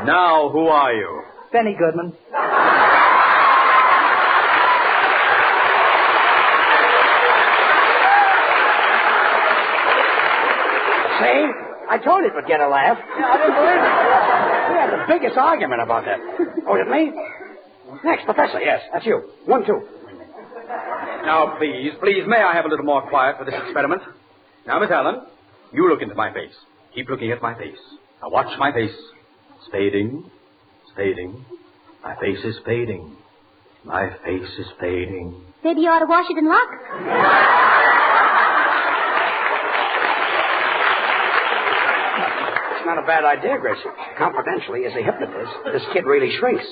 Now, who are you? Benny Goodman. See? I told you it would get a laugh. Yeah, I didn't believe it. We had the biggest argument about that. Oh, is it me? Next, Professor, yes, that's you. 1, 2. Now, please, may I have a little more quiet for this experiment? Now, Miss Allen, you look into my face. Keep looking at my face. Now, watch my face. It's fading. It's fading. My face is fading. My face is fading. Maybe you ought to wash it in luck. Not a bad idea, Gracie. Confidentially, as a hypnotist, this kid really shrinks.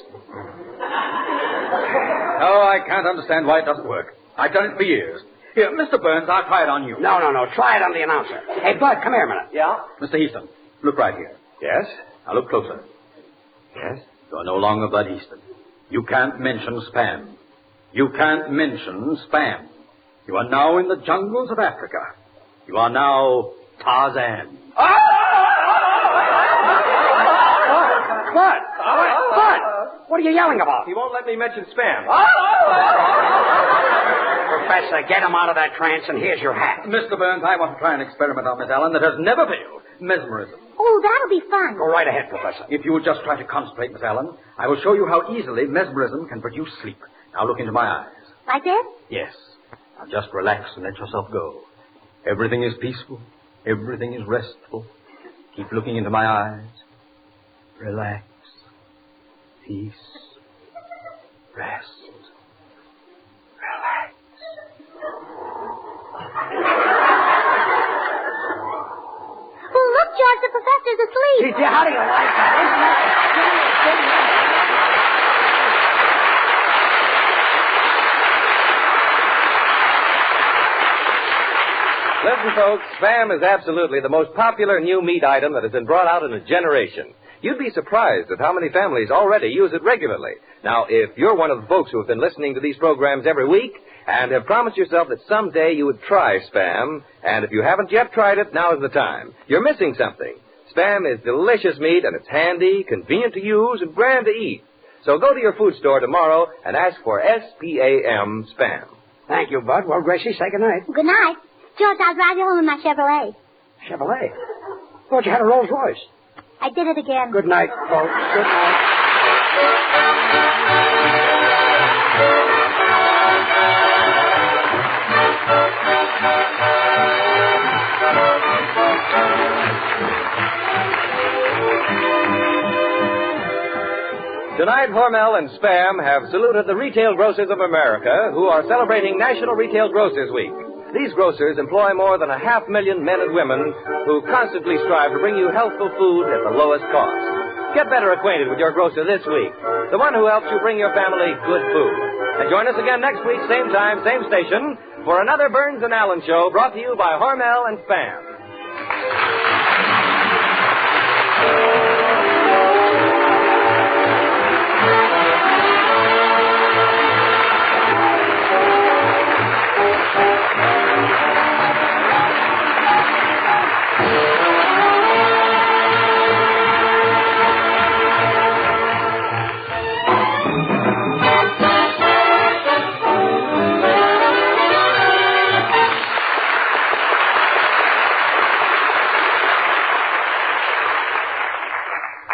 Oh, I can't understand why it doesn't work. I've done it for years. Here, Mr. Burns, I'll try it on you. No. Try it on the announcer. Hey, Bud, come here a minute. Yeah? Mr. Heaston, look right here. Yes? Now look closer. Yes? You're no longer Bud Heaston. You can't mention spam. You can't mention spam. You are now in the jungles of Africa. You are now Tarzan. Bud! What are you yelling about? He won't let me mention spam. Professor, get him out of that trance, and here's your hat. Mr. Burns, I want to try an experiment on Miss Allen that has never failed. Mesmerism. Oh, that'll be fun. Go right ahead, Professor. If you will just try to concentrate, Miss Allen, I will show you how easily mesmerism can produce sleep. Now look into my eyes. Like this? Yes. Now just relax and let yourself go. Everything is peaceful. Everything is restful. Keep looking into my eyes. Relax. Peace. Rest. Relax. Oh, look, George, the professor's asleep. Gee, how do you like that? Listen, folks, spam is absolutely the most popular new meat item that has been brought out in a generation. You'd be surprised at how many families already use it regularly. Now, if you're one of the folks who have been listening to these programs every week and have promised yourself that someday you would try spam, and if you haven't yet tried it, now is the time. You're missing something. Spam is delicious meat, and it's handy, convenient to use, and grand to eat. So go to your food store tomorrow and ask for S-P-A-M spam. Thank you, Bud. Well, Gracie, say good night. Good night. George, I'll drive you home in my Chevrolet. Chevrolet? Thought you had a Rolls Royce. I did it again. Good night, folks. Good night. Tonight, Hormel and Spam have saluted the retail grocers of America who are celebrating National Retail Grocers Week. These grocers employ more than 500,000 men and women who constantly strive to bring you healthful food at the lowest cost. Get better acquainted with your grocer this week, the one who helps you bring your family good food. And join us again next week, same time, same station, for another Burns and Allen show brought to you by Hormel and Spam.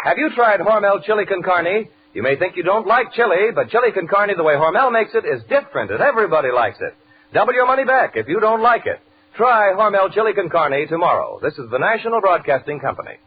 Have you tried Hormel chili con carne? You may think you don't like chili, but chili con carne the way Hormel makes it is different, and everybody likes it. Double your money back if you don't like it. Try Hormel chili con carne tomorrow. This is the National Broadcasting Company.